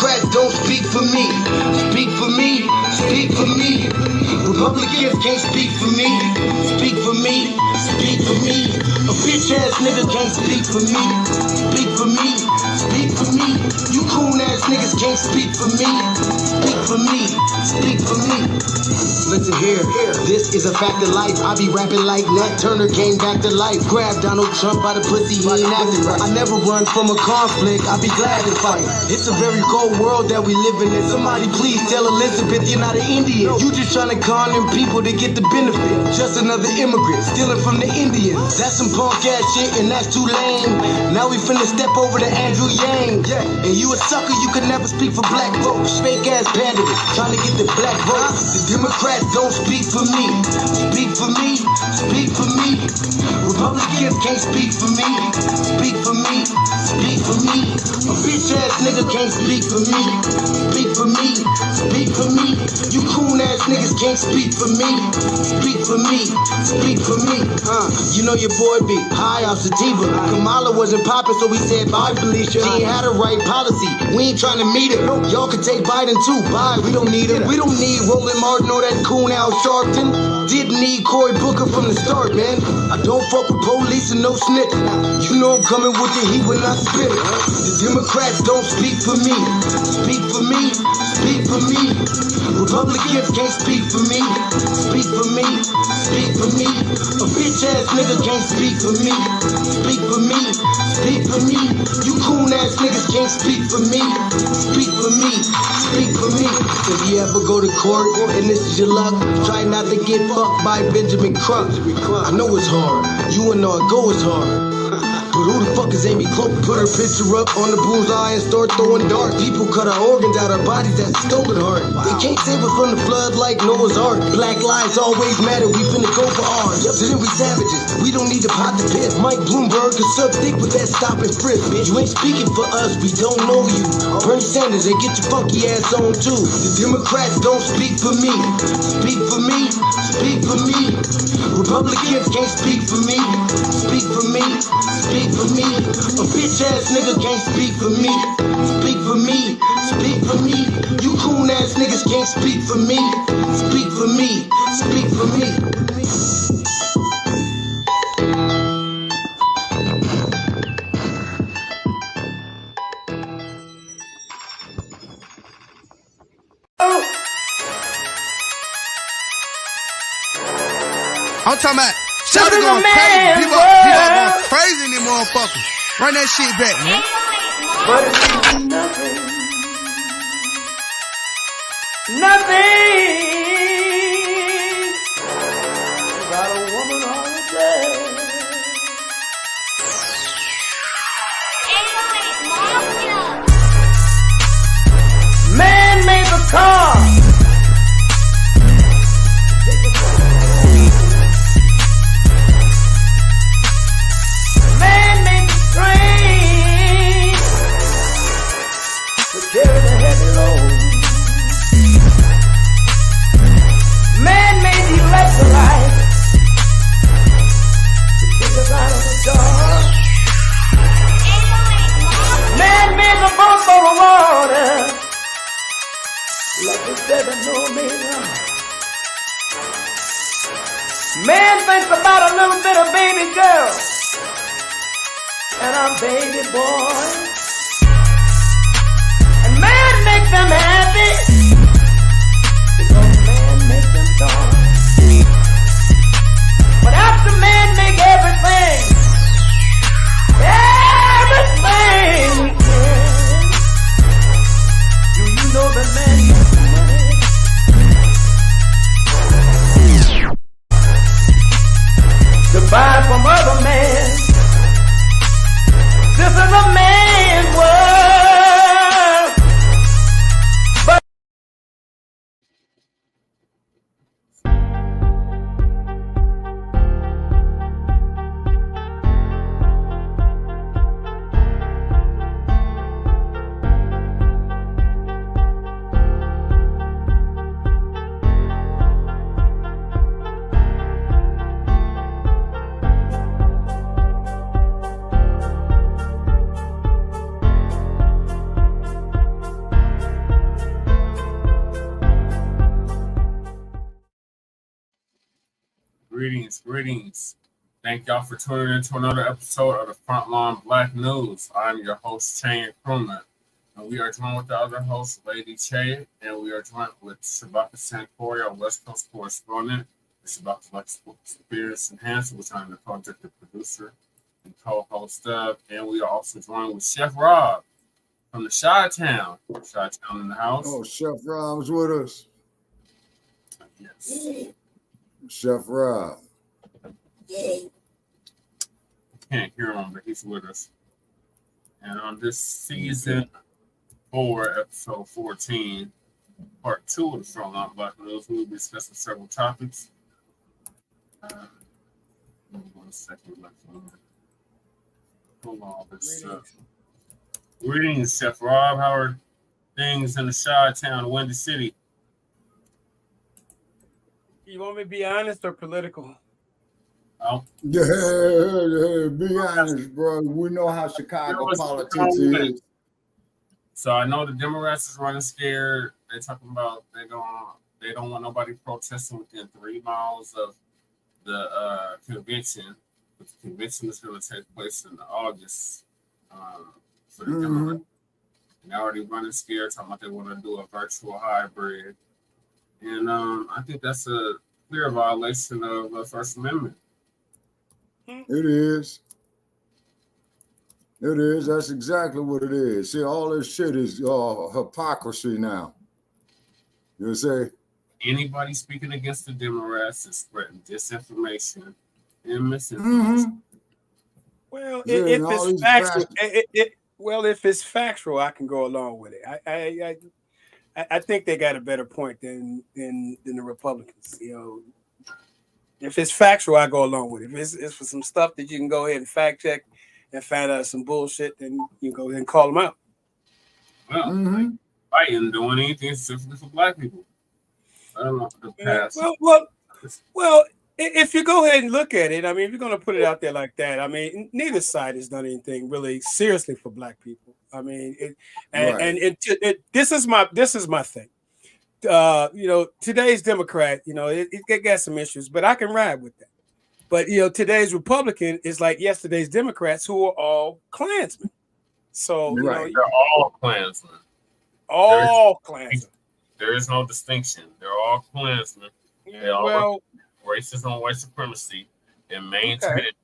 Democrats don't speak for me. Speak for me, speak for me. Republicans can't speak for me. Speak for me, speak for me. A bitch ass nigga can't speak for me. Speak for me, speak for me. You coon ass niggas can't speak for me. Speak for me, speak for me. Listen here, this is a fact of life. I be rapping like Nat Turner came back to life. Grab Donald Trump by the pussy, he ain't acting right. I never run from a conflict, I be glad to fight. It's a very cold world that we living in. Somebody please tell Elizabeth you're not an Indian. You just trying to con them people to get the benefit. Just another immigrant, stealing from the Indians. That's some punk ass shit and that's too lame. Now we finna step over to Andrew Yang. And you a sucker, you could never speak for black folks. Fake ass candidates, trying to get the black vote. The Democrats don't speak for me. Speak for me, speak for me. Republicans can't speak for me. Speak for me, speak for me. A bitch ass nigga can't speak for me. Speak for me, speak for me. You coon ass niggas can't speak for me. Speak for me, speak for me. You know your boy be high off sativa. Kamala wasn't popping, so we said bye Felicia. She ain't had a right policy. We ain't trying to meet her. Y'all can take Biden too. Bye, we don't need her. We don't need Roland Martin or that coon Al Sharpton. Didn't need Cory Booker from the start, man. I don't fuck with police and no snitch. You know I'm coming with the heat when I spit it. The Democrats don't speak for me. Speak for me, speak for me. Republicans can't speak for me. Speak for me, speak for me. A bitch ass nigga can't speak for me. Speak for me, speak for me. You coon ass niggas can't speak for me. Speak for me, speak for me. If you ever go to court and this is your luck, try not to get fucked by Benjamin Crump. I know it's hard. You and all go is hard. But who the fuck is Amy Cloak? Put her picture up on the bullseye and start throwing darts. People cut our organs out our bodies, that's a stolen heart. They can't save us from the flood like Noah's Ark. Black lives always matter, we finna go for ours. To them we savages, we don't need to pot the piss. Mike Bloomberg can suck dick with that stop and frisk, bitch. You ain't speaking for us, we don't know you. Bernie Sanders, they get your funky ass on too. The Democrats don't speak for me. Speak for me, speak for me. Republicans can't speak for me. Speak for me, speak for me. A bitch ass nigga can't speak for me. Speak for me, speak for me. You coon ass niggas can't speak for me. Speak for me, speak for me. I'm talking about shout it going crazy. People going crazy in these motherfuckers. Run that shit back, man. But it means nothing. Nothing. Got a woman on the day. Man made the car. Carry the heavy load. Man made the electrolyte to take us out of the dark. Man made the boat for the water like the 7-millimeter. Man thinks about a little bit of baby girl and a baby boy. Make them happy because man make them dark. But after man make everything we can, do you know that man makes money? To buy from other men. This is a man's world. Greetings. Thank y'all for tuning in to another episode of the Frontline Black News. I'm your host, Shane Crewman, and we are joined with the other host, Lady Che, and we are joined with Shabaka Santori, our West Coast correspondent, and Shabaka Black Experience Enhancer, which I'm the project producer and co-host of, and we are also joined with Chef Rob from the Chi-Town. Chi-Town in the house. Oh, Chef Rob's with us. Yes. Chef Rob. Can't hear him, but he's with us. And on this season 4, episode 14, part 2 of the Frontline Black News, we will be discussing several topics. 1 second left on that. Hold on, this greetings, Chef Rob. How are things in the Chi-Town, Windy City? You want me to be honest or political? Oh. Yeah, be honest, bro. We know how Chicago politics is. So I know the Democrats is running scared. They're talking about they don't want nobody protesting within 3 miles of the convention. But the convention is going to take place in August for the Democrats. And they're already running scared, talking about they want to do a virtual hybrid. And I think that's a clear violation of the First Amendment. It is. It is. That's exactly what it is. See, all this shit is hypocrisy now. You say? Anybody speaking against the Democrats is spreading disinformation and misinformation. Well, if it's factual, if it's factual, I can go along with it. I think they got a better point than the Republicans. You know, if it's factual, I go along with it. If it's for some stuff that you can go ahead and fact check and find out some bullshit, then you go ahead and call them out. Well, Biden doing anything specifically for black people. I don't know the past. Well, if you go ahead and look at it, I mean, if you're going to put it out there like that, I mean, neither side has done anything really seriously for black people. I mean, this is my thing. You know, today's Democrat, you know, it got some issues, but I can ride with that. But you know, today's Republican is like yesterday's Democrats, who are all Klansmen. So you know, they're all Klansmen. All Klansmen. There is no distinction. They're all Klansmen. They all racism and white supremacy and maintain it.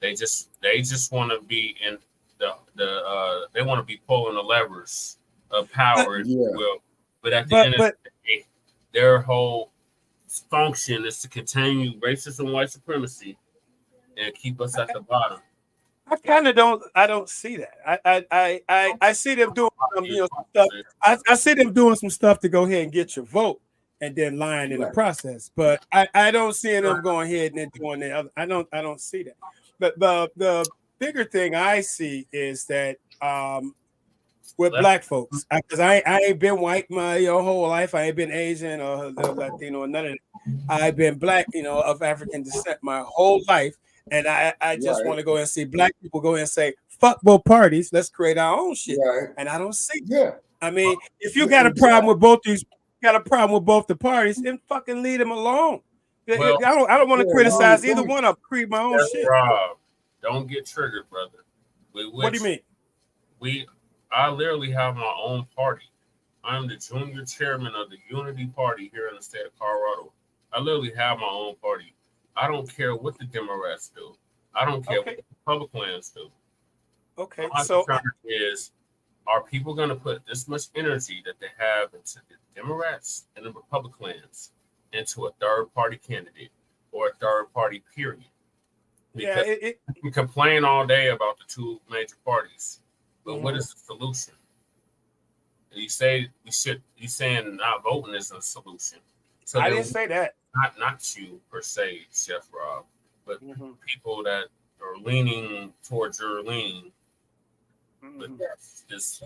They just want to be in they want to be pulling the levers of power, if you will. But at the end of the day, their whole function is to continue racism and white supremacy and keep us at the bottom. I don't see that. I see them doing stuff. I see them doing some stuff to go ahead and get your vote and then lying in the process. But I don't see them going ahead and then doing the other. I don't see that. But the bigger thing I see is that with black folks, because I ain't been white my whole life. I ain't been Asian or Latino or none of that. I've been black, of African descent my whole life. And I just want to go and see black people go and say, fuck both parties. Let's create our own shit. Right. And I don't see that. I mean, if you got a problem with both the parties, then fucking leave them alone. Well, I don't want to criticize either one. I'll create my own shit. Rob, don't get triggered, brother. What do you mean? I literally have my own party. I'm the junior chairman of the Unity Party here in the state of Colorado. I literally have my own party. I don't care what the Democrats do. I don't care what the Republicans do. Okay, my concern is, are people going to put this much energy that they have into the Democrats and the Republicans into a third-party candidate or a third-party period? Because we complain all day about the two major parties, but what is the solution? You say you're saying not voting is a solution. So I didn't say that. Not you per se, Chef Rob, but people that are leaning towards your leaning. But this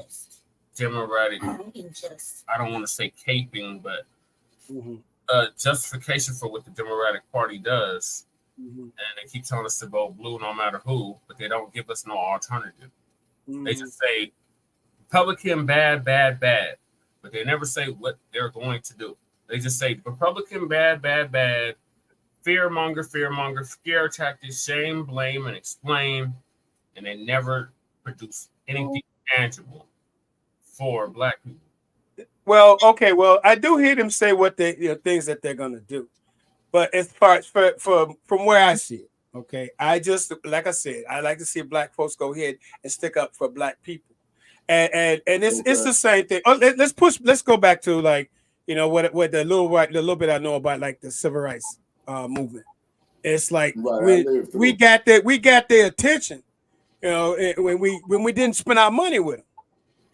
Democratic, I don't want to say caping, but justification for what the Democratic Party does. And they keep telling us to vote blue no matter who, but they don't give us no alternative. They just say Republican bad, bad, bad, but they never say what they're going to do. They just say Republican bad, bad, bad, fear, scare tactics, shame, blame, and explain, and they never produce anything tangible for Black people. Well, okay, well, I do hear them say what they things that they're gonna do, but as far as from where I see it, okay, I just like I said, I like to see Black folks go ahead and stick up for Black people, and it's the same thing. Oh, let's go back to like what the little bit I know about like the civil rights movement. It's like we got their attention, when we didn't spend our money with them.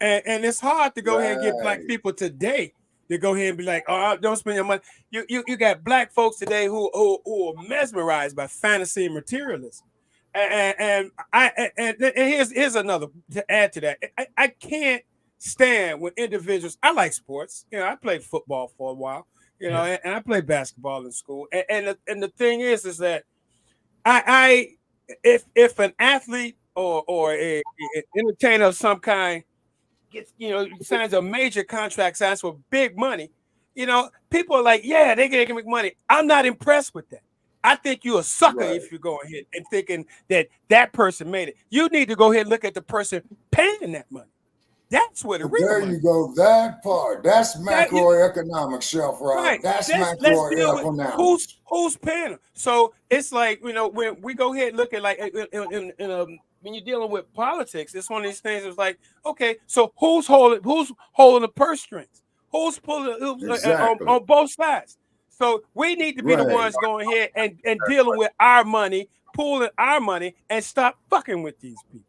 And it's hard to go ahead and get Black people today to go ahead and be like, oh, don't spend your money. You got Black folks today who are mesmerized by fantasy and materialism. And here's another to add to that. I can't stand when individuals. I like sports. I played football for a while. And I played basketball in school. And the thing is that if an athlete or a entertainer of some kind gets, signs a major contract, signs for big money, people are like, yeah, they can make money. I'm not impressed with that. I think you're a sucker if you go ahead and thinking that person made it. You need to go ahead and look at the person paying that money. That's what it really There you go. That part. That's macroeconomic shelf, right? That's macroeconomics. Who's paying them? So it's like, when we go ahead and look at like when you're dealing with politics, it's one of these things. It's like, okay, so who's holding the purse strings? Who's pulling on both sides? So we need to be the ones going ahead and dealing with our money, pooling our money, and stop fucking with these people.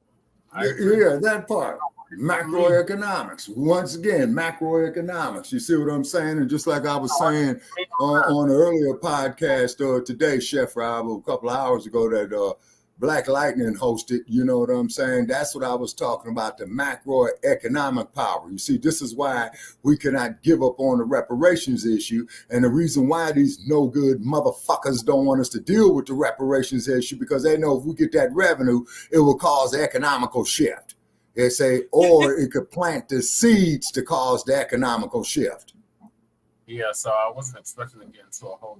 Yeah, that part. Macroeconomics. Once again, macroeconomics. You see what I'm saying? And just like I was saying on an earlier podcast today, Chef Rob, a couple of hours ago, that Black Lightning hosted, you know what I'm saying? That's what I was talking about, the macroeconomic power. You see, this is why we cannot give up on the reparations issue. And the reason why these no good motherfuckers don't want us to deal with the reparations issue, because they know if we get that revenue, it will cause the economical shift. They say, or it could plant the seeds to cause the economical shift. Yeah, so I wasn't expecting to get into a whole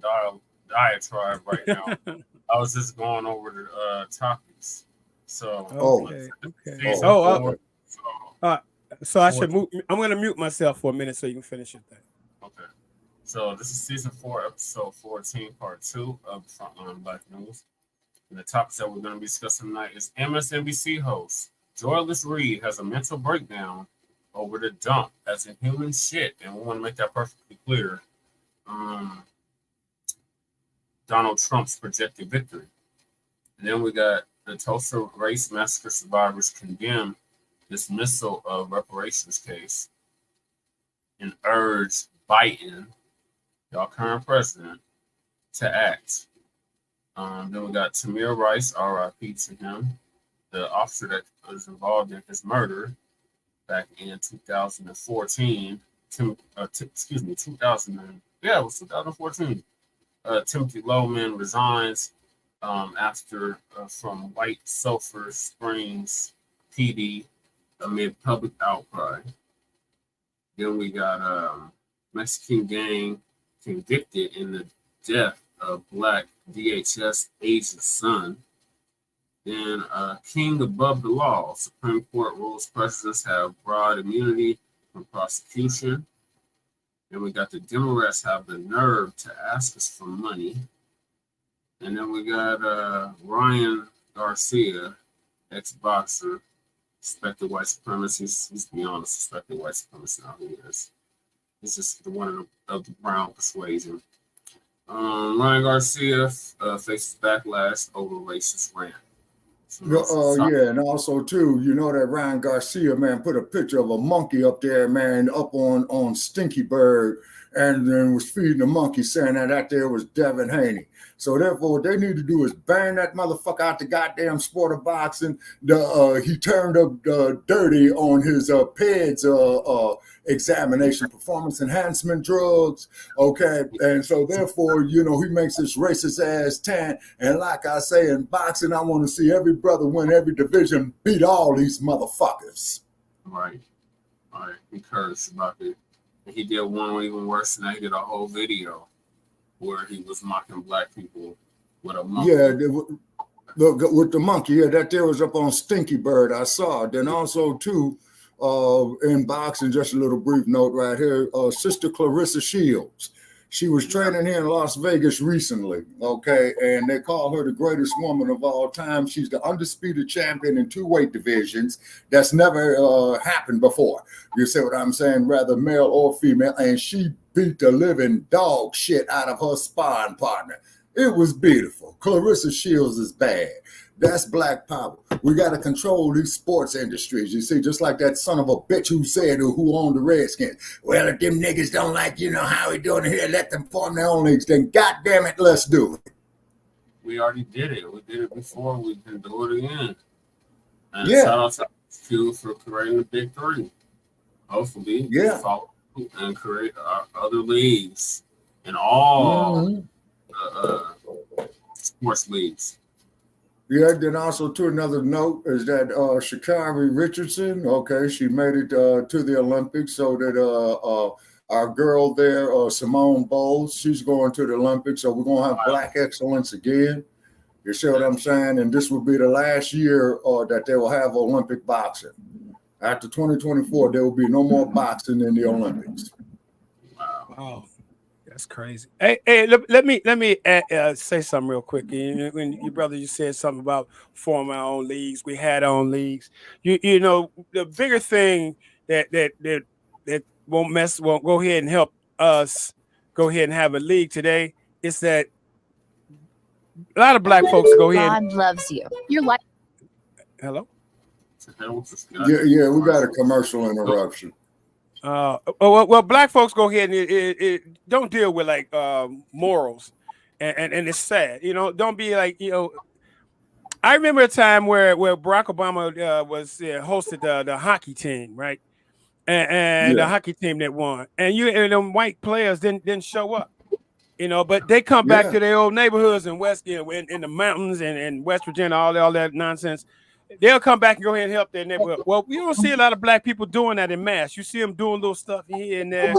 diatribe right now. I was just going over the topics. So so I should move. I'm going to mute myself for a minute so you can finish your thing. Okay. So this is season 4, episode 14, part 2 of Frontline Black News. And the topics that we're going to be discussing tonight is MSNBC host Joyless Reid has a mental breakdown over the dump as in human shit, and we want to make that perfectly clear. Donald Trump's projected victory. And then we got the Tulsa race massacre survivors condemn dismissal of reparations case and urge Biden, y'all current president, to act. Then we got Tamir Rice, RIP to him, the officer that was involved in his murder back in 2014. 2014. Timothy Loehmann resigns after from White Sulphur Springs PD amid public outcry. Then we got Mexican gang convicted in the death of Black DHS agent's son. Then king above the law. Supreme Court rules presidents have broad immunity from prosecution. Then we got the Democrats have the nerve to ask us for money. And then we got Ryan Garcia, ex-boxer, suspected white supremacist. He's beyond a suspected white supremacist now. He is. He's just the one of the brown persuasion. Ryan Garcia faces backlash over racist rant. And also too, that Ryan Garcia, man, put a picture of a monkey up there, man, up on Stinky Bird, and then was feeding the monkey, saying that there was Devin Haney. So therefore, what they need to do is ban that motherfucker out the goddamn sport of boxing. He turned up dirty on his PEDS examination, performance enhancement drugs. Okay, and so therefore, he makes this racist ass tan. And like I say, in boxing, I want to see every brother win every division, beat all these motherfuckers. Right. Encouraged about it. And he did one even worse than that. He did a whole video where he was mocking black people with a monkey. Yeah, with the monkey. Yeah, that there was up on Stinky Bird. I saw it. Then also too, in boxing, just a little brief note right here. Sister Clarissa Shields. She was training here in Las Vegas recently, okay, and they call her the greatest woman of all time. She's the undisputed champion in 2 weight divisions. That's never happened before. You see what I'm saying? Rather male or female, and she beat the living dog shit out of her sparring partner. It was beautiful. Clarissa Shields is bad. That's black power. We got to control these sports industries. You see, just like that son of a bitch who said who owned the Redskins. Well, if them niggas don't like, how we doing here, let them form their own leagues. Then goddamn it, let's do it. We already did it. We did it before. We can do it again. And Yeah. shout out to Q for creating the Big 3. Hopefully, Yeah. follow and create other leagues in all sports leagues. Yeah, then also to another note is that Sha'Carri Richardson, okay, she made it to the Olympics, so that our girl there, Simone Bowles, she's going to the Olympics, so we're going to have black excellence again. You see what I'm saying? And this will be the last year that they will have Olympic boxing. After 2024, there will be no more boxing in the Olympics. Wow. That's crazy. Hey, let me say something real quick. When your brother, you said something about forming our own leagues. We had our own leagues. You know, the bigger thing that won't go ahead and help us go ahead and have a league today is that a lot of black folks go ahead. God loves you. You're like. Hello. Yeah, we got a commercial interruption. Well, black folks go ahead and don't deal with like morals, and it's sad. Don't be like I remember a time where Barack Obama was hosted the hockey team, right? And the hockey team that won, and them white players didn't show up, but they come back to their old neighborhoods in West, in the mountains and West Virginia, all that nonsense. They'll come back and go ahead and help their neighborhood. Well, we don't see a lot of black people doing that in mass. You see them doing little stuff here and there.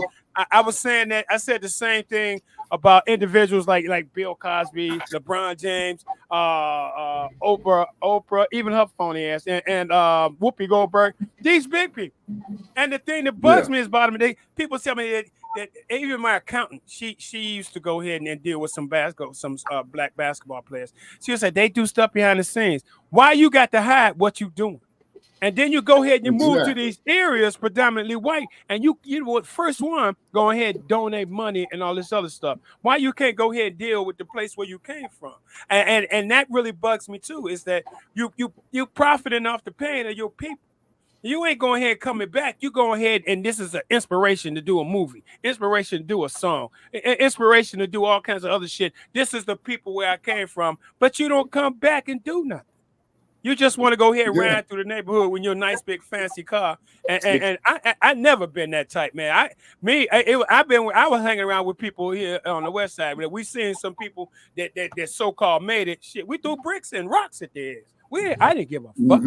I was saying that. I said the same thing about individuals like Bill Cosby, LeBron James, Oprah, even her phony ass, and Whoopi Goldberg. These big people. And the thing that bugs me is about them. People tell me that even my accountant, she used to go ahead and deal with some black basketball players. She said they do stuff behind the scenes. Why you got to hide what you doing? And then you go ahead and you move to these areas predominantly white, and you were the first one go ahead and donate money and all this other stuff. Why you can't go ahead and deal with the place where you came from? And that really bugs me too, is that you profiting off the pain of your people. You ain't going ahead coming back. You go ahead and this is an inspiration to do a movie, inspiration to do a song, inspiration to do all kinds of other shit. This is the people where I came from, but you don't come back and do nothing. You just want to go ahead and ride through the neighborhood with your nice big fancy car, and I never been that type, man. I was hanging around with people here on the west side. We seen some people that so-called made it. Shit, we threw bricks and rocks at their ass. I didn't give a fuck.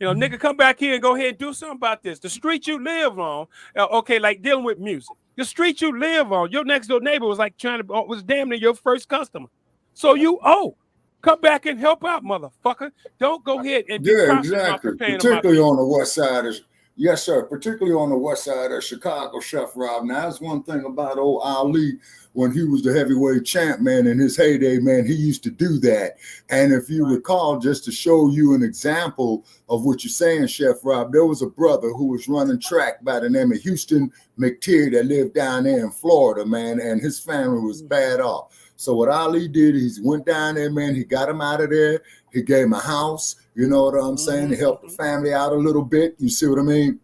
Nigga, come back here and go ahead and do something about this. The street you live on, okay, like dealing with music. The street you live on, your next door neighbor was like was damn near your first customer. So you owe. Come back and help out, motherfucker. Don't go ahead and exactly. Particularly on the west side of, yes, sir. Particularly on the west side of Chicago, Chef Rob. Now, that's one thing about old Ali when he was the heavyweight champ, man, in his heyday, man, he used to do that. And if you recall, just to show you an example of what you're saying, Chef Rob, there was a brother who was running track by the name of Houston McTeer that lived down there in Florida, man, and his family was bad off. So what Ali did, he went down there, man. He got him out of there. He gave him a house. You know what I'm saying? He helped the family out a little bit. You see what I mean?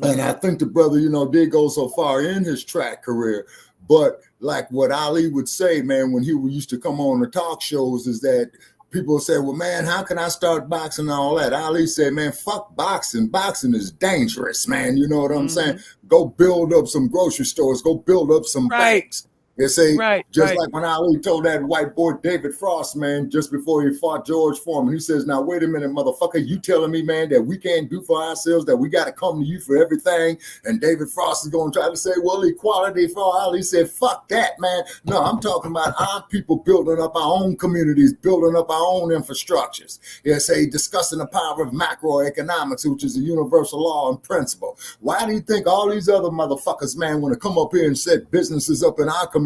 And I think the brother, did go so far in his track career. But like what Ali would say, man, when he used to come on the talk shows is that people say, well, man, how can I start boxing and all that? Ali said, man, fuck boxing. Boxing is dangerous, man. You know what I'm saying? Go build up some grocery stores. Go build up some banks. You see, Right, just right. like when Ali told that white boy David Frost, man, just before he fought George Foreman, he says, now, wait a minute, motherfucker, you telling me, man, that we can't do for ourselves, that we got to come to you for everything? And David Frost is going to try to say, well, equality for all. He said, fuck that, man. No, I'm talking about our people building up our own communities, building up our own infrastructures. You say, discussing the power of macroeconomics, which is a universal law and principle. Why do you think all these other motherfuckers, man, want to come up here and set businesses up in our community?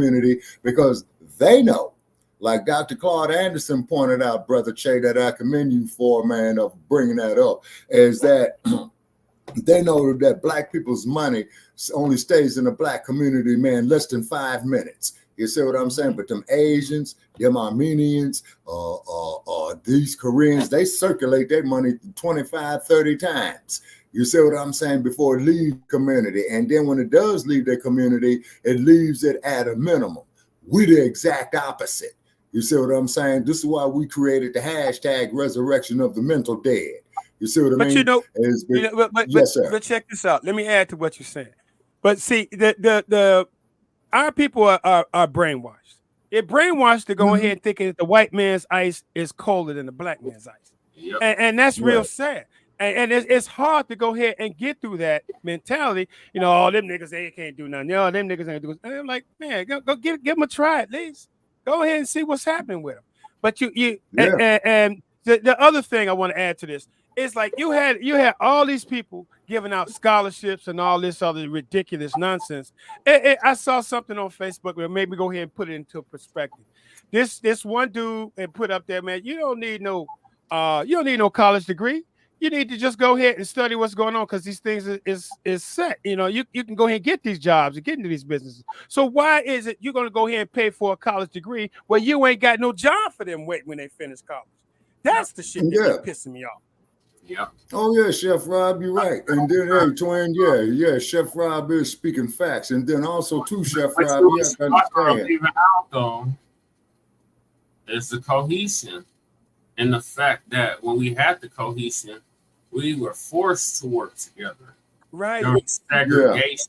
Because they know, like Dr. Claude Anderson pointed out, Brother Che, that I commend you for, man, of bringing that up, is that they know that black people's money only stays in the black community, man, less than 5 minutes. You see what I'm saying? But them Asians, them Armenians, these Koreans, they circulate their money 25, 30 times. You see what I'm saying? Before it leaves community. And then when it does leave their community, it leaves it at a minimum. We're the exact opposite. You see what I'm saying? This is why we created the hashtag resurrection of the mental dead. You see what I mean? Yes, sir. But check this out. Let me add to what you're saying. But see, our people are brainwashed. They're brainwashed to go ahead thinking that the white man's ice is colder than the black man's ice. Yep. And that's real sad. And it's hard to go ahead and get through that mentality. You know, all them niggas, they can't do nothing. All them niggas ain't do it. And I'm like, man, go give them a try at least. Go ahead and see what's happening with them. But and the other thing I want to add to this is like you had all these people giving out scholarships and all this other ridiculous nonsense. I saw something on Facebook that made me go ahead and put it into perspective. This one dude and put up there, man, you don't need no college degree. You need to just go ahead and study what's going on because these things is set. You know, you can go ahead and get these jobs and get into these businesses. So why is it you're going to go ahead and pay for a college degree where you ain't got no job for them when they finish college? That's the shit that's pissing me off. Yeah. Oh yeah, Chef Rob, you're right. And then hey, twin, yeah, Chef Rob is speaking facts. And then also too, Chef Rob, you have to understand. Even out though is the cohesion and the fact that when we had the cohesion, we were forced to work together. Right. During segregation.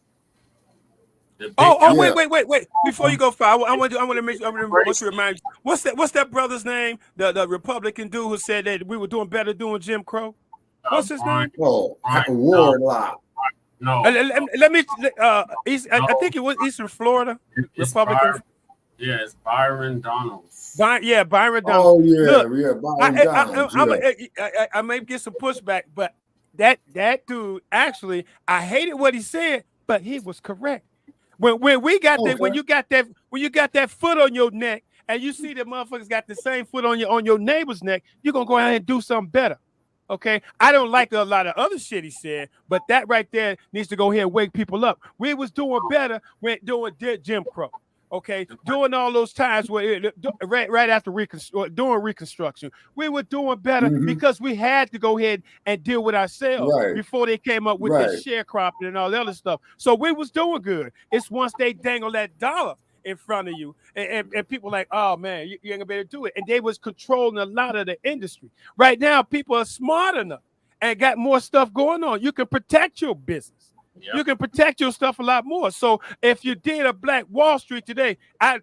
Wait. Before you go far, I want to remind you. What's that brother's name? The Republican dude who said that we were doing better doing Jim Crow. What's his name? Warlock. No. Let me. I think he's from Florida. Republican. It's Byron Donalds. Byron Donalds. Oh yeah, Byron Donalds. I may get some pushback, but that dude actually, I hated what he said, but he was correct. When we got that, when you got that foot on your neck, and you see that motherfuckers got the same foot on your neighbor's neck, you're gonna go ahead and do something better. Okay, I don't like a lot of other shit he said, but that right there needs to go ahead and wake people up. We was doing better when doing Jim Crow. Okay, during all those times where right after doing Reconstruction, we were doing better because we had to go ahead and deal with ourselves before they came up with this sharecropping and all the other stuff. So we was doing good. It's once they dangle that dollar in front of you and people like, oh man, you ain't gonna be able to do it. And they was controlling a lot of the industry. Right now, people are smart enough and got more stuff going on. You can protect your business. Yep. You can protect your stuff a lot more. So if you did a Black Wall Street today, I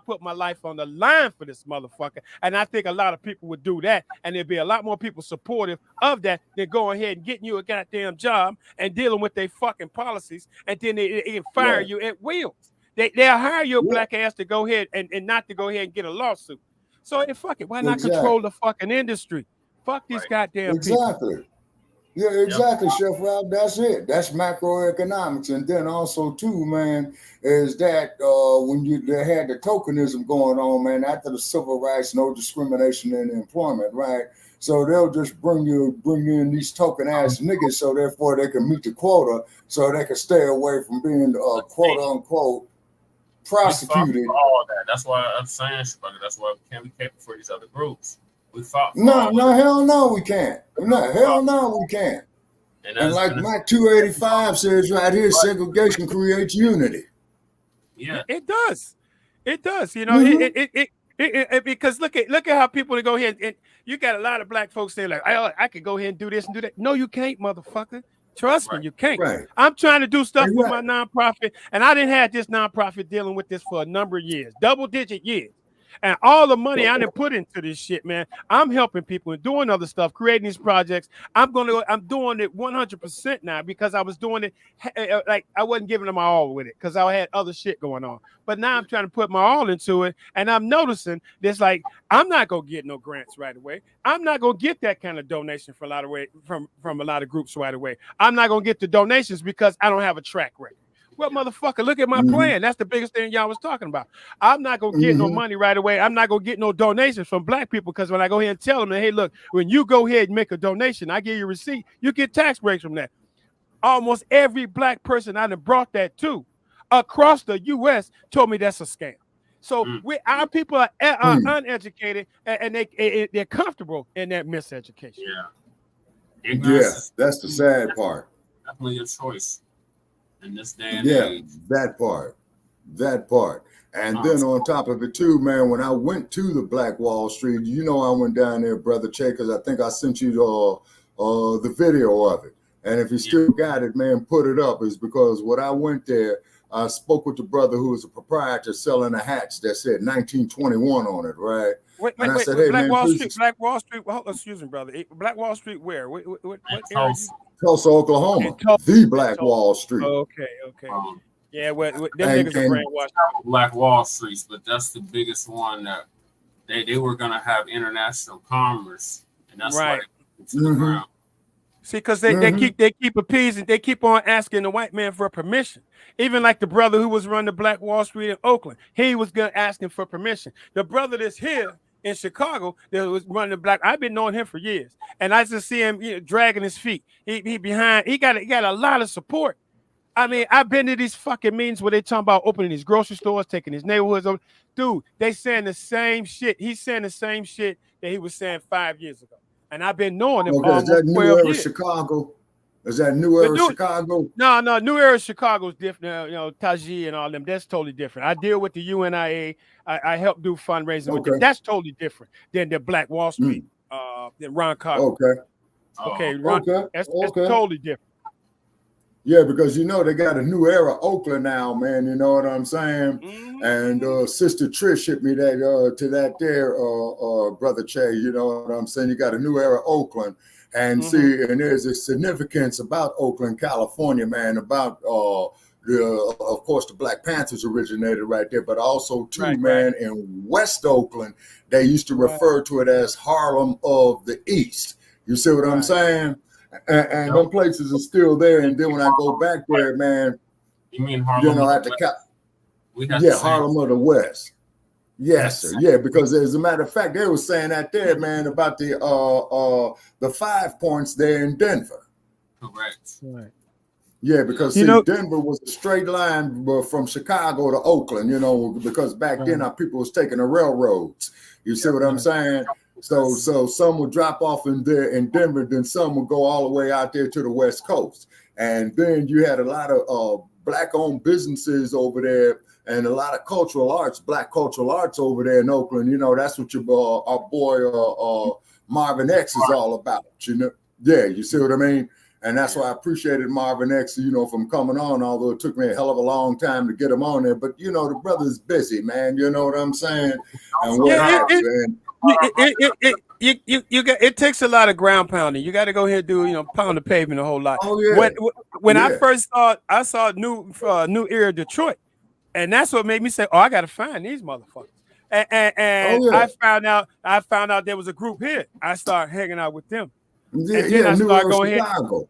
put my life on the line for this motherfucker. And I think a lot of people would do that. And there'd be a lot more people supportive of that than going ahead and getting you a goddamn job and dealing with their fucking policies. And then they fire you at will. They'll hire your black ass to go ahead and not to go ahead and get a lawsuit. So fuck it. Why not control the fucking industry? Fuck these goddamn people. Yeah, exactly, Chef Rob. That's it. That's macroeconomics. And then also, too, man, is that when they had the tokenism going on, man, after the civil rights, no discrimination in employment, right? So they'll just bring in these token ass niggas, so therefore they can meet the quota, so they can stay away from being quote unquote prosecuted. All that. That's why I'm saying, that's why we can't be careful for these other groups. We fought. No, hell no, we can't. Hell no, we can't. And like Mike 285 says right here, segregation creates unity. Yeah, it does. It does. You know, it because look at how people go ahead and you got a lot of black folks saying like, I can go ahead and do this and do that. No, you can't, motherfucker. Trust me, you can't. Right. I'm trying to do stuff with Exactly. my nonprofit, and I didn't have this nonprofit dealing with this for a number of years, double-digit years. And all the money I didn't put into this shit, man, I'm helping people and doing other stuff, creating these projects. I'm doing it 100% now because I was doing it like I wasn't giving them my all with it because I had other shit going on. But now I'm trying to put my all into it, and I'm noticing this. Like, I'm not gonna get no grants right away. I'm not gonna get that kind of donation from a lot of groups right away. I'm not gonna get the donations because I don't have a track record. Well, motherfucker, look at my plan. That's the biggest thing y'all was talking about. I'm not gonna get no money right away. I'm not gonna get no donations from black people because when I go ahead and tell them, hey, look, when you go ahead and make a donation, I give you a receipt, you get tax breaks from that. Almost every black person I done brought that to across the U.S. told me that's a scam. So our people are uneducated and they're comfortable in that miseducation. Yeah. Yes, that's the sad part. Definitely a choice in this day and age. That part. And then on top of it too, man, when I went to the Black Wall Street, you know, I went down there, Brother Che, because I think I sent you the video of it. And if you still got it, man, put it up. Is because when I went there, I spoke with the brother who was a proprietor selling a hats that said 1921 on it, right? Wait, said, hey, hey, Black man, Wall please Street, Black Wall Street. Well, excuse me, brother. Black Wall Street, where? What area? Tulsa, Oklahoma, the Black Wall Street. Okay. Yeah, them niggas are brainwashed. Black Wall Streets, but that's the biggest one that they were gonna have international commerce, and that's why they to the ground. See, because they keep appeasing, they keep on asking the white man for permission. Even like the brother who was running the Black Wall Street in Oakland, he was asking for permission. The brother that's here in Chicago that was running the Black, I've been knowing him for years, and I just see him dragging his feet. He behind. He got a lot of support. I mean, I've been to these fucking meetings where they talking about opening these grocery stores, taking his neighborhoods over. Dude, they saying the same shit. He's saying the same shit that he was saying 5 years ago. And I've been knowing him almost 12 years. Is that New Era Chicago? Is that New Era Chicago? No, New Era Chicago is different. You know, Taji and all them, that's totally different. I deal with the UNIA. I help do fundraising with them. That's totally different than the Black Wall Street, than Ron Carter. Okay, that's totally different. Yeah, because you know they got a New Era Oakland now, man. You know what I'm saying? And Sister Trish hit me that to that there, Brother Che. You know what I'm saying? You got a New Era Oakland, and see, and there's a significance about Oakland, California, man. About of course, the Black Panthers originated right there, but also too, man, in West Oakland, they used to refer to it as Harlem of the East. You see what I'm saying? And them places are still there. And then when I go back there, man, you mean Harlem? You know, at the Harlem of the West. Yes, sir. Yeah, because as a matter of fact, they were saying that there, man, about the 5 points there in Denver. Correct. Right. Yeah, because Denver was a straight line from Chicago to Oakland, you know, because back then our people was taking the railroads. You see what I'm saying? So some would drop off in Denver, then some would go all the way out there to the West Coast. And then you had a lot of Black-owned businesses over there and a lot of cultural arts, Black cultural arts over there in Oakland. You know, that's what our boy Marvin X is all about, you know? Yeah, you see what I mean? And that's why I appreciated Marvin X, you know, from coming on, although it took me a hell of a long time to get him on there. But, you know, the brother's busy, man. You know what I'm saying? And it takes a lot of ground pounding. You got to go ahead and do, pound the pavement a whole lot. Oh, yeah. When I first I saw New Era Detroit, and that's what made me say, I got to find these motherfuckers. And I found out there was a group here. I started hanging out with them. Yeah, and then I started going Chicago.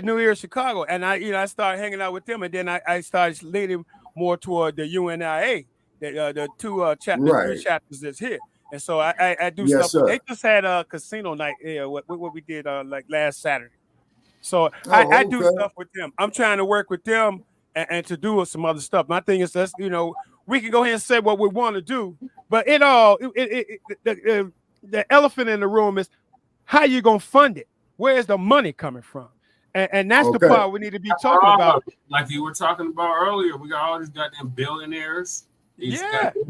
New Era Chicago, and I started hanging out with them, and then I started leaning more toward the UNIA, the two three chapters that's here. And so I do stuff. Sir. They just had a casino night here, what we did like last Saturday. So I do stuff with them. I'm trying to work with them and to do some other stuff. My thing is that we can go ahead and say what we want to do, but the elephant in the room is how you gonna fund it? Where's the money coming from? And that's the part we need to be talking about. Like you were talking about earlier, we got all these goddamn billionaires. Exactly.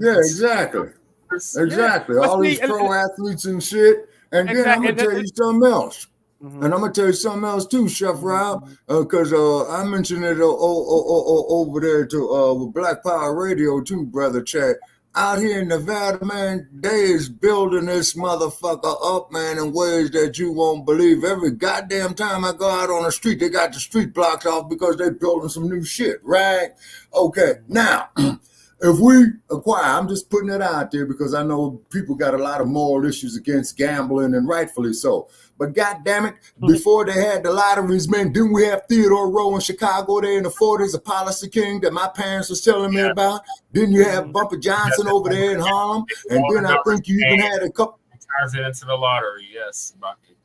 Exactly. All these pro athletes and shit. And then I'm gonna tell you something else. And I'm gonna tell you something else too, Chef Rob, because I mentioned it over there to with Black Power Radio too, brother Chad. Out here in Nevada, man, they is building this motherfucker up, man, in ways that you won't believe. Every goddamn time I go out on the street, they got the street blocked off because they building some new shit, right? Okay, now, if we acquire, I'm just putting it out there because I know people got a lot of moral issues against gambling, and rightfully so. But goddamn it, before they had the lotteries, man, didn't we have Theodore Rowe in Chicago there in the 40s, a policy king that my parents was telling me about? Didn't you have Bumper Johnson over there in Harlem? And then I think you even had a couple. Turns it into the lottery, yes.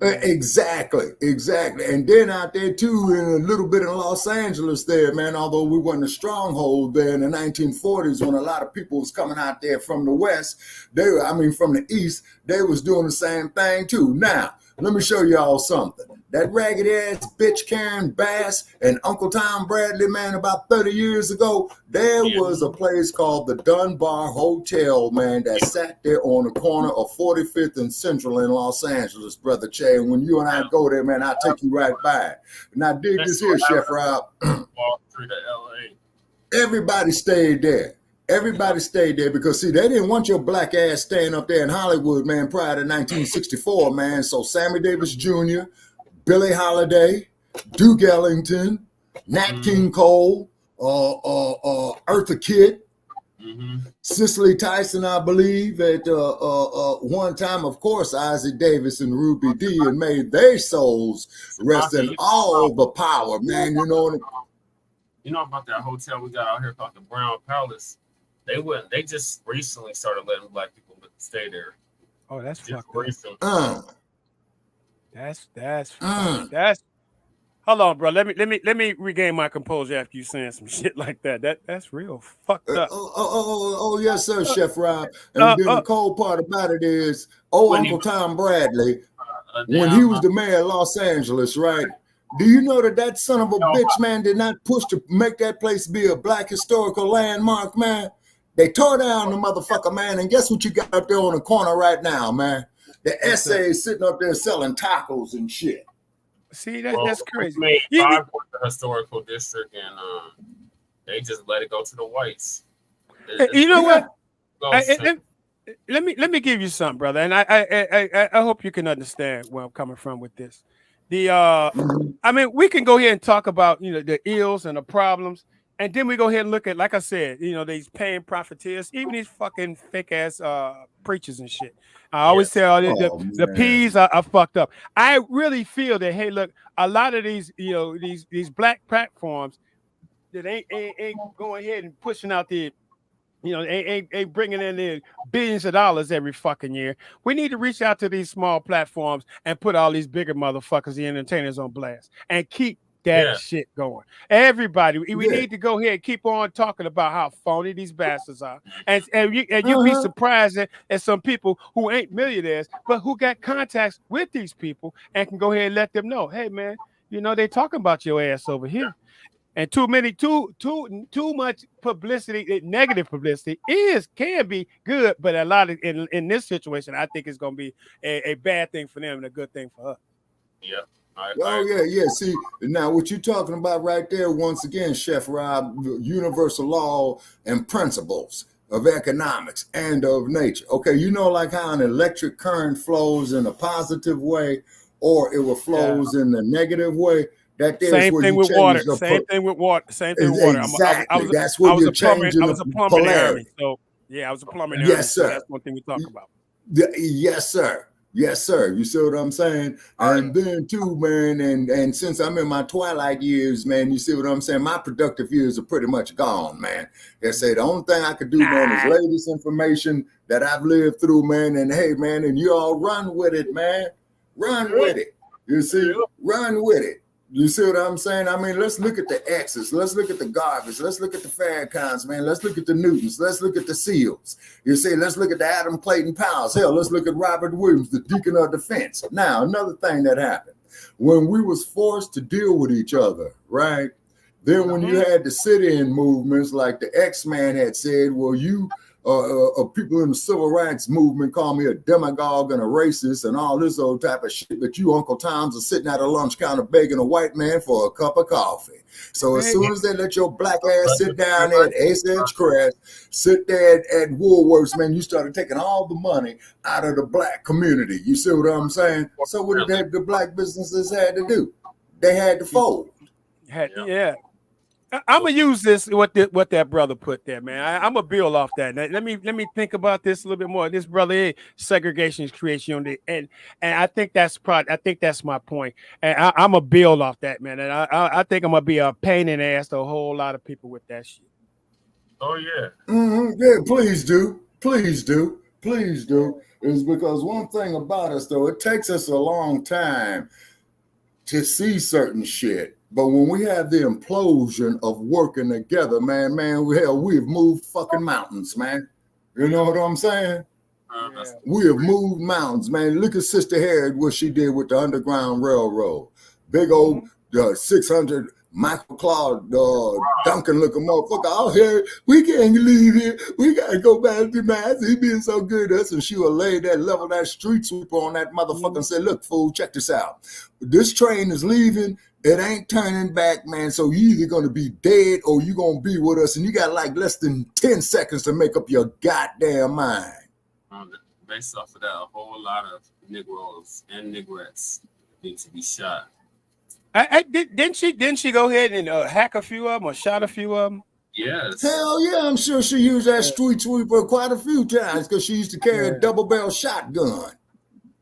Exactly. And then out there too, in a little bit in Los Angeles there, man, although we weren't a stronghold there in the 1940s when a lot of people was coming out there from the West, from the East, they was doing the same thing too. Now, let me show y'all something. That ragged ass bitch Karen Bass and Uncle Tom Bradley, man, about 30 years ago, there was a place called the Dunbar Hotel, man, that sat there on the corner of 45th and Central in Los Angeles, brother Che. When you and I go there, man, I'll take you right by it. Now, dig this here, Chef Rob. Walk through to LA. Everybody stayed there. Everybody stayed there because, see, they didn't want your black ass staying up there in Hollywood, man, prior to 1964, man. So Sammy Davis Jr., Billie Holiday, Duke Ellington, Nat King Cole, Eartha Kitt, Cicely Tyson, I believe, at one time, of course, Isaac Davis and Ruby Dee, and made their souls rest in all the power, man. You know about that hotel we got out here called the Brown Palace? They just recently started letting black people stay there. Oh, that's just fucked up. That's hold on, bro. Let me regain my composure after you saying some shit like that. That's real fucked up. Yes, sir, Chef Rob. And then the cold part about it is, Uncle Tom Bradley, when he was the mayor of Los Angeles, right? Do you know that son of a bitch, man, did not push to make that place be a black historical landmark, man? They tore down the motherfucker, man, and guess what you got up there on the corner right now, man? The essay is sitting up there selling tacos and shit. See, that's crazy. I worked the historical district, and they just let it go to the whites. You know what? Let me give you something, brother, and I hope you can understand where I'm coming from with this. We can go ahead and talk about the ills and the problems, and then we go ahead and look at, like I said, these paying profiteers, even these fucking fake ass preachers and shit. I always tell the P's are fucked up. I really feel that, hey, look, a lot of these these black platforms that ain't going ahead and pushing out the ain't bringing in the billions of dollars every fucking year. We need to reach out to these small platforms and put all these bigger motherfuckers, the entertainers, on blast and keep that shit going. Everybody, we need to go ahead and keep on talking about how phony these bastards are. And you'd be surprised at some people who ain't millionaires, but who got contacts with these people and can go ahead and let them know, hey, man, they talking about your ass over here. And too much publicity, negative publicity can be good, but a lot of in this situation, I think it's going to be a bad thing for them and a good thing for us. Yeah. Yeah. See, now what you're talking about right there, once again, Chef Rob, universal law and principles of economics and of nature. Okay, like how an electric current flows in a positive way, or it will flows in the negative way. Same thing with water. Same thing with water. Exactly. That's what you're changing. I was a plumber in the Army, so I was a plumber in the Army. Yes, sir. So that's one thing we talk about. Yes, sir. Yes, sir. You see what I'm saying? And then too, man, and since I'm in my twilight years, man, you see what I'm saying? My productive years are pretty much gone, man. They say the only thing I could do, man, is lay this information that I've lived through, man. And hey, man, and you all run with it, man. Run with it. You see? Run with it. You see what I'm saying? I mean, let's look at the X's. Let's look at the Garveys. Let's look at the Farrakhan's, man. Let's look at the Newtons. Let's look at the Seals. You see, let's look at the Adam Clayton Powells. Hell, let's look at Robert Williams, the Deacon of Defense. Now, another thing that happened. When we was forced to deal with each other, right? Then when you had the sit-in movements, like the X-Man had said, well, you people in the civil rights movement call me a demagogue and a racist and all this old type of shit. But you, Uncle Toms, are sitting at a lunch counter begging a white man for a cup of coffee. So as soon as they let your black ass sit down there at Ace Crest, sit there at Woolworths, man, you started taking all the money out of the black community. You see what I'm saying? So what did the black businesses had to do? They had to fold. Yeah. I'm gonna use this what that brother put there, man. I'm gonna build off that. Now, let me think about this a little bit more. This brother, segregation is creation, and I think that's my point. And I'm gonna build off that, man. And I think I'm gonna be a pain in the ass to a whole lot of people with that shit. Oh yeah. Yeah, please do. Is because one thing about us though, it takes us a long time to see certain shit. But when we have the implosion of working together, man, we've moved fucking mountains, man. You know what I'm saying? We have moved mountains, man. Look at Sister Harriet, what she did with the Underground Railroad. Big old 600 Michael Claude Duncan looking motherfucker out here. We can't leave here. We gotta go back to Mass. He being so good to us. And she will lay that level that street sweeper on that motherfucker and say, look, fool, check this out. This train is leaving. It ain't turning back, man. So you either gonna be dead or you gonna be with us. And you got like less than 10 seconds to make up your goddamn mind. Based off of that, a whole lot of Negroes and Negrettes need to be shot. Didn't she go ahead and hack a few of them or shot a few of them? Yes. Hell yeah, I'm sure she used that street sweeper quite a few times because she used to carry a double-barrel shotgun.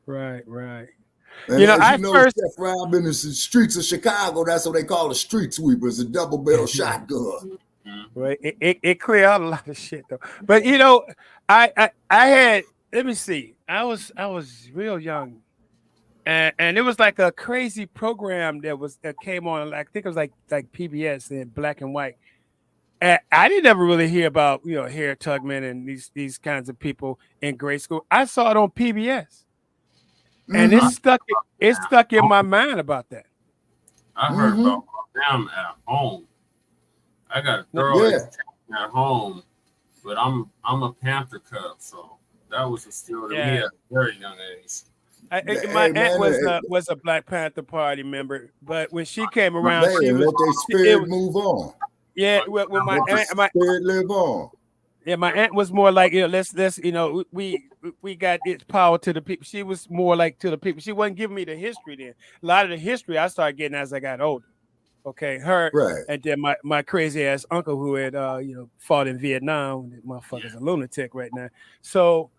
Right. And you know, Chef Rob in the streets of Chicago, that's what they call the street sweepers, a double-barrel shotgun. Right. It cleared out a lot of shit though. But you know, I had, let me see. I was real young. And it was like a crazy program that came on, like I think it was like PBS in black and white. And I didn't ever really hear about Harriet Tubman and these kinds of people in grade school. I saw it on PBS, and it stuck in my mind about that. I heard about them at home. I got a girl at home, but I'm a Panther Cub, so that was instilled in me at a very young age. My aunt was a Black Panther Party member, but when she came around, she was, let their spirit move on. Yeah, when my spirit live on. Yeah, my aunt was more like, let's we got its power to the people. She was more like to the people. She wasn't giving me the history then. A lot of the history I started getting as I got older. Okay, her and then my crazy ass uncle who had fought in Vietnam. That motherfucker's a lunatic right now. So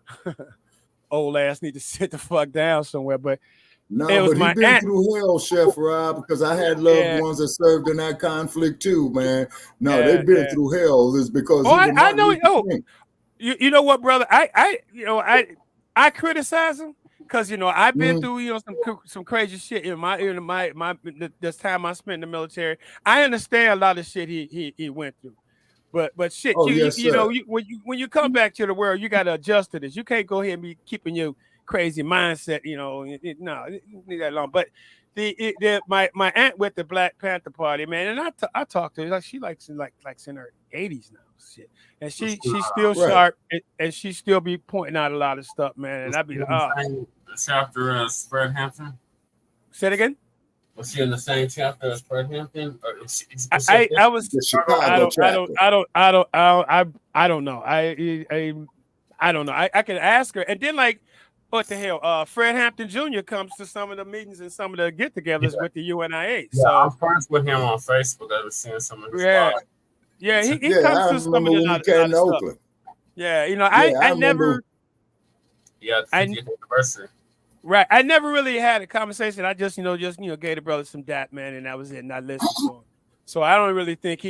old ass need to sit the fuck down somewhere. But no, it was but my he been aunt. through hell, Chef Rob, because I had loved ones that served in that conflict too, man. No, they've been through hell. Is because I know. You know what, brother? I criticize him because I've been through some crazy shit in my this time I spent in the military. I understand a lot of shit he went through. But shit, when you come back to the world, you got to adjust to this. You can't go ahead and be keeping your crazy mindset, no, leave that alone. But my aunt with the Black Panther Party, man, and I talked to her, like she likes in her 80s now, shit, and she's still sharp, and she still be pointing out a lot of stuff, man. And I'd be like, chapter as Fred Hampton. Say it again. Was she in the same chapter as Fred Hampton? I was. I don't know. I don't know. I can ask her, and then what the hell? Fred Hampton Jr. comes to some of the meetings and some of the get-togethers with the UNIA. Yeah, so I'm friends with him on Facebook. I was seeing some of his he comes to some of the stuff. Yeah, I never. Yeah, 50th anniversary. Right. I never really had a conversation. I just gave the brother some dap, man, and that was it. And I listened to him. So I don't really think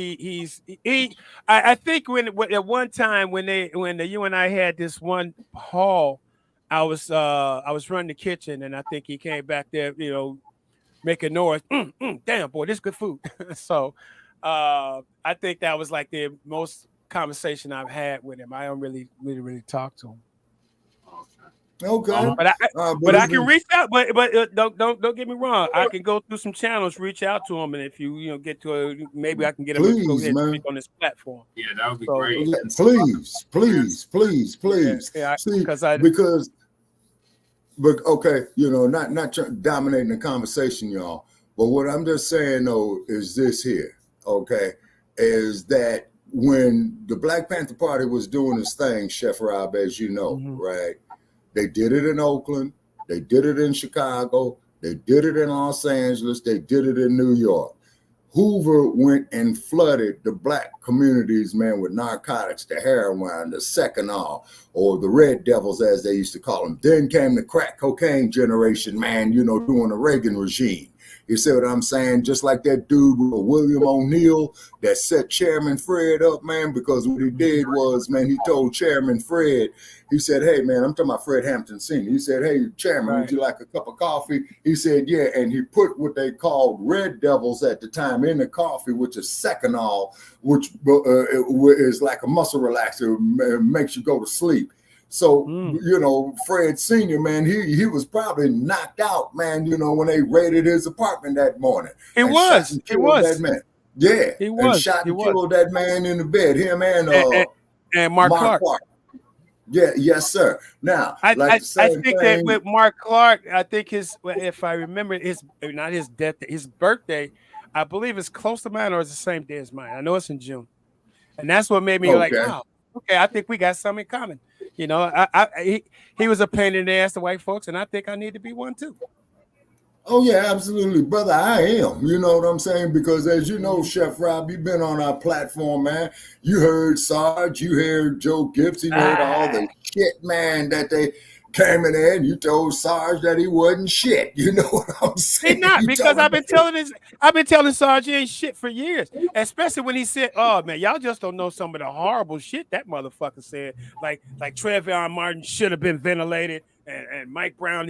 I think when at one time when the UNI had this one hall, I was running the kitchen, and I think he came back there, making noise. Damn, boy, this good food. So I think that was like the most conversation I've had with him. I don't really talk to him. Okay. But I can reach out. But don't get me wrong. I can go through some channels, reach out to them, and if you get to maybe I can get them to go ahead and speak on this platform. Yeah, that would be great. Please. Yeah, See, because okay, not dominating the conversation, y'all. But what I'm just saying though is this here, okay, is that when the Black Panther Party was doing its thing, Chef Rob, as you know, right? They did it in Oakland, they did it in Chicago, they did it in Los Angeles, they did it in New York. Hoover went and flooded the Black communities, man, with narcotics, the heroin, the Seconal, or the Red Devils, as they used to call them. Then came the crack cocaine generation, man, during the Reagan regime. You see what I'm saying? Just like that dude, William O'Neill, that set Chairman Fred up, man, because what he did was, man, he told Chairman Fred, he said, hey, man, I'm talking about Fred Hampton Sr. He said, hey, Chairman, would you like a cup of coffee? He said, yeah. And he put what they called Red Devils at the time in the coffee, which is Seconal, which is like a muscle relaxer, makes you go to sleep. So, Fred Sr., man, he was probably knocked out, man, when they raided his apartment that morning. It was. That man. Yeah. He was. And shot and killed that man in the bed, him and Mark Clark. Yeah, yes, sir. Now, I think that with Mark Clark, I think if I remember not his death, his birthday, I believe it's close to mine or it's the same day as mine. I know it's in June. And that's what made me like, wow, okay, I think we got something in common. He was a pain in the ass to white folks, and I think I need to be one too. Oh, yeah, absolutely, brother. I am. You know what I'm saying? Because as you know, Chef Rob, you've been on our platform, man. You heard Sarge, you heard Joe Gibson, you heard all the shit, man, that they came in there and you told Sarge that he wasn't shit. You know what I'm saying? He's not, because I've been telling Sarge he ain't shit for years. Especially when he said, oh man, y'all just don't know some of the horrible shit that motherfucker said. Like Trayvon Martin should have been ventilated and Mike Brown,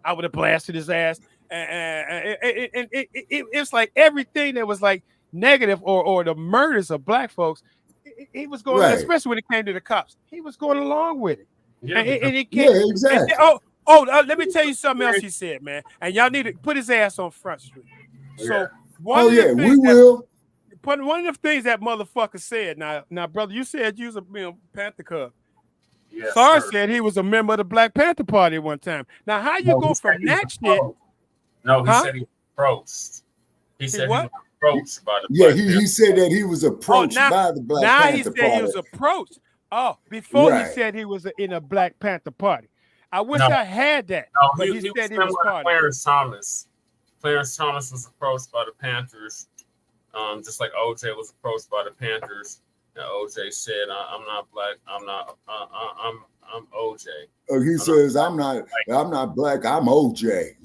I would have blasted his ass. And it's like everything that was like negative or the murders of black folks, he was going, especially when it came to the cops, he was going along with it. Yeah, exactly. Let me tell you something else he said, man. And y'all need to put his ass on Front Street. So one of the things that motherfucker said. Now, brother, you said you was a Panther Cub. Yes, Sarge said he was a member of the Black Panther Party at one time. Now, how you go from that shit? No, he said he was approached. He said he was approached by the Black Panther. He said that he was approached by the Black Panther Party. Now he said he was approached. Oh, before he said he was in a Black Panther Party. I wish I had that. No, but he said he was part of Clarence Thomas. Clarence Thomas was approached by the Panthers, just like OJ was approached by the Panthers. And OJ said, "I'm not black. I'm OJ." He says, "I'm not black. I'm OJ."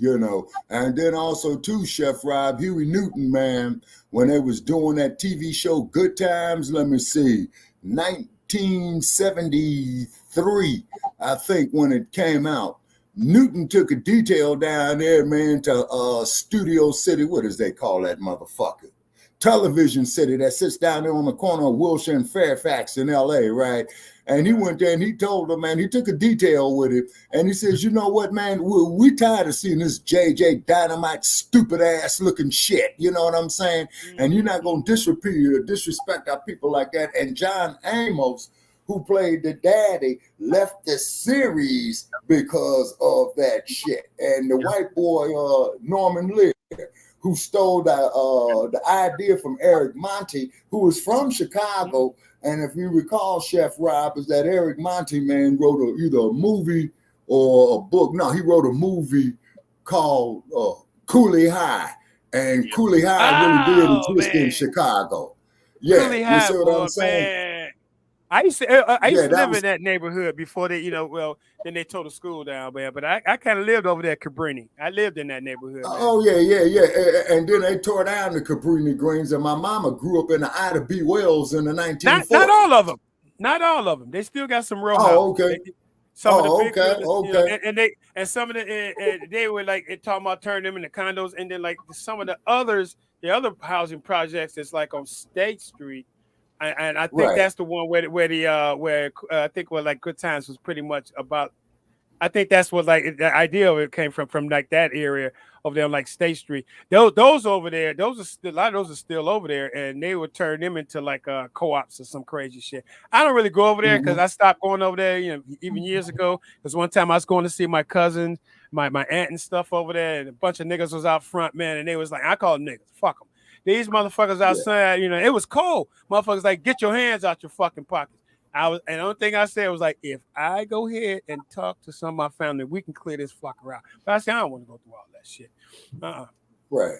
And then also too, Chef Rob, Huey Newton, man, when they was doing that TV show Good Times. Let me see, 1973, I think, when it came out. Newton took a detail down there, man, to Studio City. What does they call that motherfucker? Television City, that sits down there on the corner of Wilshire and Fairfax in LA, right? And he went there and he told them, man, he took a detail with it. And he says, you know what, man, we tired of seeing this JJ Dynamite stupid ass looking shit. You know what I'm saying? And you're not going to disrespect our people like that. And John Amos, who played the daddy, left the series because of that shit. And the white boy, Norman Lear, who stole the idea from Eric Monty, who was from Chicago. And if you recall, Chef Rob, is that Eric Monty, man, wrote either a movie or a book. No, he wrote a movie called Cooley High. And Cooley High really did exist in Chicago. Yeah, Cooley High, you see what I'm saying? Man. I used to live in that neighborhood before they, then they tore the school down, man. But I kind of lived over there at Cabrini. I lived in that neighborhood. Man. Oh, yeah. And then they tore down the Cabrini Greens, and my mama grew up in the Ida B. Wells in the 1940s. Not all of them. Not all of them. They still got some real houses. Okay. Some of the big buildings, and some of they were like talking about turning them into condos, and then like some of the other housing projects that's like on State Street. And I think that's the one where I think like Good Times was pretty much about I think that's what like the idea of it came from like that area over there, like State Street. Those over there, those are still, a lot of those are still over there, and they would turn them into like co-ops or some crazy shit. I don't really go over there because I stopped going over there, even years ago. Because one time I was going to see my cousin, my aunt and stuff over there, and a bunch of niggas was out front, man, and they was like, I call them niggas, fuck them. These motherfuckers outside, it was cold. Motherfuckers like, get your hands out your fucking pockets. And the only thing I said was like, if I go ahead and talk to some of my family, we can clear this fucker out. But I said, I don't want to go through all that shit. Right.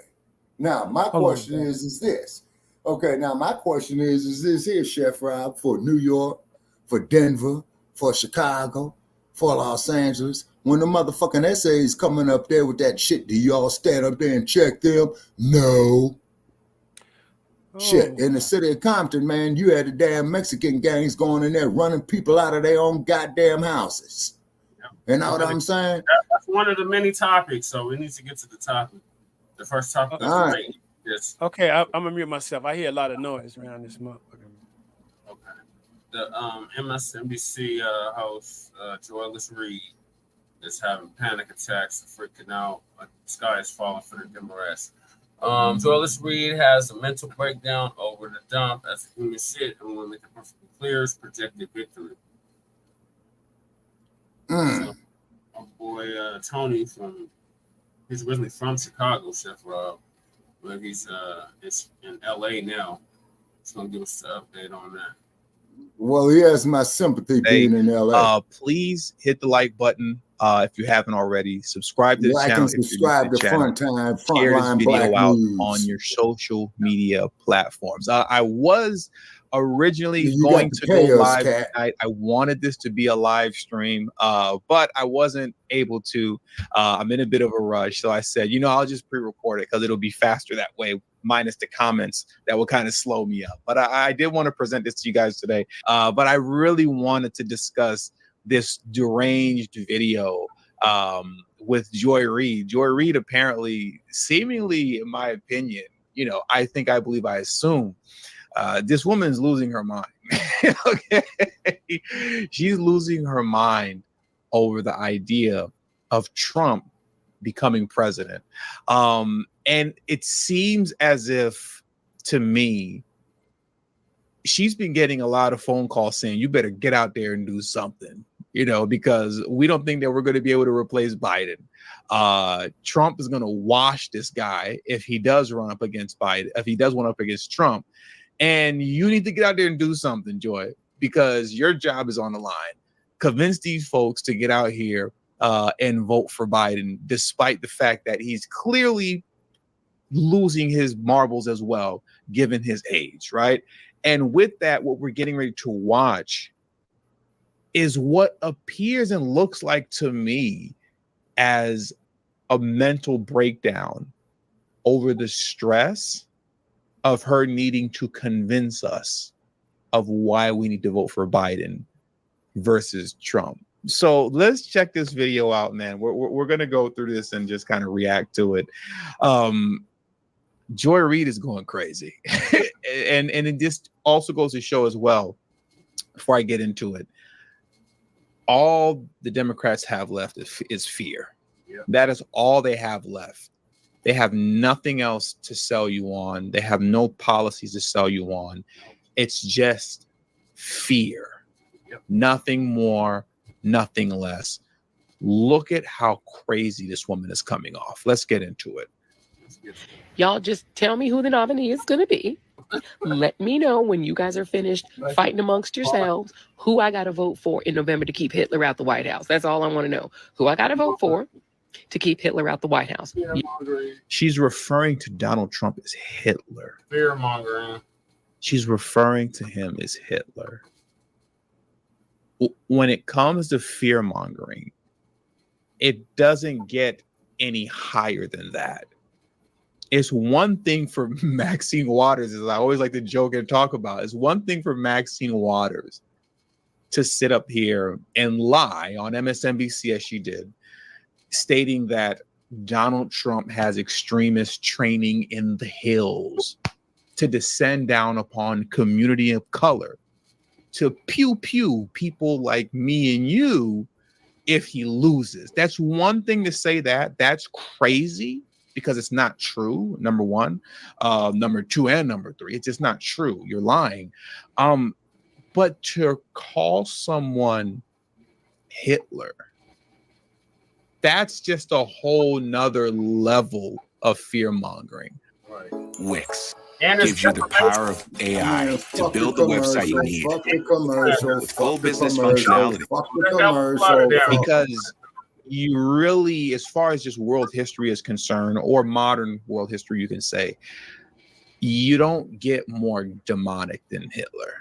Now, my question is this. Okay, now my question is this here, Chef Rob, for New York, for Denver, for Chicago, for Los Angeles. When the motherfucking essays coming up there with that shit, do y'all stand up there and check them? No. Shit, in the city of Compton, man, you had the damn Mexican gangs going in there running people out of their own goddamn houses. You know what I'm saying? That's one of the many topics, so we need to get to the topic. The first topic. All right. Yes. Okay, I'm gonna mute myself. I hear a lot of noise around this motherfucker. Okay. The MSNBC host, Joyless Reid, is having panic attacks, freaking out. Like the sky is falling for the Democrats. Joyless Reid has a mental breakdown over the dump as a human shit and will make it perfectly clear his projected victory. So, my boy Tony he's originally from Chicago, Chef Rob, but he's in LA now. He's gonna give us an update on that. Well, he has my sympathy being in LA. Please hit the like button if you haven't already. Subscribe to the channel. Subscribe to Frontline video Black out News on your social media platforms. I was originally going to go live tonight. I wanted this to be a live stream, but I wasn't able to. I'm in a bit of a rush, so I said, I'll just pre-record it because it'll be faster that way, minus the comments that will kind of slow me up. But I did want to present this to you guys today. But I really wanted to discuss this deranged video with Joy Reid. Joy Reid apparently, seemingly, in my opinion, I believe, I assume, this woman's losing her mind. Okay, she's losing her mind over the idea of Trump becoming president. And it seems as if, to me, she's been getting a lot of phone calls saying, you better get out there and do something, because we don't think that we're going to be able to replace Biden. Trump is going to wash this guy if he does run up against Biden, if he does run up against Trump. And you need to get out there and do something, Joy, because your job is on the line. Convince these folks to get out here and vote for Biden, despite the fact that he's clearly losing his marbles as well, given his age, right? And with that, what we're getting ready to watch is what appears and looks like to me as a mental breakdown over the stress of her needing to convince us of why we need to vote for Biden versus Trump. So let's check this video out, man. We're going to go through this and just kind of react to it. Joy Reid is going crazy. and it just also goes to show as well, before I get into it, all the Democrats have left is fear. Yeah. That is all they have left. They have nothing else to sell you on. They have no policies to sell you on. It's just fear. Yep. Nothing more, nothing less. Look at how crazy this woman is coming off. Let's get into it. Y'all just tell me who the nominee is going to be. Let me know when you guys are finished fighting amongst yourselves who I got to vote for in November to keep Hitler out the White House. That's all I want to know. Who I got to vote for to keep Hitler out the White House. She's referring to Donald Trump as Hitler. Fear mongering. She's referring to him as Hitler. When it comes to fear mongering, it doesn't get any higher than that. It's one thing for Maxine Waters, as I always like to joke and talk about, it's one thing for Maxine Waters to sit up here and lie on MSNBC as she did, stating that Donald Trump has extremist training in the hills to descend down upon community of color, to pew pew people like me and you if he loses. That's one thing to say that. That's crazy because it's not true, number one. Number two and number three, it's just not true. You're lying. But to call someone Hitler, that's just a whole nother level of fear-mongering. Wix gives you the power of AI to build the website you need with full business functionality. Because you really, as far as just world history is concerned, or modern world history, you can say, you don't get more demonic than Hitler.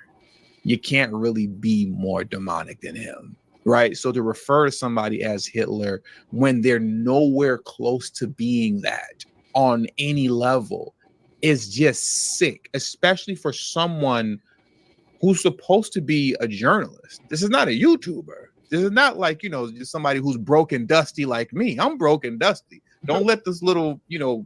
You can't really be more demonic than him, right? So to refer to somebody as Hitler when they're nowhere close to being that on any level is just sick, especially for someone who's supposed to be a journalist. This is not a YouTuber. This is not like, just somebody who's broken dusty like me. I'm broken dusty. Don't let this little,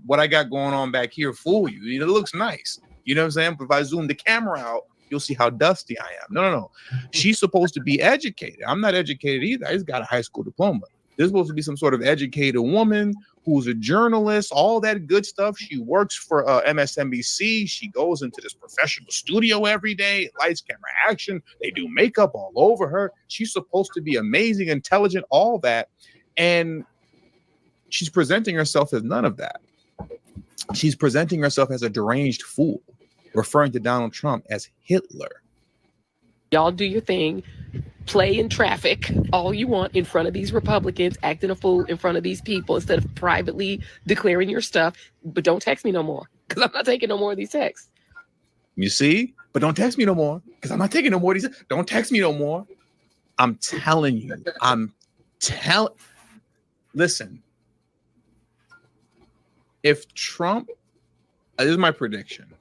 what I got going on back here fool you. It looks nice. You know what I'm saying? But if I zoom the camera out, you'll see how dusty I am. No. She's supposed to be educated. I'm not educated either. I just got a high school diploma. This is supposed to be some sort of educated woman who's a journalist, all that good stuff. She works for MSNBC. She goes into this professional studio every day, lights, camera, action. They do makeup all over her. She's supposed to be amazing, intelligent, all that. And she's presenting herself as none of that. She's presenting herself as a deranged fool, referring to Donald Trump as Hitler. Y'all do your thing. Play in traffic all you want in front of these Republicans, acting a fool in front of these people instead of privately declaring your stuff. But don't text me no more, because I'm not taking no more of these texts. You see? But don't text me no more, because I'm not taking no more of these. Don't text me no more. I'm telling you. Listen. If Trump, this is my prediction.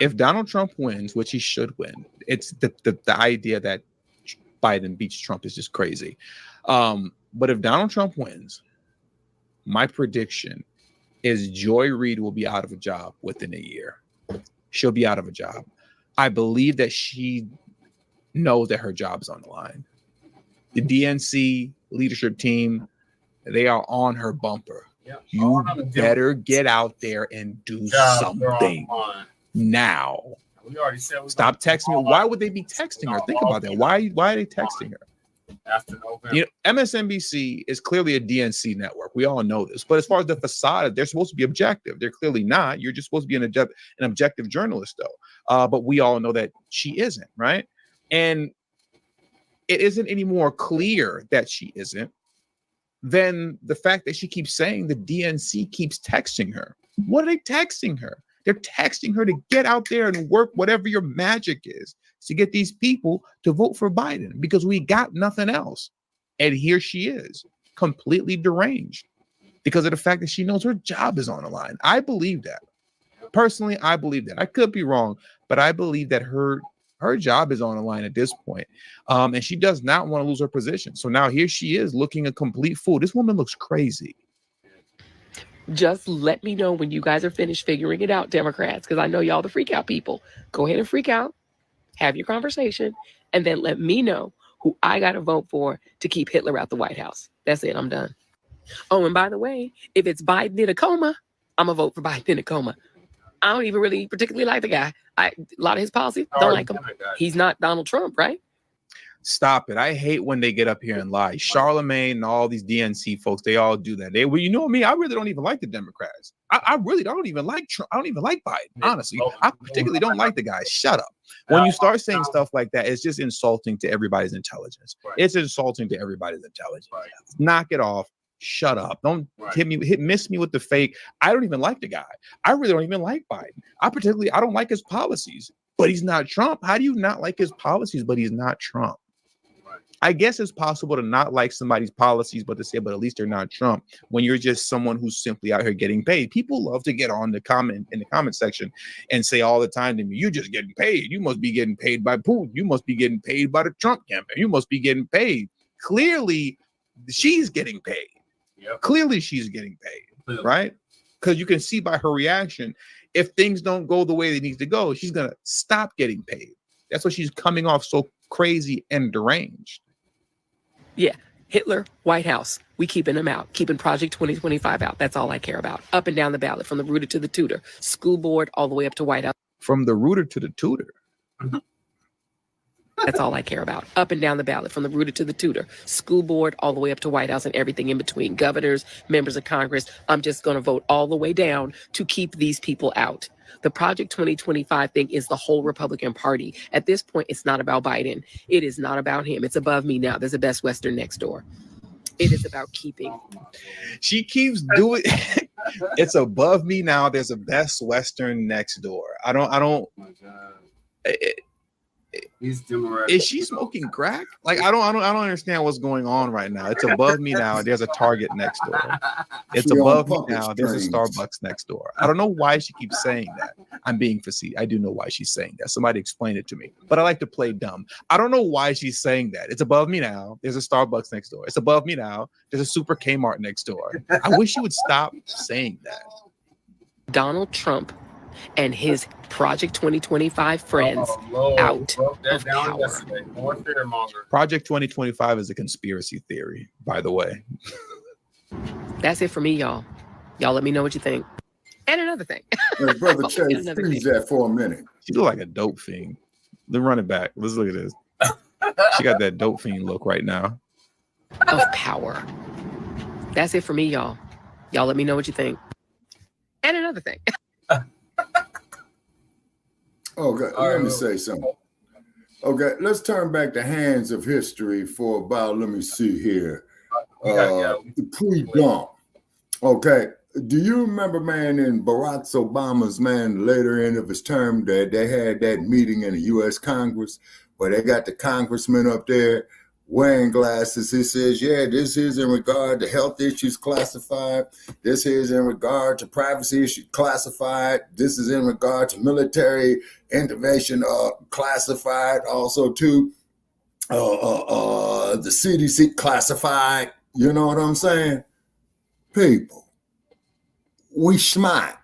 If Donald Trump wins, which he should win, it's the idea that Biden beats Trump is just crazy. But if Donald Trump wins, my prediction is Joy Reid will be out of a job within a year. She'll be out of a job. I believe that she knows that her job is on the line. The DNC leadership team, they are on her bumper. Yep. You better get out there and do something now. We already said stop texting her. Why would they be texting her? Think about that. Why are they texting her? After November. MSNBC is clearly a DNC network. We all know this. But as far as the facade, they're supposed to be objective. They're clearly not. You're just supposed to be an objective journalist, though. But we all know that she isn't, right? And it isn't any more clear that she isn't than the fact that she keeps saying the DNC keeps texting her. What are they texting her? They're texting her to get out there and work whatever your magic is to get these people to vote for Biden, because we got nothing else. And here she is, completely deranged because of the fact that she knows her job is on the line. I believe that. Personally, I believe that. I could be wrong, but I believe that her job is on the line at this point. And she does not want to lose her position. So now here she is looking a complete fool. This woman looks crazy. Just let me know when you guys are finished figuring it out, Democrats, because I know y'all the freak out people. Go ahead and freak out, have your conversation, and then let me know who I got to vote for to keep Hitler out the White House. That's it. I'm done. Oh, and by the way, if it's Biden in a coma, I'm going to vote for Biden in a coma. I don't even really particularly like the guy. A lot of his policies, don't like him. He's not Donald Trump, right? Stop it. I hate when they get up here and lie. Charlemagne and all these DNC folks, they all do that. You know me, I really don't even like the Democrats. I really don't even like Trump. I don't even like Biden, honestly. I particularly don't like the guy. Shut up. When you start saying stuff like that, it's just insulting to everybody's intelligence. It's insulting to everybody's intelligence. Knock it off. Shut up. Don't miss me with the fake. I don't even like the guy. I really don't even like Biden. I don't like his policies, but he's not Trump. How do you not like his policies, but he's not Trump? I guess it's possible to not like somebody's policies, but to say, but at least they're not Trump, when you're just someone who's simply out here getting paid. People love to get on the comment section and say all the time to me, you're just getting paid. You must be getting paid by Putin. You must be getting paid by the Trump campaign. You must be getting paid. Clearly, she's getting paid. Yep. Clearly, she's getting paid, right? Because you can see by her reaction, if things don't go the way they need to go, she's going to stop getting paid. That's why she's coming off so crazy and deranged. Yeah, Hitler, White House, we keeping them out, keeping Project 2025 out. That's all I care about. Up and down the ballot, from the rooter to the tutor, school board, all the way up to White House. From the rooter to the tutor. That's all I care about. Up and down the ballot, from the rooter to the tutor, school board, all the way up to White House and everything in between. Governors, members of Congress. I'm just going to vote all the way down to keep these people out. The Project 2025 thing is the whole Republican Party. At this point, it's not about Biden. It is not about him. It's above me now. There's a Best Western next door. It is about keeping. She keeps doing. It's above me now. There's a Best Western next door. I don't. Oh my God. He's Is she smoking crack? Like I don't understand what's going on right now. It's above me now. There's a Target next door. It's above me now. There's a Starbucks next door. I don't know why she keeps saying that. I'm being facetious. I do know why she's saying that. Somebody explain it to me. But I like to play dumb. I don't know why she's saying that. It's above me now. There's a Starbucks next door. It's above me now. There's a Super Kmart next door. I wish you would stop saying that. Donald Trump and his Project 2025 friends out of power. Project 2025 is a conspiracy theory, by the way. That's it for me, y'all. Y'all let me know what you think. And another thing. Hey, Brother Chase, freeze that for a minute. She look like a dope fiend. Let's run it back. Let's look at this. She got that dope fiend look right now. Of power. That's it for me, y'all. Y'all let me know what you think. And another thing. Okay, let me say something. Okay, let's turn back the hands of history for about, let me see here, pre-dump. Okay, do you remember, man, in Barack Obama's, man, later end of his term, that they had that meeting in the U.S. Congress where they got the congressman up there wearing glasses? He says, yeah, this is in regard to health issues classified. This is in regard to privacy issues classified. This is in regard to military intervention classified. Also to the CDC classified. You know what I'm saying? People, we smart.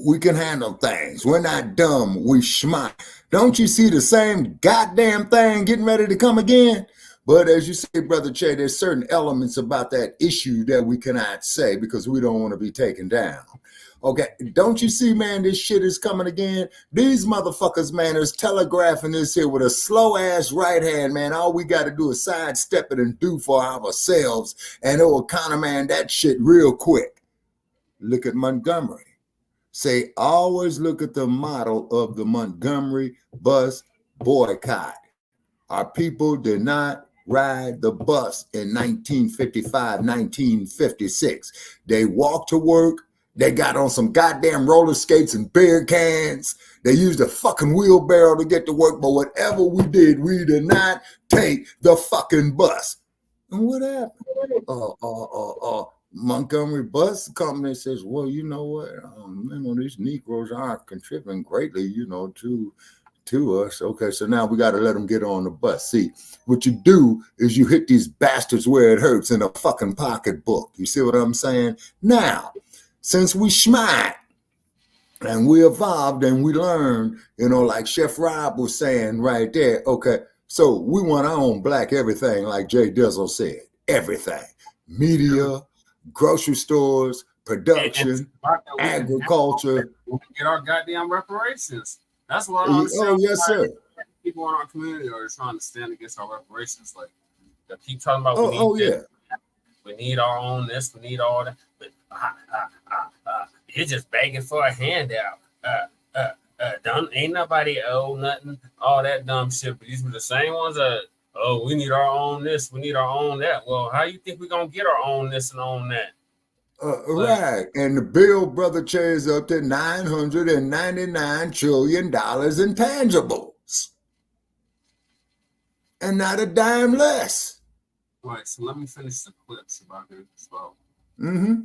We can handle things. We're not dumb. We smart. Don't you see the same goddamn thing getting ready to come again? But as you say, Brother Che, there's certain elements about that issue that we cannot say because we don't want to be taken down. Okay, don't you see, man, this shit is coming again? These motherfuckers, man, is telegraphing this here with a slow-ass right hand, man. All we got to do is sidestep it and do for ourselves, and it will kind of, man, that shit real quick. Look at Montgomery. Say, always look at the model of the Montgomery bus boycott. Our people did not ride the bus in 1955, 1956. They walked to work. They got on some goddamn roller skates and beer cans. They used a fucking wheelbarrow to get to work. But whatever we did not take the fucking bus. And what happened? Montgomery Bus Company says, well, you know what? These Negroes aren't contributing greatly, to us. Okay, so now we got to let them get on the bus. See, what you do is you hit these bastards where it hurts in a fucking pocketbook. You see what I'm saying? Now, since we smart and we evolved and we learned, like Chef Rob was saying right there, okay, so we want our own black everything, like Jay Dizzle said, everything. Media, grocery stores, production, agriculture. We get our goddamn reparations. That's what I'm saying. Oh, yes, sir. People in our community are trying to stand against our reparations. Like, they keep talking about we need our own this, we need all that. But you're just begging for a handout. Ain't nobody owe nothing, all that dumb shit. But these were the same ones that, we need our own this, we need our own that. Well, how you think we're going to get our own this and own that? Right. And the bill, Brother Che, is up to $999 trillion in tangibles. And not a dime less. Right. So let me finish the clips about it as well. Mm-hmm.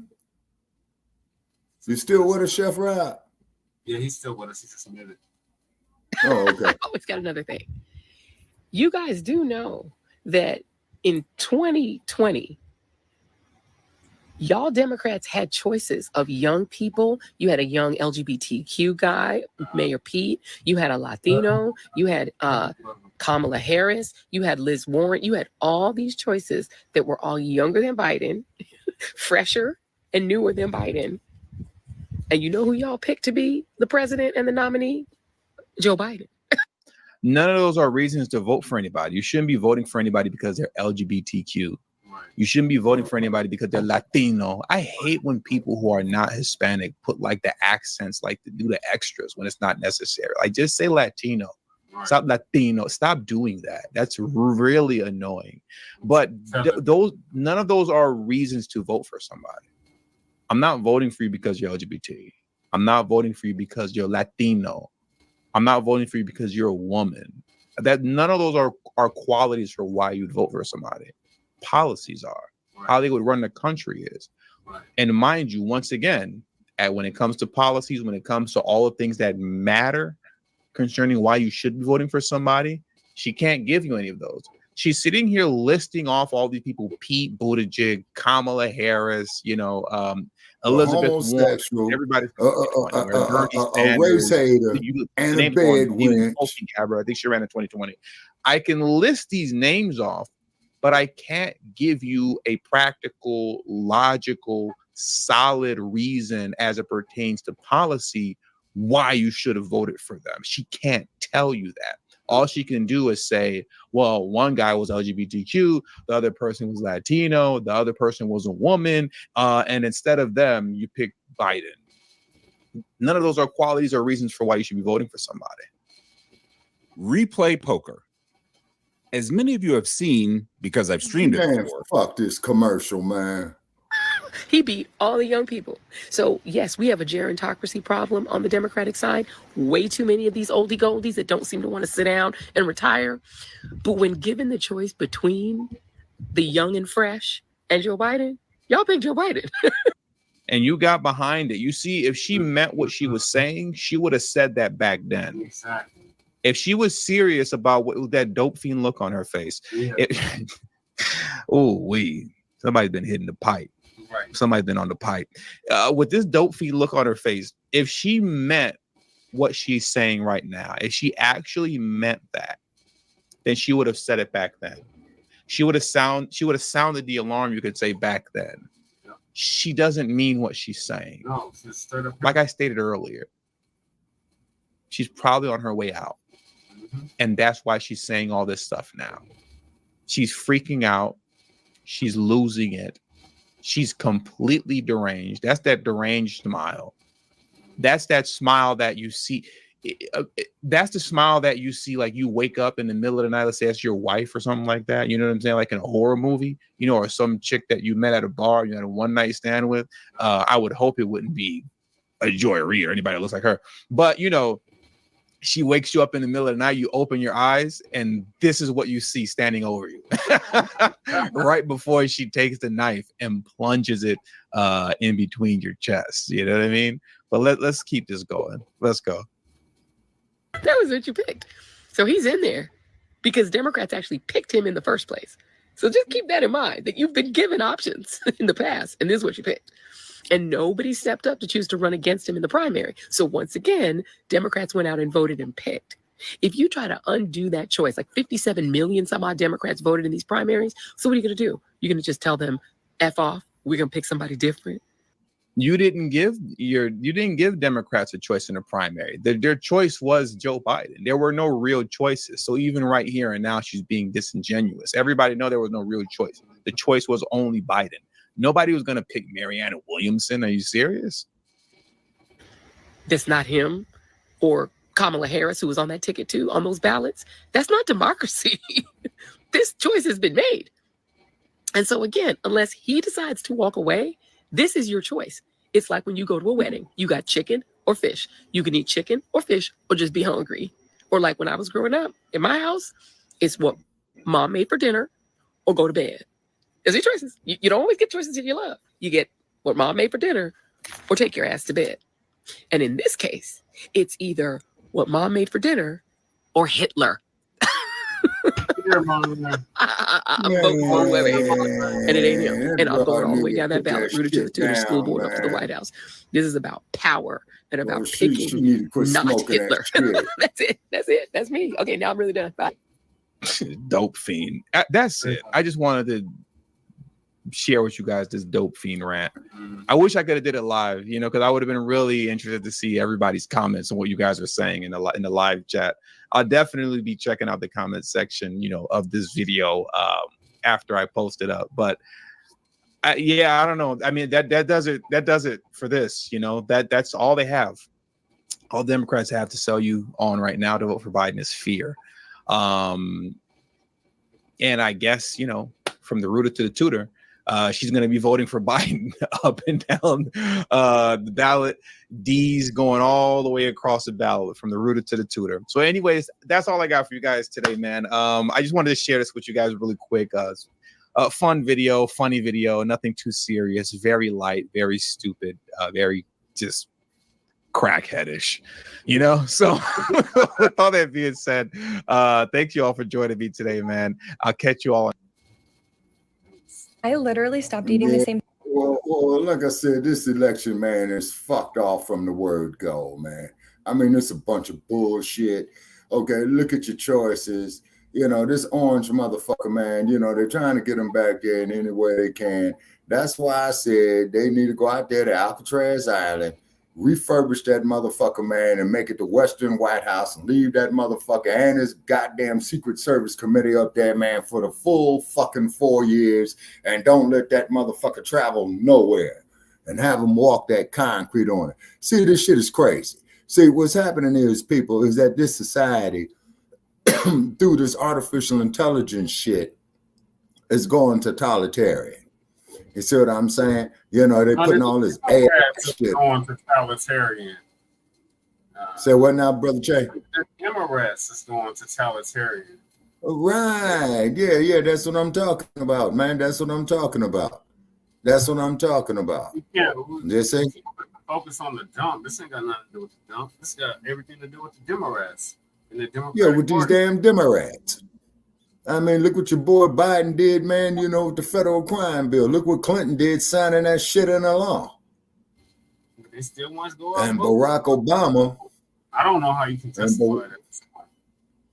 You still with us, Chef Rob? Yeah, he's still with us. He just muted. Oh, okay. It's got another thing. You guys do know that in 2020, Y'all Democrats had choices of young people. You had a young LGBTQ guy, Mayor Pete. You had a Latino. You had Kamala Harris. You had Liz Warren. You had all these choices that were all younger than Biden, fresher and newer than Biden. And you know who y'all picked to be the president and the nominee? Joe Biden. None of those are reasons to vote for anybody. You shouldn't be voting for anybody because they're LGBTQ. You shouldn't be voting for anybody because they're Latino. I hate when people who are not Hispanic put like the accents, like to do the extras when it's not necessary. Like just say Latino. Stop Latino. Stop doing that. That's really annoying. But none of those are reasons to vote for somebody. I'm not voting for you because you're LGBT. I'm not voting for you because you're Latino. I'm not voting for you because you're a woman. That none of those are qualities for why you'd vote for somebody. Policies are. How they would run the country is. And mind you, once again, when it comes to policies, when it comes to all the things that matter concerning why you should be voting for somebody, she can't give you any of those. She's sitting here listing off all these people: Pete Buttigieg, Kamala Harris, Elizabeth Warren, everybody's a race hater and a bedwin. I think she ran in 2020. I can list these names off, but I can't give you a practical, logical, solid reason as it pertains to policy why you should have voted for them. She can't tell you that. All she can do is say, well, one guy was LGBTQ, the other person was Latino, the other person was a woman, and instead of them, you picked Biden. None of those are qualities or reasons for why you should be voting for somebody. Replay poker. As many of you have seen, because I've streamed it before. Fuck this commercial, man. He beat all the young people. So, yes, we have a gerontocracy problem on the Democratic side. Way too many of these oldie goldies that don't seem to want to sit down and retire. But when given the choice between the young and fresh and Joe Biden, y'all pick Joe Biden. And you got behind it. You see, if she meant what she was saying, she would have said that back then. Exactly. If she was serious about that dope fiend look on her face. Yeah. Somebody's been hitting the pipe. Right. Somebody's been on the pipe. With this dope fiend look on her face, if she meant what she's saying right now, if she actually meant that, then she would have said it back then. She would have sounded the alarm, you could say, back then. Yeah. She doesn't mean what she's saying. No, she's straight up. Like I stated earlier, she's probably on her way out. Mm-hmm. And that's why she's saying all this stuff now. She's freaking out. She's losing it. She's completely deranged. That's that deranged smile. That's that smile that you see. That's the smile that you see, like you wake up in the middle of the night, let's say that's your wife or something like that. You know what I'm saying? Like in a horror movie, or some chick that you met at a bar, you had a one night stand with. I would hope it wouldn't be a Joy Reid or anybody that looks like her. But, she wakes you up in the middle of the night, you open your eyes, and this is what you see standing over you. Right before she takes the knife and plunges it in between your chest. You know what I mean? But let's keep this going. Let's go. That was what you picked. So he's in there because Democrats actually picked him in the first place. So just keep that in mind, that you've been given options in the past, and this is what you picked. And nobody stepped up to choose to run against him in the primary. So once again, Democrats went out and voted and picked. If you try to undo that choice, like 57 million some odd Democrats voted in these primaries. So what are you going to do? You're going to just tell them, F off, we're going to pick somebody different? You didn't give Democrats a choice in the primary. Their choice was Joe Biden. There were no real choices. So even right here and now, she's being disingenuous. Everybody know there was no real choice. The choice was only Biden. Nobody was going to pick Marianne Williamson. Are you serious? That's not him or Kamala Harris, who was on that ticket too, on those ballots. That's not democracy. This choice has been made. And so again, unless he decides to walk away, this is your choice. It's like when you go to a wedding, you got chicken or fish. You can eat chicken or fish or just be hungry. Or like when I was growing up in my house, it's what mom made for dinner or go to bed. There's your choices. You don't always get choices in your love. You get what mom made for dinner or take your ass to bed. And in this case, it's either what mom made for dinner or Hitler. I'm voting for whoever ain't him, and it ain't him. And I'm going all the way down that ballot, rooted to the tutor, school board, up to the White House. This is about power and about picking not Hitler. That's it. That's it. That's me. Okay, now I'm really done. Bye. Dope fiend. That's it. I just wanted to share with you guys this dope fiend rant. I wish I could have did it live, you know, because I would have been really interested to see everybody's comments and what you guys are saying in the live chat. I'll definitely be checking out the comment section, you know, of this video after I post it up. But I don't know. I mean, that does it for this. You know, that's all they have. All Democrats have to sell you on right now to vote for Biden is fear. And I guess, you know, from the rooter to the tutor, she's going to be voting for Biden up and down the ballot. D's going all the way across the ballot from the rooter to the tutor. So anyways, that's all I got for you guys today, man. I just wanted to share this with you guys really quick. Fun video, funny video, nothing too serious, very light, very stupid, very just crackheadish, you know. So with all that being said, thank you all for joining me today, man. I'll catch you all. I literally stopped eating the same. Well, like I said, this election, man, is fucked off from the word go, man. I mean, it's a bunch of bullshit. Okay, look at your choices. You know, this orange motherfucker, man, you know, they're trying to get him back there in any way they can. That's why I said they need to go out there to Alcatraz Island, refurbish that motherfucker, man, and make it the Western White House and leave that motherfucker and his goddamn Secret Service committee up there, man, for the full fucking 4 years, and don't let that motherfucker travel nowhere and have him walk that concrete on it. See, this shit is crazy. See, what's happening is, people, is that this society, through this artificial intelligence shit, is going totalitarian. You see what I'm saying? You know, they're putting all this AI shit. Going totalitarian. Say what now, Brother Jay? The Democrats is going totalitarian. Right. Yeah, that's what I'm talking about, man. That's what I'm talking about. Yeah, this ain't focus on the dump. This ain't got nothing to do with the dump. This got everything to do with the Democrats. And the Democratic with these damn Democrats. I mean, look what your boy Biden did, man, you know, with the federal crime bill. Look what Clinton did signing that shit in the law. They still want to go out. And Barack Obama. I don't know how you can justify it at this point.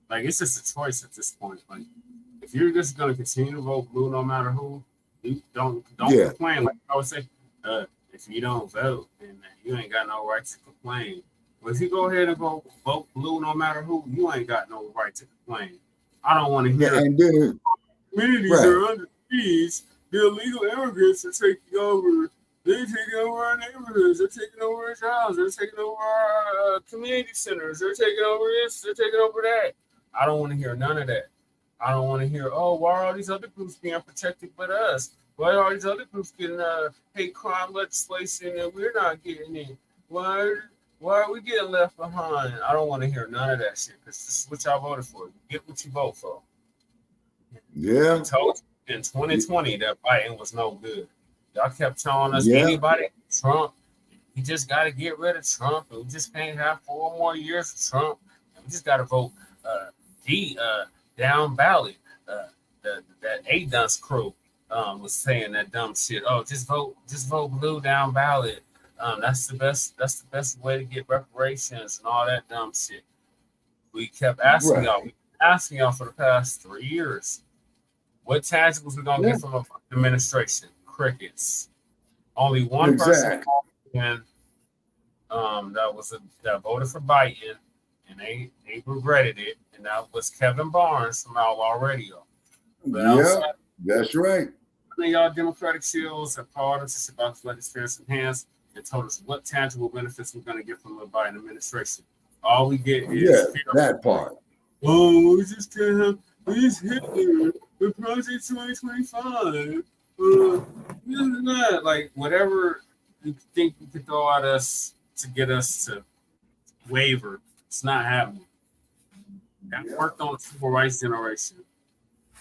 Like, it's just a choice at this point. Like, if you're just going to continue to vote blue no matter who, you don't complain. Like I would say, if you don't vote, then you ain't got no right to complain. But if you go ahead and vote blue no matter who, you ain't got no right to complain. I don't want to hear communities are under siege. The illegal immigrants are taking over. They're taking over our neighborhoods. They're taking over our jobs. They're taking over our community centers. They're taking over this. They're taking over that. I don't want to hear none of that. I don't want to hear, oh, why are all these other groups being protected but us? Why are all these other groups getting hate crime legislation and we're not getting it? Why are we getting left behind? I don't want to hear none of that shit because this is what y'all voted for. You get what you vote for. Yeah. I told you in 2020 that Biden was no good. Y'all kept telling us anybody Trump, you just got to get rid of Trump. And we just can't have 4 more years of Trump. And we just got to vote down ballot. That A-Dunce crew was saying that dumb shit. Oh, just vote blue down ballot. That's the best way to get reparations and all that dumb shit. We kept asking y'all for the past 3 years. What tangibles we gonna get from the administration? Crickets. Only one person that voted for Biden, and they regretted it, and that was Kevin Barnes from Outlaw Radio. But that's right. I think y'all Democratic shields have called us about to let this experience enhance and told us what tangible benefits we're going to get from the Biden administration. All we get is that part. Oh, we just can't have these Hitler with Project 2025. Like whatever you think you could throw at us to get us to waver, it's not happening. That worked on the civil rights generation.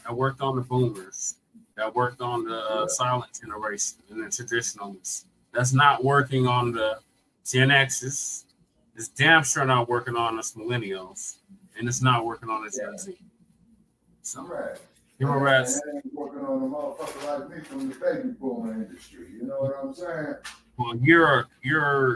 That worked on the boomers. That worked on the silent generation and the traditionalists. That's not working on the Gen X's. It's damn sure not working on us millennials. And it's not working on the Gen Z. So, right. Democrats ain't working on a motherfucker like me from the baby boom industry. You know what I'm saying? Well, you're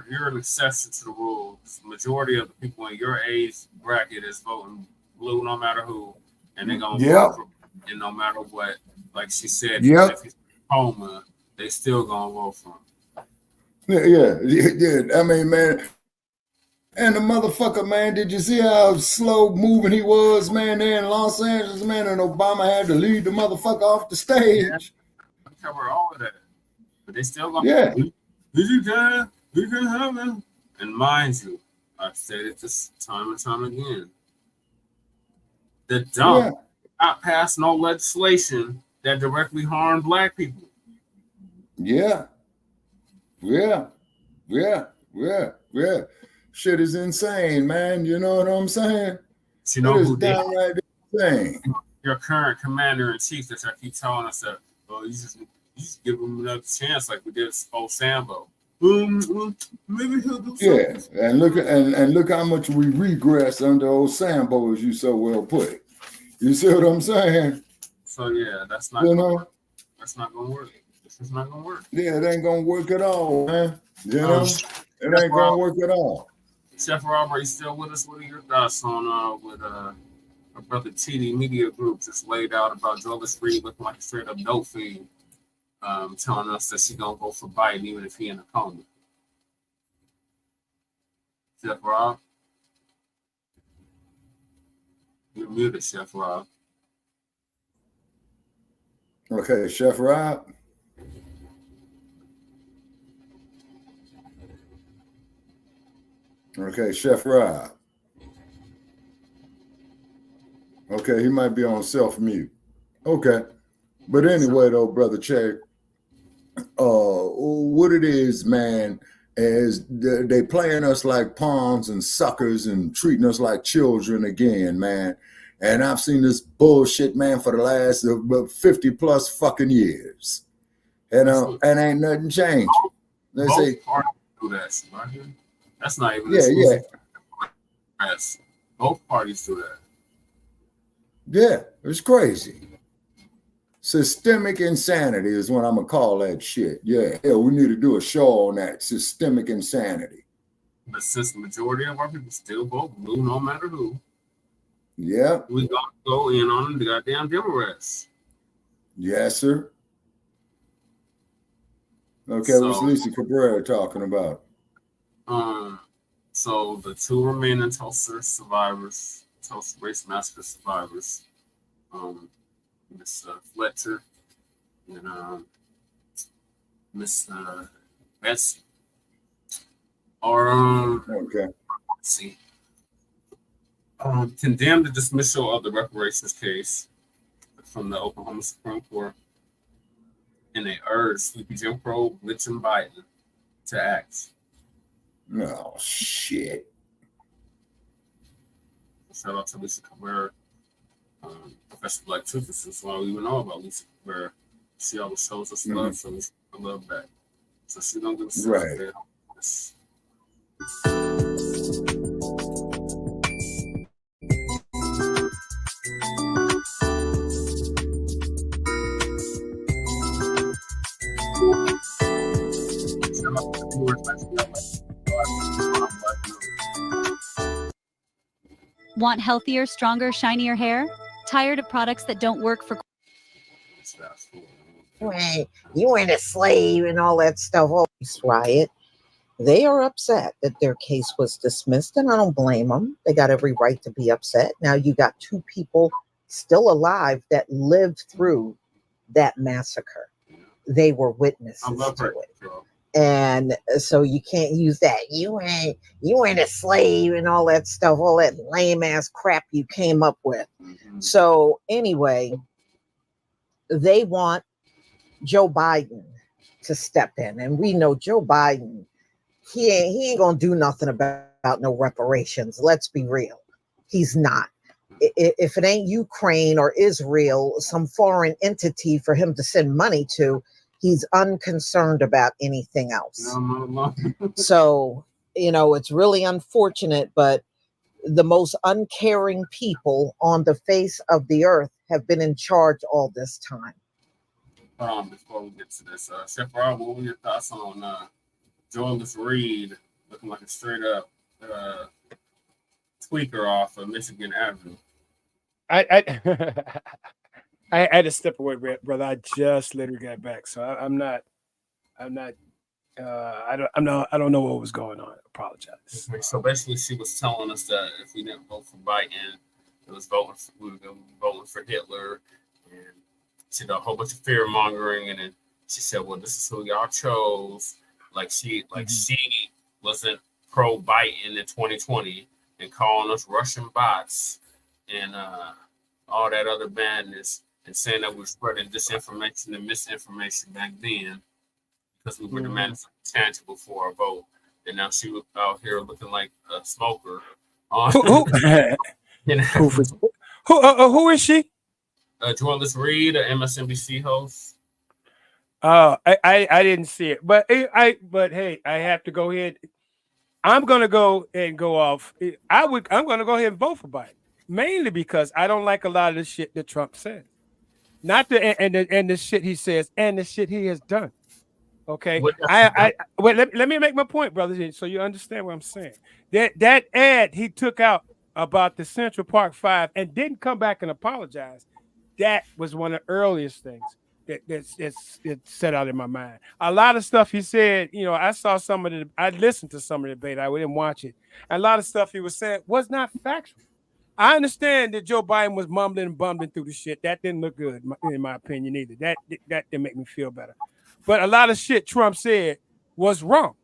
an exception to the rules. The majority of the people in your age bracket is voting blue no matter who, and they're gonna vote for, and no matter what. Like she said, if he's Homer, they still gonna vote for him. Yeah. I mean, man. And the motherfucker, man, did you see how slow moving he was, man, there in Los Angeles, man, and Obama had to lead the motherfucker off the stage? Yeah, cover all of that. But they still gonna you can have it. And mind you, I've said it this time and time again. The dump not passed no legislation that directly harmed black people. Yeah. Shit is insane, man. You know what I'm saying? You know who downright insane. Your current commander in chief that keep telling us that, you just give him another chance like we did old Sambo. Maybe he'll do something. Yeah, and look how much we regress under old Sambo, as you so well put it. You see what I'm saying? So yeah, that's not gonna work. That's not gonna work. This is not gonna work. Yeah, it ain't gonna work at all, man. You know, it ain't gonna work at all. Chef Robert, you still with us? What are your thoughts on what our brother TD Media Group just laid out about Jolis Reid looking like a straight up dope fiend, telling us that she's gonna vote for Biden even if he in a coma? Chef Rob, you're muted, Chef Rob. Okay, Chef Rob. Okay, Chef Rob. Okay, he might be on self-mute. Okay. But anyway, though, Brother Che, what it is, man, is they playing us like pawns and suckers and treating us like children again, man. And I've seen this bullshit, man, for the last 50 plus fucking years. And ain't nothing changed. Let's see. Do that, right? That's not even both parties do that. Yeah, it's crazy. Systemic insanity is what I'm gonna call that shit. Yeah, we need to do a show on that. Systemic insanity. But since the majority of our people still vote blue no matter who, yeah, we gonna go in on the goddamn Democrats. Yes, sir. Okay, what's Lisa Cabrera talking about? So the two remaining Tulsa survivors, Tulsa Race Massacre survivors, Miss Fletcher and Miss Betsy, are okay. Let's see, condemned the dismissal of the reparations case from the Oklahoma Supreme Court, and they urged Sleepy Jim Crow, Blitz, and Biden to act. No shit. Shout out to Lisa Cabrera, Professor Black Truth. This is why we even know about Lisa Cabrera. She always shows us love, so we love back. So she's gonna give us right. Want healthier, stronger, shinier hair? Tired of products that don't work for... Well, you ain't a slave and all that stuff. Oh, riot. They are upset that their case was dismissed, and I don't blame them. They got every right to be upset. Now you got two people still alive that lived through that massacre. They were witnesses to it. And so you can't use that. You ain't a slave and all that stuff, all that lame ass crap you came up with. So anyway, they want Joe Biden to step in. And we know Joe Biden, he ain't gonna do nothing about no reparations. Let's be real. He's not. If it ain't Ukraine or Israel, some foreign entity for him to send money to, he's unconcerned about anything else. So, it's really unfortunate, but the most uncaring people on the face of the earth have been in charge all this time. Before we get to this, Chef Rob, what were your thoughts on Joyless Reid looking like a straight up tweaker off of Michigan Avenue? I had to step away, brother. I just literally got back, so I don't know what was going on. I apologize. Okay, so basically, she was telling us that if we didn't vote for Biden, we were voting for Hitler, and she did a whole bunch of fear mongering, and then she said, "Well, this is who y'all chose." She wasn't pro Biden in 2020 and calling us Russian bots and all that other badness, and saying that we were spreading disinformation and misinformation back then because we were demanding something tangible for our vote. And now she was out here looking like a smoker. Who is she? Joyless Reid, an MSNBC host. Oh, I didn't see it, but hey, I have to go ahead. I'm gonna go and go off. I'm gonna go ahead and vote for Biden, mainly because I don't like a lot of the shit that Trump says, not the shit he says and the shit he has done. Okay, let me make my point, brother, so you understand what I'm saying. That ad he took out about the Central Park 5 and didn't come back and apologize. That was one of the earliest things that's set out in my mind. A lot of stuff he said, I listened to some of the debate. I didn't watch it. And a lot of stuff he was saying was not factual. I understand that Joe Biden was mumbling and bumbling through the shit. That didn't look good, in my opinion, either. That didn't make me feel better. But a lot of shit Trump said was wrong.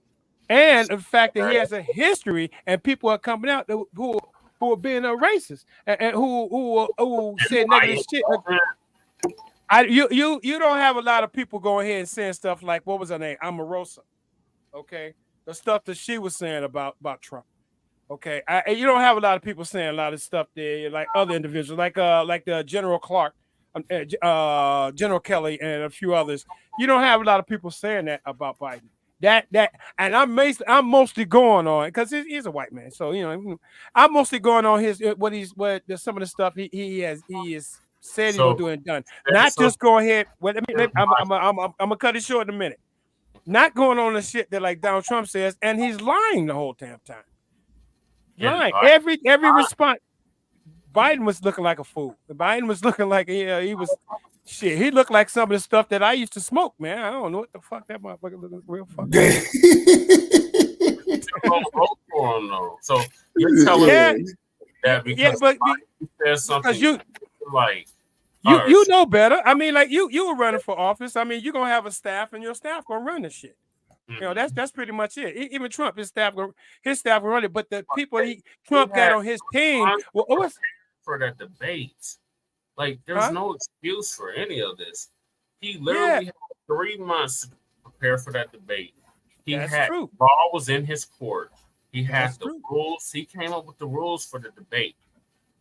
And the fact that he has a history and people are coming out who are being racist and who said negative shit. You don't have a lot of people going ahead and saying stuff like, what was her name? Omarosa. Okay. The stuff that she was saying about Trump. Okay. You don't have a lot of people saying a lot of stuff there, like other individuals, like the General Clark, General Kelly, and a few others. You don't have a lot of people saying that about Biden. And I'm mostly going on because he's a white man, so I'm mostly going on some of the stuff he has said he's gonna do and done. Not just go ahead. Well, I'm gonna cut it short in a minute. Not going on the shit that like Donald Trump says, and he's lying the whole damn time. Lying every response. Biden was looking like a fool. Biden was looking like he was. Shit, he looked like some of the stuff that I used to smoke, man. I don't know what the fuck that motherfucker looking real fucking. So you're telling me that because there's something you like. You know better. I mean, like you were running for office. I mean, you're gonna have a staff, and your staff gonna run this shit. That's pretty much it. Even Trump, his staff will run it. But the people Trump got on his team, for that debate. Like, there's no excuse for any of this. He literally had 3 months to prepare for that debate. Ball was in his court. He had the rules. He came up with the rules for the debate.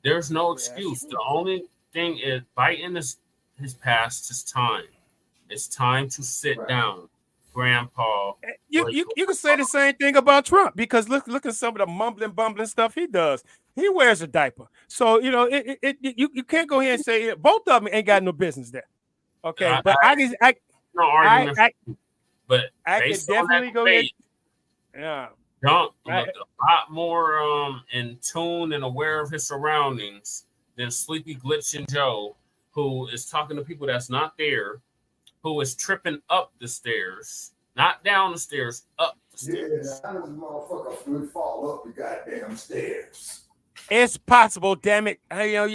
There's no excuse. The only thing is Biden is past his time. It's time to sit down, Grandpa. You can say the same thing about Trump because look at some of the mumbling, bumbling stuff he does. He wears a diaper, so you can't go ahead and say both of them ain't got no business there. Okay, but I can definitely go ahead. Trump looked a lot more in tune and aware of his surroundings than Sleepy Glitching Joe, who is talking to people that's not there, who is tripping up the stairs, not down the stairs, up the stairs. Yeah, this motherfucker would fall up the goddamn stairs. It's possible, damn it.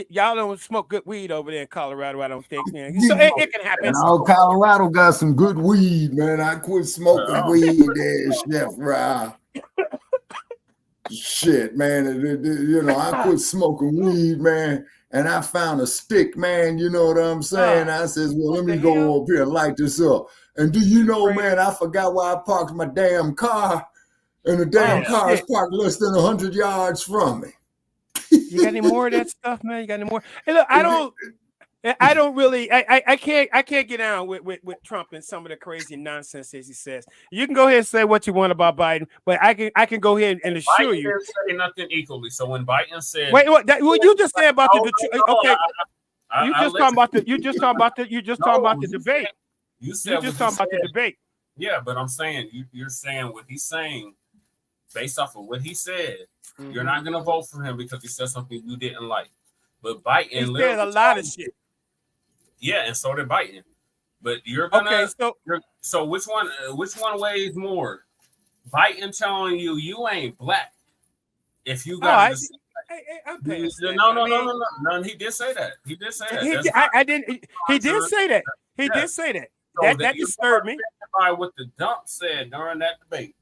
Y'all don't smoke good weed over there in Colorado, I don't think, man. So it can happen. Colorado got some good weed, man. I quit smoking weed there, Chef Rob. Shit, man. I quit smoking weed, man. And I found a stick, man. You know what I'm saying? I says, well, let me go up here and light this up. And do you know, man, I forgot where I parked my damn car. And the damn car is parked less than 100 yards from me. You got any more of that stuff, man? You got any more? Hey, look, I don't really. I can't get down with Trump and some of the crazy nonsense that he says. You can go ahead and say what you want about Biden, but I can go ahead and assure Biden you. didn't say nothing equally. So when Biden said, wait, what you just said about the okay. You just talking about the debate. You said just talking about the debate. Yeah, but I'm saying you're saying what he's saying based off of what he said. Mm-hmm. You're not gonna vote for him because he said something you didn't like. But Biden he said a lot of shit. Yeah, and so did Biden. But you're gonna okay. So which one weighs more? Biden telling you ain't black. If you got no. He did say that. He did say that. He did say that. He did say that. So that disturbed me. By what the dump said during that debate,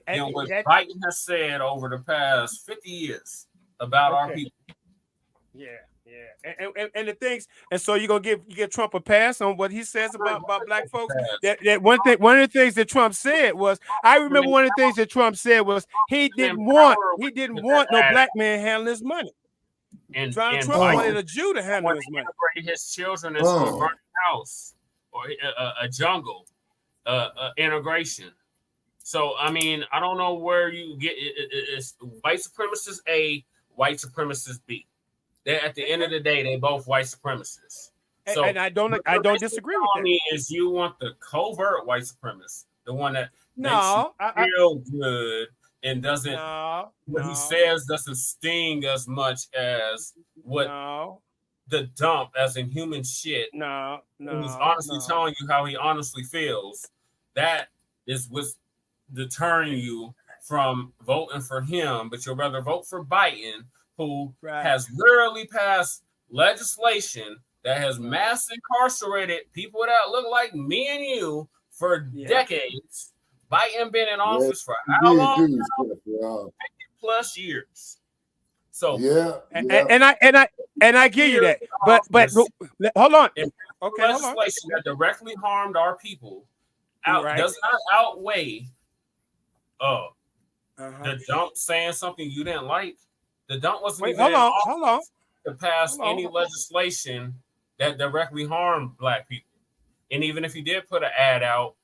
and what Biden has said over the past 50 years about our people. Yeah. And the things, and so you're gonna give Trump a pass on what he says about black folks. That one of the things that Trump said was, I remember one of the things that Trump said was he didn't want no black man handling his money. And Trump wanted a Jew to handle his money. His children into a burning house or a jungle, integration. So I mean, I don't know where you get it's white supremacists A, white supremacists B. At the end of the day, they both white supremacists. So, and I don't disagree with that. Is you want the covert white supremacist, the one that makes you feel good and doesn't what he says doesn't sting as much as what the dump as in human shit. He's honestly telling you how he honestly feels. That is what's deterring you from voting for him, but you'll rather vote for Biden, who has literally passed legislation that has mass incarcerated people that look like me and you for decades. Biden been in office for how long? 50 plus years. So and I give you that. But hold on. Okay, legislation that directly harmed our people does not outweigh the dump saying something you didn't like. The dump wasn't even hold on. to pass any legislation that directly harmed black people. And even if he did put an ad out,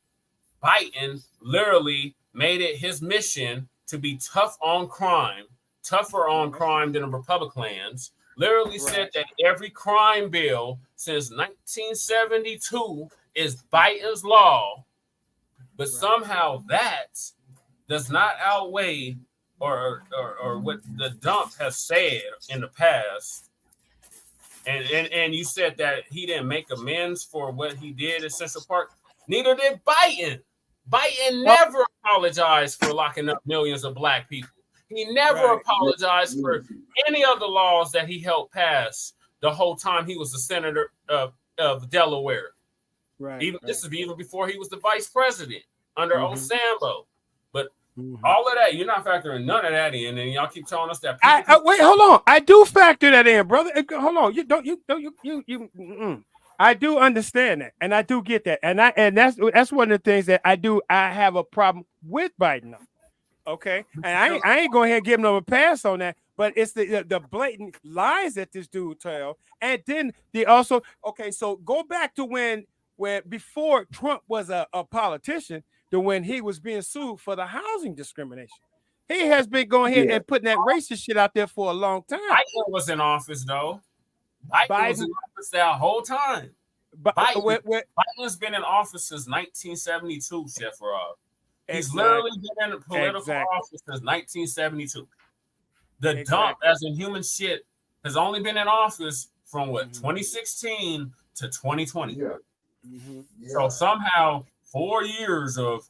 Biden literally made it his mission to be tough on crime, tougher on crime than the Republicans. Literally said that every crime bill since 1972 is Biden's law, but somehow that does not outweigh or what the dump has said in the past. And you said that he didn't make amends for what he did in Central Park. Neither did Biden. Biden never apologized for locking up millions of black people. He never apologized for any of the laws that he helped pass the whole time he was the senator of Delaware. This is even before he was the vice president under Osambo. But all of that, you're not factoring none of that in, and y'all keep telling us that. Wait, hold on. I do factor that in, brother. Hold on. I do understand that, and I do get that, and that's one of the things that I do. I have a problem with Biden, okay, and I ain't going ahead and give him a pass on that. But it's the blatant lies that this dude tell, and then they also So go back to when before Trump was a politician. To when he was being sued for the housing discrimination. He has been going ahead and putting that racist shit out there for a long time. Biden was in office, though. Biden was in office that whole time. Biden's been in office since 1972, Chef Rob. He's literally been in political office since 1972. The dump, as in human shit, has only been in office from 2016 to 2020. So somehow 4 years of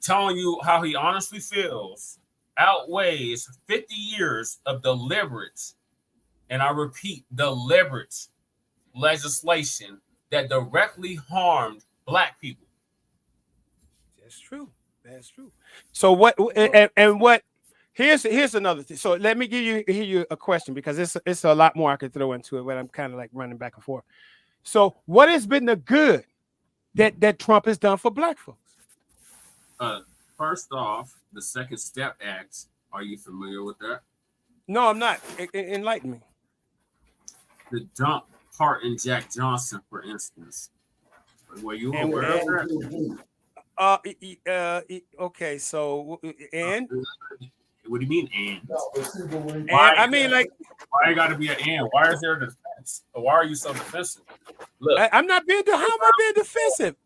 telling you how he honestly feels outweighs 50 years of deliberate, and I repeat, deliberate legislation that directly harmed black people. That's true. So what? Here's another thing. So let me give you a question, because it's a lot more I could throw into it, but I'm kind of like running back and forth. So what has been the good that Trump has done for black folks? First off, the Second Step Act. Are you familiar with that? No, I'm not. Enlighten me. The dump pardon Jack Johnson, for instance. Were you aware of that? Okay, so and what do you mean and? Why, I mean, like, why you got to be an and? Why is there a defense? Why are you so defensive? Look, I'm not being. How am I being defensive?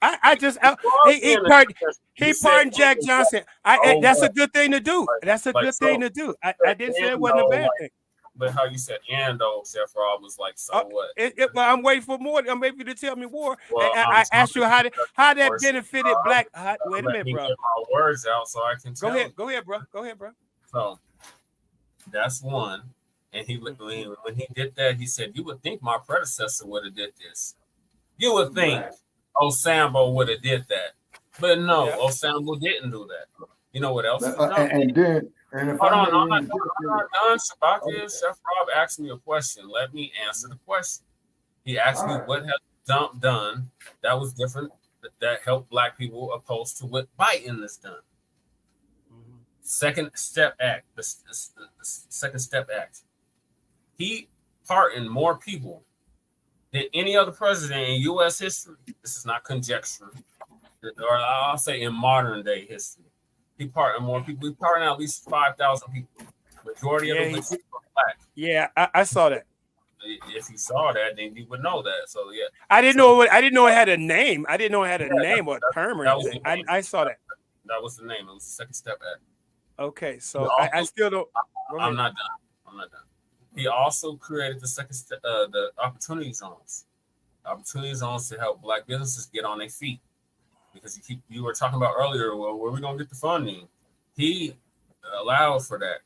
He pardoned Jack Johnson. That's a good thing to do. That's a good thing to do. I didn't say it wasn't a bad thing. But how you said and though, Chef Rob was like, so what? Well, I'm waiting for more. I'm waiting for you to tell me more. Well, I asked you how that benefited Black. Wait a minute, bro. Get my words out so I can tell. Go ahead, bro. So that's one. And when he did that, he said, "You would think my predecessor would have did this. You would think Osambo would have did that, but no, Osambo didn't do that. You know what else? And then, and if hold on, I'm not done. Chef Rob asked me a question. Let me answer the question. He asked me what has Trump done that was different, that helped Black people opposed to what Biden has done. Second Step Act. The Second Step Act. He pardoned more people than any other president in U.S. history. This is not conjecture, or I'll say in modern day history. He pardoned more people. He pardoned at least 5,000 people. Majority of them were Black. Yeah, I saw that. If you saw that, then you would know that. So yeah, I didn't know it had a name. I didn't know it had a name or a term or anything. I saw that. That was the name. It was the Second Step Act. Okay, so I still don't. I'm not done. He also created the opportunity zones. Opportunity zones to help Black businesses get on their feet. Because you were talking about earlier, well, where are we going to get the funding? He allowed for that.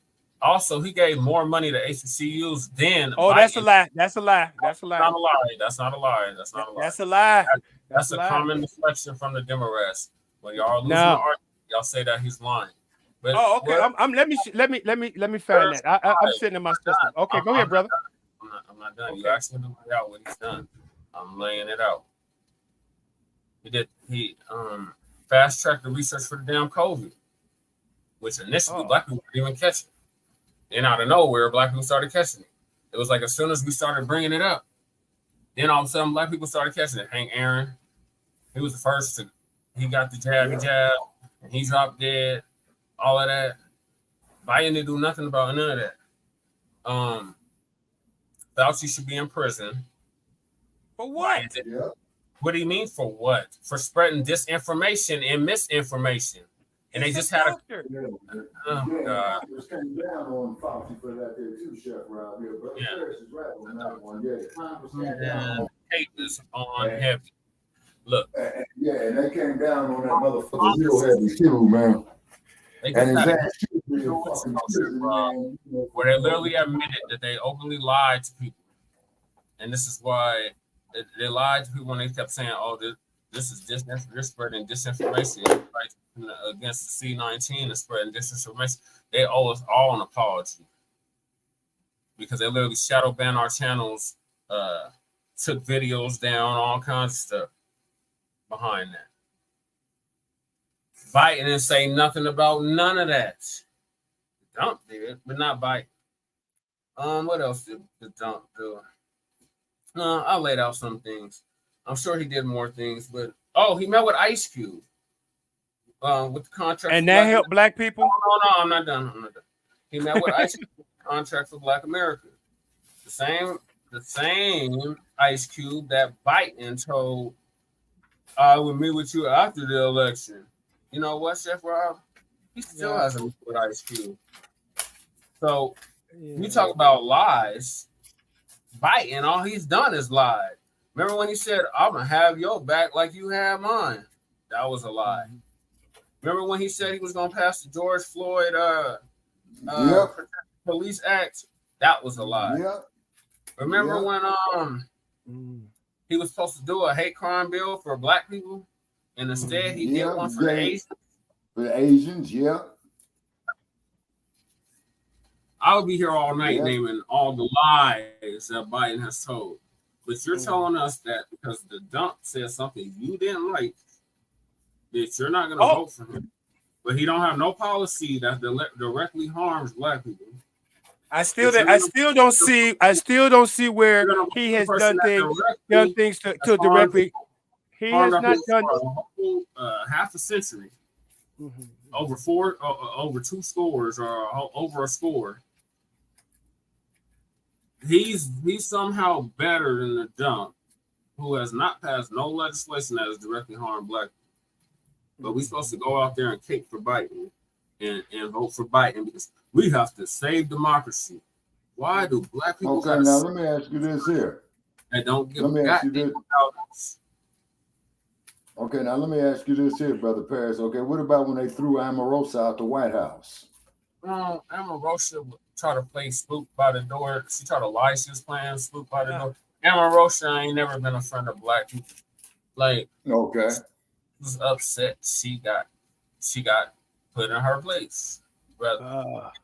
Also, he gave more money to HBCUs than That's a lie. That's a lie. That's not a lie. That's not a lie. That's a lie. That's a common deflection from the Democrats. When y'all losing the argument, y'all say that he's lying. But okay. Let me find that. I'm sitting in my system. Okay, go ahead, brother. I'm not done. Okay. You asked me to lay out what he's done. I'm laying it out. He fast tracked the research for the damn COVID, which initially Black people didn't even catch it. Then out of nowhere, Black people started catching it. It was like as soon as we started bringing it up, then all of a sudden Black people started catching it. Hank Aaron, he was the first to. He got the jab, and he dropped dead. All of that. Biden didn't do nothing about none of that. Fauci should be in prison. For what? What do you mean for what? For spreading disinformation and misinformation. And they just had a... Oh, God. Just came down on Fauci for that there too, Chef Rob. Is right on that one. The hate is on heavy. Look. And they came down on that motherfucker real heavy too, man. And where they literally admitted that they openly lied to people. And this is why they lied to people when they kept saying, oh, this is they're spreading disinformation right, against the C-19 and spreading disinformation. They owe us all an apology. Because they literally shadow banned our channels, took videos down, all kinds of stuff behind that. Biden didn't say nothing about none of that. Dump did, but not Biden. What else did the Dump do? I laid out some things. I'm sure he did more things, but he met with Ice Cube. With the contract. And that helped Black people? No, I'm not done. He met with Ice Cube contract for Black America. The same Ice Cube that Biden told I would meet with you after the election. You know what, Chef Rob? He still has a meet with Ice Cube. So we talk about lies. Biden, all he's done is lied. Remember when he said, I'm going to have your back like you have mine? That was a lie. Remember when he said he was going to pass the George Floyd Police Act? That was a lie. Remember when he was supposed to do a hate crime bill for Black people? And instead, he did one for the Asians. For the Asians, I would be here all night naming all the lies that Biden has told. But you're telling us that because the Dump said something you didn't like, that you're not going to vote for him. But he don't have no policy that directly harms Black people. I still don't see where he has done things to directly. He has not done half a century, over 2 scores or over a score. He's somehow better than the dump, who has not passed no legislation that has directly harmed black people. But we're supposed to go out there and kick for Biden and vote for Biden because we have to save democracy. Why do black people? Okay, now let me ask you this here. And don't give Okay, now let me ask you this here, Brother Paris. Okay, what about when they threw Omarosa out the White House? Omarosa would try to play spook by the door. She tried to lie she was playing spook by the door. Omarosa ain't never been a friend of black people. Like, okay, she was upset. She got put in her place. But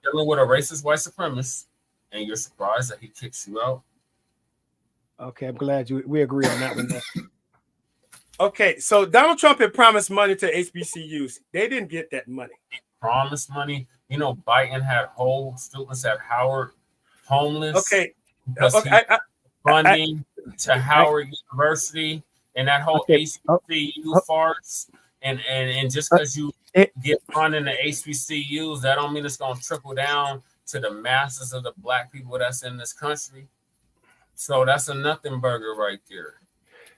dealing with a racist white supremacist, and you're surprised that he kicks you out. Okay, I'm glad we agree on that one. Okay, so Donald Trump had promised money to HBCUs. They didn't get that money. He promised money. You know, Biden had whole students at Howard homeless. Okay, funding to Howard University and that whole HBCU farce. And just because you get funding the HBCUs, that don't mean it's going to trickle down to the masses of the black people that's in this country. So that's a nothing burger right there.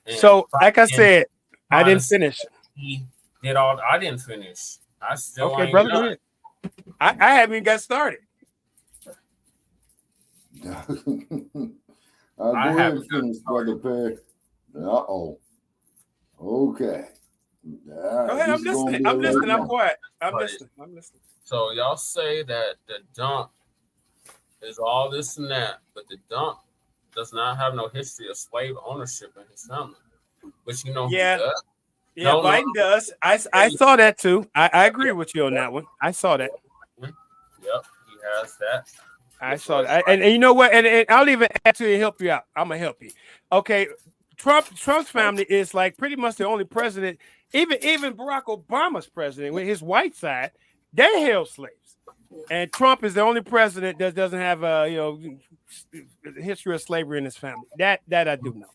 And so, like I said, I didn't finish. He did all. I didn't finish. I still okay, brother. Go ahead. I haven't even got started. I haven't finished, Brother Perry. Okay. Go ahead. I'm listening. I'm quiet. I'm listening. So y'all say that the dump is all this and that, but the dump does not have no history of slave ownership in his family. But you know, Biden does. I saw that too. I agree with you on that one. I saw that. Yep, he has that. I saw that. And you know what? And I'll even add to it, help you out. I'm gonna help you. Okay, Trump's family is like pretty much the only president. Even Barack Obama's president, with his white side, they held slaves. And Trump is the only president that doesn't have a history of slavery in his family. That I do know.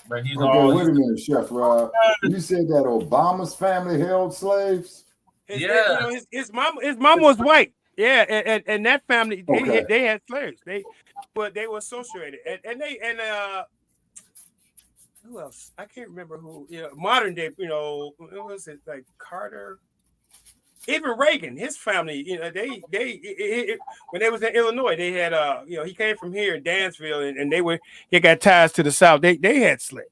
But he's wait a minute, Chef Rob. You said that Obama's family held slaves? His mom was white. Yeah, and that family they had slaves. They were associated. And who else? I can't remember who. Modern day. What was it, like Carter? Even Reagan, his family. They when they was in Illinois, they had he came from here in Dansville, and he got ties to the South. They had slaves.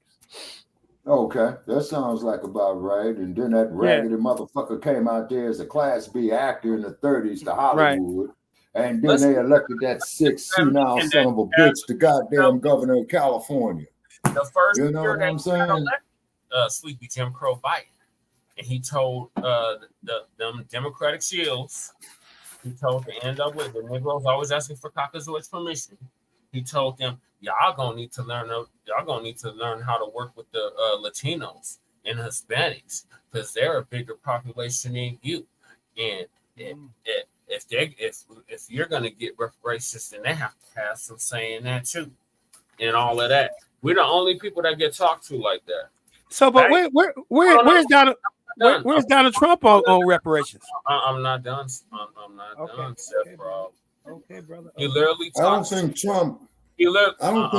Okay, that sounds like about right. And then that raggedy motherfucker came out there as a Class B actor in the 30s to Hollywood. Right. And then they elected that sick, senile son of a bitch, the goddamn governor of California. The first you know what I'm saying? Sleepy Jim Crow Biden. And he told them Democratic shields, he told the NWA, the Negroes always asking for Caucasoid's permission. He told them, y'all gonna need to learn how to work with the Latinos and Hispanics because they're a bigger population than you. And if you're gonna get reparations, then they have to have some say in that too, and all of that. We're the only people that get talked to like that. So, but where's Donald? Where's Donald Trump on reparations? I'm not done. I'm not done, Seth, bro. Okay, brother. He literally talks. I don't think Trump. Trump.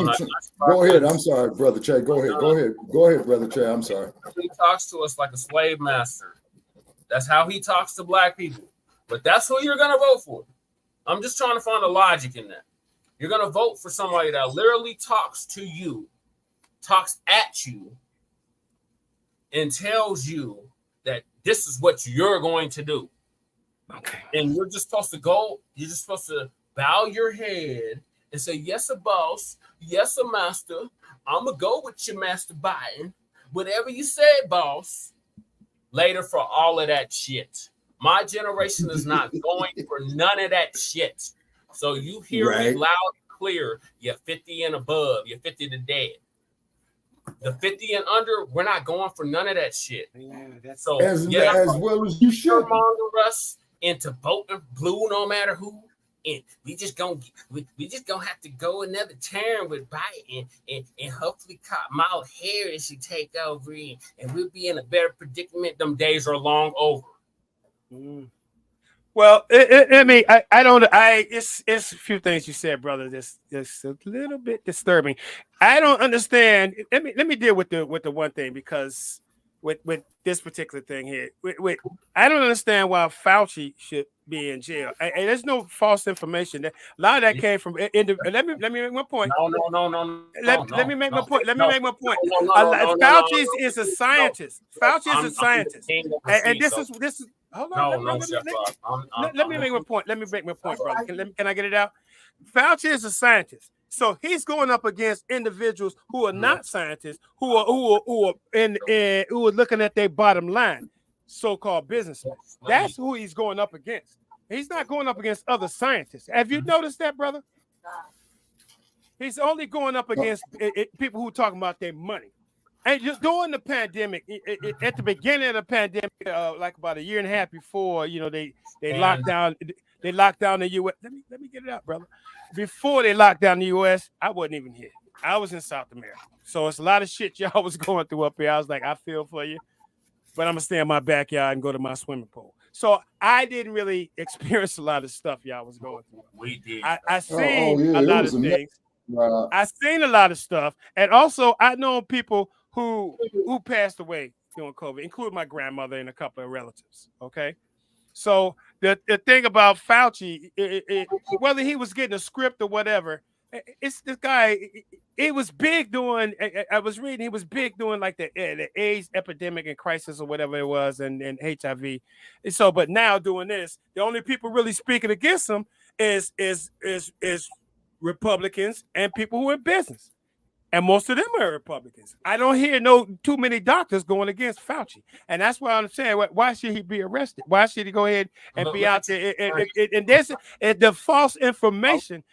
Go ahead. I'm sorry, Brother Che. Go ahead, Brother Che. I'm sorry. He talks to us like a slave master. That's how he talks to black people. But that's who you're gonna vote for. I'm just trying to find the logic in that. You're gonna vote for somebody that literally talks to you, talks at you, and tells you that this is what you're going to do. Okay. And you're just supposed to bow your head and say, yes, a boss, yes, a master. I'm going to go with you, Master Biden. Whatever you said, boss. Later for all of that shit. My generation is not going for none of that shit. So you hear me loud and clear. You're 50 and above. You're 50 to dead. The 50 and under, we're not going for none of that shit. Yeah, that's as well as you should. Monger us into voting blue no matter who. and we just gonna have to go another term with Biden, and hopefully Kamala Harris should take over, and we'll be in a better predicament. Them days are long over. Well, it's a few things you said, brother. That's a little bit disturbing. I don't understand. Let me deal with the one thing, because with this particular thing here, I don't understand why Fauci should be in jail. And there's no false information. A lot of that came from. Let me make my point. No. Let me make my point. Fauci is a scientist. Fauci is a scientist, and this is. Hold on. Let me make my point. Let me make my point, brother. Can I get it out? Fauci is a scientist, so he's going up against individuals who are not scientists, who are looking at their bottom line, so-called businessmen. That's who he's going up against. He's not going up against other scientists. Have you noticed that, brother? He's only going up against people who are talking about their money. And during the pandemic, at the beginning of the pandemic, like about a year and a half before, they locked down the U.S. Let me get it out, brother. Before they locked down the U.S., I wasn't even here. I was in South America. So it's a lot of shit y'all was going through up here. I was like, I feel for you, but I'm gonna stay in my backyard and go to my swimming pool. So I didn't really experience a lot of stuff y'all was going through. We did. I seen a lot of things. I seen a lot of stuff, and also I know people who passed away during COVID, including my grandmother and a couple of relatives. Okay, so the thing about Fauci, whether he was getting a script or whatever, it's this guy. It was big doing. I was reading. He was big doing like the AIDS epidemic and crisis or whatever it was, and HIV. And so, but now doing this, the only people really speaking against him is Republicans and people who are in business. And most of them are Republicans. I don't hear too many doctors going against Fauci. And that's why I'm saying, why should he be arrested? Why should he go ahead and be out there? And there's the false information,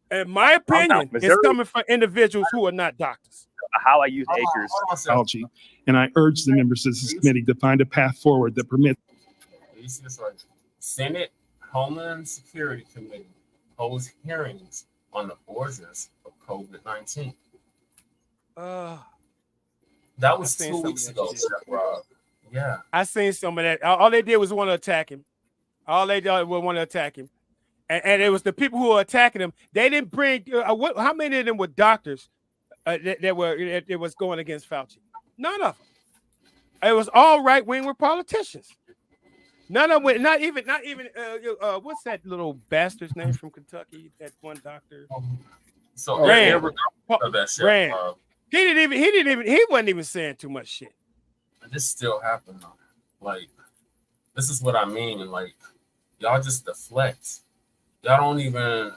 in my opinion, is coming from individuals who are not doctors. How I use acres. Fauci, and I urge the members of this committee to find a path forward that permits. Senate Homeland Security Committee holds hearings on the origins of COVID-19. That was 2 weeks ago, Rob. Yeah, I seen some of that. All they did was want to attack him. And it was the people who were attacking him. They didn't bring. How many of them were doctors that was going against Fauci? None of them. It was all right wing politicians. None of them. Not even. What's that little bastard's name from Kentucky? That one doctor. So Rant. Rant. He wasn't even saying too much shit. This still happened though. Like, this is what I mean. And like, y'all just deflect. Y'all don't even.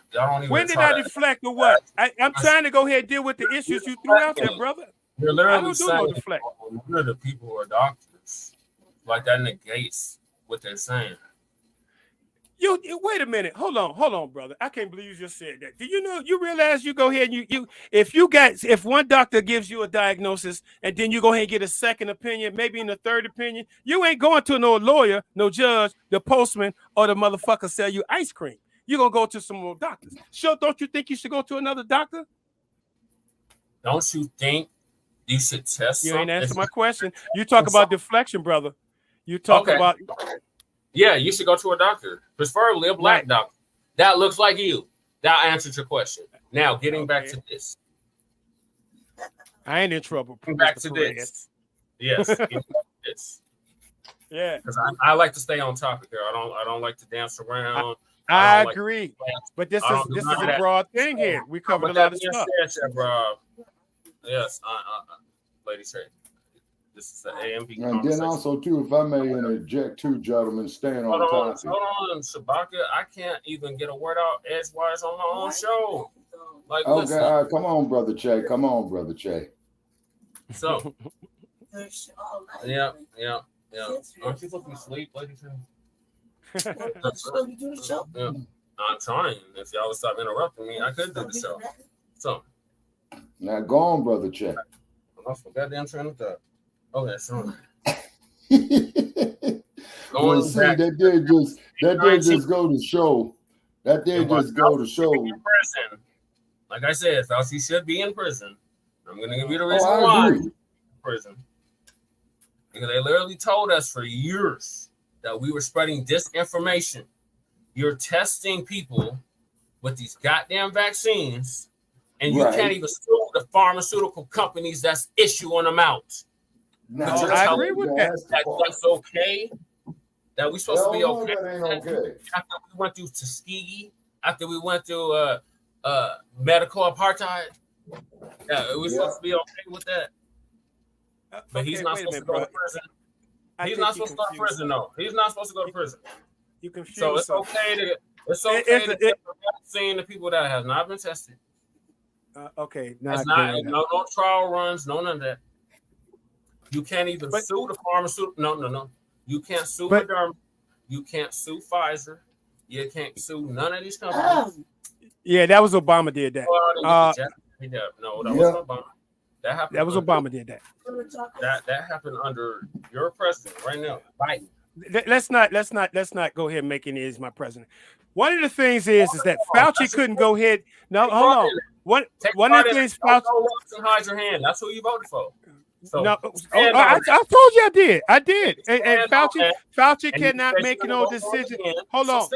When did I deflect or what? I'm trying to go ahead and deal with the issues you threw out there, brother. You're literally saying we're the people who are doctors. Like, that negates what they're saying. You wait a minute. Hold on, brother. I can't believe you just said that. Do you realize you go ahead and if one doctor gives you a diagnosis and then you go ahead and get a second opinion, maybe in a third opinion, you ain't going to no lawyer, no judge, the postman, or the motherfucker sell you ice cream. You're gonna go to some more doctors. Sure, don't you think you should go to another doctor? Don't you think you should test? You ain't answer my question. You talk about deflection, brother. You talk about. Yeah, you should go to a doctor, preferably a black doctor. That looks like you. That answers your question. Now, getting back to this. I ain't in trouble. Back to this. Yes. Yeah. Because I like to stay on topic here. I don't like to dance around. I agree. But this is a broad thing here. We covered a lot of stuff. Yes. Lady Shay. This is the AMP and then also too, if I may interject too, gentlemen, staying on topic. Hold on, Shabaka. I can't even get a word out edgewise on my own show. Like, okay, listen. all right, come on, brother Che. So, yeah. Aren't you looking to sleep, Lady Shay? Yeah. I'm trying. If y'all would stop interrupting me, I could do the show. So, now go on, brother Che. I forgot damn train of thought. Okay, so well, see, that did just go to show That did just go to show. Like I said, Fauci should be in prison. I'm going to give you the reason why. Prison. Because they literally told us for years that we were spreading disinformation. You're testing people with these goddamn vaccines, and you can't even sue the pharmaceutical companies that's issuing them out. No, I agree with that. That's okay. That we supposed to be okay. That ain't okay. After we went through Tuskegee, after we went through medical apartheid, we're supposed to be okay with that. But he's not supposed to go to prison. He's not supposed to go to prison, though. He's not supposed to go to prison. You confused. So it's okay to take the vaccine to people that have not been tested. Okay, no trial runs, none of that. You can't even sue the pharmaceutical. No. You can't sue Moderna. You can't sue Pfizer. You can't sue none of these companies. Yeah, that was Obama did that. No, that wasn't Obama. That happened. That was Obama did that. That happened under your president right now, Biden. Let's not go ahead and make any is my president. One of the things is that Fauci couldn't go ahead. No, hold on. One of the things Fauci hide your hand. That's who you voted for. So, no, I told you I did. And Fauci cannot make no decisions. Hold on,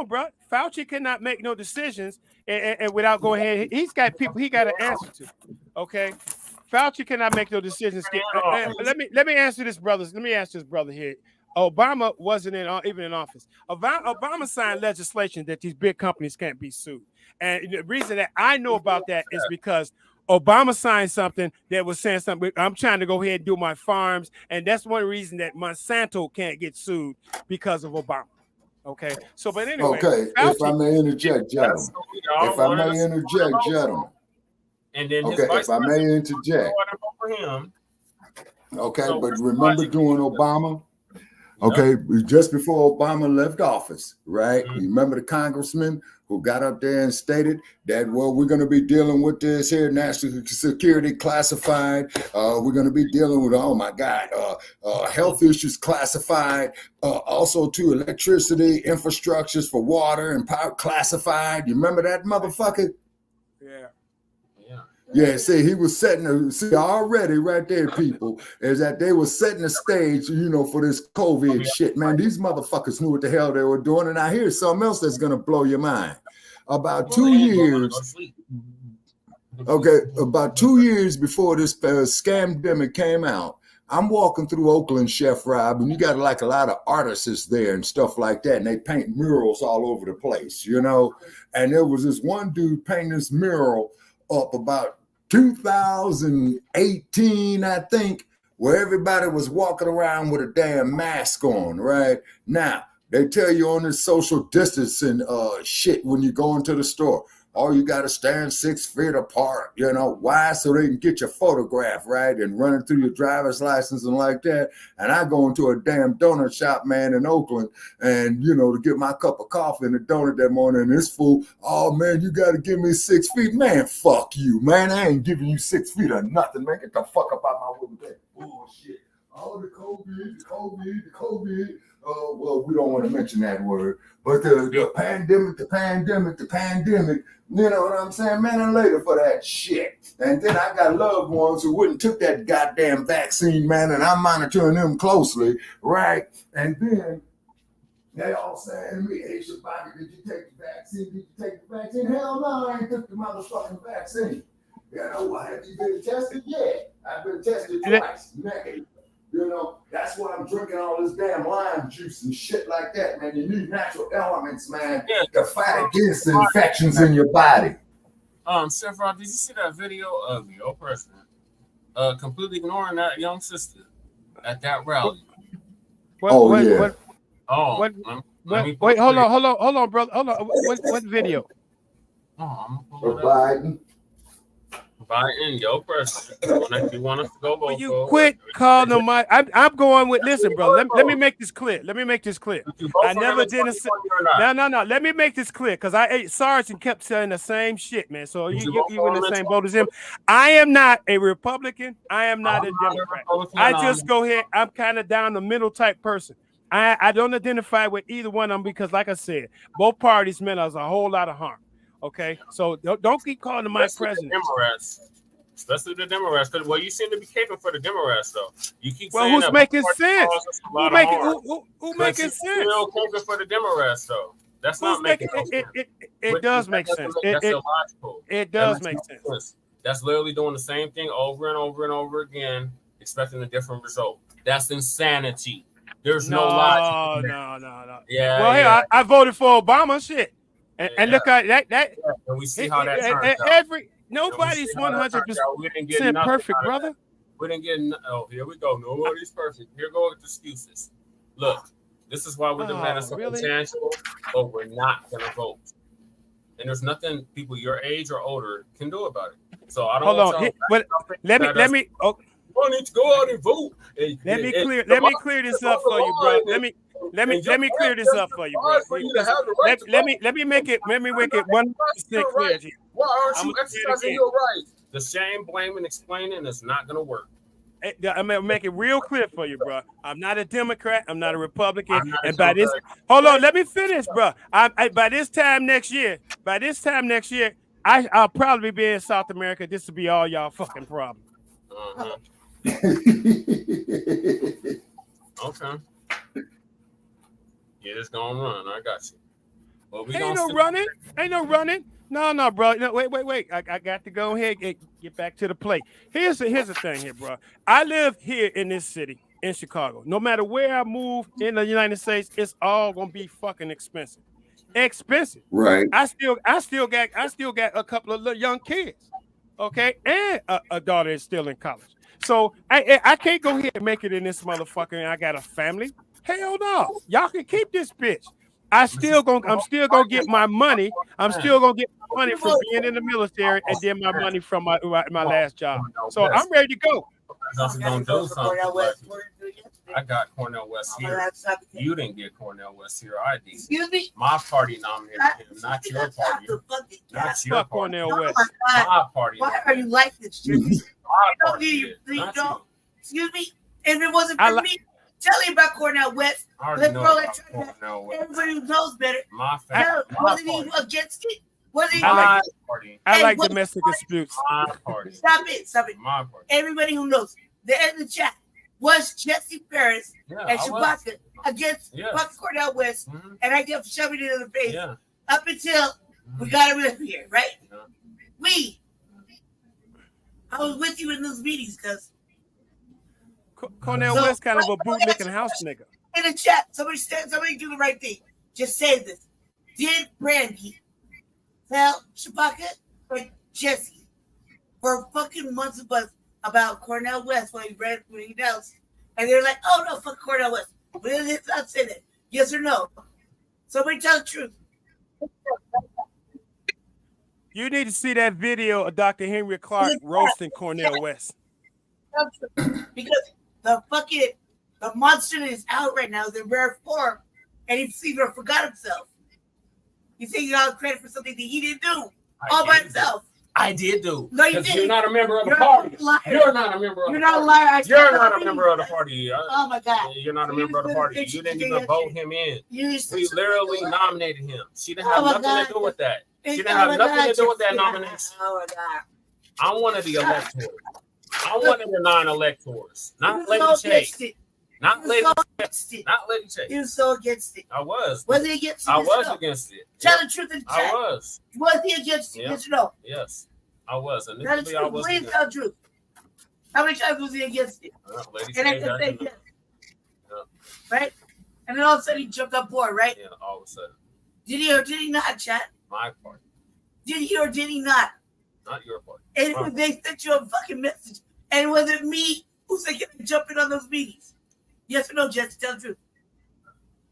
bro. Fauci cannot make no decisions and without going ahead. He's got people he got to answer to. Okay, Fauci cannot make no decisions. Let me answer this, brothers. Let me ask this brother here. Obama wasn't even in office. Obama signed legislation that these big companies can't be sued, and the reason that I know about that is because Obama signed something that was saying something. I'm trying to go ahead and do my farms, and that's one reason that Monsanto can't get sued because of Obama. Okay, so but anyway. Okay, Fauci, if I may interject, gentlemen. If I may interject, gentlemen. And then if I may interject. Okay, but remember during Obama. Okay, just before Obama left office, right? You remember the congressman who got up there and stated that, well, we're going to be dealing with this here, national security classified. We're going to be dealing with, oh my God, health issues classified. Also to electricity, infrastructures for water and power classified. You remember that motherfucker? Yeah, see, he was already right there, people, is that they were setting the stage, for this COVID shit, man. These motherfuckers knew what the hell they were doing. And I hear something else that's going to blow your mind. About 2 years, about 2 years before this scamdemic came out, I'm walking through Oakland, Chef Rob, and you got like a lot of artists there and stuff like that, and they paint murals all over the place, and there was this one dude painting this mural up about 2018, I think, where everybody was walking around with a damn mask on, right? Now, they tell you on this social distancing shit when you go into the store, oh, you got to stand 6 feet apart, why? So they can get your photograph, right? And run it through your driver's license and like that. And I go into a damn donut shop, man, in Oakland, and, to get my cup of coffee and a donut that morning, and this fool, oh, man, you got to give me 6 feet. Man, fuck you, man. I ain't giving you 6 feet or nothing, man. Get the fuck up out my way with that bullshit. All the COVID. Well, we don't want to mention that word, but the pandemic, you know what I'm saying? Man, and later for that shit. And then I got loved ones who wouldn't took that goddamn vaccine, man, and I'm monitoring them closely, right? And then they all saying to me, hey, Shabaki, did you take the vaccine? Hell no, I ain't took the motherfucking vaccine. Why have you been tested? Yeah, I've been tested twice, negative. That's why I'm drinking all this damn lime juice and shit like that, man. You need natural elements, man, to fight against infections in your body. Chef Rob, did you see that video of your president completely ignoring that young sister at that rally? Wait, hold on, brother. Hold on. What video? I'm Biden, your president. You want us to go vote? You quit calling them my. I'm going with. Listen, bro. Let me make this clear. I never did a. No. Let me make this clear because I ate SARS and kept saying the same shit, man. So you in the same boat as him. I am not a Republican. I am not a Democrat. I just go here. I'm kind of down the middle type person. I don't identify with either one of them because, like I said, both parties meant us a whole lot of harm. Okay, so don't keep calling the Mike president. Especially the Democrats. Well, you seem to be caping for the Democrats, though. You keep well, saying who's that making sense? Who making sense? Still caping for the Democrats, though. That's not making no sense. It does make sense. That's illogical. It does make sense. That's literally doing the same thing over and over and over again, expecting a different result. That's insanity. There's no logic. No. Yeah. Well, yeah. hey, I voted for Obama. Shit, and look at that. Yeah, and we see how that turns out. Nobody's 100% perfect, brother. We didn't get. Oh, here we go. Nobody's perfect. Here go with excuses. Look, this is why we're demanding something tangible, but we're not gonna vote. And there's nothing people your age or older can do about it. So I don't. Hold on. Let me. Oh. You need to go out and vote. Let me clear this up for you, bro. Let me clear this up for you, bro. Let me make it 100% clear. Why aren't you exercising your rights? The shame, blame, and explaining is not gonna work. I'm gonna make it real clear for you, bro. I'm not a Democrat. I'm not a Republican. And by this, hold on, let me finish, bro. By this time next year, I'll probably be in South America. This will be all y'all fucking problem. Okay. Yeah, it's gonna run. I got you. Well, Ain't no running. No, bro. No, wait. I got to go ahead and get back to the plate. Here's the thing here, bro. I live here in this city, in Chicago. No matter where I move in the United States, it's all gonna be fucking expensive. Right. I still got a couple of little young kids, okay, and a daughter is still in college. So I can't go here and make it in this motherfucker. And I got a family. Hell no, y'all can keep this bitch. I'm still gonna get my money. I'm still gonna get my money from being in the military, and then my money from my last job. So I'm ready to go. I got Cornel West here. You didn't get Cornel West here. I did. Excuse me? My party nominated him, not your party. Not your party. Cornel West. My party. Why are you like this, Jimmy? Don't hear you. Please don't. Excuse me. If it wasn't for me, tell me about Cornel West. Everybody who knows better. Wasn't he against it? I like domestic disputes. Stop it. My party. Everybody who knows. The end of the chat was Jesse Paris and Chewbacca against Cornel West, and I kept shoving it in the face up until we got him in here, right? I was with you in those meetings, because Cornel West kind of a bootlicking house nigga. In the chat, somebody do the right thing. Just say this. Did Brandy tell Chewbacca or Jesse for fucking months about Cornel West when he announced, and they're like, "Oh no, fuck Cornel West." But they did not say that. Yes or no? Somebody tell the truth. You need to see that video of Dr. Henry Clark roasting Cornel West. Because the monster is out right now, the rare form, and he even forgot himself. You think he got credit for something that he didn't do all by himself. I did do. No, you didn't. You're not a member of the party. You're not a member of the party. You're not a liar. You're not a member of the party. Oh my God. You're not a member of the party. You didn't even vote him in. We literally nominated him. She didn't have nothing to do with that. She didn't have nothing to do with that nomination. Oh my God. I'm one of the electors. I'm one of the non-electors. Not Lady Chase. Not Lady Chase. Not Lady Chase. You were so against it. I was. Was he against it? I was against it. Tell the truth in the chat. I was. Was he against it? Yes or no? Yes. I was. Tell the truth. Please tell the truth. How many times was he against it? And I can say yes. Right? And then all of a sudden he jumped on board, right? Yeah, all of a sudden. Did he or did he not, chat? My party. Did he or did he not? Not your party. And they sent you a fucking message. And was it me who said jump in on those meetings? Yes or no, Jesse? Tell the truth.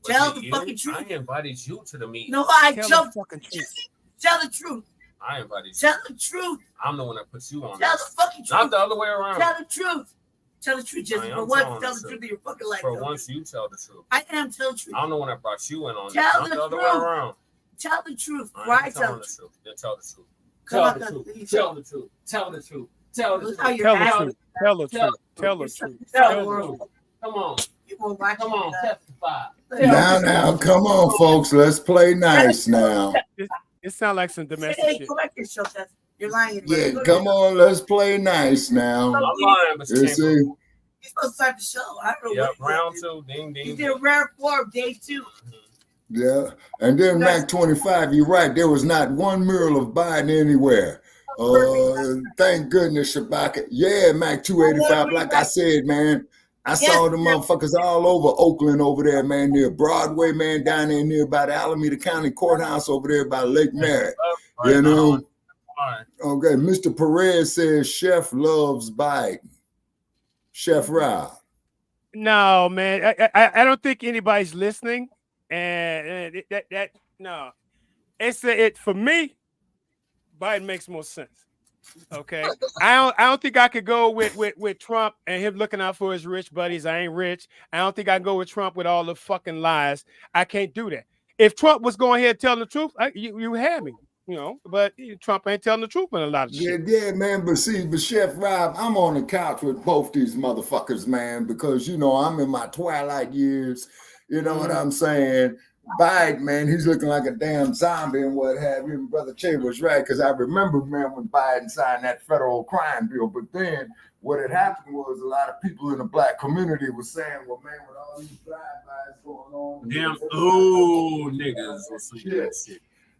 Tell the fucking truth. I invited you to the meeting. No, I jumped. Jesse, tell the truth. I invited you. Tell the truth. I'm the one that put you on. Tell the fucking truth. Not the other way around. Tell the truth. Tell the truth, Jesse. For once, tell the truth of your fucking life. For once, you tell the truth. I am telling the truth. I'm the one that brought you in on this. Not the other way around. Tell the truth. I tell the truth. Yeah, tell the truth. Tell the truth. Tell the truth. Tell the truth. Tell the truth. Tell the truth. Tell the truth. Tell the truth. Tell the truth. Come on. Come on, testify. Now, come on, folks. Let's play nice now. It sounds like some domestic shit. Go back to show test. You're lying. Yeah, come on. Let's play nice now. I'm lying, but You see? You're supposed to start the show. I don't know. Yep, round 2. Ding, ding. You did a rare form, day 2. Yeah. And then Mac 25, you're right. There was not one mural of Biden anywhere. Thank goodness, Shabaka. Yeah, Mac 285. Like I said, man, I saw the motherfuckers all over Oakland over there, man, near Broadway, man, down there near by the Alameda County Courthouse over there by Lake Merritt. You know? Okay, Mr. Perez says Chef loves Biden. Chef Rob. No, man. I don't think anybody's listening. And that no. It for me, Biden makes more sense. Okay. I don't think I could go with Trump and him looking out for his rich buddies. I ain't rich. I don't think I can go with Trump with all the fucking lies. I can't do that. If Trump was going ahead telling the truth, you had me, you know, but Trump ain't telling the truth in a lot of shit. Yeah, man. But Chef Rob, I'm on the couch with both these motherfuckers, man, because, you know, I'm in my twilight years. You know what I'm saying? Biden, man, he's looking like a damn zombie and what have you. And Brother Che was right, because I remember, man, when Biden signed that federal crime bill. But then what had happened was a lot of people in the black community were saying, well, man, with all these drive-bys going on. Damn, niggas.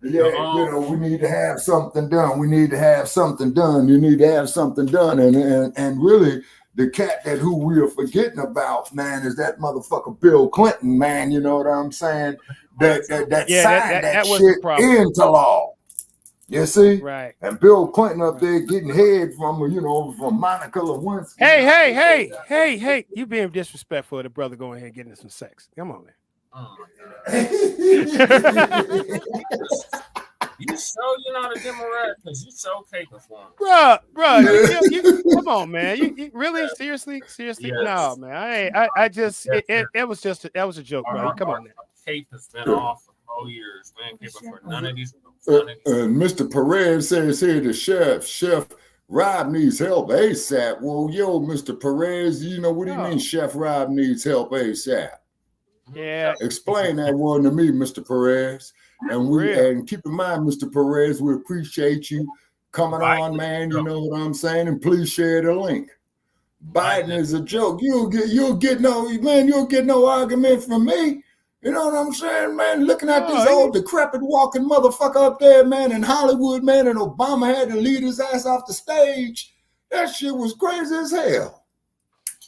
Yeah, you know, we need to have something done. We need to have something done. You need to have something done. And really, the cat that who we are forgetting about, man, is that motherfucker Bill Clinton, man. You know what I'm saying? That signed that shit into law. You see? Right. And Bill Clinton up there getting head from, you know, from Monica Lewinsky. Hey, you being disrespectful to the brother going ahead and getting some sex. Come on, man. You sure you're not a Democrat? Because you so capable for him. Bro, you come on, man. You really seriously? Yes. No, man. I just it was just that was a joke, bro. Come on, man. Cape has been off for 4 years. Man, capable for none of these. Mr. Perez says here the Chef Rob needs help ASAP. Well, yo, Mr. Perez, you know what do you mean Chef Rob needs help ASAP? Yeah. Explain that one to me, Mr. Perez. And keep in mind, Mr. Perez, we appreciate you coming on, man. You know what I'm saying? And please share the link. Biden is a joke. You'll get no argument from me. You know what I'm saying, man? Looking at this old decrepit walking motherfucker up there, man, in Hollywood, man, and Obama had to lead his ass off the stage. That shit was crazy as hell.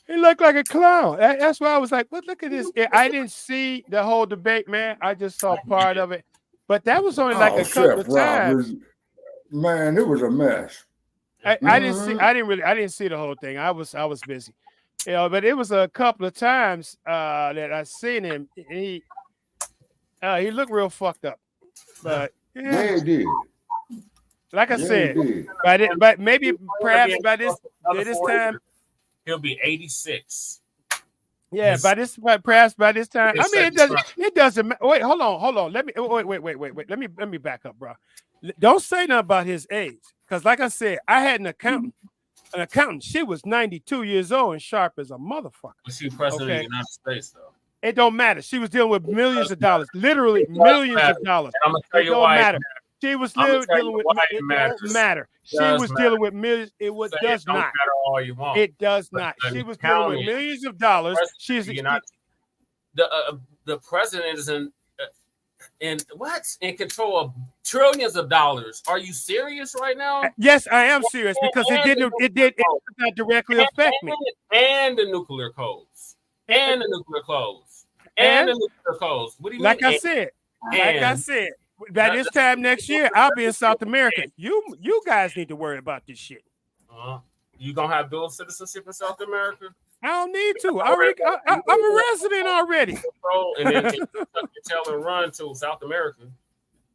He looked like a clown. That's why I was like, "What? Look at this." I didn't see the whole debate, man. I just saw part of it, but that was only like a couple of times. Man, it was a mess. I didn't see the whole thing. I was busy, you know. But it was a couple of times that I seen him. He looked real fucked up. But yeah, he did. Like I said, but maybe perhaps by this time. He'll be 86. Yeah, perhaps by this time. I mean, it doesn't. Wait, hold on. Let me back up, bro. Don't say nothing about his age, because like I said, I had an accountant. She was 92 years old and sharp as a motherfucker. Was she president of the United States, though? It don't matter. She was dealing with millions of dollars, literally millions of dollars. And I'm gonna tell you why. Matter. She was dealing with matter. She was dealing with millions. It does not matter all you want. It does not. She was dealing with millions of dollars. She's the president is in control of trillions of dollars. Are you serious right now? Yes, I am serious, because it did not directly affect me. And the nuclear codes. And the nuclear codes. And the nuclear codes. What do you mean? Like I said. By this time next year, I'll be in South America. You guys need to worry about this shit. You gonna have dual citizenship in South America? I don't need to. I'm a resident already. And then you tell and run to South America.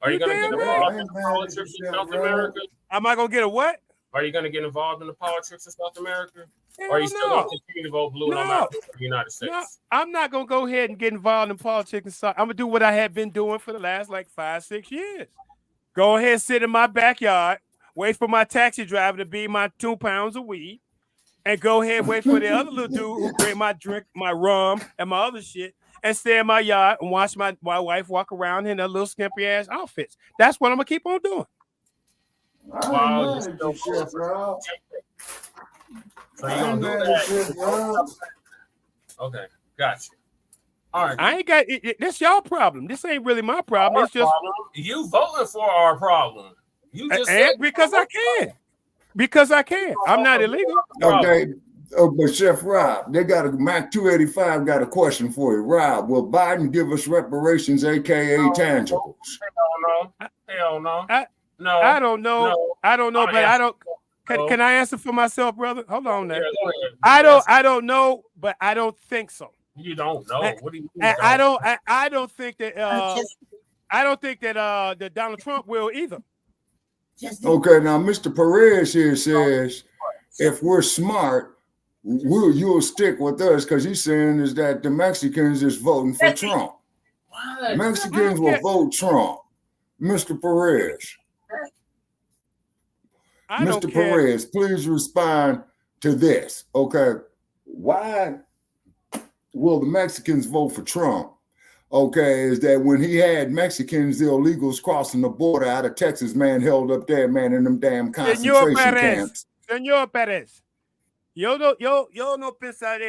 Are you gonna get involved in the politics in South America? Am I gonna get a what? Are you gonna get involved in the politics in South America? Or are you still going to continue to vote blue no matter for the United States? No, I'm not going to go ahead and get involved in politics. I'm going to do what I have been doing for the last 5-6 years. Go ahead, sit in my backyard, wait for my taxi driver to be my 2 pounds of weed, and go ahead and wait for the other little dude who bring my drink, my rum, and my other shit, and stay in my yard and watch my wife walk around in her little skimpy ass outfits. That's what I'm gonna keep on doing. Wow, Chef Rob. So you gonna do that? Okay, gotcha. All right. I ain't got it. That's y'all problem. This ain't really my problem. It's just you voting for our problem. You just said because I can. Because I can. I'm not illegal. Okay. But Chef Rob, they got a Mac 285 got a question for you. Rob, will Biden give us reparations, aka tangibles? Hell no. No. I don't know. No. I don't know, but I don't. Can I answer for myself, brother? Hold on there. I don't know, but I don't think so. You don't know. What do you mean? I don't think that that Donald Trump will either. Okay, now Mr. Perez here says if we're smart, you'll stick with us because he's saying is that the Mexicans is voting for Trump. What? Mexicans will vote Trump. Mr. Perez. Mr. Perez, please respond to this. Okay. Why will the Mexicans vote for Trump? Okay, is that when he had Mexicans, the illegals crossing the border out of Texas, man, held up there, man, in them damn concentration camps. Señor Perez, yo no pensar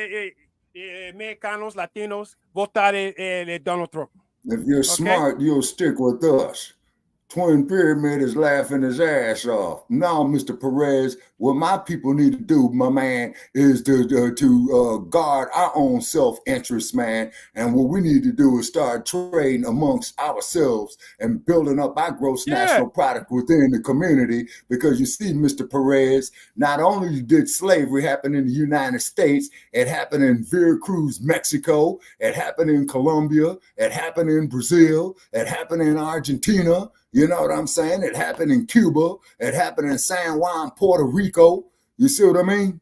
mexicanos, latinos votar Donald Trump. If you're smart, you'll stick with us. Twin Pyramid is laughing his ass off. Now, Mr. Perez, what my people need to do, my man, is to guard our own self-interest, man. And what we need to do is start trading amongst ourselves and building up our gross national product within the community. Because you see, Mr. Perez, not only did slavery happen in the United States, it happened in Veracruz, Mexico. It happened in Colombia. It happened in Brazil. It happened in Argentina. You know what I'm saying? It happened in Cuba. It happened in San Juan, Puerto Rico. You see what I mean?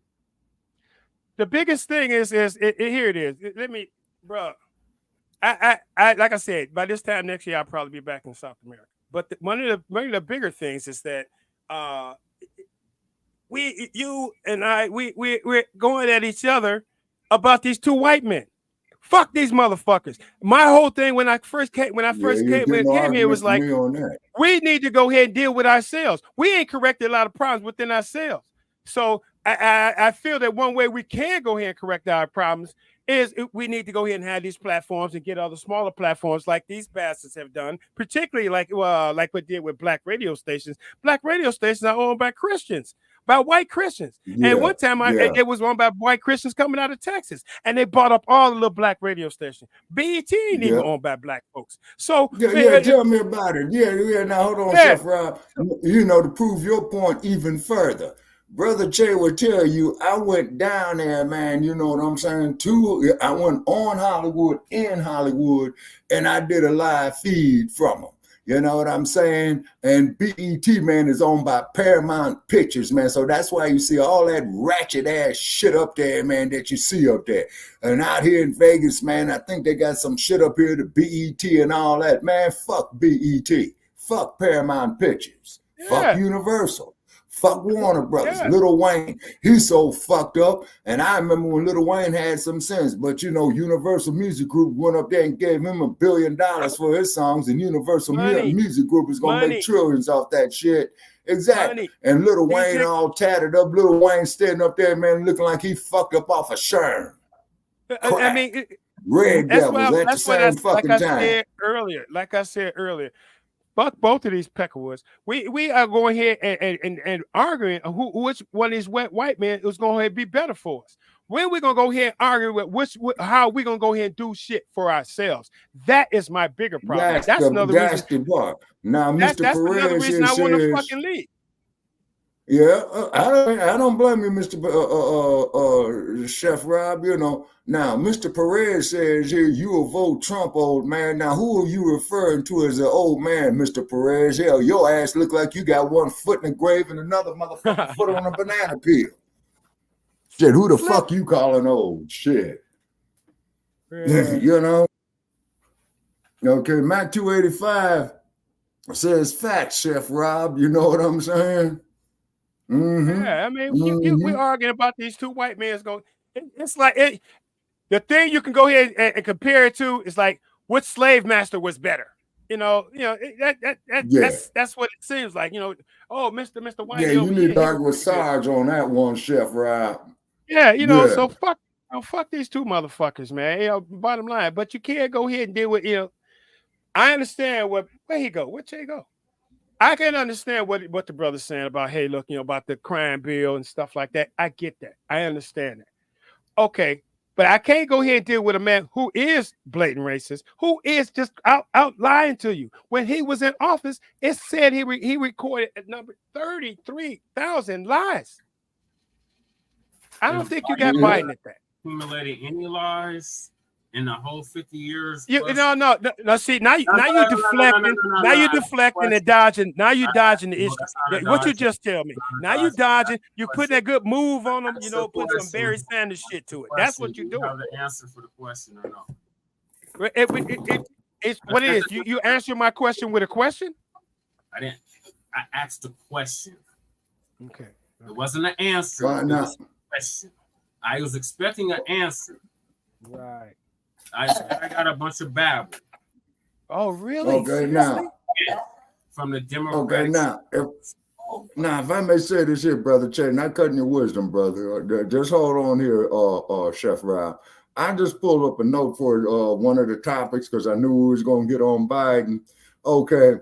The biggest thing is here it is. Let me, bro. I like I said, by this time next year, I'll probably be back in South America. But one of the bigger things is that you and I, we're going at each other about these two white men. Fuck these motherfuckers. My whole thing when I first came here was like, we need to go ahead and deal with ourselves. We ain't corrected a lot of problems within ourselves. So I feel that one way we can go ahead and correct our problems is we need to go ahead and have these platforms and get other smaller platforms like these bastards have done, particularly like what did with black radio stations. Black radio stations are owned by Christians. By white Christians. And one time it was owned by white Christians coming out of Texas. And they bought up all the little black radio stations. BET ain't even owned by black folks. So tell me about it. Now hold on, Chef Rob. You know, to prove your point even further. Brother Che will tell you, I went down there, man, you know what I'm saying? I went on Hollywood, in Hollywood, and I did a live feed from them. You know what I'm saying? And BET, man, is owned by Paramount Pictures, man. So that's why you see all that ratchet ass shit up there, man, that you see up there. And out here in Vegas, man, I think they got some shit up here to BET and all that. Man, fuck BET. Fuck Paramount Pictures. Fuck Universal. Fuck Warner Brothers. Lil Wayne, he's so fucked up. And I remember when Lil Wayne had some sense, but you know, Universal Music Group went up there and gave him $1 billion for his songs, and Universal Music Group is gonna make trillions off that shit. Exactly. And Lil Wayne all tatted up. Lil Wayne standing up there, man, looking like he fucked up off a Sherm. I mean, Red Devils at the same fucking time. Like I said earlier. Fuck both of these peckerwoods. We are going here and arguing which one of these white men is going to be better for us. When we gonna go here and argue with how we gonna go here and do shit for ourselves? That is my bigger problem. That's another reason. Now, Mr. That's another reason I want to fucking leave. Yeah, I don't blame you, Mr. Chef Rob. You know, now Mr. Perez says here you will vote Trump, old man. Now, who are you referring to as an old man, Mr. Perez? Hell, your ass look like you got one foot in the grave and another motherfucking foot on a banana peel. Shit, who the fuck you calling old? Shit, you know. Okay, Mac 285 says facts, Chef Rob. You know what I'm saying? Yeah, I mean, we're arguing about these two white men going. It's like the thing you can go ahead and compare it to is like which slave master was better. That's what it seems like. Oh, Mr. White. Yeah, you need to argue with Sarge on that one, Chef Reid. Yeah, so fuck these two motherfuckers, man. Bottom line, but you can't go ahead and deal with I understand where he go. Where Che go? I can understand what the brother's saying about, hey, look, about the crime bill and stuff like that. I get that. I understand that. Okay, but I can't go ahead and deal with a man who is blatant racist, who is just out lying to you. When he was in office, it said he recorded at number 33,000 lies. I don't think you got Biden at that. Accumulated any lies in the whole 50 years. No. See, now you're deflecting. Now you're deflecting and dodging. Now you're dodging the issue. What you just tell me? Now you're dodging. You putting that good move on them. Putting some Barry Sanders shit to it. That's what you're doing. You have the answer for the question or no? It's what it is. You answer my question with a question. I didn't. I asked a question. Okay. It wasn't an answer. It was a question. I was expecting an answer. Right. I got a bunch of babble. Oh, really? Okay, now. From the Democrats. Okay, now. If I may say this here, Brother Che, not cutting your wisdom, brother. Just hold on here, Chef Reid. I just pulled up a note for one of the topics because I knew we was going to get on Biden. Okay.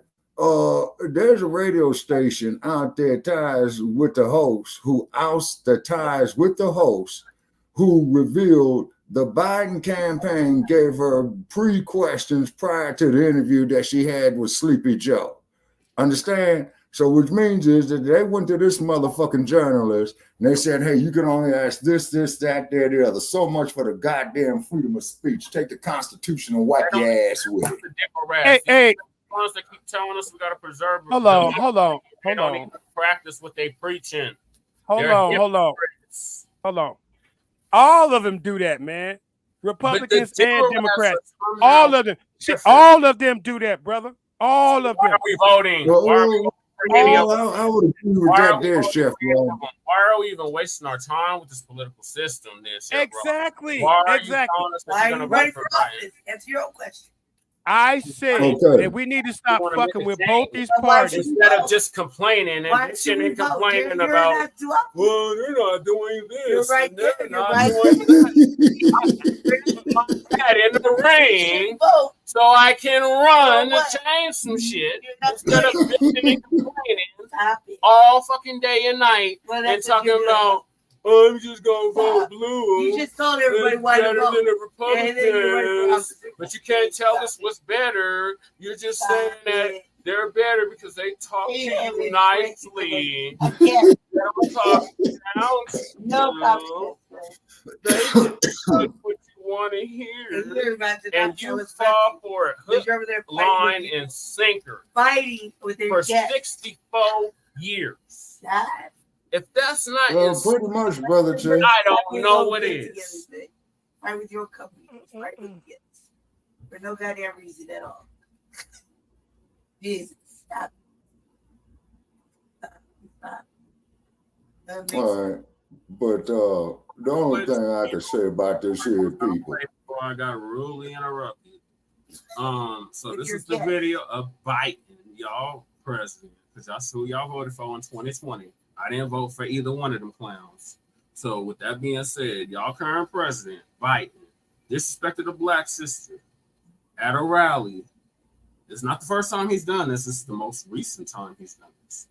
There's a radio station out there, Ties with the host, who ousts the ties with the host, who revealed the Biden campaign gave her pre-questions prior to the interview that she had with Sleepy Joe. Understand? So which means is that they went to this motherfucking journalist and they said, hey, you can only ask this, that, there, the other. So much for the goddamn freedom of speech. Take the Constitution and wipe your ass with it. Hey. Ones that keep telling us we got to preserve. Hold on. They don't even practice what they preaching. Hold on. All of them do that, man. Republicans and Democrats. All of them. All of them do that, brother. All of them. Why are we voting? I would agree with that there, Chef. Why are we even wasting our time with this political system then, Chef? Exactly. Why are you telling us that you're going to vote for Biden? Answer your question. I say that we need to stop fucking with both these parties. Instead of just complaining and bitching and complaining about, well, they're not doing this. You're right there. You're right in the rain so I can run to change some shit instead of bitching and complaining all fucking day and night and talking about, I'm just gonna vote blue. You just told everybody why to vote. Than the Republicans, but you can't tell us what's better. You're just saying that they're better because they talk to you nicely. They don't talk down to you. They just what you want to hear, and you fall for it. Hook, line, and sinker. Fighting with their for 64 years. If that's not pretty much, Brother Che. I don't know what is. Fight with your company. Fight with the kids. For no goddamn reason at all. Jesus, stop. All right. But the only thing I can say about this here, people. Before I got rudely interrupted. So this is the video of Biden, y'all president, because that's who y'all voted for in 2020. I didn't vote for either one of them clowns. So with that being said, y'all current president, Biden, disrespected a black sister at a rally. It's not the first time he's done this. This is the most recent time he's done this.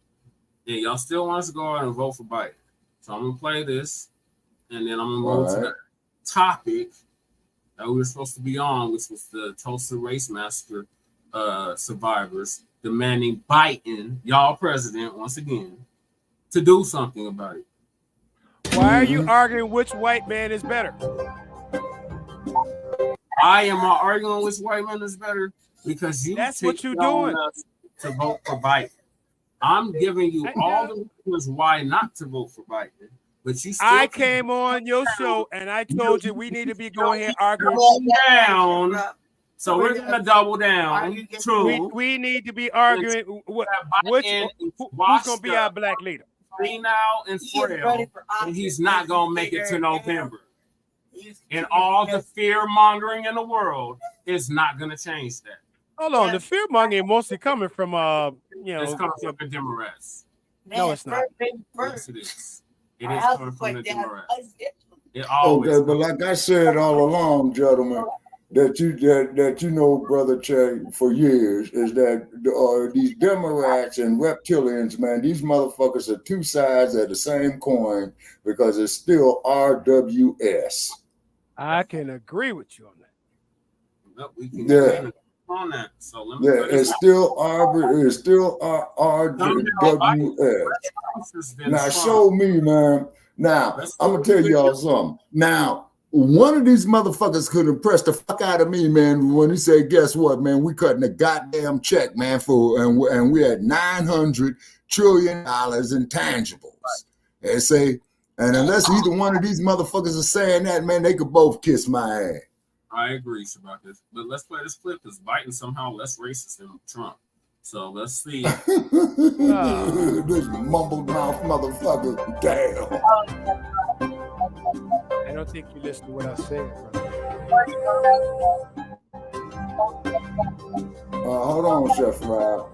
And y'all still want us to go out and vote for Biden. So I'm going to play this, and then I'm going to move to the topic that we were supposed to be on, which was the Tulsa race massacre survivors demanding Biden, y'all president, once again, to do something about it. Why are you arguing which white man is better? I am not arguing which white man is better because that's what you're doing to vote for Biden. I'm giving you all the reasons why not to vote for Biden. But you I came on your show and I told you we need to be going here arguing down. So we're gonna double down. We need to be arguing who's gonna be our black leader. senile and frail, and he's not gonna make it to November. And all the fear mongering in the world is not gonna change that. Hold on, the fear mongering mostly coming from it's coming from the Democrats. No, it's not. Yes, it is. It is coming from the Democrats. It always. Okay, but like I said all along, gentlemen, that you know, Brother Che, for years, is that these Democrats and reptilians, man, these motherfuckers are two sides of the same coin because it's still RWS. I can agree with you on that. No, we can on that. So let me it's still RWS. Now show me, man. Now I'm gonna tell y'all something. Now one of these motherfuckers could impress the fuck out of me, man, when he said, "Guess what, man? We cutting a goddamn check, man, and we had $900 trillion in tangibles." And say, and unless either one of these motherfuckers are saying that, man, they could both kiss my ass. I agree about this, but let's play this clip because Biden somehow less racist than Trump. So let's see. This mumbled mouth motherfucker. Damn. I don't think you listened to what I said, bro. Hold on, Chef Rob.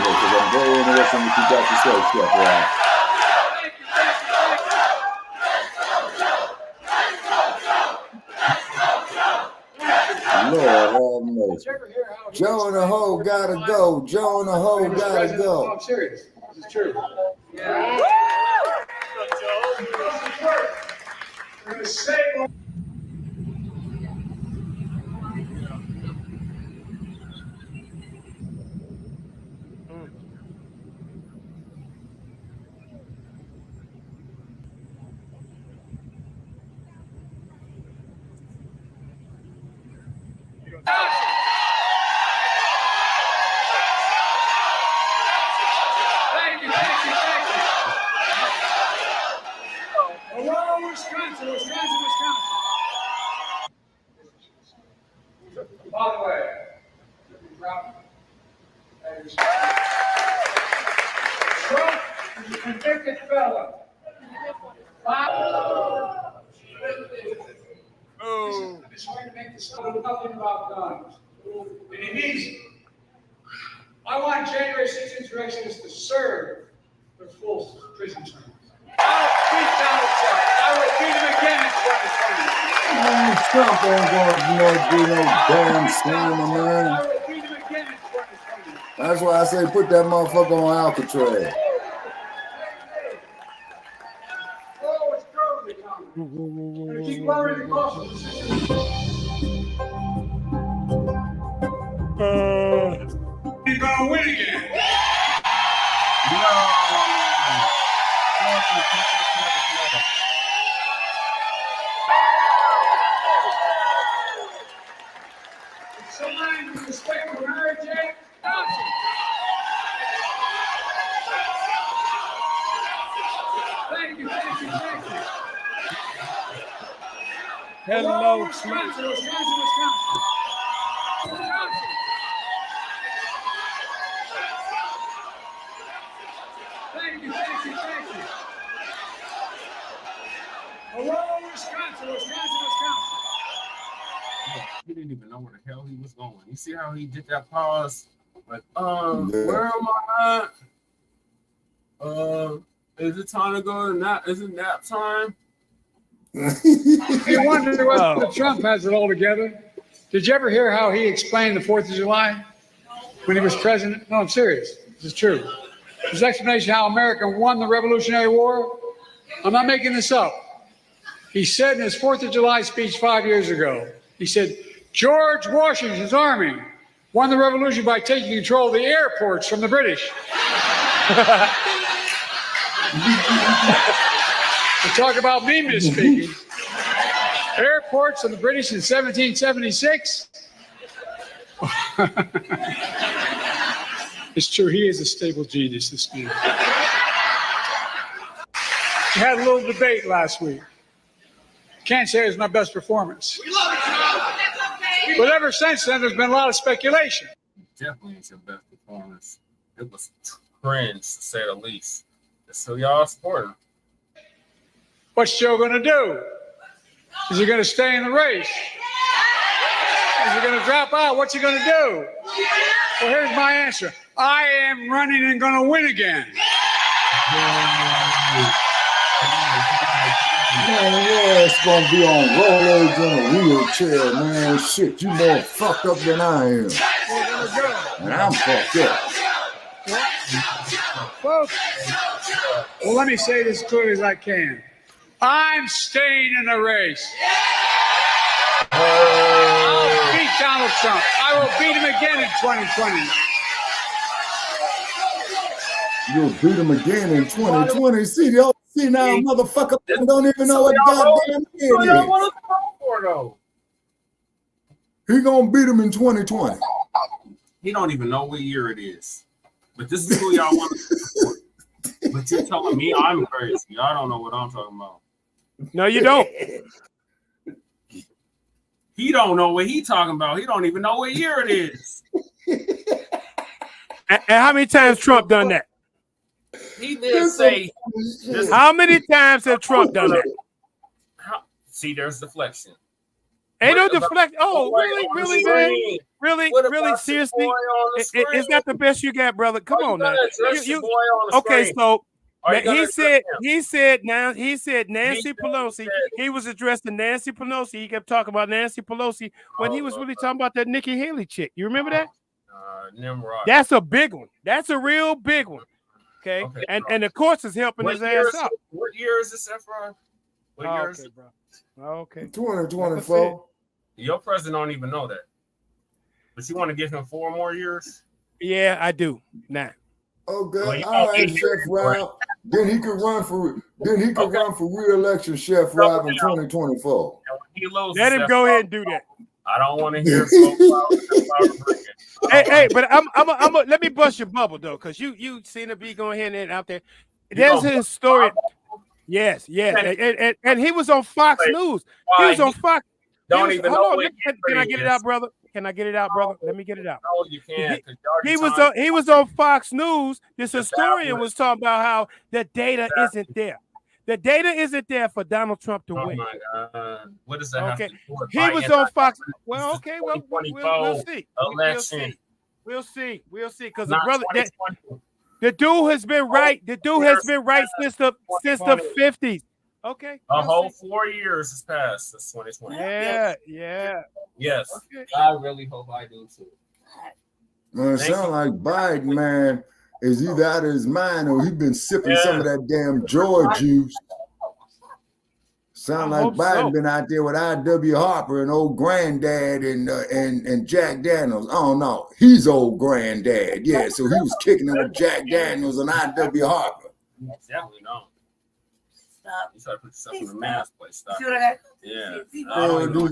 Because I'm very interested in what you got to say, Chef Rob. Lord have mercy. Joe and the hoe gotta go. Joe and the hoe gotta go. I'm serious. This is true. Yeah. We're gonna save. Thank you. Aurora, Wisconsin. By the way, Trump is a convicted felon. I'm just trying to make this nothing about guns. And he means it. I want January 6th insurrectionists to serve their full prison terms. I'll beat Donald Trump. I will beat him again in 2020. Trump ain't gonna do no damn slamming, man. I will beat him again in 2020. That's why I say put that motherfucker on Alcatraz. Oh, it's growing, Congress. Gonna keep lowering the cost of the system. He's gonna win again. Somebody with respect for marriage, Jay? Thank you. Hello, Wisconsin. Thank you. Hello, Wisconsin. He didn't even know where the hell he was going. You see how he did that pause? Like, where am I at? Is it time to go to nap? Is it nap time? You wonder whether Trump has it all together. Did you ever hear how he explained the 4th of July when he was president? No, I'm serious. This is true. His explanation how America won the Revolutionary War, I'm not making this up. He said in his 4th of July speech 5 years ago, he said, George Washington's army won the revolution by taking control of the airports from the British. We talk about me misspeaking. Airports of the British in 1776. It's true, he is a stable genius, this man. We had a little debate last week. Can't say it was my best performance. We love it, okay. But ever since then, there's been a lot of speculation. Definitely it's your best performance. It was cringe, to say the least. So y'all supporting. What's Joe going to do? Is he going to stay in the race? Is he going to drop out? What's he going to do? Well, here's my answer. I am running and going to win again. Man, your ass gonna be on rollers in a wheelchair, man. Shit, you more fucked up than I am. And I'm fucked up. Well, let me say this as clearly as I can. I'm staying in the race. I'll beat Donald Trump. I will beat him again in 2020. You'll beat him again in 2020. See now, motherfucker don't even know what goddamn year it is. He gonna beat him in 2020. He don't even know what year it is. But this is who y'all want to support. But you're telling me I'm crazy. Y'all don't know what I'm talking about. No, you don't. He don't know what he talking about. He don't even know what year it is. And how many times Trump done that? He did say. How many times have Trump done that? See, there's deflection. Ain't no deflection. Oh, really, man? Really, seriously? Is that the best you got, brother? Come on now. Okay, so he said Nancy Pelosi. He was addressing Nancy Pelosi. He kept talking about Nancy Pelosi when he was really talking about that Nikki Haley chick. You remember that? Nimrod. That's a big one. That's a real big one. Okay. And the courts is helping his ass out. What year is this, Efron? What year is it, bro? Okay. 2024. Your president don't even know that. But you want to give him 4 more years? Yeah, I do. Nah. Oh, good. All right, Chef Rob. Then he could run for re-election, Chef Rob, in 2024. Let him go ahead and do that. I don't want to hear Hey, but I'm let me bust your bubble though, because you seem to be going here and out there. There's his story. Yes, and he was on Fox News. He was on Fox. Don't even know what Can I get it out, brother? Can I get it out, brother? Let me get it out. No, you can't. He was on Fox News. This historian was talking about how the data isn't there. The data isn't there for Donald Trump to win. My God. What does that have to do with he was on Fox. Well, okay, we'll see. Election. We'll see. Because the brother, the dude has been right. The dude has been right since the 50s. Okay. A whole 4 years has passed since 2020. Yeah. Yes. Okay. I really hope I do too. Man, it sounds like Biden, man, is either out of his mind or he's been sipping some of that damn joy juice. Sound like Biden been out there with I.W. Harper and old granddad and Jack Daniels. I don't know. He's old granddad. Yeah, so he was kicking it with Jack Daniels and I.W. Harper. Definitely no. You try to put yourself in the mask place. Stop. Yeah.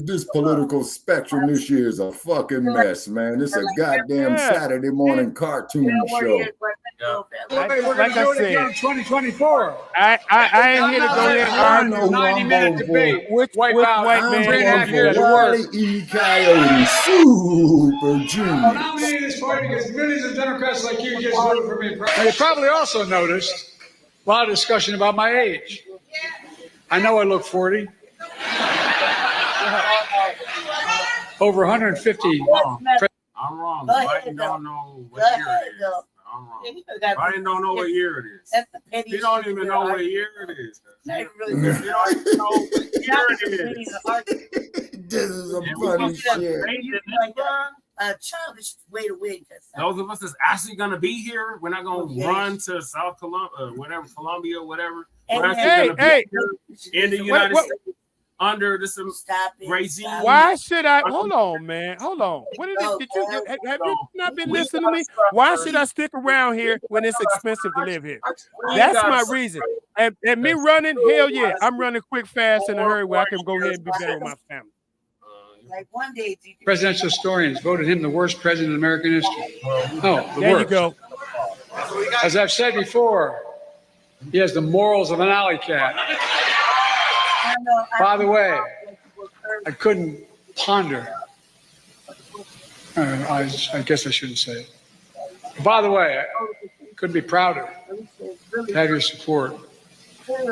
This political spectrum this year is a fucking mess, man. This is a goddamn Saturday morning cartoon show. Like I said, 2024. I ain't here to go there and argue. 90-minute debate. Which white man? 3.5 years of Wally work. E. Coyote Super Junior. I'm nominating this party because millions of Democrats like you just voted for me. And you probably also noticed a lot of discussion about my age. I know I look 40. Over 150. I'm wrong. Biden don't know what year it is. I'm wrong. Biden don't know what year it is. He don't even know what year it is. He don't even know what year it is. This is a funny shit. A childish way to win. Those of us that's actually gonna be here, we're not gonna run to South Columbia, Columbia, whatever. We're actually gonna be here in the United States under this regime. Why should I? Hold on, man. Hold on. What is it? Have you not been listening to me? Why should I stick around here when it's expensive to live here? That's my reason. And me running, hell yeah, I'm running quick, fast, in a hurry where I can go ahead and be better with my family. Like one day, presidential historians voted him the worst president in American history. No, the there worst. You go. As I've said before, he has the morals of an alley cat. By the way, I couldn't ponder. I guess I shouldn't say it. By the way, couldn't be prouder to have your support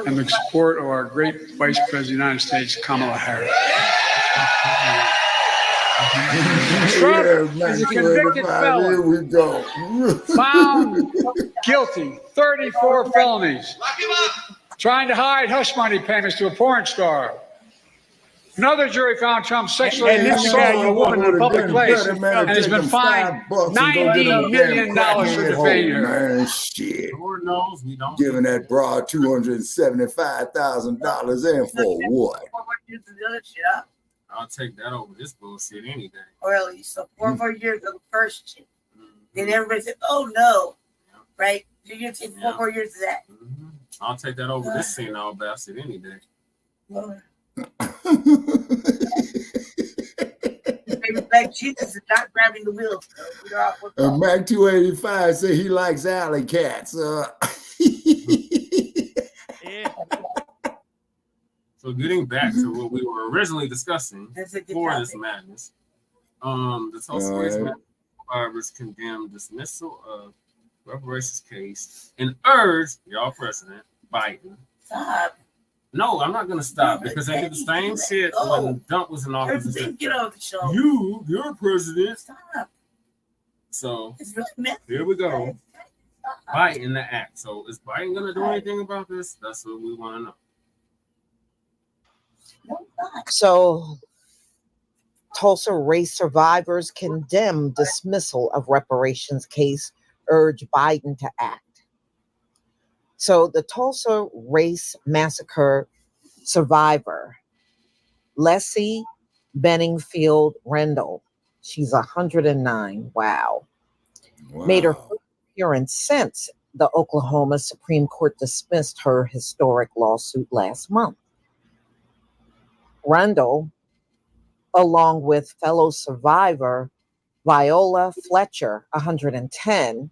and the support of our great Vice President of the United States, Kamala Harris. Trump is a convicted felon. Here we go. Found guilty, 34 felonies, trying to hide hush money payments to a porn star. Another jury found Trump sexually assaulted a woman in a public place and has been fined $90 million for defaming her. Man, shit. Lord knows we don't. Giving that broad $275,000 in for what? I'll take that over this bullshit any day. Or at least so 4 more years of the first shit. Then everybody said, "Oh no," right? You're gonna take 4 more years of that. I'll take that over this senile bastard any day. Like Jesus is not grabbing the wheels. And Mac 285 said he likes alley cats. So getting back to what we were originally discussing before this madness, the Tulsa race survivors condemned dismissal of reparations case and urged y'all President Biden. Stop. No, I'm not gonna stop because they did the same shit when Dump was in office. Get off the show. You're president. Stop. So It's really messy. here we go. Biden the act. So is Biden gonna do anything about this? That's what we want to know. So, Tulsa race survivors condemn dismissal of reparations case, urge Biden to act. So, the Tulsa race massacre survivor, Leslie Benningfield Rendell, she's 109, wow, made her first appearance since the Oklahoma Supreme Court dismissed her historic lawsuit last month. Rendell, along with fellow survivor Viola Fletcher, 110.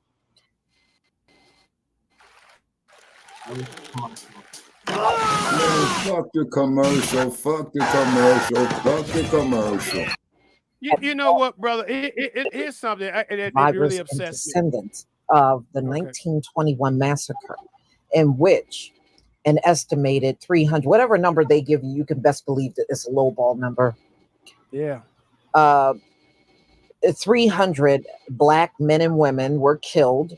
Fuck the commercial, fuck the commercial, fuck the commercial. You know what, brother? Here's something that really upsets me. Descendants of the 1921 massacre, in which an estimated 300, whatever number they give you, you can best believe that it's a lowball number. Yeah. 300 Black men and women were killed.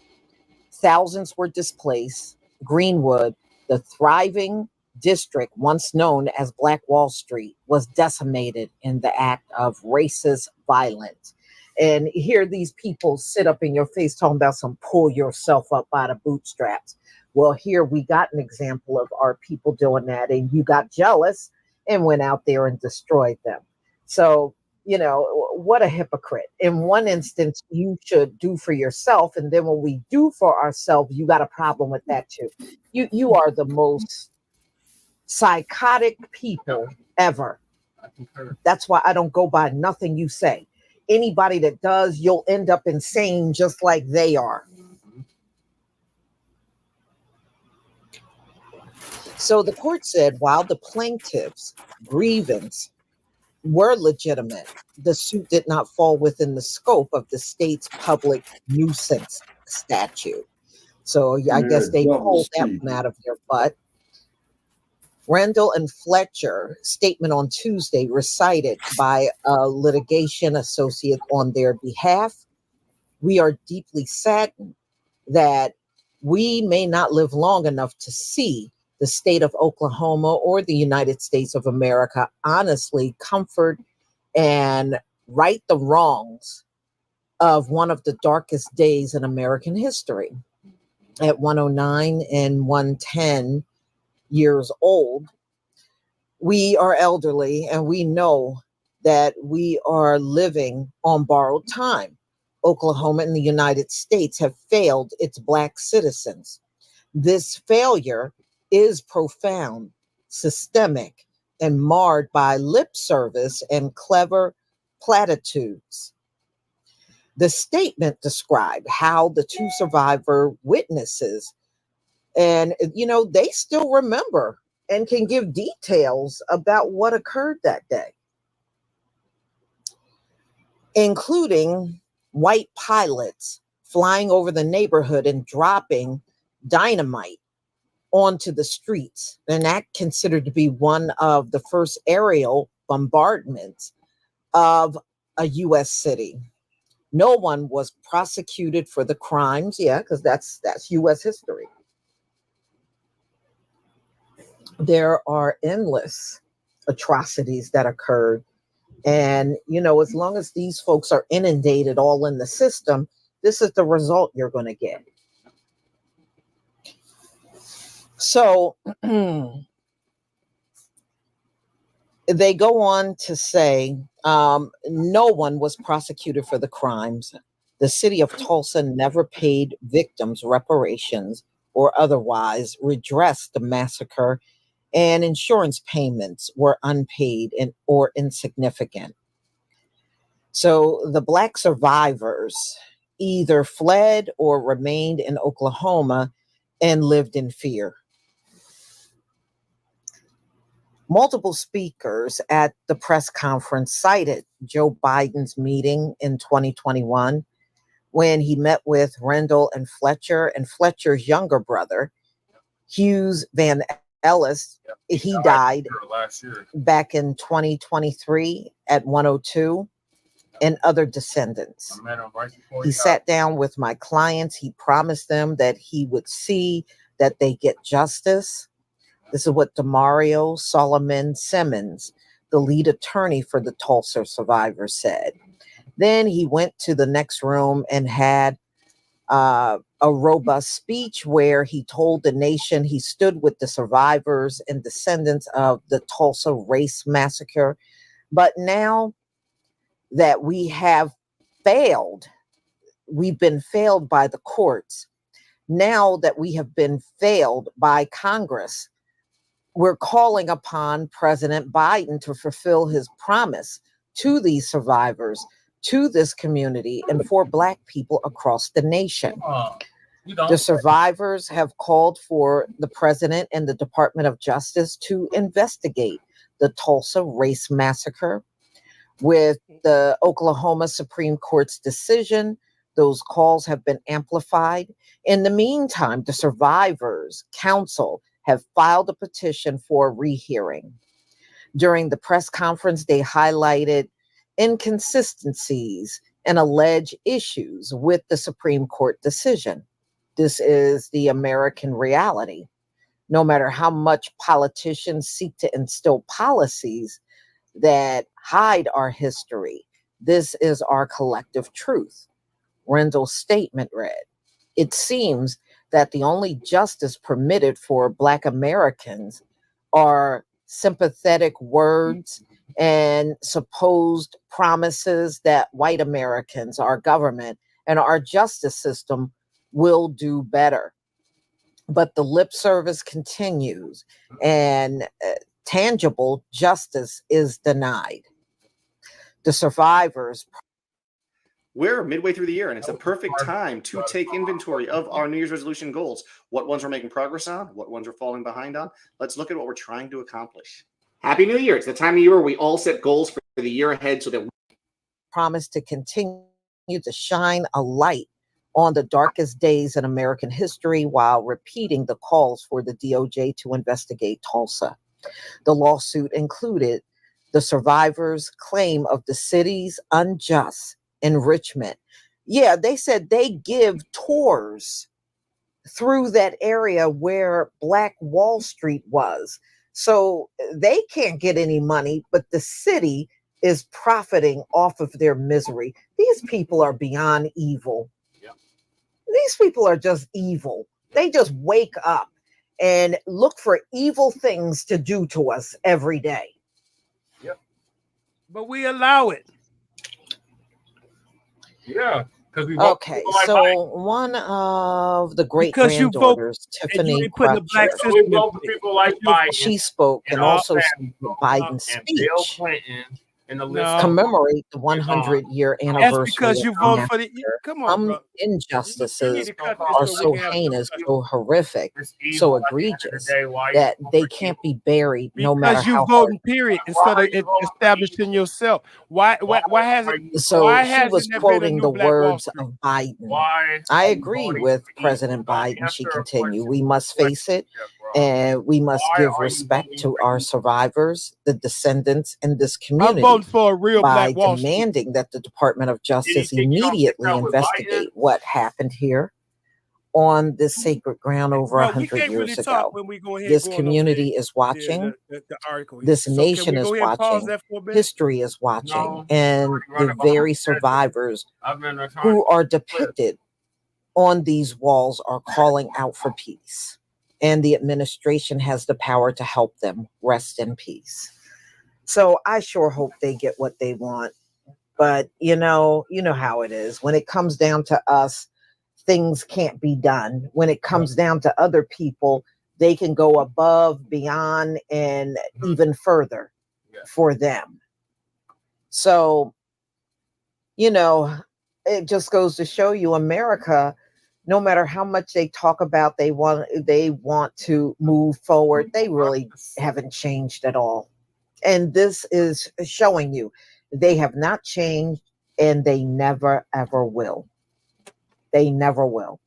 Thousands were displaced. Greenwood, the thriving district once known as Black Wall Street, was decimated in the act of racist violence. And here these people sit up in your face talking about some pull yourself up by the bootstraps. Well, here we got an example of our people doing that, and you got jealous and went out there and destroyed them. So, you know, what a hypocrite. In one instance, you should do for yourself, and then when we do for ourselves, you got a problem with that too. You are the most psychotic people ever. That's why I don't go by nothing you say. Anybody that does, you'll end up insane just like they are. So the court said while the plaintiff's grievance were legitimate, the suit did not fall within the scope of the state's public nuisance statute. So I guess they pulled that one out of their butt. Rendell and Fletcher statement on Tuesday recited by a litigation associate on their behalf. We are deeply saddened that we may not live long enough to see the state of Oklahoma or the United States of America honestly comfort and right the wrongs of one of the darkest days in American history. At 109 and 110 years old, we are elderly and we know that we are living on borrowed time. Oklahoma and the United States have failed its Black citizens. This failure is profound, systemic, and marred by lip service and clever platitudes. The statement described how the two survivor witnesses, and you know, they still remember and can give details about what occurred that day, including white pilots flying over the neighborhood and dropping dynamite onto the streets. And that considered to be one of the first aerial bombardments of a U.S. city. No one was prosecuted for the crimes. Yeah, because that's U.S. history. There are endless atrocities that occurred. And, you know, as long as these folks are inundated all in the system, this is the result you're going to get. So they go on to say no one was prosecuted for the crimes. The city of Tulsa never paid victims reparations or otherwise redressed the massacre, and insurance payments were unpaid or insignificant. So the Black survivors either fled or remained in Oklahoma and lived in fear. Multiple speakers at the press conference cited Joe Biden's meeting in 2021 when he met with Rendell and Fletcher and Fletcher's younger brother, Hughes Van Ellis. He died last year. Back in 2023 at 102, and other descendants. He sat down with my clients. He promised them that he would see that they get justice. This is what Demario Solomon Simmons, the lead attorney for the Tulsa survivors, said. Then he went to the next room and had a robust speech where he told the nation he stood with the survivors and descendants of the Tulsa race massacre. But now that we have failed, we've been failed by the courts. Now that we have been failed by Congress, we're calling upon President Biden to fulfill his promise to these survivors, to this community, and for Black people across the nation. The survivors have called for the president and the Department of Justice to investigate the Tulsa race massacre. With the Oklahoma Supreme Court's decision, those calls have been amplified. In the meantime, the Survivors Council have filed a petition for a rehearing. During the press conference, they highlighted inconsistencies and alleged issues with the Supreme Court decision. This is the American reality. No matter how much politicians seek to instill policies that hide our history, this is our collective truth. Rendell's statement read, "It seems that the only justice permitted for Black Americans are sympathetic words and supposed promises that white Americans, our government, and our justice system will do better. But the lip service continues and tangible justice is denied." The survivors. We're midway through the year, and it's a perfect time to take inventory of our New Year's resolution goals. What ones we're making progress on, what ones we're falling behind on. Let's look at what we're trying to accomplish. Happy New Year. It's the time of year where we all set goals for the year ahead so that we promise to continue to shine a light on the darkest days in American history while repeating the calls for the DOJ to investigate Tulsa. The lawsuit included the survivors' claim of the city's unjust enrichment. Yeah, they said they give tours through that area where Black Wall Street was. So they can't get any money, but the city is profiting off of their misery. These people are beyond evil. These people are just evil. They just wake up and look for evil things to do to us every day. Yep. But we allow it. Yeah. Okay, so one of the great granddaughters, Tiffany Crutcher, she spoke and also Biden's speech. Bill Clinton in the list. Commemorate the 100-year anniversary. That's because you vote for the. Come on, bro. Injustices are so heinous, so horrific, so egregious that they can't be buried, no matter because you how voting. Period. Instead of establishing yourself. Why has it? So why she was quoting the words of Biden. Why? I agree with President Biden. She continued, we must face it, and we must give respect to our survivors, the descendants in this community, I'm voting for a real by Black Wall Street. demanding that the Department of Justice immediately investigate what happened here on this sacred ground over 100 years ago. This community is watching. The article. This So nation can we is go ahead and pause watching. that for a minute? History is watching. And the very survivors who are depicted on these walls are calling out for peace. And the administration has the power to help them rest in peace. So I sure hope they get what they want. But you know how it is. When it comes down to us, things can't be done. When it comes down to other people, they can go above, beyond, and even further for them. So, it just goes to show you, America, no matter how much they talk about they want to move forward, they really haven't changed at all. And this is showing you they have not changed, and they never, ever will. They never will.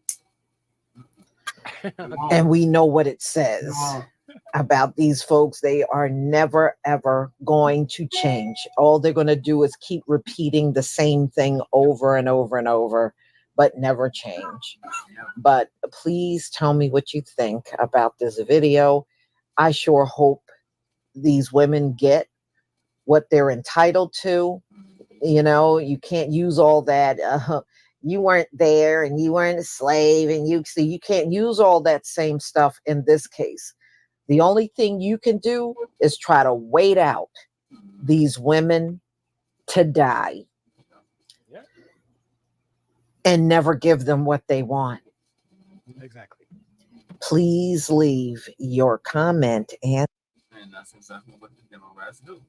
And we know what it says about these folks. They are never, ever going to change. All they're going to do is keep repeating the same thing over and over and over, but never change. But please tell me what you think about this video. I sure hope these women get what they're entitled to. You can't use all that. You weren't there and you weren't a slave, and you can't use all that same stuff in this case. The only thing you can do is try to wait out these women to die and never give them what they want. Exactly. Please leave your comment and that's exactly what the Democrats do.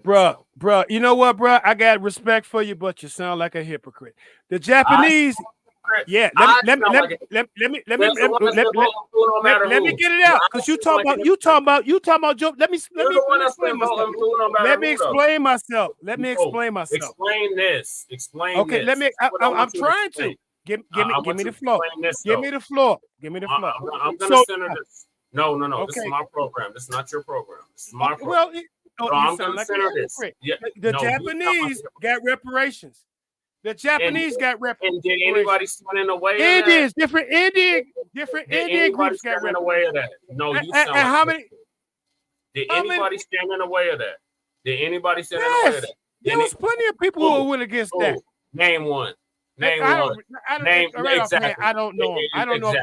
Bruh, you know what, bruh? I got respect for you, but you sound like a hypocrite. The Japanese, let me get it out, because you talking about Joe. Let me explain myself. Explain this. Okay, I'm trying to give me the floor. Give me the floor. I'm gonna center this. No. Okay. This is my program. This is not your program. This is my program. Well, so I'm going to center this. Yeah. The Japanese got reparations. The Japanese got reparations. And did anybody stand in the way of that? Indians, different Indian groups got reparations. In the way of that? No, you and how many? Did anybody stand in the way of that? Did anybody stand in the way of that? There was plenty of people who went against that. Name one. Exactly. I don't know him. I don't know.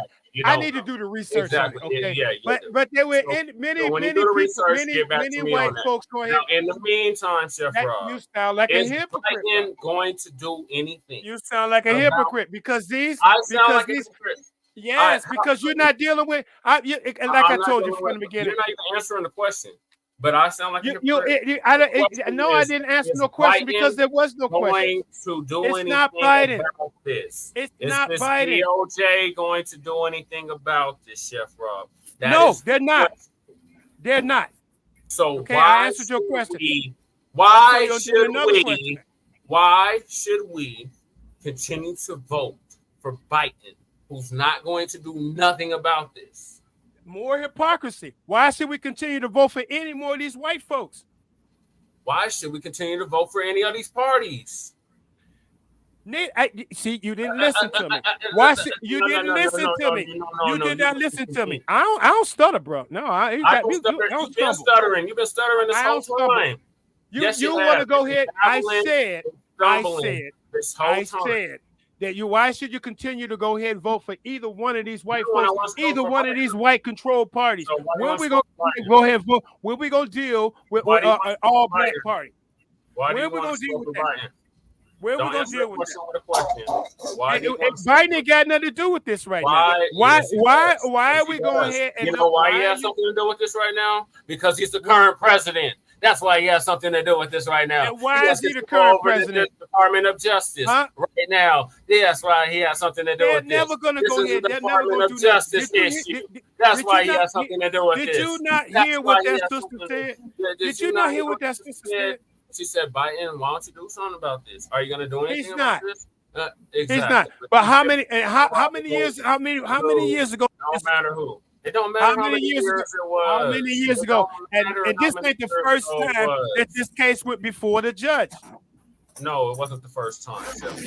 I need to do the research. Exactly. On it, okay. Yeah. But there were many white folks go ahead. Now, in the meantime, Chef Rob, you sound like a hypocrite. Biden going to do anything? You sound like a hypocrite because these. I sound like a hypocrite. Yes, because you're not dealing with. I told you from the beginning. You're not even answering the question. But I sound like I didn't answer no question because there was no question. To do it's anything not Biden. About this? It's not Biden. DOJ going to do anything about this, Chef Rob? They're not. They're not. So okay, I answered your question. Why should we continue to vote for Biden, who's not going to do nothing about this? More hypocrisy. Why should we continue to vote for any more of these white folks? Why should we continue to vote for any of these parties? See, you didn't listen to me. Why should you didn't listen to me? You did not listen to me. I don't stutter, bro. No, You've been stuttering. You've been stuttering this whole time. You want to go ahead? I said that why should you continue to go ahead and vote for either one of these white folks, either one of these white controlled parties? So when we go ahead and vote, when we go deal with an all black party? When we gonna deal with that? Where we gonna deal with that? Biden ain't got nothing to do with this right now. Why are we going ahead and why he has something to do with this right now? Because he's the current president. That's why he has something to do with this right now. And why is he the current president? The Department of Justice right now. Yeah, that's why he has something to do with this. They're never going to go ahead. They're never going to do Justice issue. That's why he has something to do with this. Did you not hear what that sister said? Did you not hear what that sister said? She said, Biden, why don't you do something about this? Are you going to do anything about this? Exactly. He's not. But how many years? How many years ago? Don't matter who. It don't matter how many years ago. It was. How many years ago? And this ain't the first time that this case went before the judge. No, it wasn't the first time.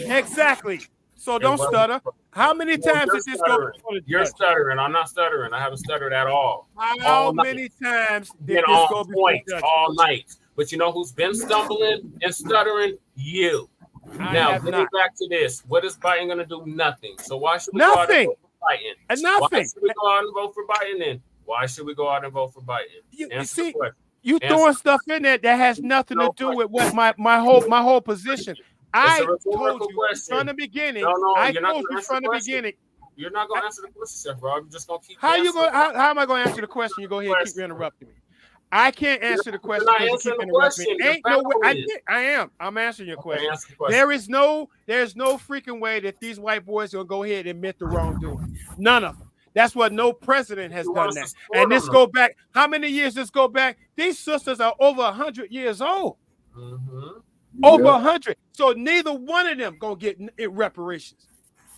Exactly. So don't stutter. How many times did this go before the judge? You're stuttering. I'm not stuttering. I haven't stuttered at all. How many times did this go before the judge? All night. But you know who's been stumbling and stuttering? You. Now, getting back to this, what is Biden going to do? Nothing. So why should we go out and vote for Biden? Nothing. Why should we go out and vote for Biden then? Why should we go out and vote for Biden? You throwing stuff in there that has nothing to do with what my whole position. I told you from the beginning. I told you from the beginning. You're not going to answer the question, Chef Rob. You're just going to keep. How am I going to answer the question? You go ahead and keep interrupting me. I can't answer the question because you keep interrupting me. Ain't no way. I am. I'm answering your question. There's no freaking way that these white boys will go ahead and admit the wrongdoing. None of them. That's what no president has done that. And this go back. How many years this go back? These sisters are over 100 years old. Over 100. So neither one of them gonna get reparations.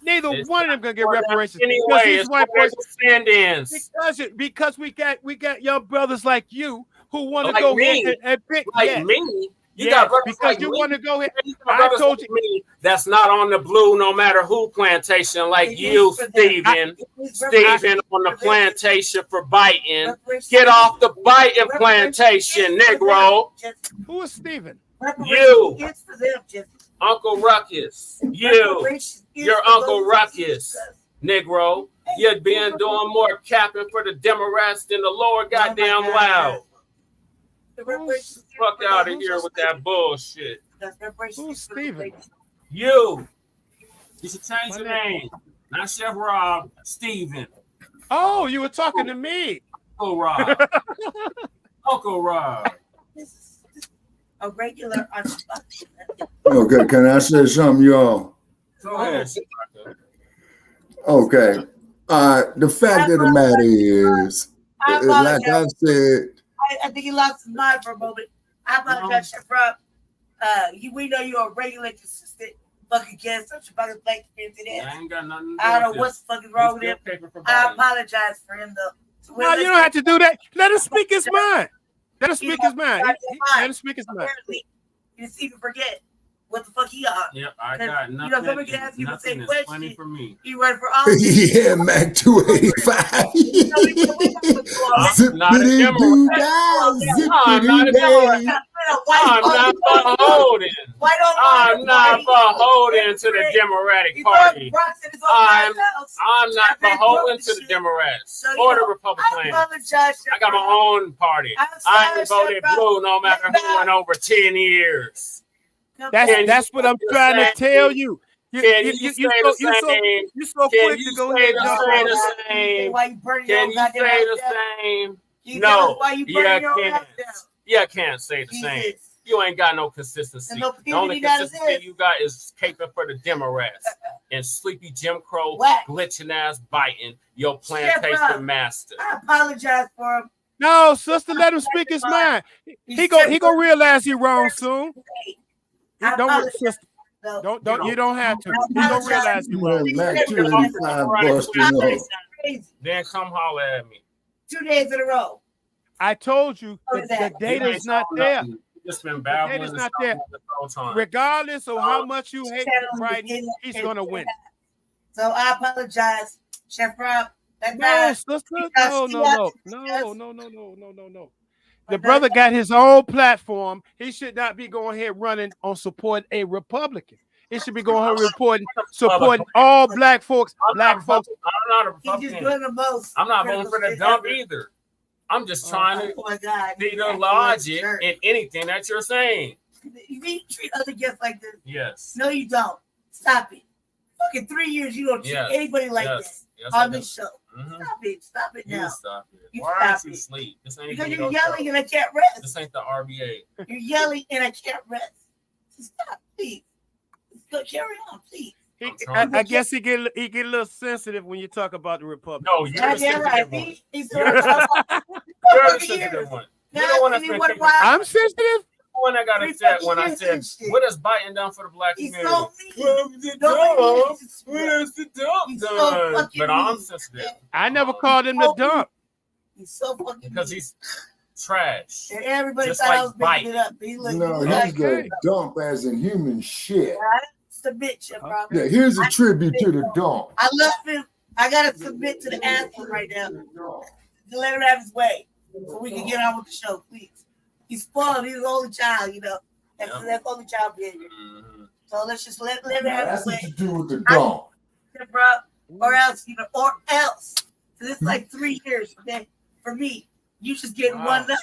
Neither one of them gonna get reparations. Anyway, these white boys stand-ins. Because we got young brothers like you who want to go ahead and pick me. You got brothers because like you me. want to go ahead. I told you that's not on the blue, no matter who plantation, like you, Stephen. Stephen on the plantation for Biden. Get off the Biden plantation, Negro. Who is Stephen? You. Uncle Ruckus. Your Uncle Ruckus, Negro. You'd been doing more capping for the Democrats than the Lord goddamn loud. Fuck out of here with that bullshit. Who's Stephen? You should change your name. Not Chef Rob, Stephen. Oh, you were talking to me. Uncle Rob. Uncle Rob. A regular Okay, can I say something, y'all? Go ahead. Okay. The fact of the matter is, like I said, I think he lost his mind for a moment. I apologize, Chef Rob. We know you're a regular, consistent fucking guest. Don't you fucking play today. I ain't got nothing. I don't know what's fucking wrong with him. I apologize for him though. No, you don't have to do that. Let him speak his mind. Let him speak his mind. Let him speak his mind. Apparently, you just even forget what the fuck he on. Yep, I got nothing. You know, somebody can ask you the same question. Plenty for me. He run for office. Yeah, Mac 285. I'm not a Democrat. I'm not a Democrat. I'm not beholden. I'm not beholden to the Democratic Party. I'm not beholden to the Democrats or the Republicans. I got my own party. I ain't voted blue no matter who went over 10 years. That's what I'm trying to tell you. Can you say the same? You're so quick to go ahead and say the same. Can you say the same? No, you can't say the same. You ain't got no consistency. The only consistency you got is caping for the Democrats and sleepy Jim Crow glitching ass biting your plantation master. I apologize for him. No, sister, let him speak his mind. He gonna realize he wrong soon. Don't, sister. Don't. You don't have to. He gonna realize he wrong. Then come holler at me. 2 days in a row. I told you the data is not there. It's been bad. The data's not there. Regardless of how much you hate Biden, he's gonna win. So I apologize, Chef Rob. No, sister. No. The brother got his own platform. He should not be going here running on support a Republican. He should be going here supporting all black folks. I'm not a Republican. I'm not voting for the dump either. I'm just trying to see the logic in anything that you're saying. You need to treat other guests like this. Yes. No, you don't. Stop it. Fucking 3 years, you don't treat anybody like this. on this show. Stop it now. Stop it. You Why stop are you it. asleep? This ain't Because even you're no yelling show. and I can't rest. This ain't the RBA. You're yelling and I can't rest. So stop, please. Let's go carry on, please. I guess he get a little sensitive when you talk about the Republic. No, you're the sensitive right. one. He's You're the sensitive one. You're the one that's been kicking. I'm sensitive. When I got upset when I said, "What is biting done for the black community?" So what is the dump done? But I'm sensitive. I never called him the dump. He's so fucking because he's trash. And everybody just thought I was like making it up. He looked No, he's the dump as in human shit. Submit your problem. Yeah, here's a tribute to the dump. I love him. I gotta submit to the athlete right now. To let him have his way, so we can get on with the show, please. He's spoiled. He's an only child, you know. That's only child behavior. So let's just let him have his That's way. what you do with the dump. Or else, you know, or else. So this is like 3 years, okay? For me, you just get one night.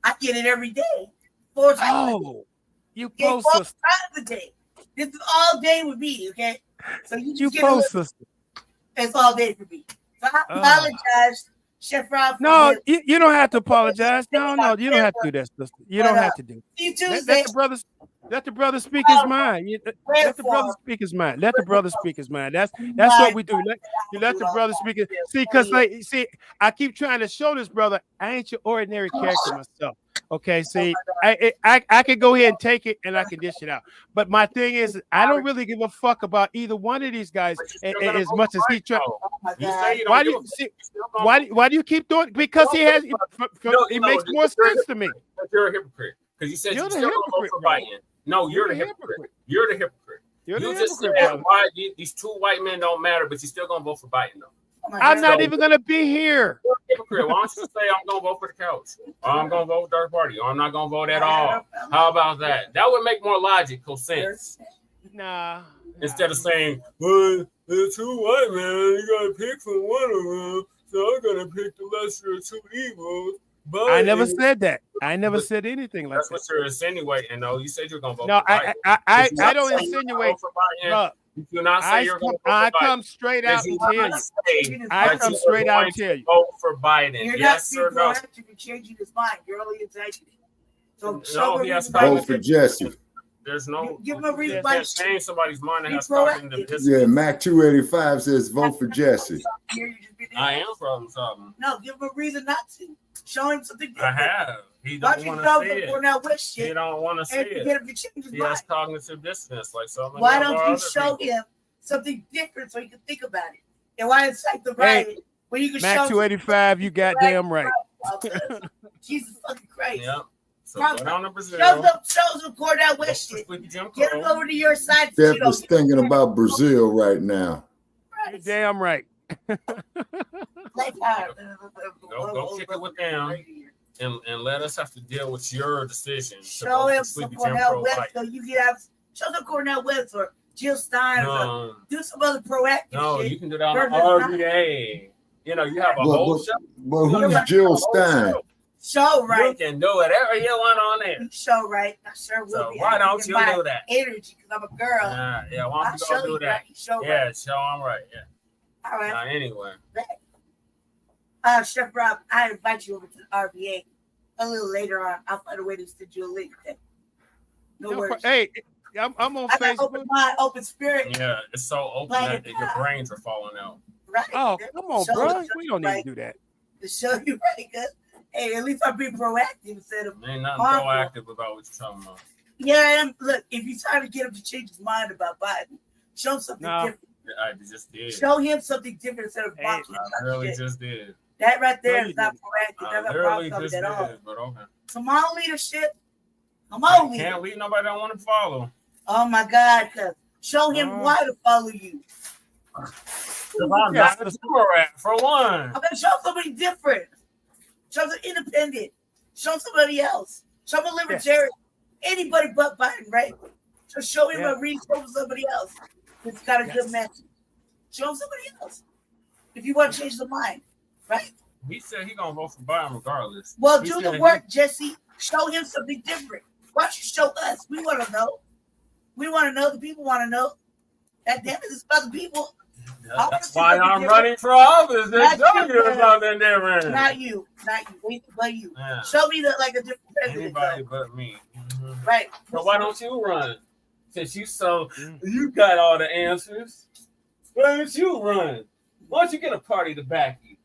I get it every day. 4 times. Oh, you get post 4 sister. times a day. This is all day with me, okay? So you just get post sister. It's all day for me. So I apologize, Chef Rob. No, you don't have to apologize. No, you don't have to do that, sister. You don't have to do. Let the brother speak his mind. Let the brother speak his mind. Let the brother speak his mind. That's what we do. Let the brother speak it. See, because I keep trying to show this brother I ain't your ordinary character myself. Okay, see, I can go ahead and take it and I can dish it out. But my thing is, I don't really give a fuck about either one of these guys as much as he tries. Why do you keep doing it? Because he has it makes more sense to me. You're a hypocrite. Because you said you're still gonna vote for Biden. No, you're the hypocrite. You're the hypocrite. You just said why these 2 white men don't matter, but you're still gonna vote for Biden though. I'm not even gonna be here. You're a hypocrite. Why don't you say I'm gonna vote for the couch? Or I'm gonna vote third party, or I'm not gonna vote at all. How about that? That would make more logical sense. Nah. Instead of saying, well, there's 2 white men, you gotta pick from one of them, so I'm gonna pick the lesser of 2 evils. But I never said that. I never said anything like that's that. What you're insinuating, though. You said you're gonna vote no, for Biden. I don't insinuate. Look, you do not say you're going to vote for Biden. I come straight out and tell you. I come straight out and tell you. Vote for Biden. You're yes not or no? You're changing his mind. You're only executive. So no, he has vote for Jesse. There's no. Give him a reason. You can't change somebody's mind that has cognitive dissonance. Yeah, Mac 285 says vote for Jesse. I am from something. No, give him a reason not to. Show him something different. I have. He don't want to see it. He don't want to see it. He has cognitive dissonance, like so many. Why don't you show him something different so he can think about it? And why incite the riot when you can Mac show 285, you goddamn right. Jesus fucking Christ. Yep. So go down to Brazil. Show some Cordell West shit. Get him over to your side. Steph is thinking about Brazil right now. You're damn right. Go kick it with them and let us have to deal with your decision. Show him some Cornell West so you can have show some Cornell West or Jill Stein or do some other proactive shit. You can do that on RBA. You know, you have a whole show. But who's Jill Stein? Show right. You can do whatever you want on there. Show right. I sure will. So why don't you do that? Energy, because I'm a girl. Yeah, why don't you go do that? Yeah, show I'm right. Yeah. All right. Anyway. Chef Rob, I invite you over to the RBA a little later on. I'll find a way to send you a link. No worries. Hey, I'm on Facebook. Got open mind, open spirit. Yeah, it's so open that your brains are falling out. Right. Oh, come on, bro. We don't need to do that. To show you right, good. Hey, at least I'm being proactive instead of. Ain't nothing proactive about what you're talking about. Yeah, look, if you're trying to get him to change his mind about Biden, show him something different. I just did. Show him something different instead of blocking. I really just did. That right there is not proactive. That's not literally problem just at all. did, but okay. Come on, leadership. Come on, leadership. Can't lead nobody that want to follow. Oh my God, cuz show him why to follow you. I'm not a Democrat, for one. Okay, show somebody different. Show them independent. Show somebody else. Show them a libertarian. Anybody but Biden, right? So show him a reason for somebody else. It's got a good message. Show him somebody else. If you want to change the mind, right? He said he's gonna vote for Biden regardless. Well, do the work, Jesse. Show him something different. Why don't you show us? We want to know. We want to know. The people want to know. That damn it is about the people. That's why I'm running for office. There's something different. Not you, but you. Yeah. Show me a different president. Anybody but me. Mm-hmm. Right. So why don't you run? Since you got all the answers. Why don't you run? Why don't you get a party to back you?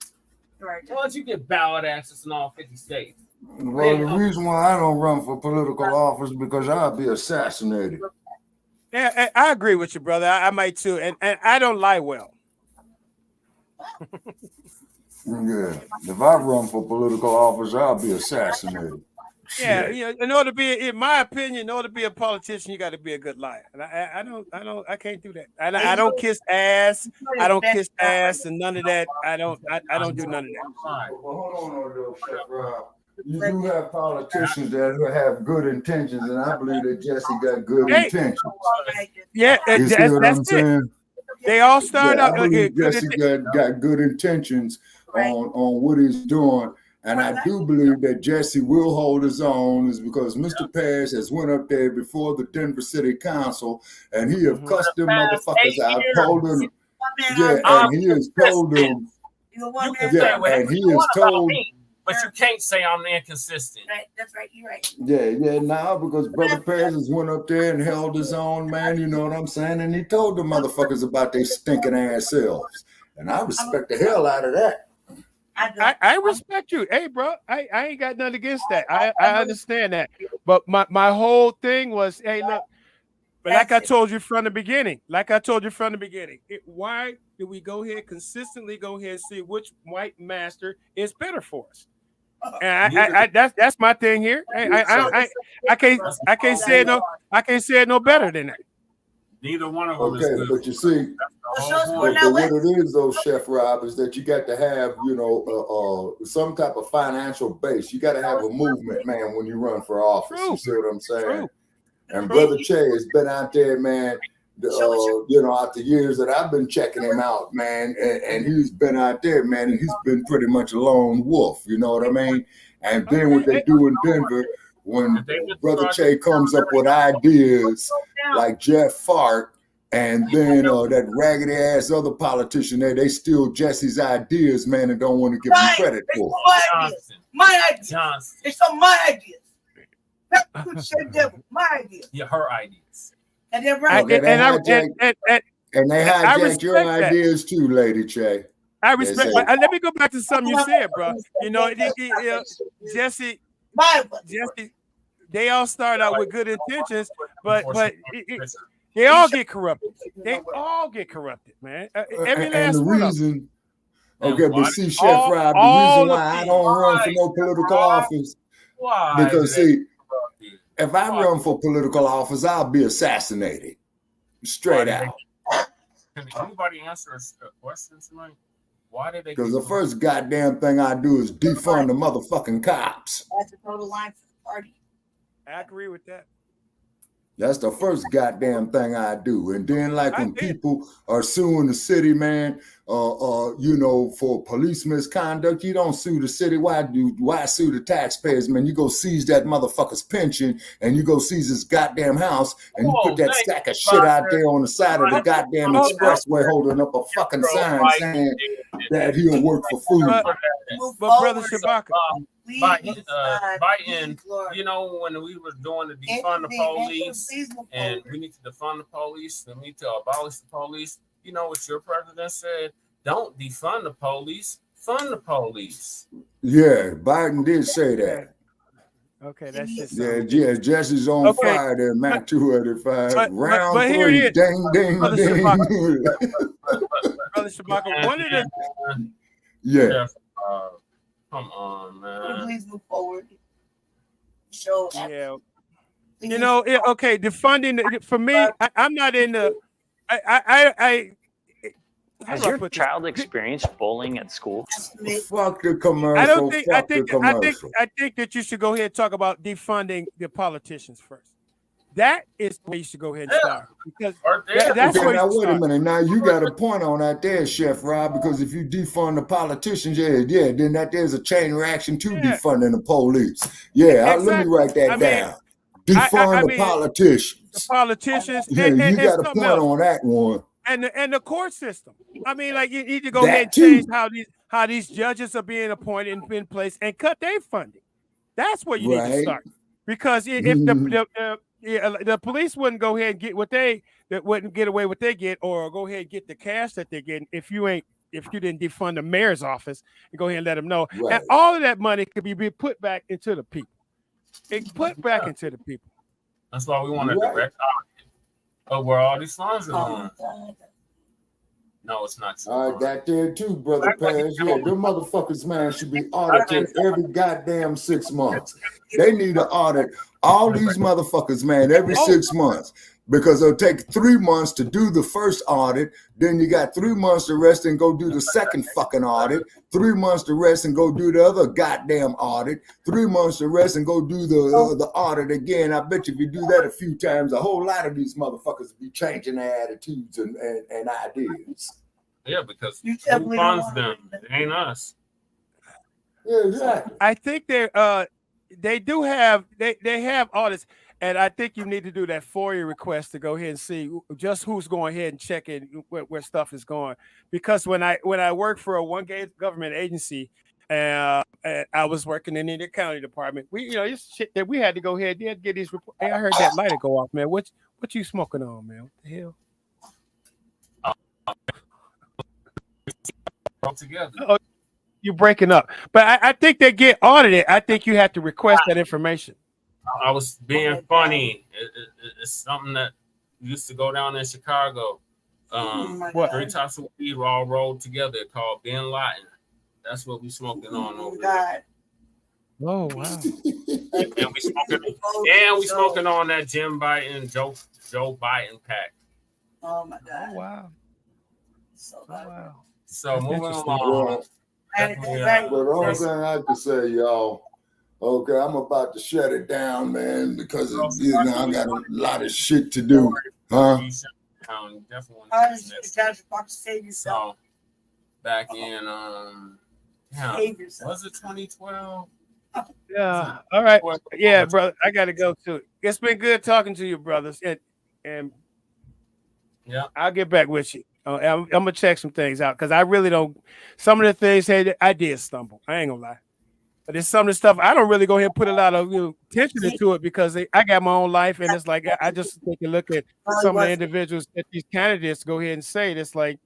Right. Why don't you get ballot access in all 50 states? Well, the reason why I don't run for political office is because I'll be assassinated. Yeah, I agree with you, brother. I might too, and I don't lie well. Yeah, if I run for political office, I'll be assassinated. Yeah, in order to be, in my opinion, in order to be a politician, you got to be a good liar. And I can't do that. I don't kiss ass. I don't kiss ass and none of that. I don't do none of that. Well, hold on, though, Chef Rob. You do have politicians that have good intentions, and I believe that Jesse got good intentions. Yeah, you see what I'm saying? They all start out. I believe Jesse got good intentions on what he's doing. And I do believe that Jesse will hold his own, is because Mr. Parrish has went up there before the Denver City Council, and he have cussed them motherfuckers out, told them, and he has told them, and he has told. But you can't say I'm inconsistent. Right, that's right. You're right. Yeah, now because Brother Parrish has went up there and held his own, man. You know what I'm saying? And he told the motherfuckers about their stinking ass selves, and I respect the hell out of that. I respect you. Hey, bro, I ain't got nothing against that. I understand that. But my whole thing was, hey, look, but like I told you from the beginning, why do we go here consistently and see which white master is better for us? And that's my thing here. I can't say it no better than that. Neither one of them. Okay, but you see, what it is though, Chef Rob, is that you got to have, some type of financial base. You got to have a movement, man, when you run for office. You see what I'm saying? True. And Brother Che has been out there, man. After years that I've been checking him out, man, and he's been out there, man, and he's been pretty much a lone wolf. You know what I mean? And then what they do in Denver, when Brother Che comes up with ideas like Jeff Fart, and then that raggedy ass other politician there, they steal Jesse's ideas, man, and don't want to give him credit for it. My ideas. It's on my ideas. My ideas. Yeah, her ideas. And then they hijacked your ideas too, Lady Che. I respect. Let me go back to something you said, bro. Jesse, they all start out with good intentions, but they all get corrupted. They all get corrupted, man. Every last one of them. Okay, but see, Chef Rob, the reason why I don't run for no political office, because see, if I run for political office, I'll be assassinated. Straight out. Can anybody answer a question tonight? Why did they? Because the first goddamn thing I do is defund the motherfucking cops. That's the total line for the party. I agree with that. That's the first goddamn thing I do. And then, like, when people are suing the city, man, for police misconduct, you don't sue the city. Why sue the taxpayers, man? You go seize that motherfucker's pension, and you go seize his goddamn house, and you put that stack of shit out there on the side of the goddamn expressway holding up a fucking sign saying that he'll work for food. But Brother Shabaka, Biden, when we were doing the defund the police, and we need to defund the police, we need to abolish the police. You know what your president said? Don't defund the police, fund the police. Yeah, Biden did say that. Okay, that's just Jesse's on fire there, Mac 285. Round but three, here it is. ding, ding, Brother ding. Brother Shabaka, one of the come on, man. Please move forward. Show. Yeah. Okay, defunding for me, I'm not in the. Has your child experienced bullying at school? Fuck the commercial. I don't think. I think that you should go ahead and talk about defunding the politicians first. That is where you should go ahead and start, because that's where. Now wait a minute. Now you got a point on that there, Chef Rob. Because if you defund the politicians, then there's a chain reaction to defunding the police. Yeah, let me write that down. Defund the politicians. The politicians. Yeah, you got a point on that one. and the court system. I mean, like you need to go ahead and change how these judges are being appointed and in place and cut their funding. That's where you need to start. Because if the police wouldn't go ahead and get what wouldn't get away what they get, or go ahead and get the cash that they're getting if you didn't defund the mayor's office and go ahead and let them know. Right. And all of that money could be put back into the people. Put back into the people. That's why we want to direct audit of where all these funds are going. No, it's not. All right, that there too, Brother Paz. Yeah, them motherfuckers, man, should be audited every goddamn 6 months. They need to audit all these motherfuckers, man, every 6 months. Because it'll take 3 months to do the first audit. Then you got 3 months to rest and go do the second fucking audit. 3 months to rest and go do the other goddamn audit. 3 months to rest and go do the audit again. I bet you if you do that a few times, a whole lot of these motherfuckers will be changing their attitudes and ideas. Yeah, because who funds them? It ain't us. Yeah, exactly. I think they do have they have audits. And I think you need to do that FOIA request to go ahead and see just who's going ahead and checking where stuff is going. Because when I worked for a one government agency, and I was working in the county department, it's shit that we had to go ahead and get these reports. Hey, I heard that lighter go off, man. What you smoking on, man? What the hell? Together. Oh, you're breaking up. But I think they get audited. I think you have to request that information. I was being funny. It's something that used to go down in Chicago. 3 types of weed were all rolled together called Ben Latin. That's what we smoking on over there. Oh wow! And we smoking on that Jim Biden, Joe Biden pack. Oh my God! Oh, wow! Wow! So moving along. But the only thing I have to say, y'all. Okay, I'm about to shut it down, man, because I got a lot of shit to do. Huh? So back in was it 2012? Yeah. All right. Yeah, brother. I gotta go too. It's been good talking to you, brothers. And yeah, I'll get back with you. I'm gonna check some things out because I really don't. Some of the things I did stumble. I ain't gonna lie. But there's some of the stuff I don't really go ahead and put a lot of attention into it because I got my own life, and it's like I just take a look at some of the individuals that these candidates go ahead and say that's like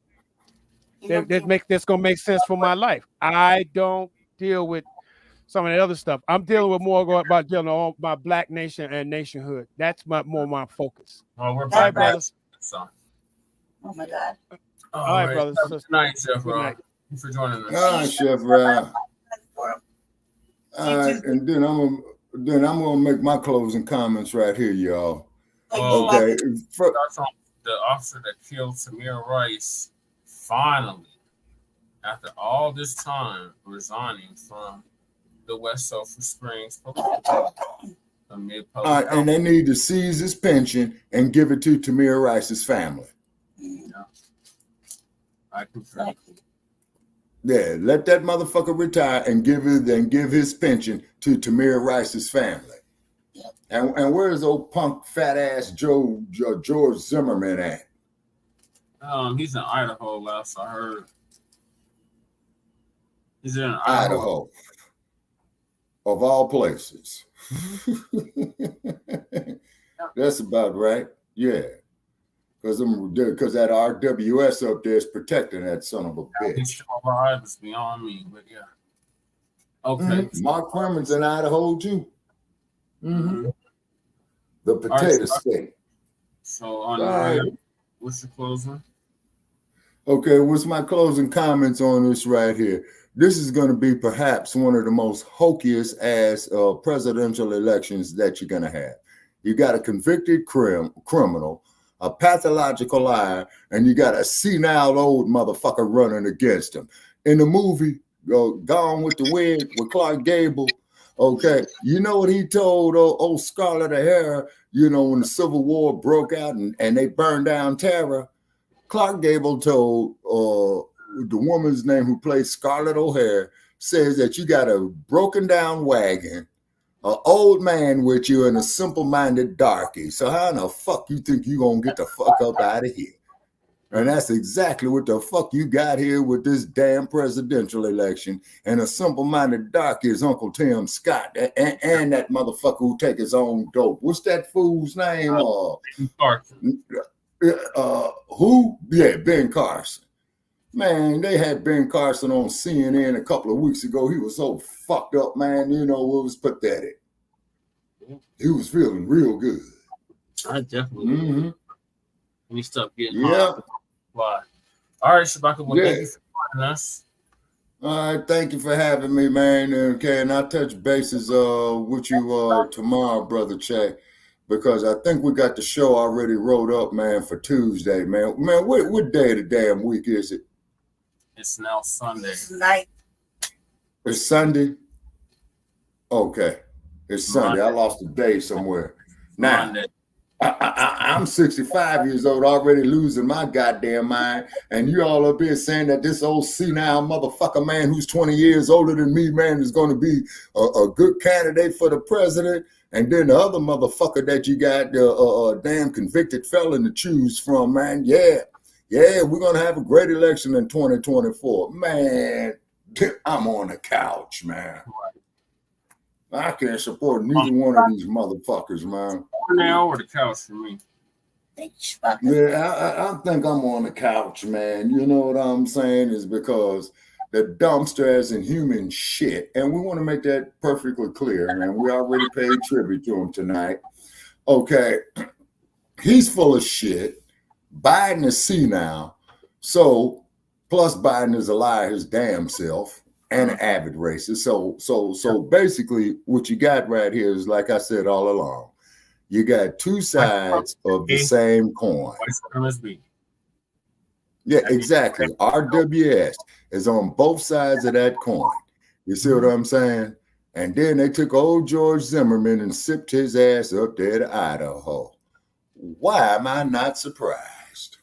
that's gonna make sense for my life. I don't deal with some of the other stuff. I'm dealing with more about dealing with my Black nation and nationhood. That's more my focus. Oh, we're back, brothers. Oh my God! All right, brothers. Good night, Chef Rob. Thanks for joining us. All right, Chef Rob. All right, and then I'm gonna make my closing comments right here, y'all. Okay. The officer that killed Tamir Rice finally, after all this time, resigning from the West Sulphur Springs police. All right, and they need to seize his pension and give it to Tamir Rice's family. Yeah. I concur. Yeah, let that motherfucker retire and give his pension to Tamir Rice's family. Yep. And where's old punk fat ass George Zimmerman at? He's in Idaho, last I heard. He's in Idaho. Of all places. That's about right. Yeah. Because that RWS up there is protecting that son of a bitch. It's beyond me, but yeah. Okay. Mm-hmm. Mark Herman's in Idaho too. Mm-hmm. The potato state. So on what's your closing? Okay, what's my closing comments on this right here? This is going to be perhaps one of the most hokiest ass presidential elections that you're going to have. You got a convicted criminal, a pathological liar, and you got a senile old motherfucker running against him. In the movie, Gone with the Wind with Clark Gable, okay, you know what he told old Scarlett O'Hara, when the Civil War broke out and they burned down Tara? Clark Gable told the woman's name who plays Scarlett O'Hara, says that you got a broken down wagon, an old man with you, and a simple-minded darky. So how in the fuck you think you gonna get the fuck up out of here? And that's exactly what the fuck you got here with this damn presidential election. And a simple-minded dark is Uncle Tim Scott and that motherfucker who take his own dope. What's that fool's name? Who? Yeah, Ben Carson. Man, they had Ben Carson on CNN a couple of weeks ago. He was so fucked up, man. You know, it was pathetic. He was feeling real good. I definitely when you stop getting why. All right, Shabaka, well, thank you for joining us. All right, thank you for having me, man. Okay, and I'll touch bases with you tomorrow, Brother Che, because I think we got the show already rolled up, man, for Tuesday, man. Man, what day of the damn week is it? It's now Sunday. It's Sunday? Okay. It's Sunday. I lost a day somewhere. Now, I'm 65 years old, already losing my goddamn mind, and you all up here saying that this old senile motherfucker, man, who's 20 years older than me, man, is going to be a good candidate for the president, and then the other motherfucker that you got, a damn convicted felon to choose from, man. Yeah, we're going to have a great election in 2024. Man, I'm on the couch, man. I can't support neither one of these motherfuckers, man. Now or the couch for me. Yeah, I think I'm on the couch, man. You know what I'm saying? Is because the dumpster has inhuman shit. And we want to make that perfectly clear, man. We already paid tribute to him tonight. Okay. He's full of shit. Biden is senile. So, plus Biden is a liar his damn self. And an avid racist. So basically what you got right here is, like I said all along, you got two sides of the same coin. Yeah, exactly. RWS is on both sides of that coin. You see what I'm saying? And then they took old George Zimmerman and sipped his ass up there to Idaho. Why am I not surprised?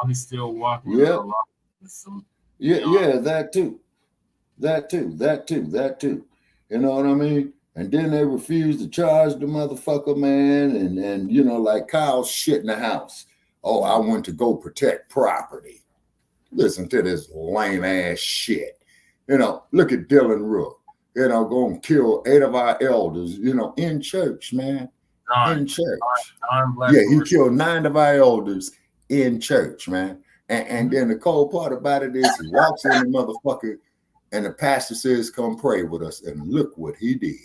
He's still walking. Yeah, that too. You know what I mean? And then they refused to charge the motherfucker, man. And you know, like Kyle's shit in the house. Oh, I went to go protect property. Listen to this lame ass shit. You know, look at Dylan Rook. You know, going to kill 8 of our elders, you know, in church, man. In church. Yeah, he killed 9 of our elders in church, man. And then the cold part about it is he walks in the motherfucker and the pastor says, come pray with us. And look what he did.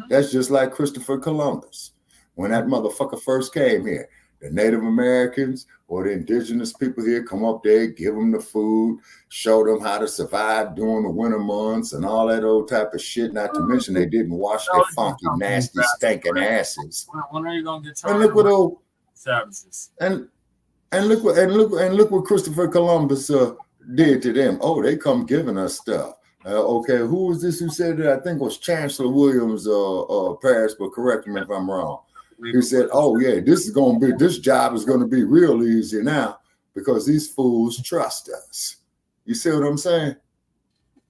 That's just like Christopher Columbus. When that motherfucker first came here, the Native Americans or the indigenous people here come up there, give them the food, show them how to survive during the winter months and all that old type of shit. Not to mention they didn't wash their funky, nasty, stinking asses. When are you gonna get tired? And look what old savages. And look what Christopher Columbus did to them. Oh, they come giving us stuff. Okay, who was this who said that? I think it was Chancellor Williams Paris, but correct me if I'm wrong. He said, oh yeah, this job is gonna be real easy now because these fools trust us. You see what I'm saying?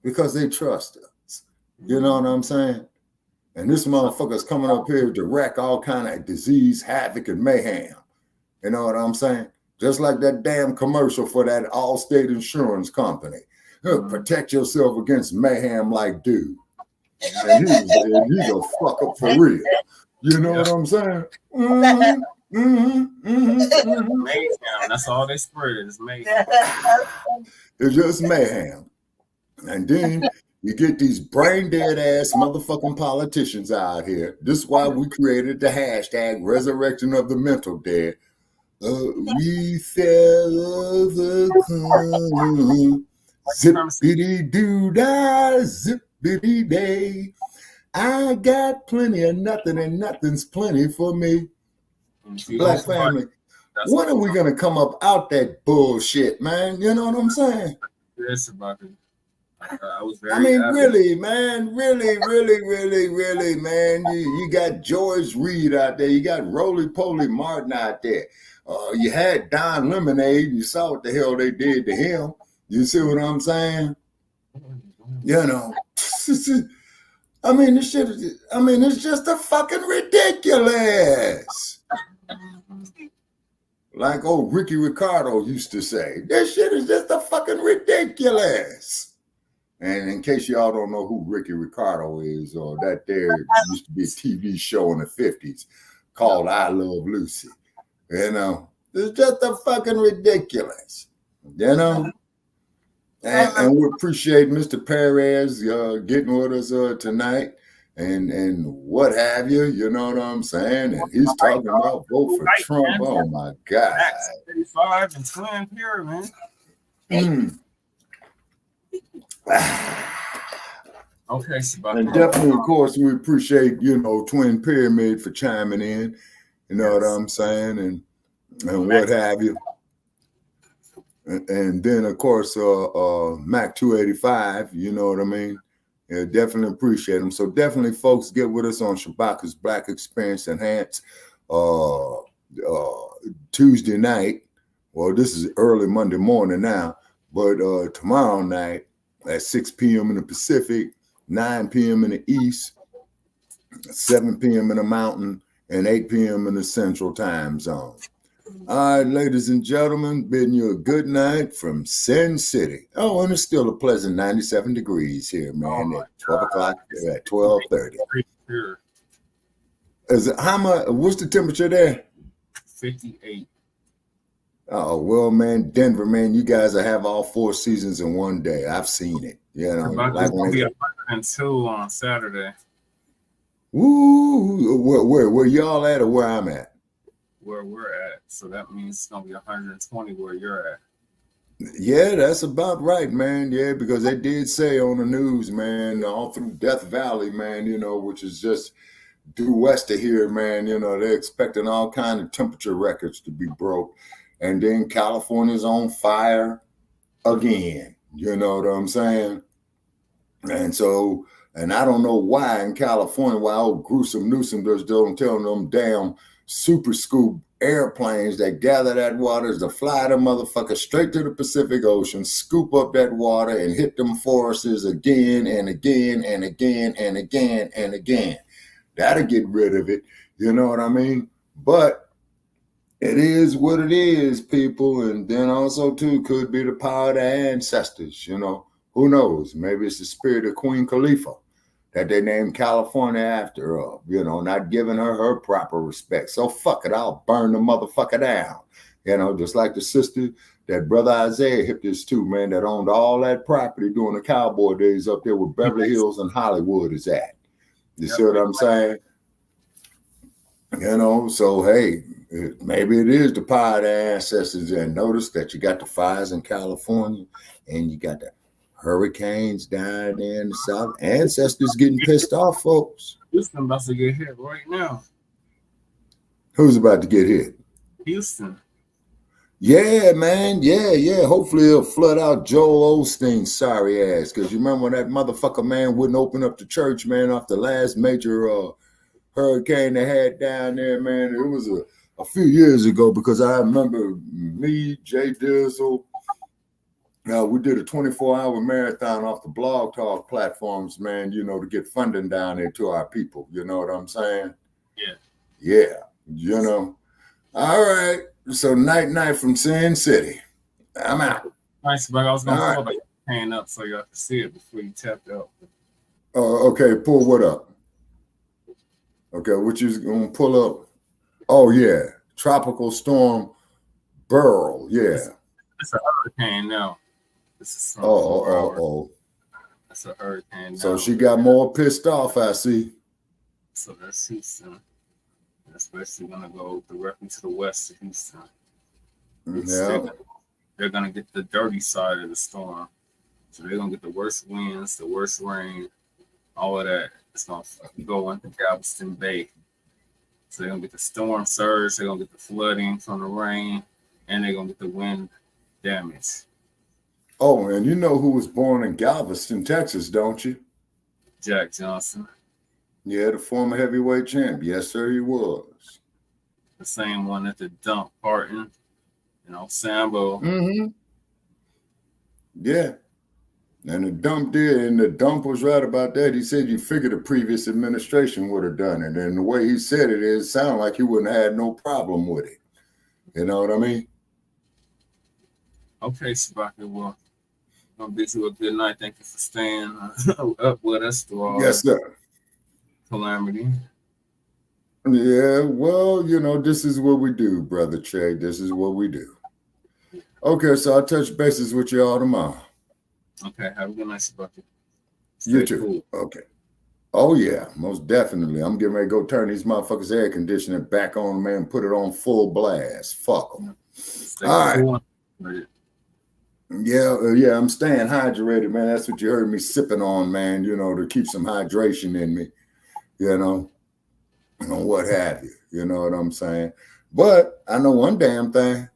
Because they trust us. You know what I'm saying? And this motherfucker's coming up here to wreak all kind of disease, havoc, and mayhem. You know what I'm saying? Just like that damn commercial for that Allstate insurance company. Protect yourself against mayhem like dude. And he's a fuck up for real. You know what I'm saying? Mayhem. That's all they spread is mayhem. It's just mayhem. And then you get these brain dead ass motherfucking politicians out here. This is why we created the hashtag resurrection of the mental dead. We fell overcome. Zippity doo dah, zippity day. I got plenty of nothing, and nothing's plenty for me. Black family. When are we gonna come up out that bullshit, man? You know what I'm saying? Yes, about it. Really, man, really, man. You got George Reid out there. You got Roly Poly Martin out there. You had Don Lemonade. You saw what the hell they did to him. You see what I'm saying? You know, this shit. It's just a fucking ridiculous. Like old Ricky Ricardo used to say, this shit is just a fucking ridiculous. And in case y'all don't know who Ricky Ricardo is, or that there used to be a TV show in the 50s called I Love Lucy. You know, it's just a fucking ridiculous. You know? And we appreciate Mr. Perez getting with us tonight and what have you. You know what I'm saying? And he's talking about vote for Trump. Oh my God. 35 and Twin Peer, man. Okay, and definitely, of course, we appreciate, you know, Twin Pyramid for chiming in. You know what I'm saying? And what have you. And then, of course, Mac 285, you know what I mean? Yeah, definitely appreciate them. So definitely, folks, get with us on Shabaka's Black Experience Enhanced Tuesday night. Well, this is early Monday morning now, but tomorrow night at 6 p.m. in the Pacific, 9 p.m. in the East, 7 p.m. in the Mountain, and 8 p.m. in the Central Time Zone. All right, ladies and gentlemen, bidding you a good night from Sin City. Oh, and it's still a pleasant 97 degrees here, man, at 12 o'clock, at 12:30. Is it, how much, what's the temperature there? 58. Oh, well, man, Denver, man, you guys will have all 4 seasons in one day. I've seen it. You know, It's going to be 102 on Saturday. Woo! Where y'all at or where I'm at? Where we're at. So that means it's going to be 120 where you're at. Yeah, that's about right, man. Yeah, because they did say on the news, man, all through Death Valley, man, you know, which is just due west of here, man, you know, they're expecting all kind of temperature records to be broke. And then California's on fire again. You know what I'm saying? And so, and I don't know why in California, why old gruesome Newsom just don't tell them damn super scoop airplanes that gather that water to fly them motherfuckers straight to the Pacific Ocean, scoop up that water and hit them forests again and again and again and again and again. That'll get rid of it. You know what I mean? But it is what it is, people. And then also, too, could be the power of the ancestors, you know. Who knows? Maybe it's the spirit of Queen Khalifa that they named California after her, you know, not giving her proper respect. So fuck it, I'll burn the motherfucker down. You know, just like the sister that Brother Isaiah hipped us to, man, that owned all that property during the cowboy days up there where Beverly Hills and Hollywood is at. You see what I'm saying? You know, so hey, maybe it is the power of the ancestors. And notice that you got the fires in California and you got the hurricanes down there in the south. Ancestors getting pissed off, folks. Houston about to get hit right now. Who's about to get hit? Houston. Yeah, man. Yeah. Hopefully it'll flood out Joel Osteen's sorry ass. Because you remember when that motherfucker, man, wouldn't open up the church, man, off the last major hurricane they had down there, man. It was a few years ago because I remember me, Jay Dizzle, we did a 24-hour marathon off the Blog Talk platforms, man, you know, to get funding down there to our people. You know what I'm saying? Yeah, you know. All right. So night from Sin City. I'm out. Nice, but I was going to pull your hand up so y'all can see it before you tapped out. Okay, pull what up? Okay, what you going to pull up? Oh, yeah. Tropical Storm Burl. Yeah. It's a hurricane now. This is Oh. That's a hurricane now. So she got more pissed off, I see. So that's Houston. Especially going to go directly to the west of Houston. Yeah. They're going to get the dirty side of the storm. So they're going to get the worst winds, the worst rain, all of that. It's going to go into Galveston Bay. So they're going to get the storm surge, they're going to get the flooding from the rain, and they're going to get the wind damage. Oh, and you know who was born in Galveston, Texas, don't you? Jack Johnson. Yeah, the former heavyweight champ. Yes, sir, he was. The same one at the dump Barton, you know, Sambo. Mm-hmm. Yeah. And the dump did, and the dump was right about that. He said you figured the previous administration would have done it. And the way he said it sounded like he wouldn't have had no problem with it. You know what I mean? Okay, Sabaki, well, I'm going to bid you a good night. Thank you for staying up with us through all Yes, sir. calamity. Yeah, well, this is what we do, Brother Che. This is what we do. Okay, so I'll touch bases with you all tomorrow. Okay, have a good night, Sabaki. You too. Cool. Okay. Oh, yeah, most definitely. I'm getting ready to go turn these motherfuckers' air conditioning back on, man, put it on full blast. Fuck them. All right. Yeah, I'm staying hydrated, man. That's what you heard me sipping on, man, to keep some hydration in me, what have you. You know what I'm saying? But I know one damn thing.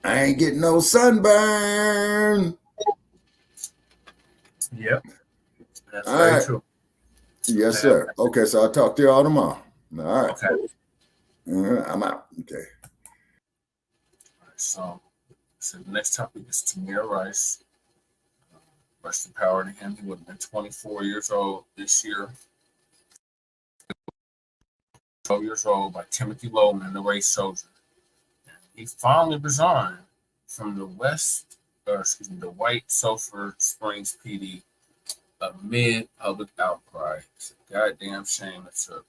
I ain't getting no sunburn. Yep. That's all very right. true. Yes, sir. Okay, so I'll talk to you all tomorrow. All right. Okay. I'm out. Okay. All right, so the next topic is Tamir Rice. Rest in power to him. He would have been 24 years old this year. 12 years old by Timothy Loehmann, the race soldier. He finally resigned from the White Sulphur Springs PD amid public outcry. It's a goddamn shame. It took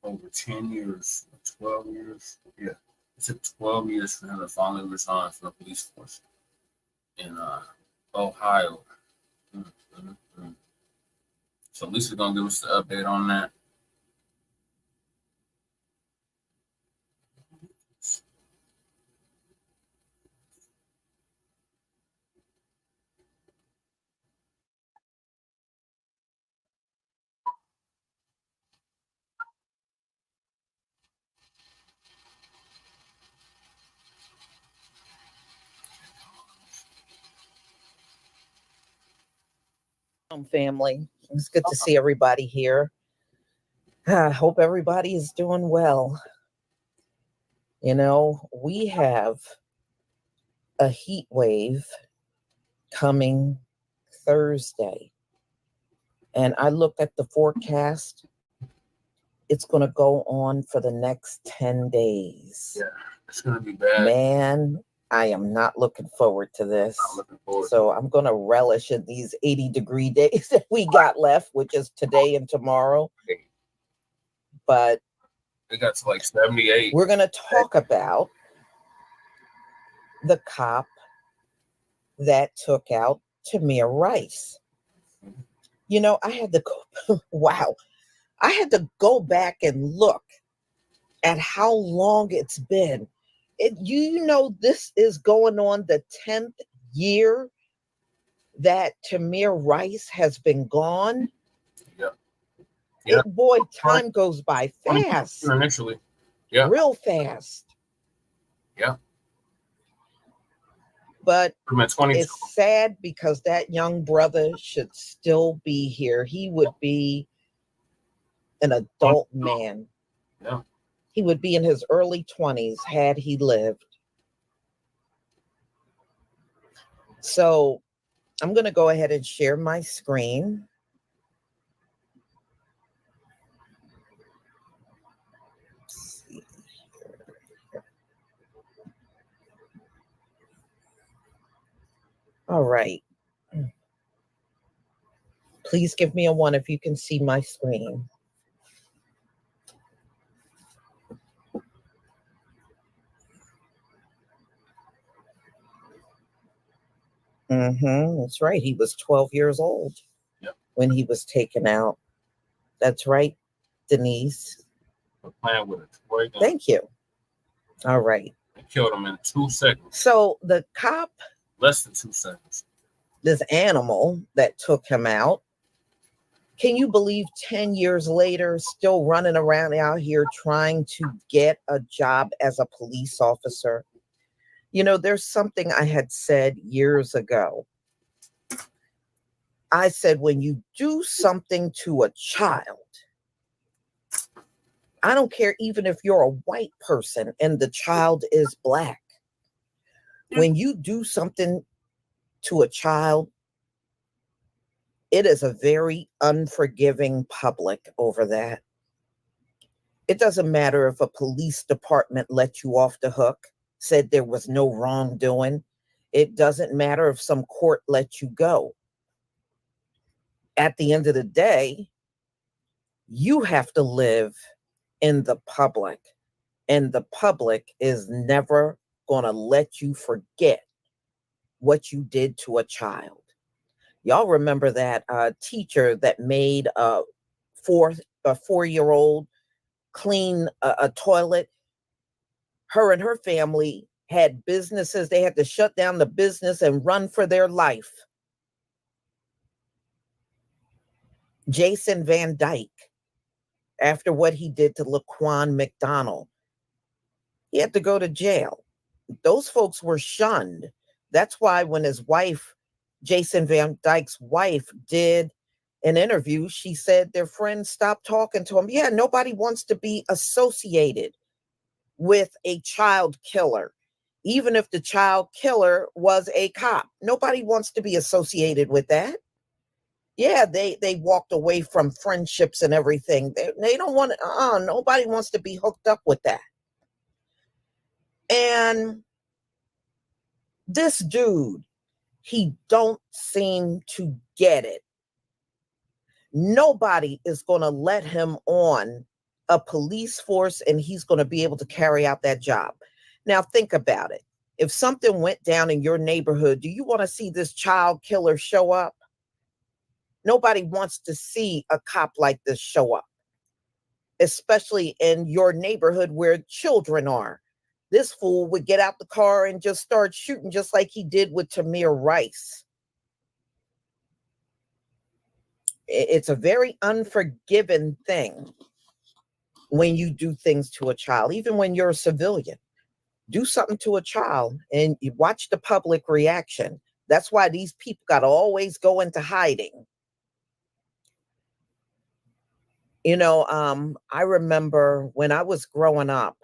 over 10 years, 12 years. Yeah, it took 12 years for him to finally resign from the police force in Ohio. So Lisa's going to give us the update on that. Family, it's good to see everybody here. I hope everybody is doing well. We have a heat wave coming Thursday, and I looked at the forecast. It's going to go on for the next 10 days. Yeah, it's going to be bad. Man, I am not looking forward to this. So I'm going to relish in these 80-degree days that we got left, which is today and tomorrow. But it got to like 78. We're going to talk about the cop that took out Tamir Rice. I had to go, wow. I had to go back and look at how long it's been. This is going on the 10th year that Tamir Rice has been gone. Yeah. Boy, time goes by fast. Initially. Yeah. Real fast. Yeah. But it's sad because that young brother should still be here. He would be an adult man. Yeah. He would be in his early 20s had he lived. So I'm going to go ahead and share my screen. Let's see here. All right. Please give me a 1 if you can see my screen. That's right. He was 12 years old when he was taken out. That's right, Denise. Playing with a toy gun. Thank you. All right. They killed him in 2 seconds. So the cop, less than 2 seconds. This animal that took him out, can you believe 10 years later, still running around out here trying to get a job as a police officer? There's something I had said years ago. I said, when you do something to a child, I don't care even if you're a white person and the child is black. When you do something to a child It is a very unforgiving public over that. It doesn't matter if a police department let you off the hook, said there was no wrongdoing. It doesn't matter if some court let you go. At the end of the day, you have to live in the public, and the public is never going to let you forget what you did to a child. Y'all remember that teacher that made a 4-year-old clean a toilet? Her and her family had businesses. They had to shut down the business and run for their life. Jason Van Dyke, after what he did to Laquan McDonald, he had to go to jail. Those folks were shunned. That's why when his wife, Jason Van Dyke's wife, did an interview, she said their friends stopped talking to him. Yeah, nobody wants to be associated with a child killer, even if the child killer was a cop. Nobody wants to be associated with that. Yeah, they walked away from friendships and everything. They don't want to, nobody wants to be hooked up with that. And this dude, he don't seem to get it. Nobody is going to let him on a police force and he's going to be able to carry out that job. Now think about it. If something went down in your neighborhood, do you want to see this child killer show up? Nobody wants to see a cop like this show up, especially in your neighborhood where children are. This fool would get out the car and just start shooting, just like he did with Tamir Rice. It's a very unforgiving thing when you do things to a child, even when you're a civilian. Do something to a child and you watch the public reaction. That's why these people got to always go into hiding. You know, I remember when I was growing up,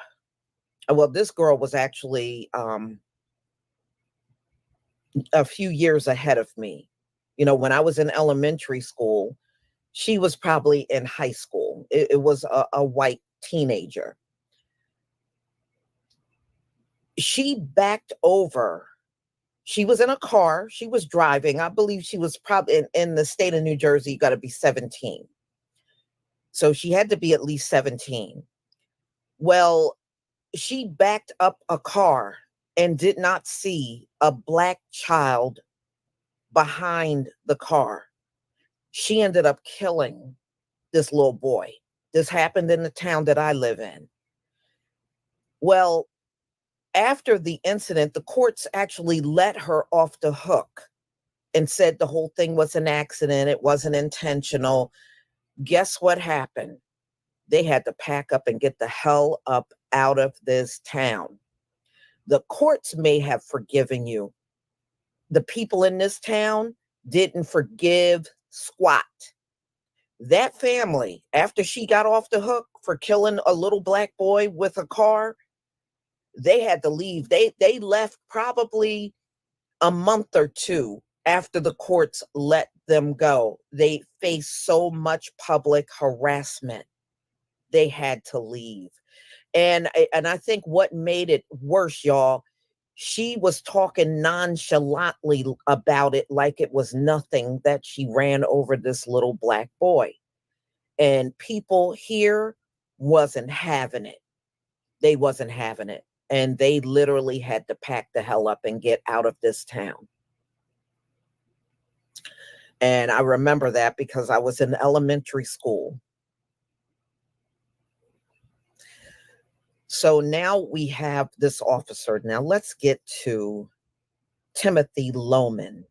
well, this girl was actually a few years ahead of me. You know, when I was in elementary school, she was probably in high school. It was a white teenager. She backed over. She was in a car. She was driving. I believe she was probably in the state of New Jersey. You got to be 17. So she had to be at least 17. Well, she backed up a car and did not see a black child behind the car. She ended up killing this little boy. This happened in the town that I live in. Well, after the incident, the courts actually let her off the hook and said the whole thing was an accident. It wasn't intentional. Guess what happened? They had to pack up and get the hell up out of this town. The courts may have forgiven you. The people in this town didn't forgive squat. That family, after she got off the hook for killing a little black boy with a car, they had to leave. They left probably a month or two after the courts let them go. They faced so much public harassment. They had to leave. And I think what made it worse, y'all, she was talking nonchalantly about it like it was nothing that she ran over this little black boy. And people here wasn't having it. They wasn't having it. And they literally had to pack the hell up and get out of this town. And I remember that because I was in elementary school. So now we have this officer. Now let's get to Timothy Loehmann.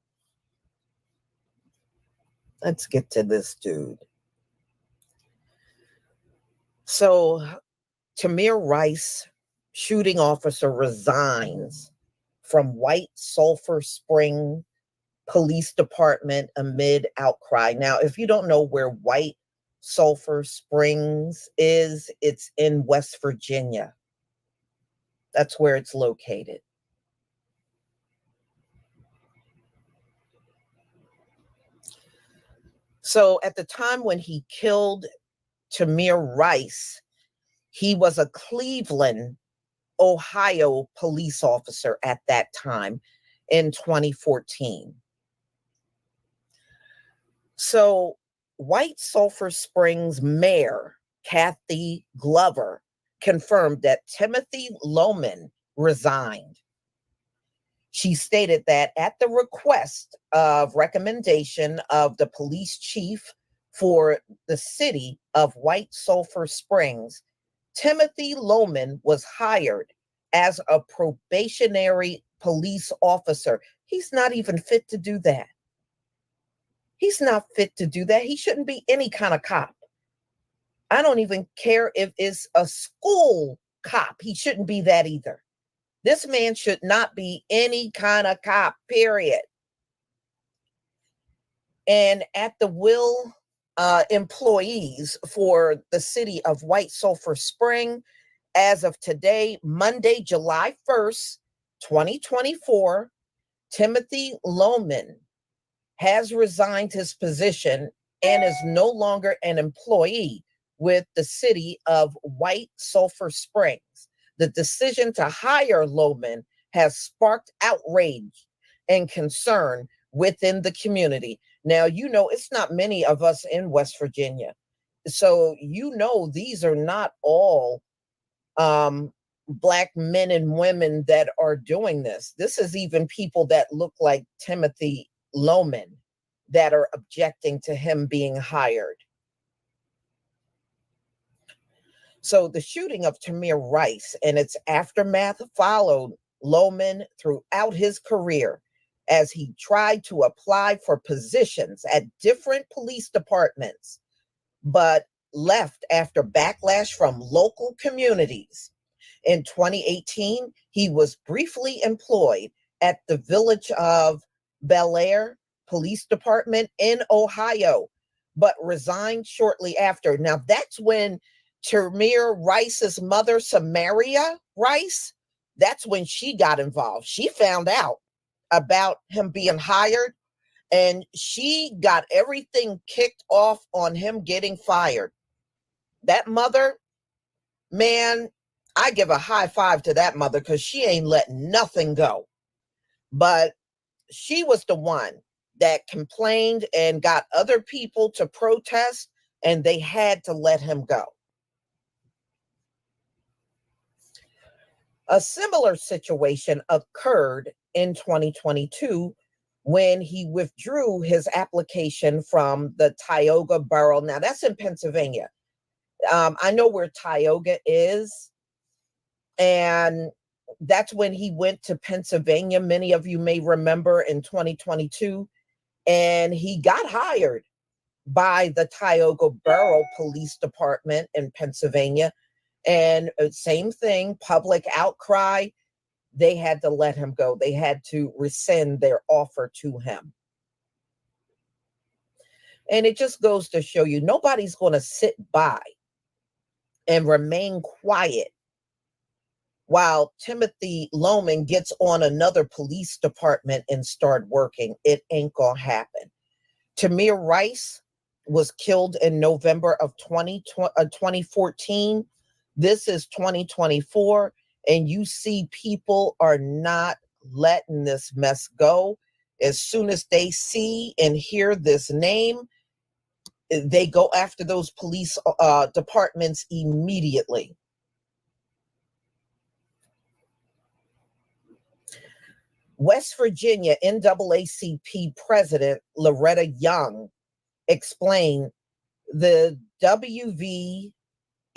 Let's get to this dude. So Tamir Rice, shooting officer, resigns from White Sulphur Spring Police Department amid outcry. Now, if you don't know where White Sulphur Springs is, it's in West Virginia. That's where it's located. So at the time when he killed Tamir Rice, he was a Cleveland, Ohio police officer at that time in 2014. So White Sulphur Springs Mayor Kathy Glover confirmed that Timothy Loehmann resigned. She stated that at the request of recommendation of the police chief for the city of White Sulphur Springs, Timothy Loehmann was hired as a probationary police officer. He's not even fit to do that. He's not fit to do that. He shouldn't be any kind of cop. I don't even care if it's a school cop. He shouldn't be that either. This man should not be any kind of cop, period. And at the will employees for the city of White Sulphur Spring, as of today, Monday, July 1st, 2024, Timothy Loehmann has resigned his position and is no longer an employee with the city of White Sulphur Springs. The decision to hire Loehmann has sparked outrage and concern within the community. Now, you know, it's not many of us in West Virginia. So, you know, these are not all Black men and women that are doing this. This is even people that look like Timothy Loehmann that are objecting to him being hired. So the shooting of Tamir Rice and its aftermath followed Loehmann throughout his career as he tried to apply for positions at different police departments, but left after backlash from local communities. In 2018, he was briefly employed at the village of Bel Air Police Department in Ohio, but resigned shortly after. Now, that's when Tamir Rice's mother, Samaria Rice, that's when she got involved. She found out about him being hired, and she got everything kicked off on him getting fired. That mother, man, I give a high five to that mother because she ain't letting nothing go. But she was the one that complained and got other people to protest, and they had to let him go. A similar situation occurred in 2022 when he withdrew his application from the Tioga Borough. Now, that's in Pennsylvania. I know where Tioga is, and that's when he went to Pennsylvania. Many of you may remember in 2022, and he got hired by the Tioga Borough Police Department in Pennsylvania. And same thing, public outcry, they had to let him go. They had to rescind their offer to him. And it just goes to show you, nobody's going to sit by and remain quiet while Timothy Loehmann gets on another police department and start working. It ain't going to happen. Tamir Rice was killed in November of 2014. This is 2024, and you see people are not letting this mess go. As soon as they see and hear this name, they go after those police departments immediately. West Virginia NAACP President Loretta Young explained the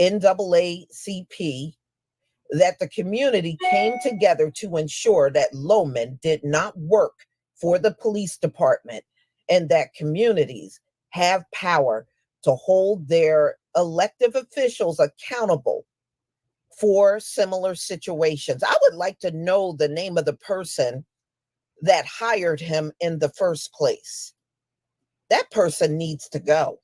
NAACP that the community came together to ensure that Loehmann did not work for the police department, and that communities have power to hold their elected officials accountable for similar situations. I would like to know the name of the person that hired him in the first place. That person needs to go.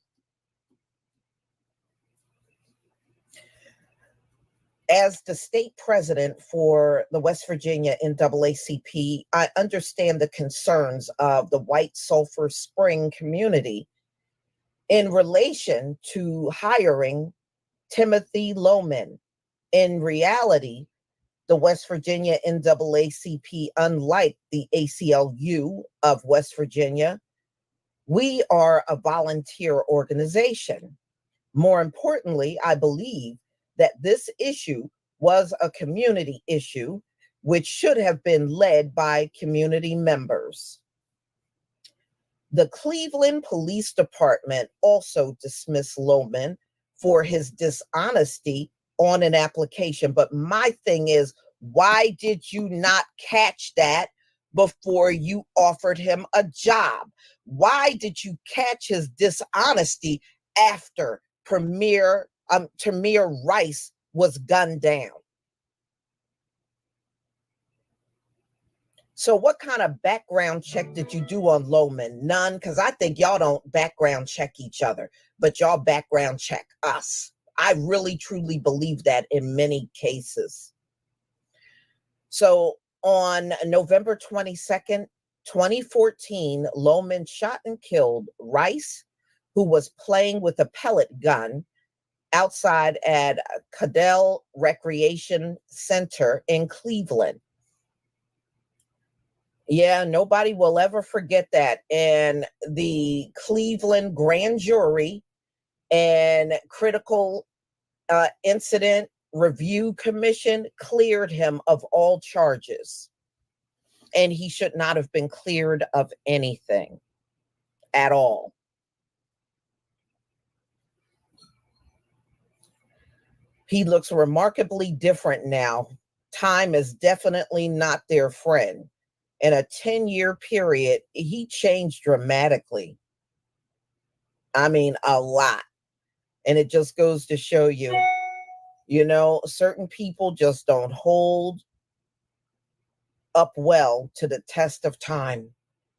As the state president for the West Virginia NAACP, I understand the concerns of the White Sulphur Spring community in relation to hiring Timothy Loehmann. In reality, the West Virginia NAACP, unlike the ACLU of West Virginia, we are a volunteer organization. More importantly, I believe that this issue was a community issue, which should have been led by community members. The Cleveland Police Department also dismissed Loehmann for his dishonesty on an application. But my thing is, why did you not catch that before you offered him a job? Why did you catch his dishonesty after Tamir Rice was gunned down? So what kind of background check did you do on Loehmann? None, because I think y'all don't background check each other, but y'all background check us. I really, truly believe that in many cases. So on November 22nd, 2014, Loehmann shot and killed Rice, who was playing with a pellet gun outside at Condemn Recreation Center in Cleveland. Yeah, nobody will ever forget that. And the Cleveland Grand Jury and Critical Incident Review Commission cleared him of all charges. And he should not have been cleared of anything at all. He looks remarkably different now. Time is definitely not their friend. In a 10-year period, he changed dramatically. I mean, a lot. And it just goes to show you, you know, certain people just don't hold up well to the test of time.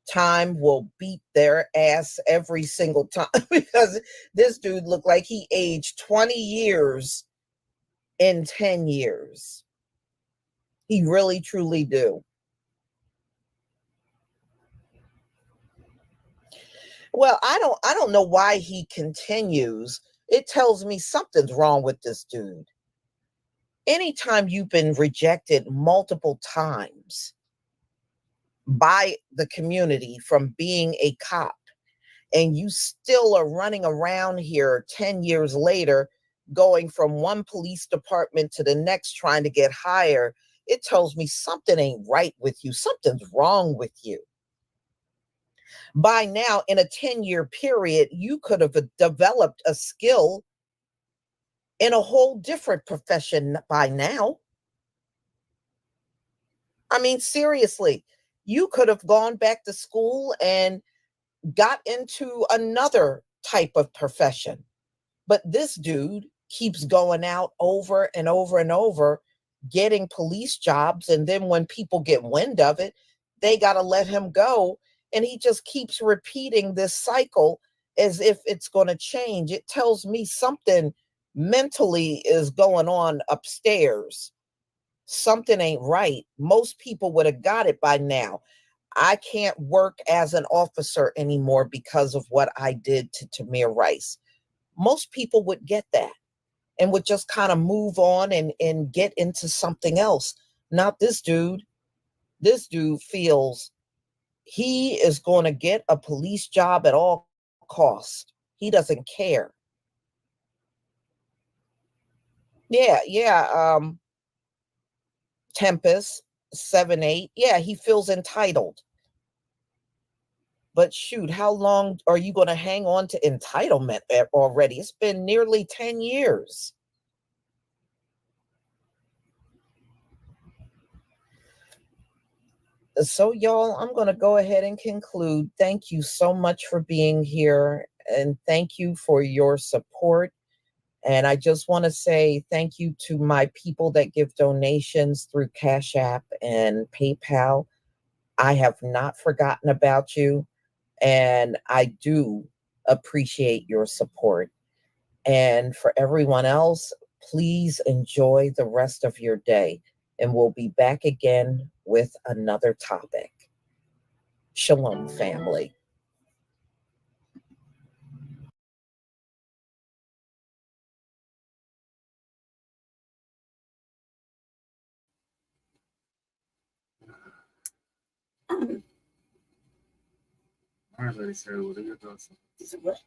Time will beat their ass every single time, because this dude looked like he aged 20 years in 10 years. He really, truly do. Well, I don't know why he continues. It tells me something's wrong with this dude. Anytime you've been rejected multiple times by the community from being a cop, and you still are running around here 10 years later, going from one police department to the next trying to get higher, it tells me something ain't right with you. Something's wrong with you. By now, in a 10-year period, you could have developed a skill in a whole different profession by now. I mean, seriously, you could have gone back to school and got into another type of profession. But this dude keeps going out over and over and over, getting police jobs. And then when people get wind of it, they got to let him go. And he just keeps repeating this cycle as if it's going to change. It tells me something mentally is going on upstairs. Something ain't right. Most people would have got it by now. I can't work as an officer anymore because of what I did to Tamir Rice. Most people would get that and would just kind of move on and get into something else. Not this dude. This dude feels he is going to get a police job at all costs. He doesn't care. Yeah. Tempest 7-8. Yeah, he feels entitled. But shoot, how long are you going to hang on to entitlement already? It's been nearly 10 years. So, y'all, I'm going to go ahead and conclude. Thank you so much for being here, and thank you for your support. And I just want to say thank you to my people that give donations through Cash App and PayPal. I have not forgotten about you, and I do appreciate your support. And for everyone else, please enjoy the rest of your day. And we'll be back again with another topic. Shalom, family. I already said what are your thoughts? What?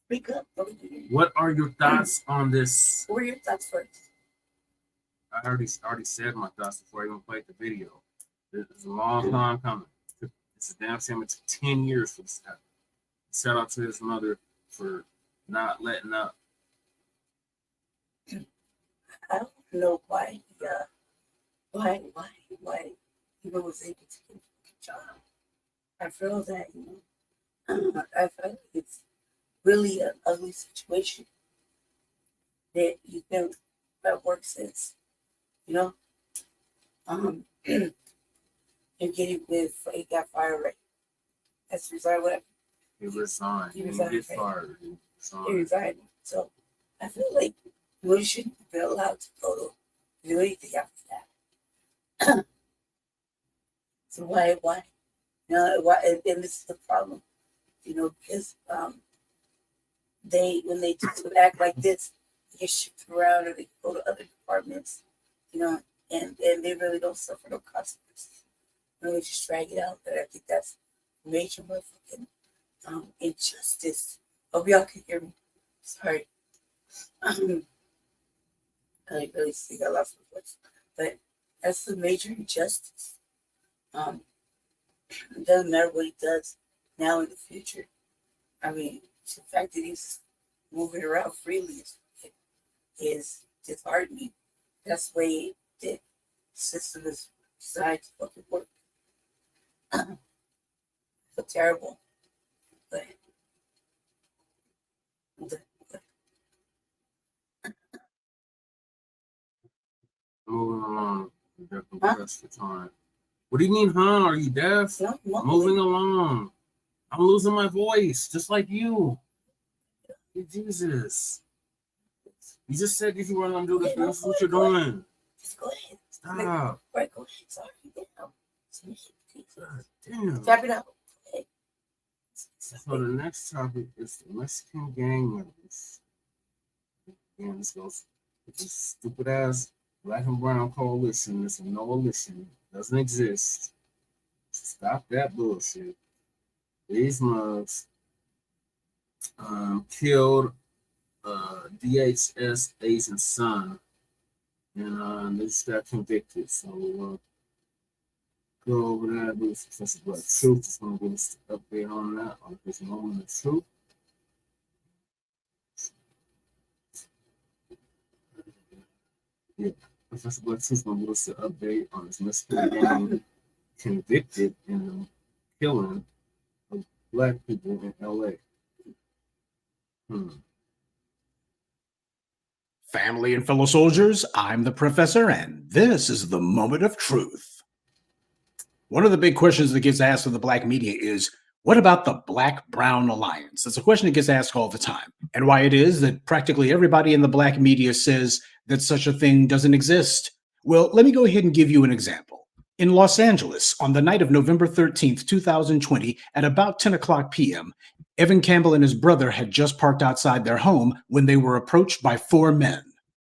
Speak up. What are your thoughts on this? What are your thoughts first? I already said my thoughts before I even played the video. It's a long time coming. It's a damn shame. It took 10 years for this to happen. Shout out to his mother for not letting up. I don't know why he was able to get a job. I feel that, I feel like it's really an ugly situation that you think that works is, you're getting with, he got fired, right? That's resigned, whatever. He resigned. He didn't get fired. He resigned. So I feel like you shouldn't be allowed to go to do anything after that. So why? Why? And this is the problem, because when they just act like this, they get shipped around or they go to other departments, and they really don't suffer no consequences. They just drag it out. But I think that's major motherfucking injustice. Hope y'all can hear me. Sorry. I didn't really think I lost my voice, but that's the major injustice. It doesn't matter what he does now in the future. I mean, the fact that he's moving around freely is disheartening. That's the way the system is designed to fucking work. So terrible. But moving along. That's the time. What do you mean, huh? Are you deaf? Moving along. I'm losing my voice, just like you. Jesus. You just said if you want to do this, this is what you're doing. Just go ahead. Stop. Right, go ahead. Sorry. Damn. Tap it out. Okay. So the next topic is the Mexican gang members. Again, this goes with this stupid ass Black and Brown coalition. It's a coalition. Doesn't exist. Stop that bullshit. These mugs killed DHS agent's son, and they just got convicted. So we'll go over that with Professor Blacc. Truth is going to give us an update on that, on this moment of truth. Yeah, Professor Blacc is going to give us an update on this Mexican gang convicted in the killing of Black people in LA. Family and fellow soldiers, I'm the Professor, and this is the moment of truth. One of the big questions that gets asked in the Black media is, what about the Black-Brown alliance? That's a question that gets asked all the time. And why it is that practically everybody in the Black media says that such a thing doesn't exist. Well, let me go ahead and give you an example. In Los Angeles, on the night of November 13th, 2020, at about 10 o'clock p.m., Evan Campbell and his brother had just parked outside their home when they were approached by four men.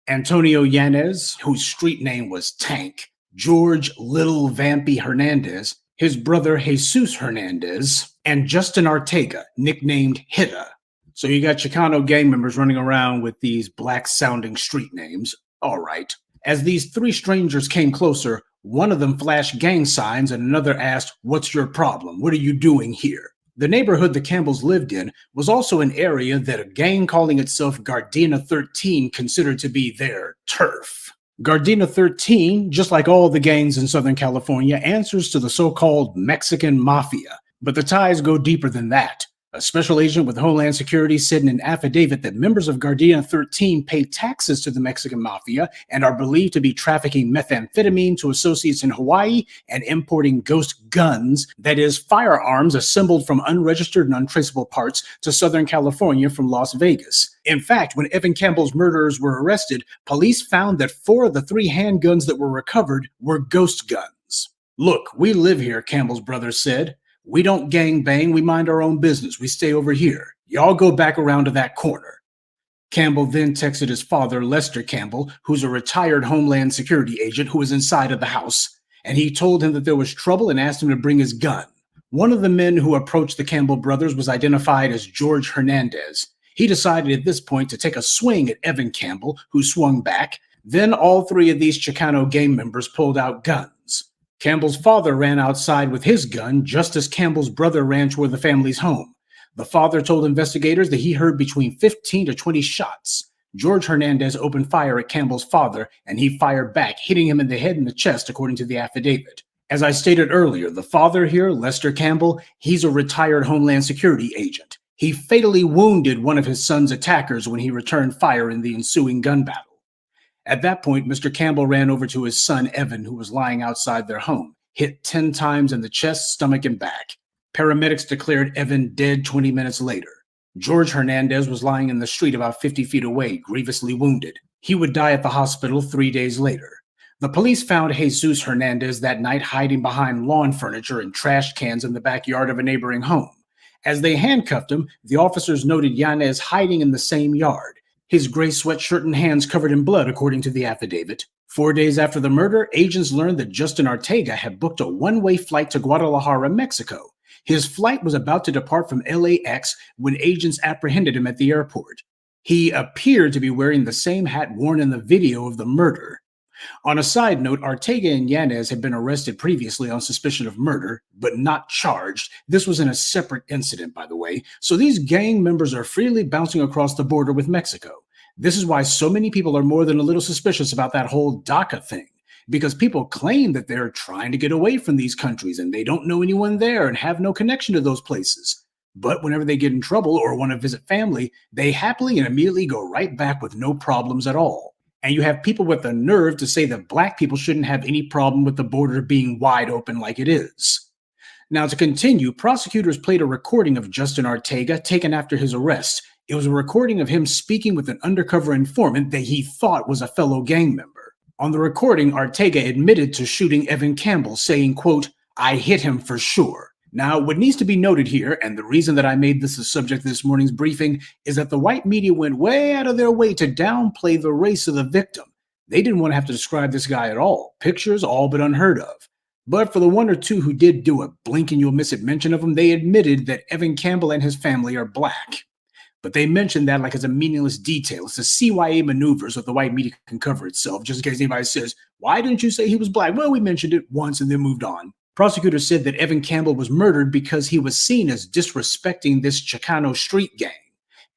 Antonio Yanez, whose street name was Tank, George Little Vampy Hernandez, his brother Jesus Hernandez, and Justin Ortega, nicknamed Hitta. So you got Chicano gang members running around with these Black-sounding street names. All right. As these three strangers came closer, one of them flashed gang signs and another asked, "What's your problem? What are you doing here?" The neighborhood the Campbells lived in was also an area that a gang calling itself Gardena 13 considered to be their turf. Gardena 13, just like all the gangs in Southern California, answers to the so-called Mexican Mafia. But the ties go deeper than that. A special agent with Homeland Security said in an affidavit that members of Gardena 13 pay taxes to the Mexican Mafia and are believed to be trafficking methamphetamine to associates in Hawaii and importing ghost guns, that is, firearms assembled from unregistered and untraceable parts, to Southern California from Las Vegas. In fact, when Evan Campbell's murderers were arrested, police found that 4 of the 3 handguns that were recovered were ghost guns. "Look, we live here," Campbell's brothers said. "We don't gang bang, we mind our own business. We stay over here. Y'all go back around to that corner." Campbell then texted his father, Lester Campbell, who's a retired Homeland Security agent who was inside of the house, and he told him that there was trouble and asked him to bring his gun. One of the men who approached the Campbell brothers was identified as George Hernandez. He decided at this point to take a swing at Evan Campbell, who swung back. Then all three of these Chicano gang members pulled out guns. Campbell's father ran outside with his gun just as Campbell's brother ran toward the family's home. The father told investigators that he heard between 15 to 20 shots. George Hernandez opened fire at Campbell's father, and he fired back, hitting him in the head and the chest, according to the affidavit. As I stated earlier, the father here, Lester Campbell, he's a retired Homeland Security agent. He fatally wounded one of his son's attackers when he returned fire in the ensuing gun battle. At that point, Mr. Campbell ran over to his son, Evan, who was lying outside their home, hit 10 times in the chest, stomach, and back. Paramedics declared Evan dead 20 minutes later. George Hernandez was lying in the street about 50 feet away, grievously wounded. He would die at the hospital 3 days later. The police found Jesus Hernandez that night hiding behind lawn furniture and trash cans in the backyard of a neighboring home. As they handcuffed him, the officers noted Yanez hiding in the same yard, his gray sweatshirt and hands covered in blood, according to the affidavit. 4 days after the murder, agents learned that Justin Ortega had booked a one-way flight to Guadalajara, Mexico. His flight was about to depart from LAX when agents apprehended him at the airport. He appeared to be wearing the same hat worn in the video of the murder. On a side note, Ortega and Yanez had been arrested previously on suspicion of murder, but not charged. This was in a separate incident, by the way, so these gang members are freely bouncing across the border with Mexico. This is why so many people are more than a little suspicious about that whole DACA thing, because people claim that they're trying to get away from these countries and they don't know anyone there and have no connection to those places. But whenever they get in trouble or want to visit family, they happily and immediately go right back with no problems at all. And you have people with the nerve to say that black people shouldn't have any problem with the border being wide open like it is. Now, to continue, prosecutors played a recording of Justin Ortega taken after his arrest. It was a recording of him speaking with an undercover informant that he thought was a fellow gang member. On the recording, Ortega admitted to shooting Evan Campbell, saying, quote, "I hit him for sure." Now, what needs to be noted here, and the reason that I made this a subject of this morning's briefing, is that the white media went way out of their way to downplay the race of the victim. They didn't want to have to describe this guy at all. Pictures, all but unheard of. But for the one or two who did do a blink and you'll miss it mention of him, they admitted that Evan Campbell and his family are black. But they mentioned that like it's a meaningless detail. It's a CYA maneuver so the white media can cover itself, just in case anybody says, why didn't you say he was black? Well, we mentioned it once and then moved on. Prosecutors said that Evan Campbell was murdered because he was seen as disrespecting this Chicano street gang.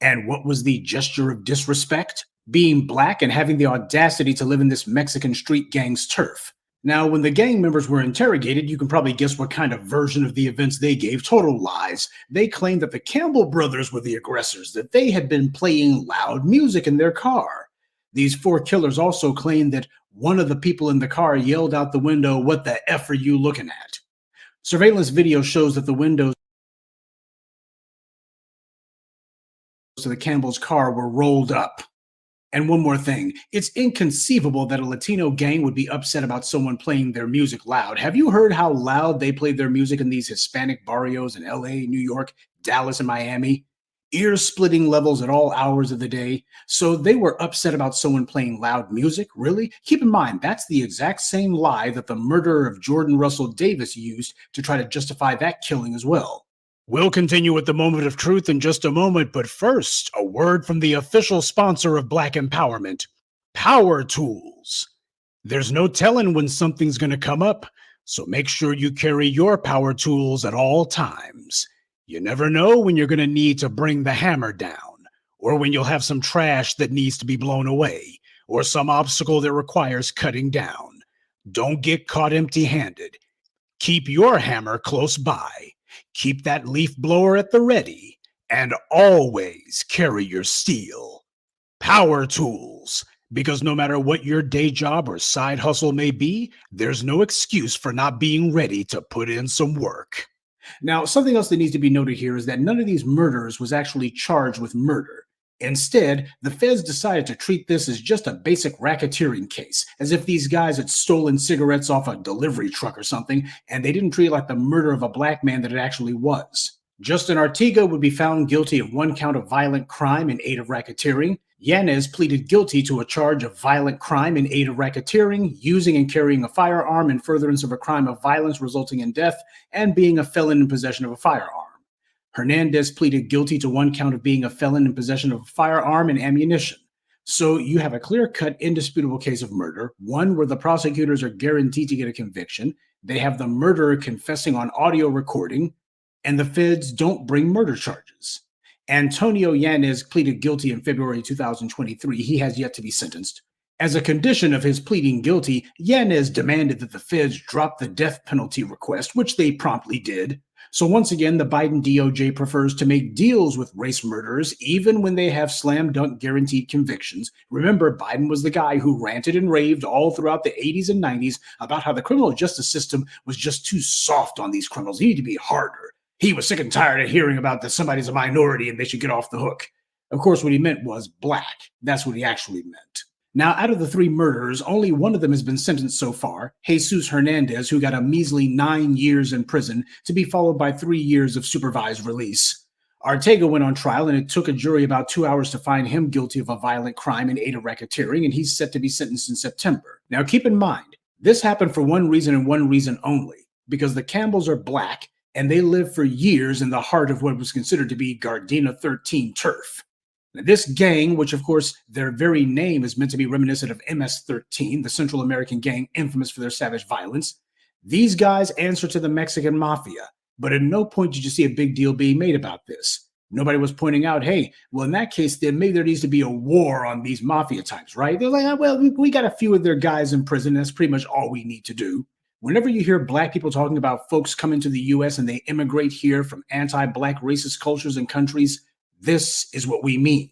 And what was the gesture of disrespect? Being black and having the audacity to live in this Mexican street gang's turf. Now, when the gang members were interrogated, you can probably guess what kind of version of the events they gave. Total lies. They claimed that the Campbell brothers were the aggressors, that they had been playing loud music in their car. These four killers also claimed that one of the people in the car yelled out the window, "What the F are you looking at?" Surveillance video shows that the windows to the Campbell's car were rolled up. And one more thing, it's inconceivable that a Latino gang would be upset about someone playing their music loud. Have you heard how loud they played their music in these Hispanic barrios in LA, New York, Dallas, and Miami? Ear-splitting levels at all hours of the day. So they were upset about someone playing loud music? Really? Keep in mind, that's the exact same lie that the murderer of Jordan Russell Davis used to try to justify that killing as well. We'll continue with the moment of truth in just a moment, but first, a word from the official sponsor of Black Empowerment, Power Tools. There's no telling when something's going to come up, so make sure you carry your power tools at all times. You never know when you're going to need to bring the hammer down, or when you'll have some trash that needs to be blown away, or some obstacle that requires cutting down. Don't get caught empty-handed. Keep your hammer close by. Keep that leaf blower at the ready, and always carry your steel. Power tools, because no matter what your day job or side hustle may be, there's no excuse for not being ready to put in some work. Now, something else that needs to be noted here is that none of these murderers was actually charged with murder. Instead, the feds decided to treat this as just a basic racketeering case, as if these guys had stolen cigarettes off a delivery truck or something, and they didn't treat it like the murder of a black man that it actually was. Justin Ortega would be found guilty of 1 count of violent crime in aid of racketeering. Yanez pleaded guilty to a charge of violent crime in aid of racketeering, using and carrying a firearm in furtherance of a crime of violence resulting in death, and being a felon in possession of a firearm. Hernandez pleaded guilty to one count of being a felon in possession of a firearm and ammunition. So you have a clear-cut, indisputable case of murder, one where the prosecutors are guaranteed to get a conviction. They have the murderer confessing on audio recording, and the feds don't bring murder charges. Antonio Yanez pleaded guilty in February 2023. He has yet to be sentenced. As a condition of his pleading guilty, Yanez demanded that the feds drop the death penalty request, which they promptly did. So once again, the Biden DOJ prefers to make deals with race murderers, even when they have slam dunk guaranteed convictions. Remember, Biden was the guy who ranted and raved all throughout the 80s and 90s about how the criminal justice system was just too soft on these criminals. He needed to be harder. He was sick and tired of hearing about that somebody's a minority and they should get off the hook. Of course, what he meant was black. That's what he actually meant. Now, out of the 3 murderers, only one of them has been sentenced so far, Jesus Hernandez, who got a measly 9 years in prison, to be followed by 3 years of supervised release. Ortega went on trial, and it took a jury about 2 hours to find him guilty of a violent crime in aid of racketeering, and he's set to be sentenced in September. Now, keep in mind, this happened for one reason and one reason only, because the Campbells are black, and they lived for years in the heart of what was considered to be Gardena 13 turf. This gang, which of course their very name is meant to be reminiscent of MS-13, the Central American gang infamous for their savage violence, these guys answer to the Mexican mafia, but at no point did you see a big deal being made about this. Nobody was pointing out, hey, well, in that case, then maybe there needs to be a war on these mafia types, right? They're like, oh, well, we got a few of their guys in prison. That's pretty much all we need to do. Whenever you hear black people talking about folks coming to the U.S. and they immigrate here from anti-black racist cultures and countries, this is what we mean.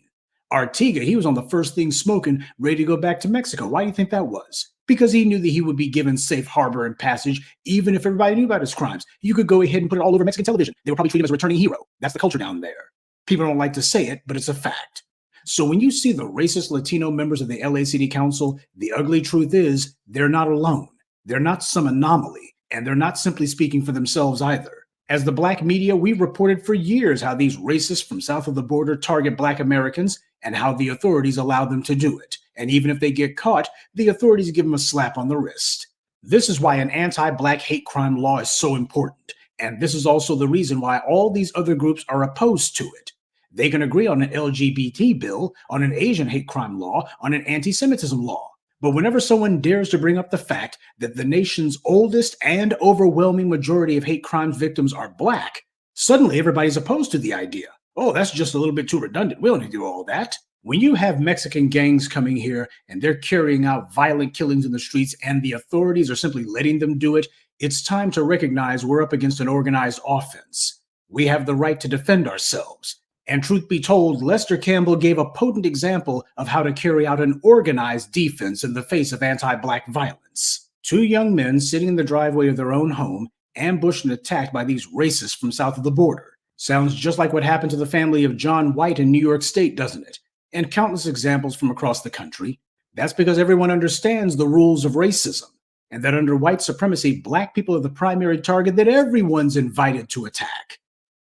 Ortega, he was on the first thing smoking, ready to go back to Mexico. Why do you think that was? Because he knew that he would be given safe harbor and passage, even if everybody knew about his crimes. You could go ahead and put it all over Mexican television. They would probably treat him as a returning hero. That's the culture down there. People don't like to say it, but it's a fact. So when you see the racist Latino members of the LA City Council, the ugly truth is they're not alone. They're not some anomaly, and they're not simply speaking for themselves either. As the black media, we've reported for years how these racists from south of the border target black Americans and how the authorities allow them to do it. And even if they get caught, the authorities give them a slap on the wrist. This is why an anti-black hate crime law is so important. And this is also the reason why all these other groups are opposed to it. They can agree on an LGBT bill, on an Asian hate crime law, on an anti-Semitism law. But whenever someone dares to bring up the fact that the nation's oldest and overwhelming majority of hate crimes victims are black, suddenly everybody's opposed to the idea. Oh, that's just a little bit too redundant. We don't need to do all that. When you have Mexican gangs coming here and they're carrying out violent killings in the streets and the authorities are simply letting them do it, it's time to recognize we're up against an organized offense. We have the right to defend ourselves. And truth be told, Lester Campbell gave a potent example of how to carry out an organized defense in the face of anti-black violence. 2 young men sitting in the driveway of their own home, ambushed and attacked by these racists from south of the border. Sounds just like what happened to the family of John White in New York State, doesn't it? And countless examples from across the country. That's because everyone understands the rules of racism, and that under white supremacy, black people are the primary target that everyone's invited to attack.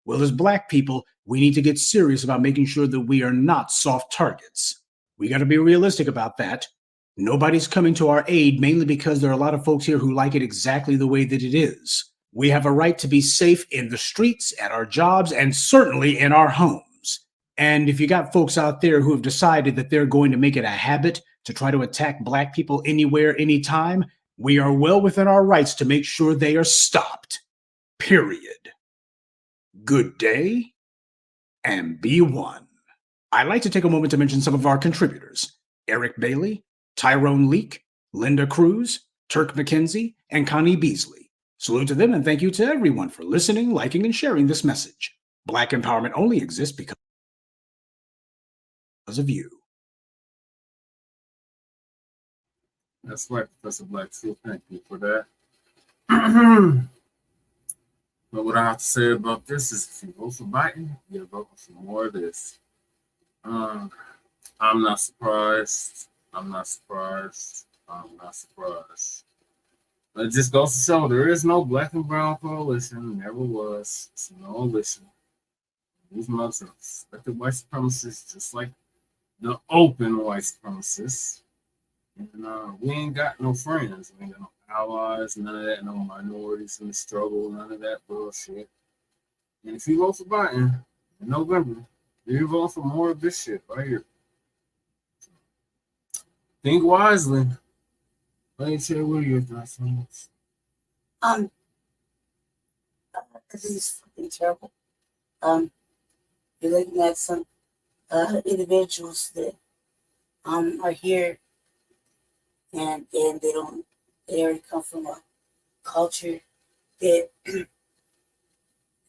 Well, as black people, we need to get serious about making sure that we are not soft targets. We got to be realistic about that. Nobody's coming to our aid, mainly because there are a lot of folks here who like it exactly the way that it is. We have a right to be safe in the streets, at our jobs, and certainly in our homes. And if you got folks out there who have decided that they're going to make it a habit to try to attack black people anywhere, anytime, we are well within our rights to make sure they are stopped. Period. Good day, and be one. I'd like to take a moment to mention some of our contributors: Eric Bailey, Tyrone Leak, Linda Cruz, Turk McKenzie, and Connie Beasley. Salute to them and thank you to everyone for listening, liking, and sharing this message. Black empowerment only exists because of you. That's right, Professor Black. So thank you for that. But what I have to say about this is if you vote for Biden, you're voting for more of this. I'm not surprised. I'm not surprised. It just goes to show there is no black and brown coalition. Never was. It's no coalition. These mothers are suspected white supremacists, just like the open white supremacists. And we ain't got no friends. We ain't got no allies, none of that, no minorities in the struggle, none of that bullshit. And if you vote for Biden in November, you're voting for more of this shit right here. Think wisely. Let me tell you what are your thoughts on this. This is fucking terrible. You're looking at some individuals that are here and they already come from a culture that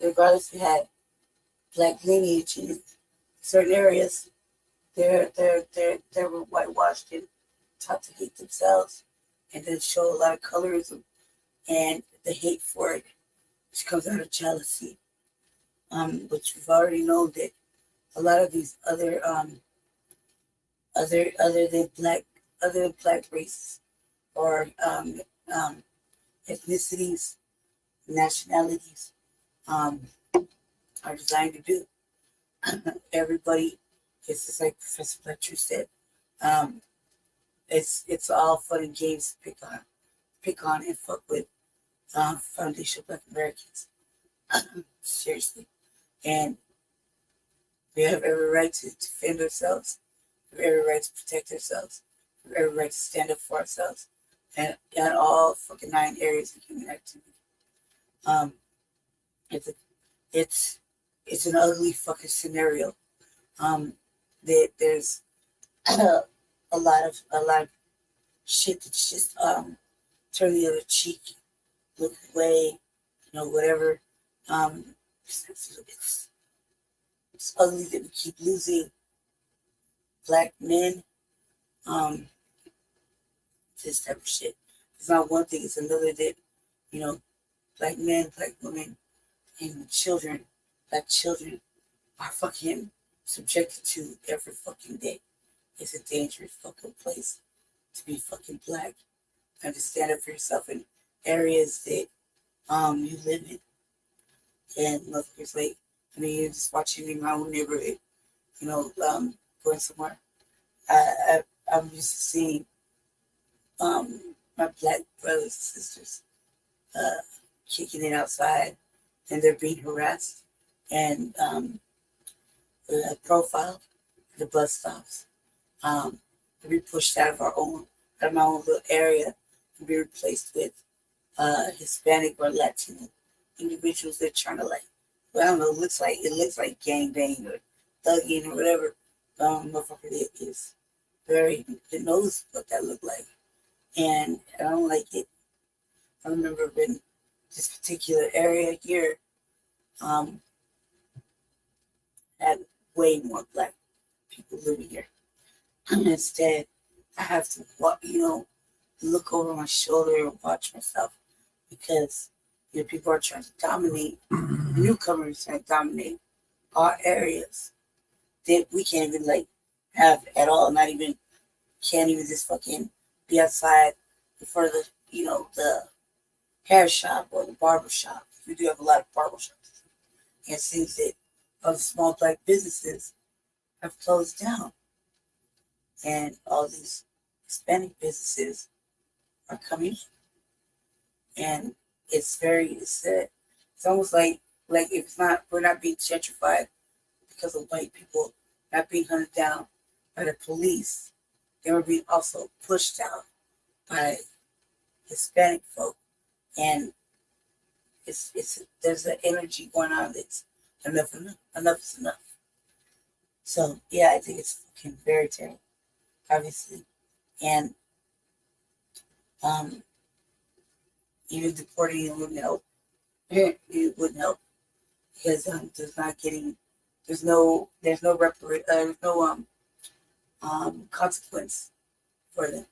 regardless if you had black lineage in certain areas, they were whitewashed and taught to hate themselves and then show a lot of colorism and the hate for it, which comes out of jealousy. Which we've already known that a lot of these other than black races or ethnicities, nationalities are designed to do. Everybody, it's just like Professor Fletcher said, it's all fun and games to pick on and fuck with foundational Black Americans. Seriously. And we have every right to defend ourselves. We have every right to protect ourselves. We have every right to stand up for ourselves. And all fucking 9 areas of human activity. It's an ugly fucking scenario. That there's a lot of shit that's just turn the other cheek, look away, whatever. It's ugly that we keep losing black men. This type of shit. It's not one thing, it's another that, black men, black women, and children, black children are fucking subjected to every fucking day. It's a dangerous fucking place to be fucking black and to stand up for yourself in areas that you live in. And motherfuckers like, you're just watching in my own neighborhood, going somewhere. I'm used to seeing my black brothers and sisters kicking it outside, and they're being harassed and profiled at the bus stops. To be pushed out of my own little area and be replaced with Hispanic or Latino individuals that are trying to I don't know, it looks like gangbang or thugging or whatever. Motherfucker is very, it knows what that looked like. And I don't like it. I remember in this particular area here, had way more black people living here. And instead, I have to look over my shoulder and watch myself because people are trying to dominate, newcomers trying to dominate our areas that we can't even have at all. Can't even just fucking be outside in front of the hair shop or the barber shop. We do have a lot of barber shops. And it seems that all the small black businesses have closed down. And all these Hispanic businesses are coming in. And it's almost like if we're not being gentrified because of white people not being hunted down by the police, they were being also pushed down by Hispanic folk. And there's an energy going on that's enough is enough. So yeah, I think it's fucking very terrible, obviously. And even deporting it wouldn't help. It wouldn't help because there's no consequence for them.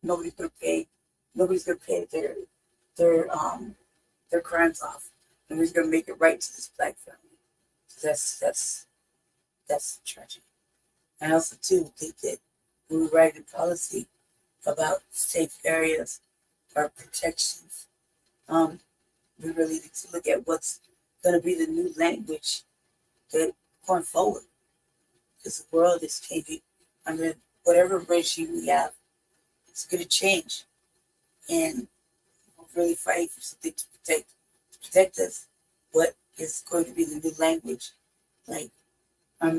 Nobody's gonna pay their crimes off. Nobody's gonna make it right to this black family. So that's tragic. I also too think that when we write a policy about safe areas or protections, we really need to look at what's going to be the new language that going forward. Because the world is changing under whatever regime we have. It's going to change. And we're really fighting for something to protect us. What is going to be the new language? Like, what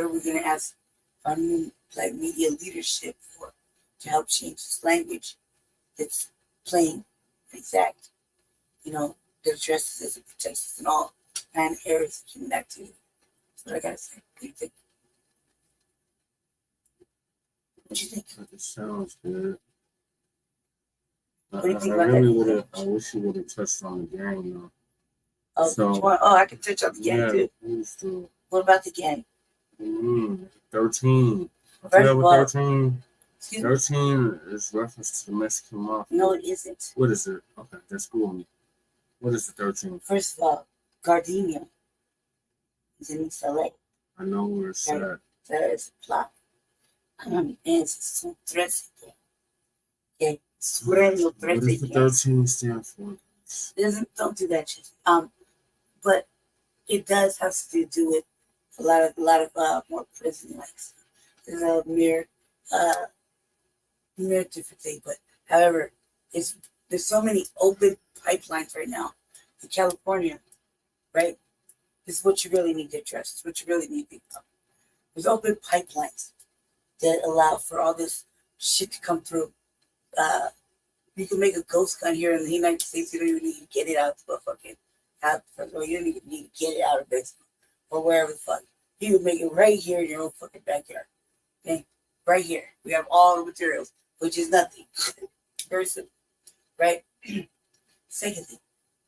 are we going to ask our new Black media leadership for to help change this language? It's plain, exact, that addresses us and protects us in all kind of areas of human activity. That's what I gotta say. What do you think? What do you think? It sounds good. What do you think I about really that? would have. I wish you would have touched on the game though. Oh, So, I can touch on the gang yeah, too. please do. What about the gang? 13. I First forgot of what all, 13. excuse me? 13 is reference to the Mexican mafia. No, it isn't. What is it? Okay, that's school me. What is the 13? First of all, Gardenia is in East LA. I know where it's at. That is a plot. And it's su 13. Okay, sueño What does the 13 stand for? Don't do that shit. But it does have to do with a lot of more prison likes. There's a mere different thing. But however, there's so many open pipelines right now in California, right? This is what you really need to address. This is what you really need to think about. There's open pipelines that allow for all this shit to come through. You can make a ghost gun here in the United States. You don't even need to get it out of fucking out. First of all, you don't even need to get it out of Mexico or wherever the fuck. You can make it right here in your own fucking backyard. Okay, right here. We have all the materials, which is nothing. Very simple, right? Secondly,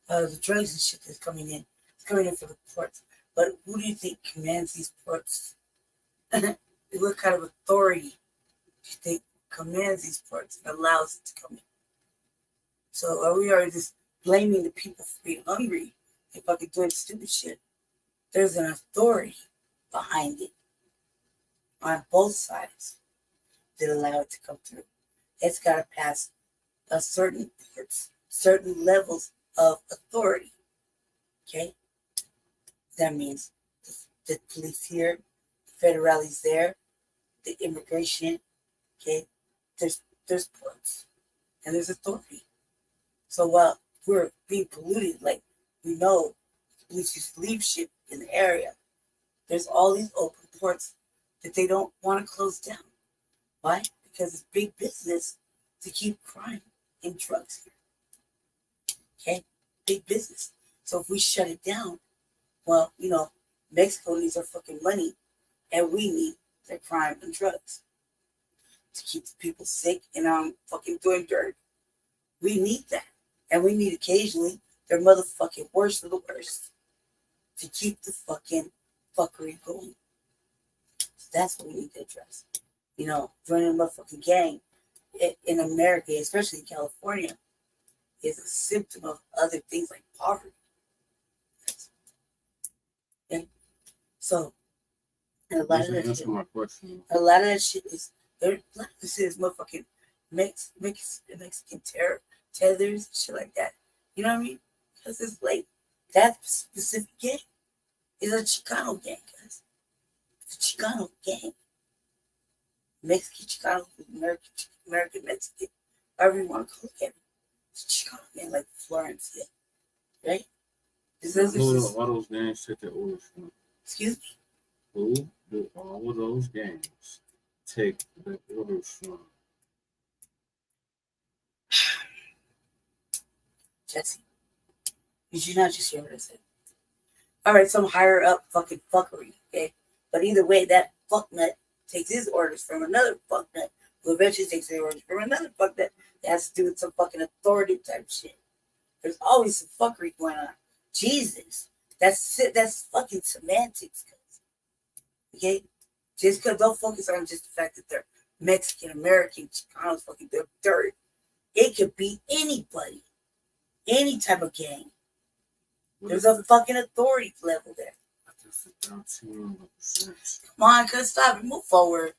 the drugs and shit that's coming in. It's coming in from the ports. But who do you think commands these ports? What kind of authority do you think commands these ports and allows it to come in? So are we just blaming the people for being hungry and fucking doing stupid shit? There's an authority behind it on both sides that allow it to come through. It's got to pass a certain ports, certain levels of authority. Okay? That means the police here, the federales there, the immigration, okay? There's ports and there's authority. So while we're being polluted, like we know police used to leave shit in the area, there's all these open ports that they don't want to close down. Why? Because it's big business to keep crime and drugs here. Okay? Big business. So if we shut it down, well, Mexico needs our fucking money and we need their crime and drugs to keep the people sick and fucking doing dirt. We need that. And we need occasionally their motherfucking worst of the worst to keep the fucking fuckery going. So that's what we need to address. Joining a motherfucking gang in America, especially in California, is a symptom of other things like poverty. Okay? So, and a lot of that shit is motherfucking Mexican terror tethers and shit like that. You know what I mean? Because it's like that specific gang is a Chicano gang, guys. It's a Chicano gang. Mexican Chicano, American Mexican, however you want to call it. It's a Chicano gang like Florence, yeah. Right? Who do all those gangs take their orders from? Excuse me? Who do all of those gangs take their orders from? Jesse, did you not just hear what I said? All right, some higher up fucking fuckery, okay? But either way, that fucknut takes his orders from another fucknut who eventually takes his orders from another fucknut that has to do with some fucking authority type shit. There's always some fuckery going on. Jesus, that's fucking semantics, guys. Okay? Just because don't focus on just the fact that they're Mexican, American, Chicanos, fucking they're dirt. It could be anybody. Any type of gang. There's a fucking authority level there. Come on, cuz stop it. Move forward.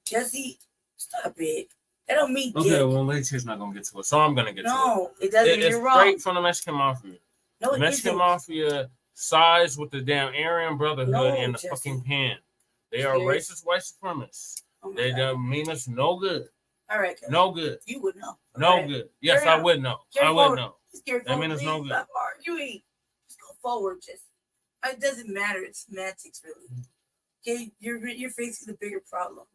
Jesse, stop it. That don't mean okay, dick. well, Lady's not going to get to it, so I'm going to get to it. No, it doesn't. It's You're wrong. straight from the Mexican Mafia. No, the Mexican Mafia sides with the damn Aryan Brotherhood No, and the Jesse. fucking pen. They are Serious? racist white supremacists. Oh my They God. don't mean us no good. All right, guys. No good. You would know. No All right. good. Yes, Carry I on. would know. Carry I would forward. know. Just carry That forward, means it's please. no good. Stop arguing. Just go forward, Jesse. It doesn't matter. It's semantics, really. Okay, you're facing the bigger problem.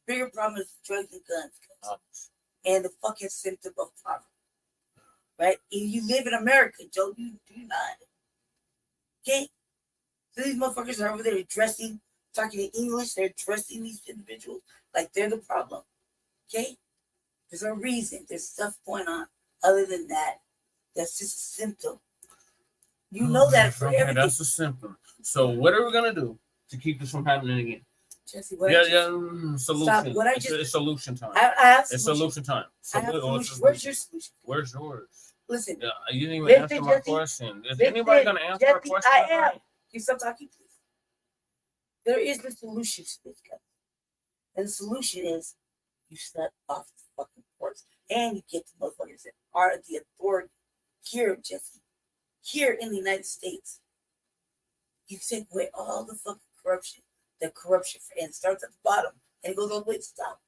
The bigger problem is drugs and guns, guys. And the fucking symptom of poverty. Right? And you live in America, Joe. You do not. Okay? So these motherfuckers are over there dressing, talking in English. They're dressing these individuals like they're the problem. Okay? There's a reason. There's stuff going on. Other than that, that's just a symptom. You know that for everything. That's a symptom. So what are we gonna do to keep this from happening again? Jesse, Solution. Stop. What I just, it's solution time. I have it's solution time. I have solution. Where's your solution? Where's yours? Listen. Yeah, you didn't even answer my question. Is anybody gonna answer our question? I am. You stop talking, please. There is the solution to this, guys. And the solution is you step off the fucking course and you get the motherfuckers that are the authority here, Jesse. Here in the United States. You take away all the fucking corruption. The corruption, and it starts at the bottom and it goes all the way to the top.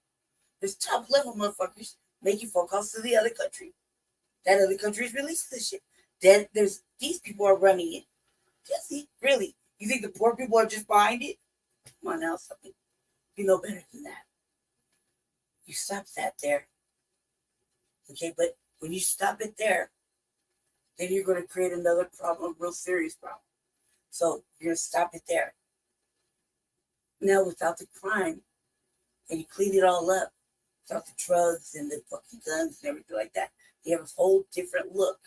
There's top level motherfuckers making phone calls to the other country. That other country is releasing this shit. Then there's these people are running it. Jesse, really? You think the poor people are just behind it? Come on now, something. You know better than that. You stop that there. Okay, but when you stop it there, then you're going to create another problem, a real serious problem. So you're going to stop it there. Now, without the crime, and you clean it all up, without the drugs and the fucking guns and everything like that, you have a whole different look,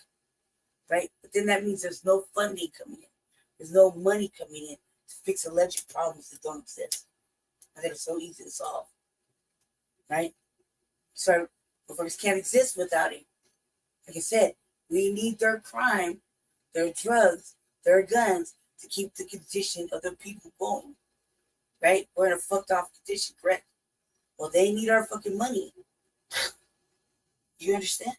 right? But then that means there's no funding coming in. There's no money coming in to fix alleged problems that don't exist. And that are so easy to solve, right? So, motherfuckers can't exist without it. Like I said, we need their crime, their drugs, their guns to keep the condition of the people going. Right? We're in a fucked off condition, correct? Well, they need our fucking money. You understand?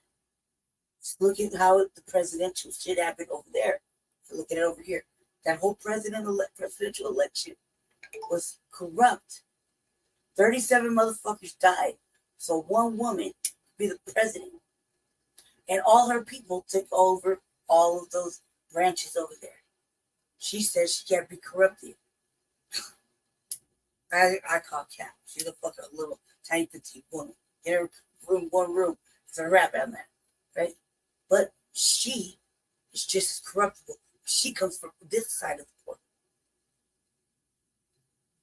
Just look at how the presidential shit happened over there. Look at it over here. That whole presidential election was corrupt. 37 motherfuckers died. So one woman could be the president. And all her people took over all of those branches over there. She says she can't be corrupted. I call Cap. She's a fucking little tiny petite woman. In her room, one room. It's a rap on that. Right? But she is just as corruptible. She comes from this side of the court.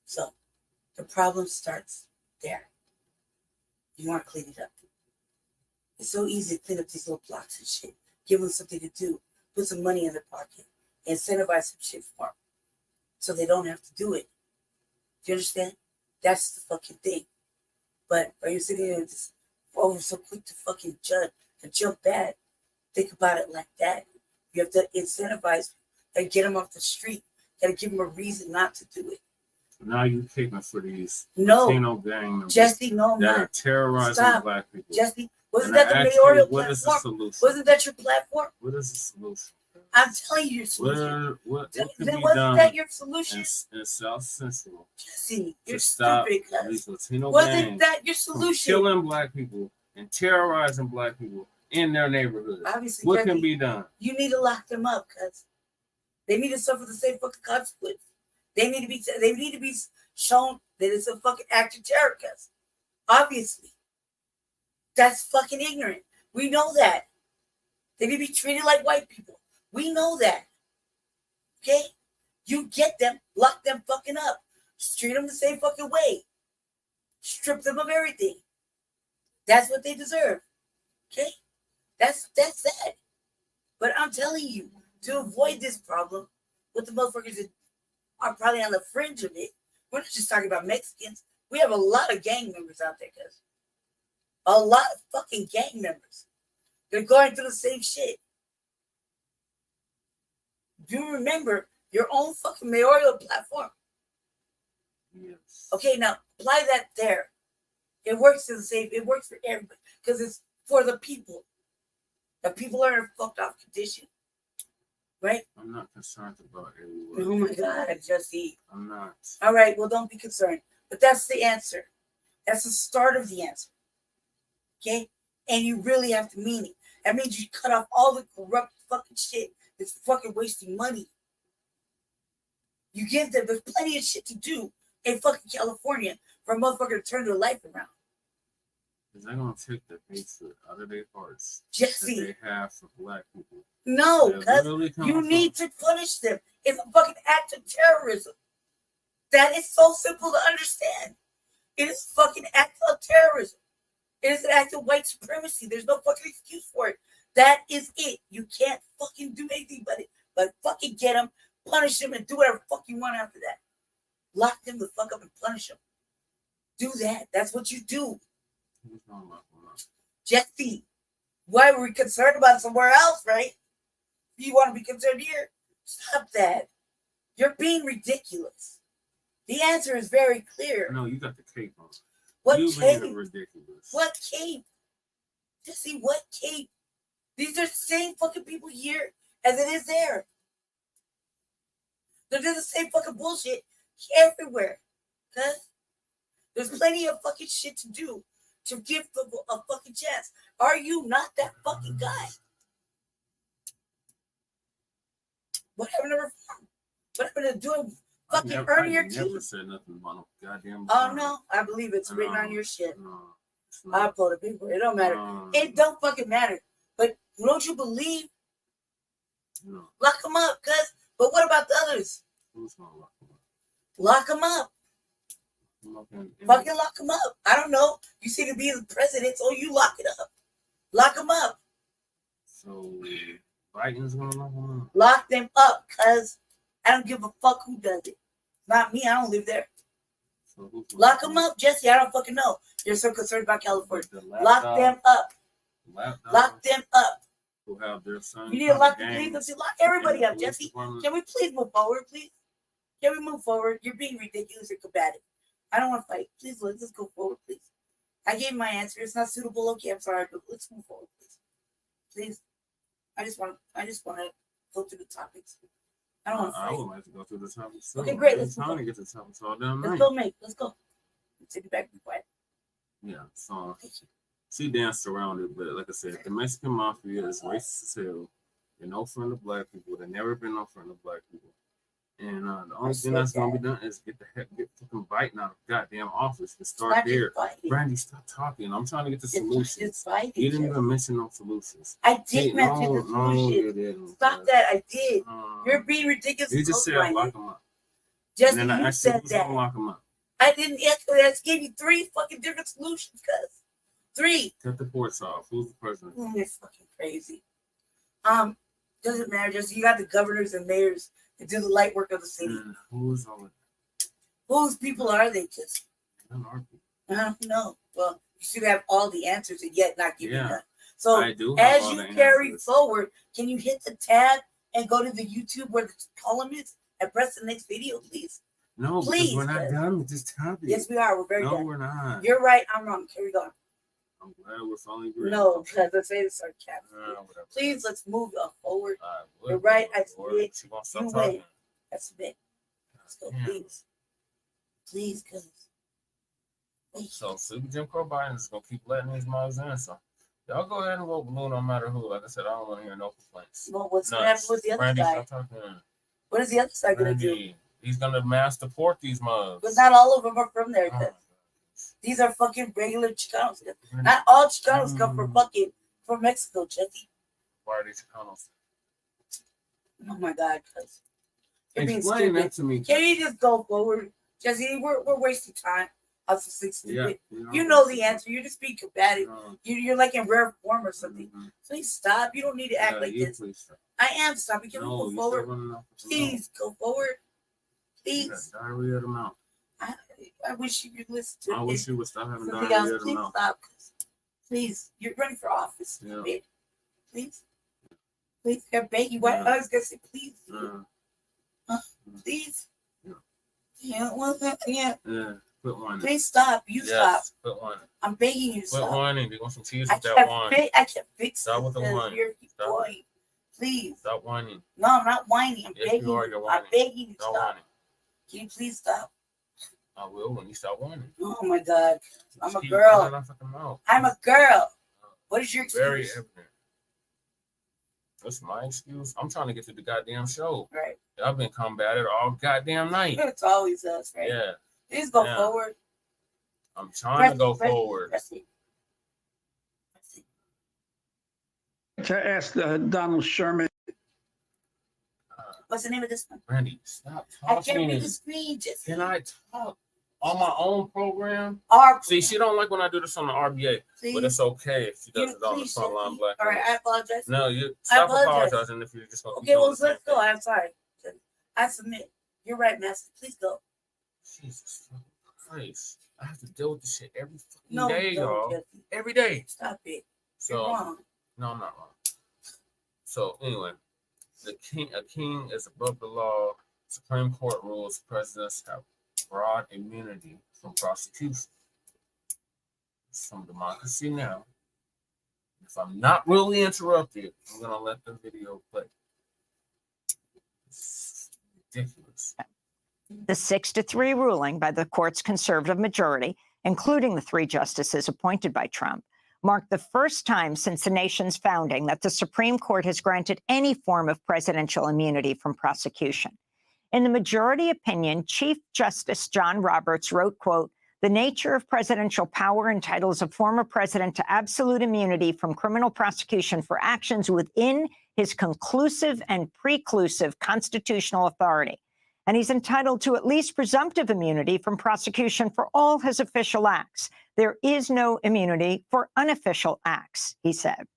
So the problem starts there. You want to clean it up. It's so easy to clean up these little blocks and shit. Give them something to do. Put some money in their pocket. Incentivize some shit for them. So they don't have to do it. Do you understand? That's the fucking thing. But are you sitting there and just so quick to fucking judge and jump bad? Think about it like that. You have to incentivize and get them off the street. You gotta give them a reason not to do it. Now you picking for these Latino gang members Jesse, no, that not. are terrorizing Stop. Black people. Jesse, wasn't And that the I ask mayoral you, what is the platform? solution? Wasn't that your platform? What is the solution? I'm telling you your solution. What Then could be wasn't done that your solution? in South Central Jesse, you're to stop stupid. Cuz. these Latino Wasn't gangs that your from solution? killing Black people and terrorizing Black people in their neighborhood? Obviously, What Jesse, can be done? You need to lock them up, cuz they need to suffer the same fucking consequence. They need to be shown that it's a fucking act of terror, cuz. Obviously. That's fucking ignorant. We know that. They need to be treated like white people. We know that. Okay? You get them, lock them fucking up. Treat them the same fucking way. Strip them of everything. That's what they deserve. Okay? That's that. But I'm telling you, to avoid this problem with the motherfuckers that are probably on the fringe of it, we're not just talking about Mexicans. We have a lot of gang members out there, cuz. A lot of fucking gang members. They're going through the same shit. Do you remember your own fucking mayoral platform? Yes. Okay, now apply that there. It works in the same. It works for everybody because it's for the people. The people are in a fucked off condition. Right? I'm not concerned about everyone. Oh my God, Jesse. I'm not. All right, well, don't be concerned. But that's the answer. That's the start of the answer. Okay? And you really have to mean it. That means you cut off all the corrupt fucking shit that's fucking wasting money. You give them, there's plenty of shit to do in fucking California for a motherfucker to turn their life around. Is that going to take the hatred out of their hearts Jesse. that they have for black people? No, because you need to punish them. It's a fucking act of terrorism. That is so simple to understand. It is a fucking act of terrorism. It is an act of white supremacy. There's no fucking excuse for it. That is it. You can't fucking do anything but fucking get them, punish them, and do whatever fuck you want after that. Lock them the fuck up and punish them. Do that. That's what you do. Jesse, why were we concerned about somewhere else, right? You want to be concerned here? Stop that. You're being ridiculous. The answer is very clear. No, you got the cape on. What you cape? being ridiculous. What cape? Jesse, what cape? These are the same fucking people here as it is there. They're doing the same fucking bullshit everywhere. Huh? There's plenty of fucking shit to do to give people a fucking chance. Are you not that fucking guy? What happened to reform? What happened to doing fucking earning your keys? I never said nothing about no goddamn. Oh no, I believe it's written on your shit. I uploaded people. It don't matter. It don't fucking matter. But don't you believe? No. Lock them up, cuz. But what about the others? Who's gonna lock them up? Lock them up. Fucking lock them up. I don't know. You see to be the president, so you lock it up. Lock them up. So Biden's gonna lock them up. Lock them up, cuz. I don't give a fuck who does it. Not me. I don't live there. So lock them up, Jesse. I don't fucking know. You're so concerned about California. Lock them up. Lock them up. Who have their sons? You need to lock lock everybody up, Jesse. Can we please move forward, please? Can we move forward? You're being ridiculous and combative. I don't want to fight. Please, let's go forward, please. I gave my answer. It's not suitable. Okay, I'm sorry, but let's move forward, please. Please. I just want to go through the topics. I don't want to fight. I would like to go through the topics. So okay, great. Let's trying to get the topics all done. Let's go, mate. Let's go. Take it back. Be quiet. Yeah. So she danced around it, but like I said, the Mexican mafia is racist as hell. They're no friend of black people. They've never been no friend of black people. And the only thing that's gonna be done is get fucking biting out of goddamn office and start there. Brandy, stop talking. I'm trying to get the solutions. You didn't even mention no solutions. I did mention the solutions. Stop that. I did. You're being ridiculous. You just said lock them up. Just and then you said that. Lock them up. I didn't answer that. I just gave you 3 fucking different solutions, cuz. 3. Cut the ports off. Who's the president? It's fucking crazy. Doesn't matter. Just you got the governors and mayors to do the light work of the city. Who's all of that? Whose people are they? Just I don't know. Well, you should have all the answers and yet not give me none. So I do as you carry forward, can you hit the tab and go to the YouTube where the column is and press the next video, please? No, please. We're not done with this topic. Yes, we are. We're very done. No, we're not. You're right. I'm wrong. Carry on. I'm glad we're finally agreeing. No, because let's say it's sarcastic. Please, let's move forward. You're right. I submit. You win. I submit. Let's go, please. Please, cuz. So, Super Jim Crow Biden is going to keep letting these mothers in. So, y'all go ahead and vote blue no matter who. Like I said, I don't want to hear no complaints. Well, what's going to happen with the other side? What is the other side going to do? He's going to mass deport these mothers. But not all of them are from there. These are fucking regular Chicanos. Not all Chicanos come from Mexico, Jesse. Why are they Chicanos? Oh my God, cuz. You're being Explain stupid. that to me. Can you just go forward? Jesse, we're wasting time. I was so stupid. You know the answer. You're just being combative. You're like in rare form or something. Please stop. You don't need to act like this. I am stopping. Can we go forward? Please go forward. Please. Diarrhea of the mouth. I wish you could listen to I it. wish you would stop having diarrhea of the Please mouth. stop. Please. You're running for office. Yeah. Please. Please. I beg you. Why? I was going to say please. Please. Yeah. What's that? Yeah. Quit whining. Please stop. You stop. Quit whining. I'm begging you to stop. Quit whining. They want some tears with that wine. I can't fix Stop with the wine. You're going. Please. Stop whining. No, I'm not whining. I'm begging you are. you. You're I'm whining. begging you to Stop stop. whining. Can you please stop? I will when you stop whining. Oh my God. I'm Just a keep girl. running off at the mouth. I'm a girl. What is your excuse? Very evident. That's my excuse. I'm trying to get to the goddamn show. Right. I've been combated all goddamn night. It's always us, right? Yeah. Please go forward. I'm trying to go forward. To ask Donald Sherman. What's the name of this one? Randy, stop I talking. can't read the screen. Just Can I talk on my own program? See, she don't like when I do this on the RBA, but it's okay if she does it on the Frontline Black. All right, I apologize. No, you stop apologizing if you're just going to Okay, well, let's go. I'm sorry. I submit. You're right, Master. Please go. Jesus Christ. I have to deal with this shit every fucking No, day, you don't, y'all. Jesse. Every day. Stop it. So, You're wrong. No, I'm not wrong. So, anyway, a king is above the law. Supreme Court rules presidents have broad immunity from prosecution. It's from Democracy Now! If I'm not really interrupted, I'm going to let the video play. It's ridiculous. The 6-3 ruling by the court's conservative majority, including the 3 justices appointed by Trump, marked the first time since the nation's founding that the Supreme Court has granted any form of presidential immunity from prosecution. In the majority opinion, Chief Justice John Roberts wrote, quote, "The nature of presidential power entitles a former president to absolute immunity from criminal prosecution for actions within his conclusive and preclusive constitutional authority. And he's entitled to at least presumptive immunity from prosecution for all his official acts. There is no immunity for unofficial acts," he said.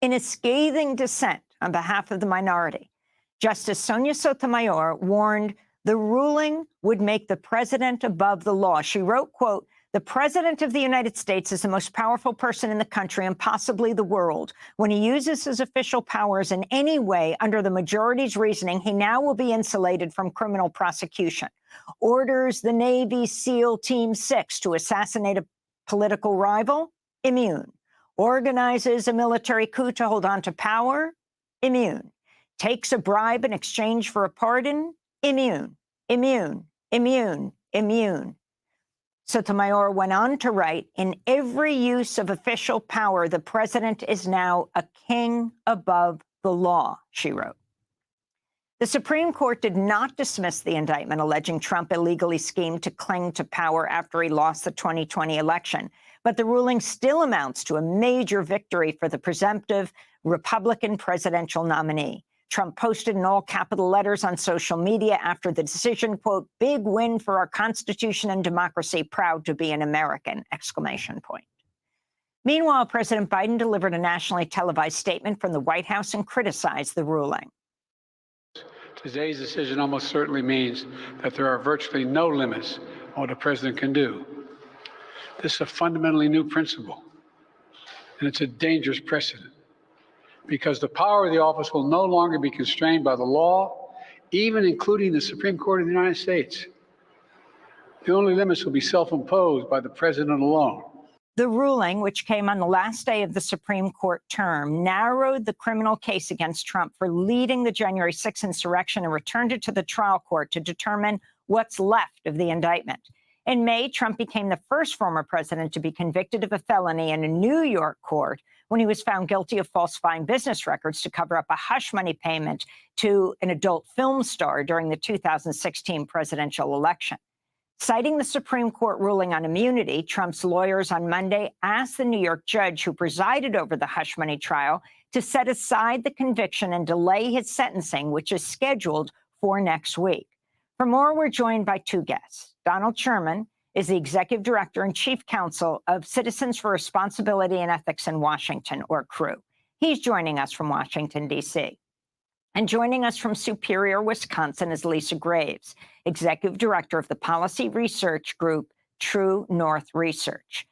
In a scathing dissent on behalf of the minority, Justice Sonia Sotomayor warned the ruling would make the president above the law. She wrote, quote, "The president of the United States is the most powerful person in the country and possibly the world. When he uses his official powers in any way under the majority's reasoning, he now will be insulated from criminal prosecution. Orders the Navy SEAL Team 6 to assassinate a political rival? Immune. Organizes a military coup to hold on to power? Immune. Takes a bribe in exchange for a pardon? Immune, immune, immune, immune." Sotomayor went on to write, "In every use of official power, the president is now a king above the law," she wrote. The Supreme Court did not dismiss the indictment alleging Trump illegally schemed to cling to power after he lost the 2020 election. But the ruling still amounts to a major victory for the presumptive Republican presidential nominee. Trump posted in all capital letters on social media after the decision, quote, "Big win for our Constitution and democracy, proud to be an American," exclamation point. Meanwhile, President Biden delivered a nationally televised statement from the White House and criticized the ruling. Today's decision almost certainly means that there are virtually no limits on what a president can do. This is a fundamentally new principle, and it's a dangerous precedent, because the power of the office will no longer be constrained by the law, even including the Supreme Court of the United States. The only limits will be self-imposed by the president alone. The ruling, which came on the last day of the Supreme Court term, narrowed the criminal case against Trump for leading the January 6th insurrection and returned it to the trial court to determine what's left of the indictment. In May, Trump became the first former president to be convicted of a felony in a New York court when he was found guilty of falsifying business records to cover up a hush money payment to an adult film star during the 2016 presidential election. Citing the Supreme Court ruling on immunity, Trump's lawyers on Monday asked the New York judge who presided over the hush money trial to set aside the conviction and delay his sentencing, which is scheduled for next week. For more, we're joined by 2 guests. Donald Sherman is the executive director and chief counsel of Citizens for Responsibility and Ethics in Washington, or CREW. He's joining us from Washington, D.C. And joining us from Superior, Wisconsin, is Lisa Graves, executive director of the policy research group True North Research.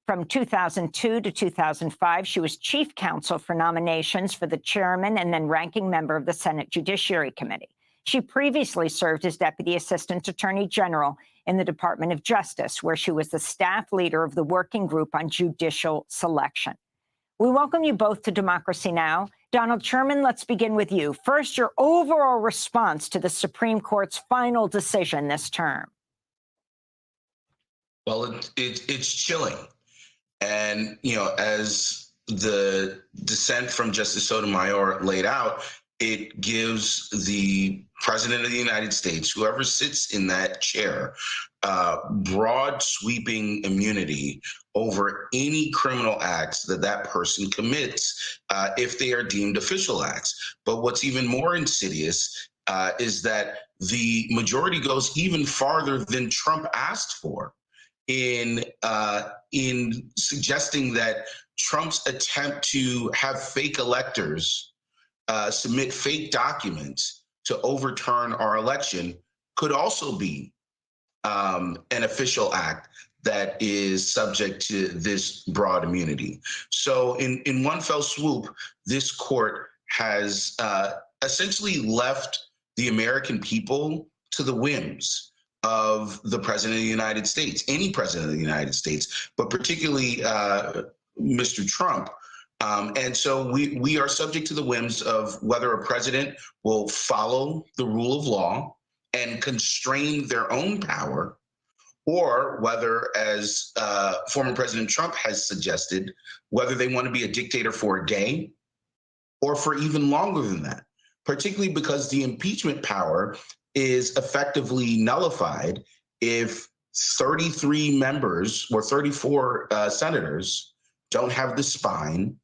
From 2002 to 2005, she was chief counsel for nominations for the chairman and then ranking member of the Senate Judiciary Committee. She previously served as Deputy Assistant Attorney General in the Department of Justice, where she was the staff leader of the Working Group on Judicial Selection. We welcome you both to Democracy Now! Donald Sherman, let's begin with you. First, your overall response to the Supreme Court's final decision this term. Well, it's chilling. And, as the dissent from Justice Sotomayor laid out, it gives the President of the United States, whoever sits in that chair, broad sweeping immunity over any criminal acts that person commits if they are deemed official acts. But what's even more insidious is that the majority goes even farther than Trump asked for in suggesting that Trump's attempt to have fake electors submit fake documents to overturn our election could also be an official act that is subject to this broad immunity. So in one fell swoop, this court has essentially left the American people to the whims of the President of the United States, any President of the United States, but particularly Mr. Trump. And so we are subject to the whims of whether a president will follow the rule of law and constrain their own power, or whether, as former President Trump has suggested, whether they want to be a dictator for a day or for even longer than that, particularly because the impeachment power is effectively nullified if 33 members or 34 senators don't have the spine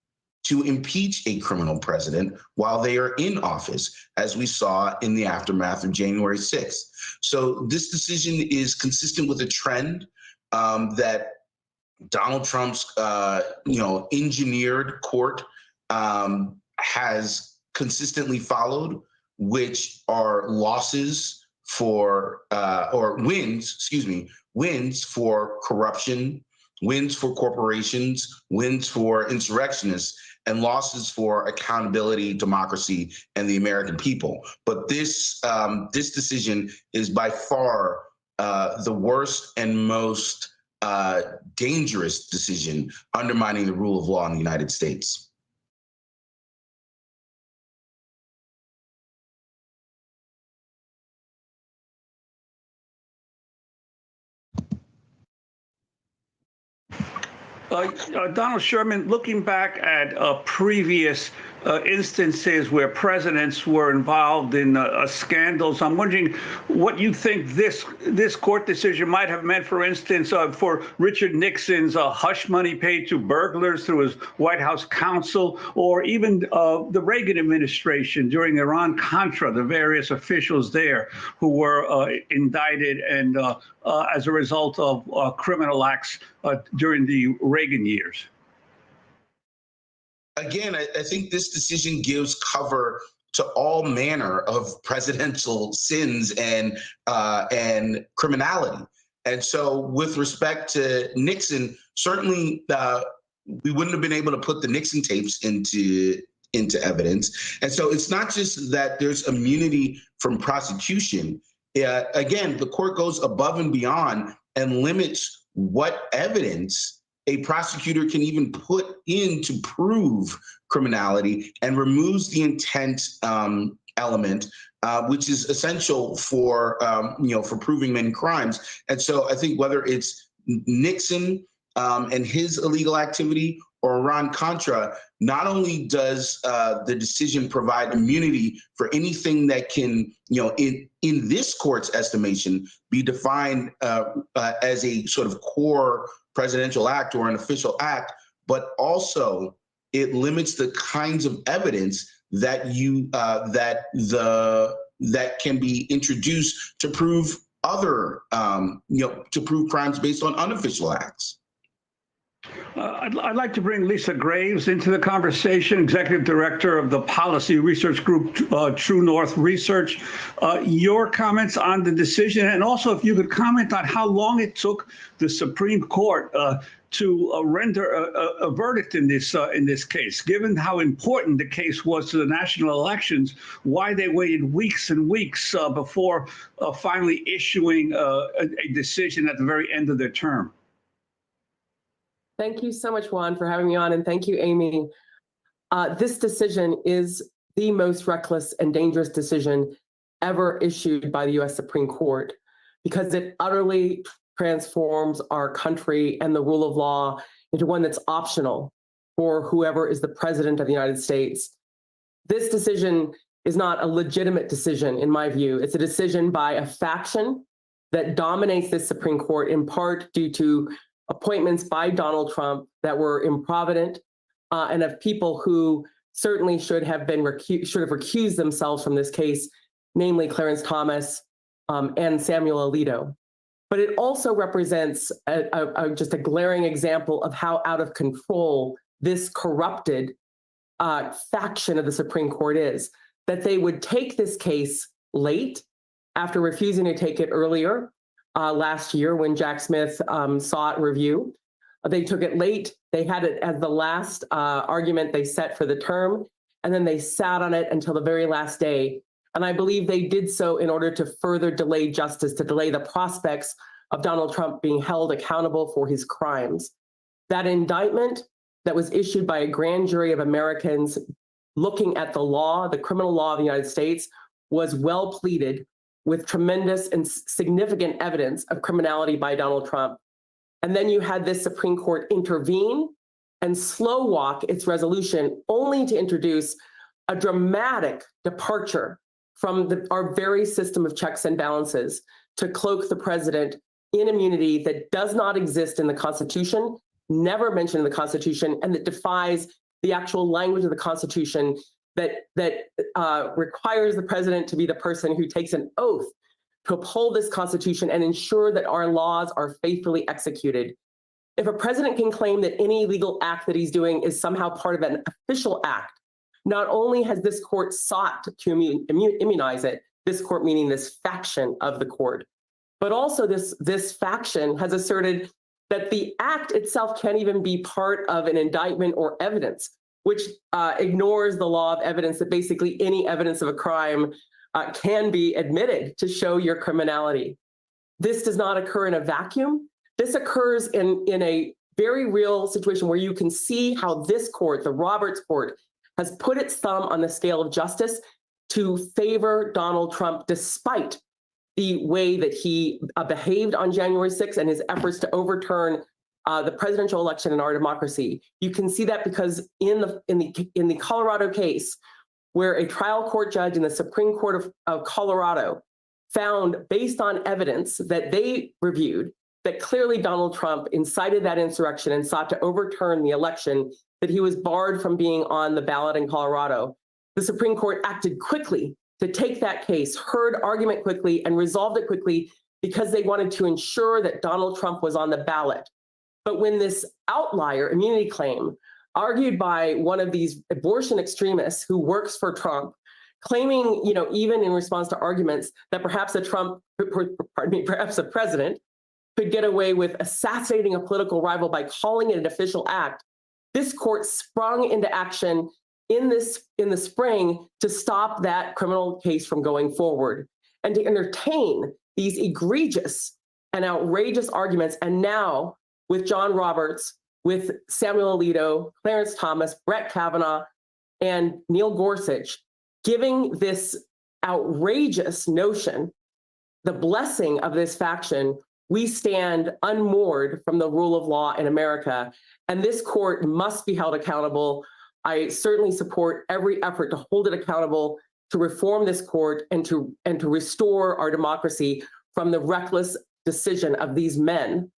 to impeach a criminal president while they are in office, as we saw in the aftermath of January 6th. So this decision is consistent with a trend that Donald Trump's, engineered court has consistently followed, which are losses for, wins for corruption, wins for corporations, wins for insurrectionists, and losses for accountability, democracy, and the American people. But this decision is by far the worst and most dangerous decision undermining the rule of law in the United States. Donald Sherman, looking back at previous instances where presidents were involved in scandals, I'm wondering what you think this court decision might have meant, for instance, for Richard Nixon's hush money paid to burglars through his White House counsel, or even the Reagan administration during Iran-Contra, the various officials there who were indicted and as a result of criminal acts during the Reagan years. Again, I think this decision gives cover to all manner of presidential sins and criminality. And so with respect to Nixon, certainly we wouldn't have been able to put the Nixon tapes into evidence. And so it's not just that there's immunity from prosecution. Again, the court goes above and beyond and limits what evidence a prosecutor can even put in to prove criminality, and removes the intent element, which is essential for proving many crimes. And so I think whether it's Nixon and his illegal activity or Iran-Contra, not only does the decision provide immunity for anything that can, in this court's estimation, be defined as a sort of core presidential act or an official act, but also it limits the kinds of evidence that that can be introduced to prove other, to prove crimes based on unofficial acts. I'd like to bring Lisa Graves into the conversation, Executive Director of the Policy Research Group, True North Research. Your comments on the decision, and also if you could comment on how long it took the Supreme Court to render a verdict in this case, given how important the case was to the national elections, why they waited weeks and weeks before finally issuing a decision at the very end of their term. Thank you so much, Juan, for having me on, and thank you, Amy. This decision is the most reckless and dangerous decision ever issued by the U.S. Supreme Court, because it utterly transforms our country and the rule of law into one that's optional for whoever is the president of the United States. This decision is not a legitimate decision, in my view. It's a decision by a faction that dominates this Supreme Court, in part due to appointments by Donald Trump that were improvident, and of people who certainly should have recused themselves from this case, namely Clarence Thomas and Samuel Alito. But it also represents just a glaring example of how out of control this corrupted faction of the Supreme Court is, that they would take this case late after refusing to take it earlier last year when Jack Smith sought review. They took it late. They had it as the last argument they set for the term, and then they sat on it until the very last day. And I believe they did so in order to further delay justice, to delay the prospects of Donald Trump being held accountable for his crimes. That indictment that was issued by a grand jury of Americans looking at the law, the criminal law of the United States, was well pleaded with tremendous and significant evidence of criminality by Donald Trump. And then you had this Supreme Court intervene and slow walk its resolution, only to introduce a dramatic departure from our very system of checks and balances to cloak the president in immunity that does not exist in the Constitution, never mentioned in the Constitution, and that defies the actual language of the Constitution that requires the president to be the person who takes an oath to uphold this Constitution and ensure that our laws are faithfully executed. If a president can claim that any legal act that he's doing is somehow part of an official act, not only has this court sought to immunize it, this court meaning this faction of the court, but also this faction has asserted that the act itself can't even be part of an indictment or evidence, which ignores the law of evidence that basically any evidence of a crime can be admitted to show your criminality. This does not occur in a vacuum. This occurs in a very real situation where you can see how this court, the Roberts Court, has put its thumb on the scale of justice to favor Donald Trump, despite the way that he behaved on January 6th and his efforts to overturn the presidential election in our democracy. You can see that because in the Colorado case, where a trial court judge in the Supreme Court of Colorado found, based on evidence that they reviewed, that clearly Donald Trump incited that insurrection and sought to overturn the election, that he was barred from being on the ballot in Colorado. The Supreme Court acted quickly to take that case, heard argument quickly, and resolved it quickly because they wanted to ensure that Donald Trump was on the ballot. But when this outlier immunity claim, argued by one of these abortion extremists who works for Trump, claiming, even in response to arguments that perhaps perhaps a president could get away with assassinating a political rival by calling it an official act, this court sprung into action in the spring to stop that criminal case from going forward and to entertain these egregious and outrageous arguments. And now with John Roberts, with Samuel Alito, Clarence Thomas, Brett Kavanaugh, and Neil Gorsuch, giving this outrageous notion the blessing of this faction, we stand unmoored from the rule of law in America. And this court must be held accountable. I certainly support every effort to hold it accountable, to reform this court, and to restore our democracy from the reckless decision of these men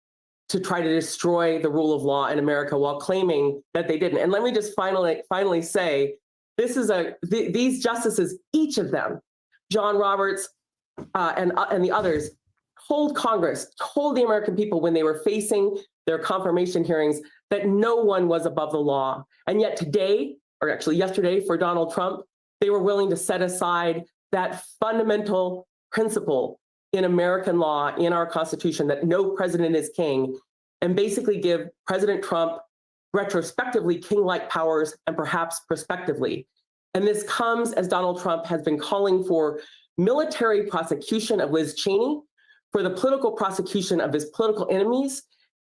to try to destroy the rule of law in America while claiming that they didn't. And let me just finally say, these justices, each of them, John Roberts and the others, told Congress, told the American people when they were facing their confirmation hearings that no one was above the law. And yet today, or actually yesterday for Donald Trump, they were willing to set aside that fundamental principle in American law, in our Constitution, that no president is king, and basically give President Trump retrospectively king-like powers and perhaps prospectively. And this comes as Donald Trump has been calling for military prosecution of Liz Cheney, for the political prosecution of his political enemies,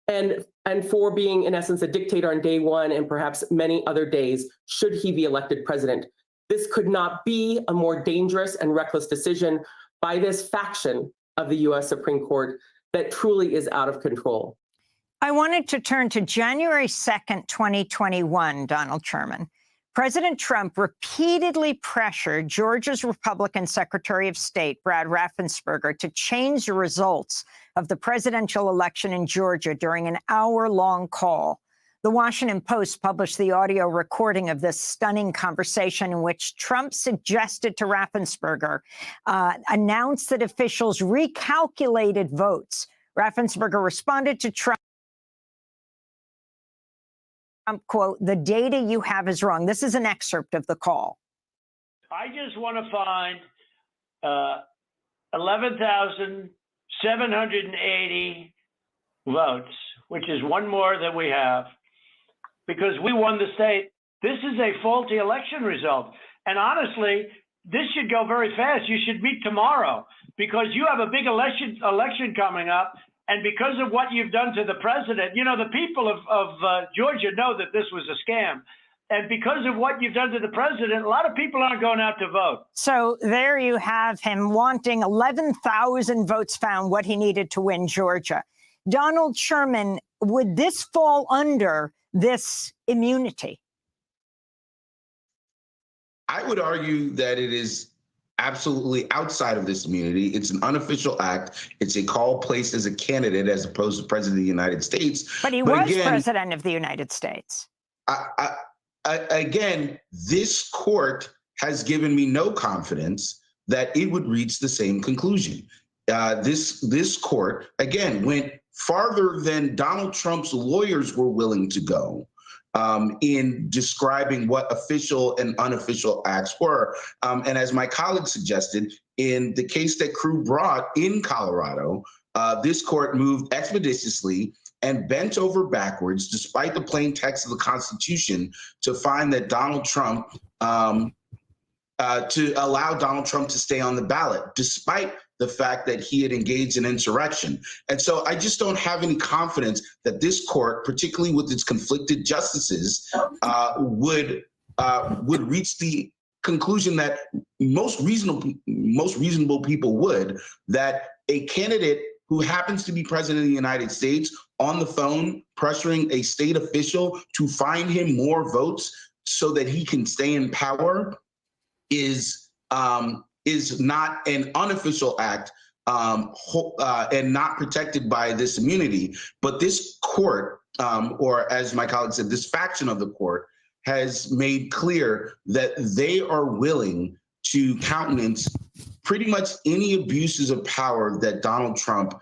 and for being, in essence, a dictator on day one and perhaps many other days, should he be elected president. This could not be a more dangerous and reckless decision by this faction of the U.S. Supreme Court that truly is out of control. I wanted to turn to January 2nd, 2021, Donald Sherman. President Trump repeatedly pressured Georgia's Republican Secretary of State, Brad Raffensperger, to change the results of the presidential election in Georgia during an hour-long call. The Washington Post published the audio recording of this stunning conversation in which Trump suggested to Raffensperger, announced that officials recalculated votes. Raffensperger responded to Trump, quote, "The data you have is wrong." This is an excerpt of the call. I just want to find 11,780 votes, which is one more than we have, because we won the state. This is a faulty election result. And honestly, this should go very fast. You should meet tomorrow, because you have a big election coming up. And because of what you've done to the president, you know, the people of Georgia know that this was a scam. And because of what you've done to the president, a lot of people aren't going out to vote. So there you have him wanting 11,000 votes found, what he needed to win Georgia. Donald Sherman, would this fall under this immunity? I would argue that it is absolutely outside of this immunity. It's an unofficial act. It's a call placed as a candidate as opposed to president of the United States. But he was president of the United States. Again, this court has given me no confidence that it would reach the same conclusion. This court, again, went farther than Donald Trump's lawyers were willing to go in describing what official and unofficial acts were. And as my colleague suggested, in the case that Crew brought in Colorado, this court moved expeditiously and bent over backwards, despite the plain text of the Constitution, to find that Donald Trump, to allow Donald Trump to stay on the ballot, despite the fact that he had engaged in insurrection. And so I just don't have any confidence that this court, particularly with its conflicted justices, would reach the conclusion that most reasonable people would, that a candidate who happens to be president of the United States on the phone pressuring a state official to find him more votes so that he can stay in power is not an unofficial act and not protected by this immunity. But this court, or as my colleague said, this faction of the court, has made clear that they are willing to countenance pretty much any abuses of power that Donald Trump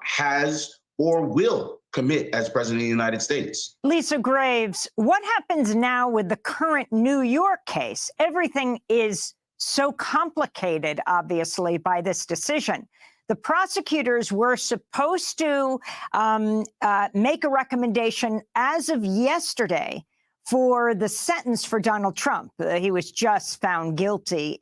has or will commit as president of the United States. Lisa Graves, what happens now with the current New York case? Everything is so complicated, obviously, by this decision. The prosecutors were supposed to make a recommendation as of yesterday for the sentence for Donald Trump. He was just found guilty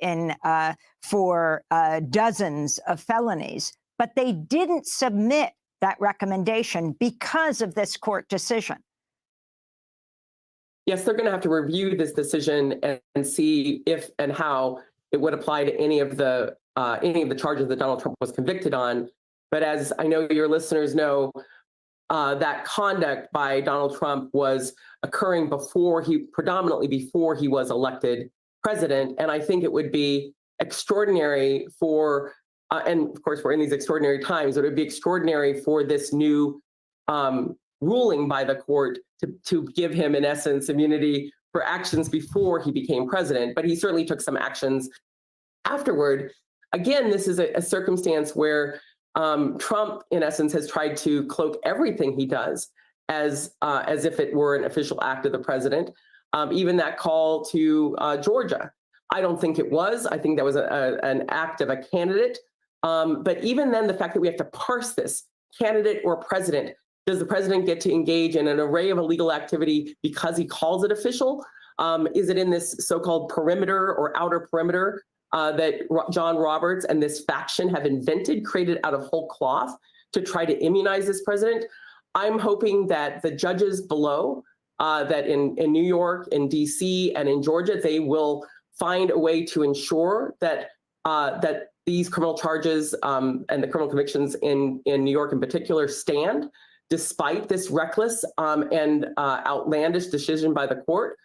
for dozens of felonies, but they didn't submit that recommendation because of this court decision. Yes, they're going to have to review this decision and see if and how it would apply to any of the charges that Donald Trump was convicted on. But as I know your listeners know, that conduct by Donald Trump was occurring predominantly before he was elected president. And I think it would be extraordinary for, and of course we're in these extraordinary times, it would be extraordinary for this new ruling by the court to give him, in essence, immunity for actions before he became president. But he certainly took some actions afterward. Again, this is a circumstance where Trump, in essence, has tried to cloak everything he does as if it were an official act of the president. Even that call to Georgia, I don't think it was. I think that was an act of a candidate. But even then, the fact that we have to parse this, candidate or president, does the president get to engage in an array of illegal activity because he calls it official? Is it in this so-called perimeter or outer perimeter that John Roberts and this faction have invented, created out of whole cloth to try to immunize this president? I'm hoping that the judges below, that in New York, in DC, and in Georgia, they will find a way to ensure that that these criminal charges and the criminal convictions in New York in particular stand, despite this reckless and outlandish decision by the court.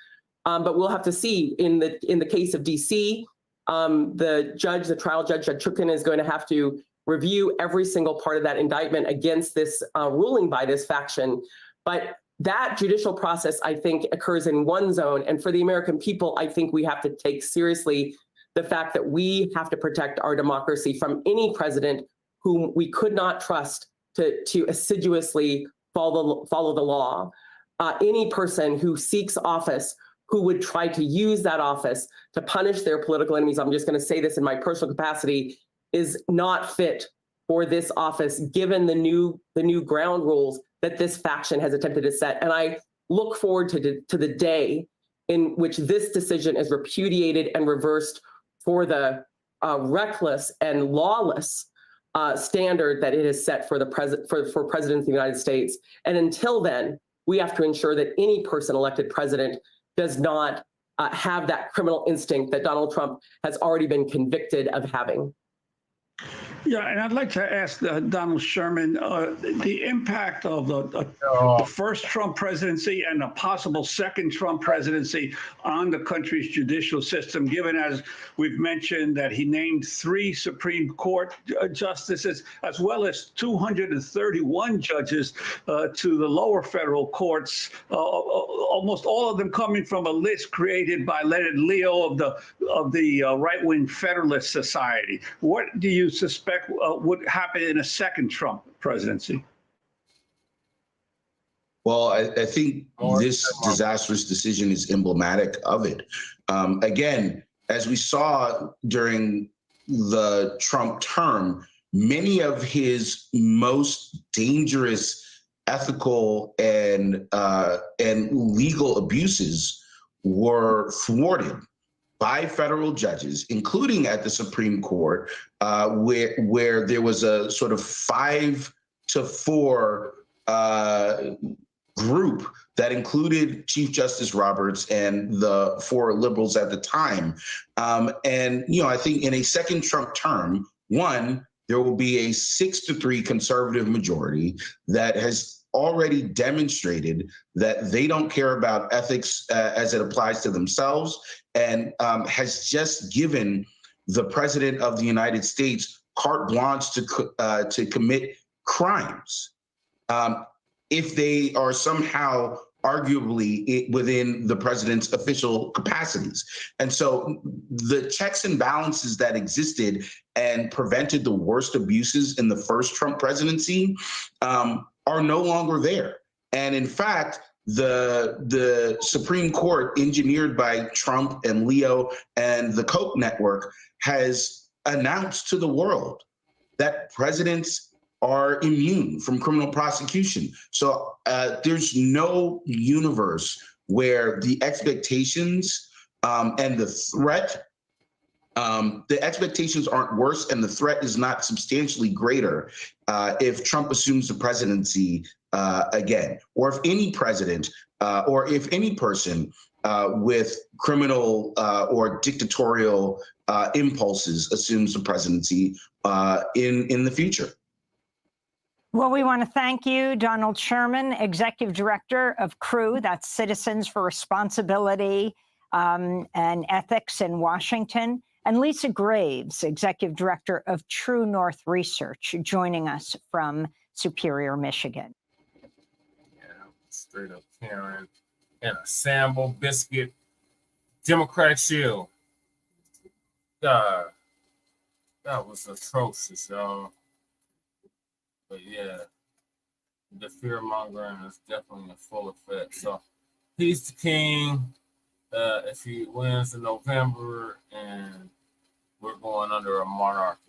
But we'll have to see. In the case of DC, the trial judge, Judge Chukin, is going to have to review every single part of that indictment against this ruling by this faction. But that judicial process, I think, occurs in one zone. And for the American people, I think we have to take seriously the fact that we have to protect our democracy from any president whom we could not trust to assiduously follow the law. Any person who seeks office who would try to use that office to punish their political enemies, I'm just going to say this in my personal capacity, is not fit for this office, given the new ground rules that this faction has attempted to set. And I look forward to the day in which this decision is repudiated and reversed for the reckless and lawless standard that it has set for for presidents of the United States. And until then, we have to ensure that any person elected president does not have that criminal instinct that Donald Trump has already been convicted of having. Yeah, and I'd like to ask Donald Sherman the impact of the first Trump presidency and a possible second Trump presidency on the country's judicial system, given, as we've mentioned, that he named 3 Supreme Court justices, as well as 231 judges to the lower federal courts, almost all of them coming from a list created by Leonard Leo of the right-wing Federalist Society. What do you suspect would happen in a second Trump presidency? Well, I think this disastrous decision is emblematic of it. Again, as we saw during the Trump term, many of his most dangerous ethical and legal abuses were thwarted by federal judges, including at the Supreme Court, where there was a sort of 5-4 group that included Chief Justice Roberts and the 4 liberals at the time. And, I think in a second Trump term, one, there will be a 6-3 conservative majority that has already demonstrated that they don't care about ethics as it applies to themselves, and has just given the president of the United States carte blanche to commit crimes if they are somehow arguably within the president's official capacities. And so the checks and balances that existed and prevented the worst abuses in the first Trump presidency are no longer there. And in fact, the Supreme Court, engineered by Trump and Leo and the Koch network, has announced to the world that presidents are immune from criminal prosecution. So there's no universe where the expectations and the threat, the expectations aren't worse and the threat is not substantially greater if Trump assumes the presidency again, or if any president or if any person with criminal or dictatorial impulses assumes the presidency in the future. Well, we want to thank you, Donald Sherman, Executive Director of CREW, that's Citizens for Responsibility and Ethics in Washington, and Lisa Graves, Executive Director of True North Research, joining us from Superior, Michigan. Yeah, straight up Karen and a Sambo biscuit, Democratic shield. God, that was atrocious, y'all. But yeah, the fear mongering is definitely in full effect. So he's the king. If he wins in November, and we're going under a monarchy,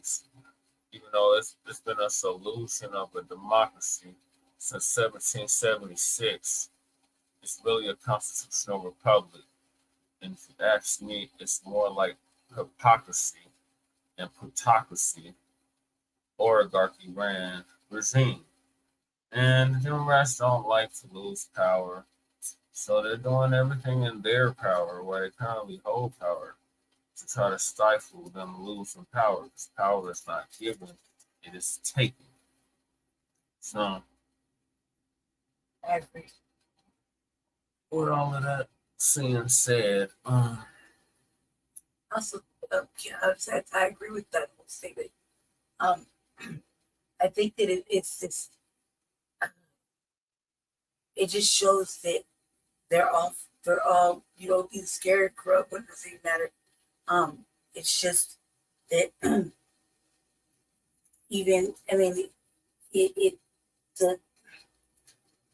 even though it's been a solution of a democracy since 1776, it's really a constitutional republic. And if you ask me, it's more like hypocrisy and plutocracy, oligarchy ran regime. And the Democrats don't like to lose power. So they're doing everything in their power, where they currently hold power, to try to stifle them losing power. Because power is not given, it is taken. So, I agree. with all of that being said, Also, I agree with that whole statement. I think that it's this. It just shows that they're all, you know, being scared, corrupt, what does it matter? It's just that even, I mean, the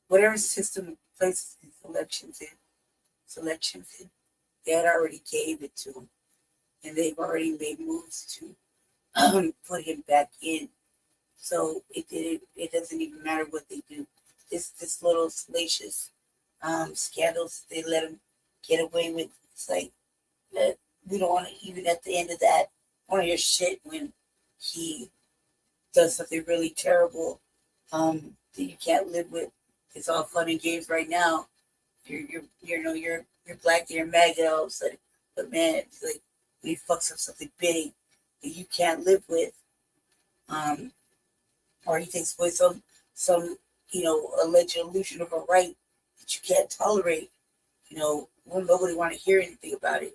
whatever system places these selections in, they had already gave it to them, and they've already made moves to put him back in. So it doesn't even matter what they do. This little salacious scandals they let him get away with. It's like we don't want to, even at the end of that, want to hear shit when he does something really terrible that you can't live with. It's all fun and games right now. You're black, you're MAGA all of a sudden, but man, it's like when he fucks up something big that you can't live with, or he takes away some alleged illusion of a right that you can't tolerate, well, nobody want to hear anything about it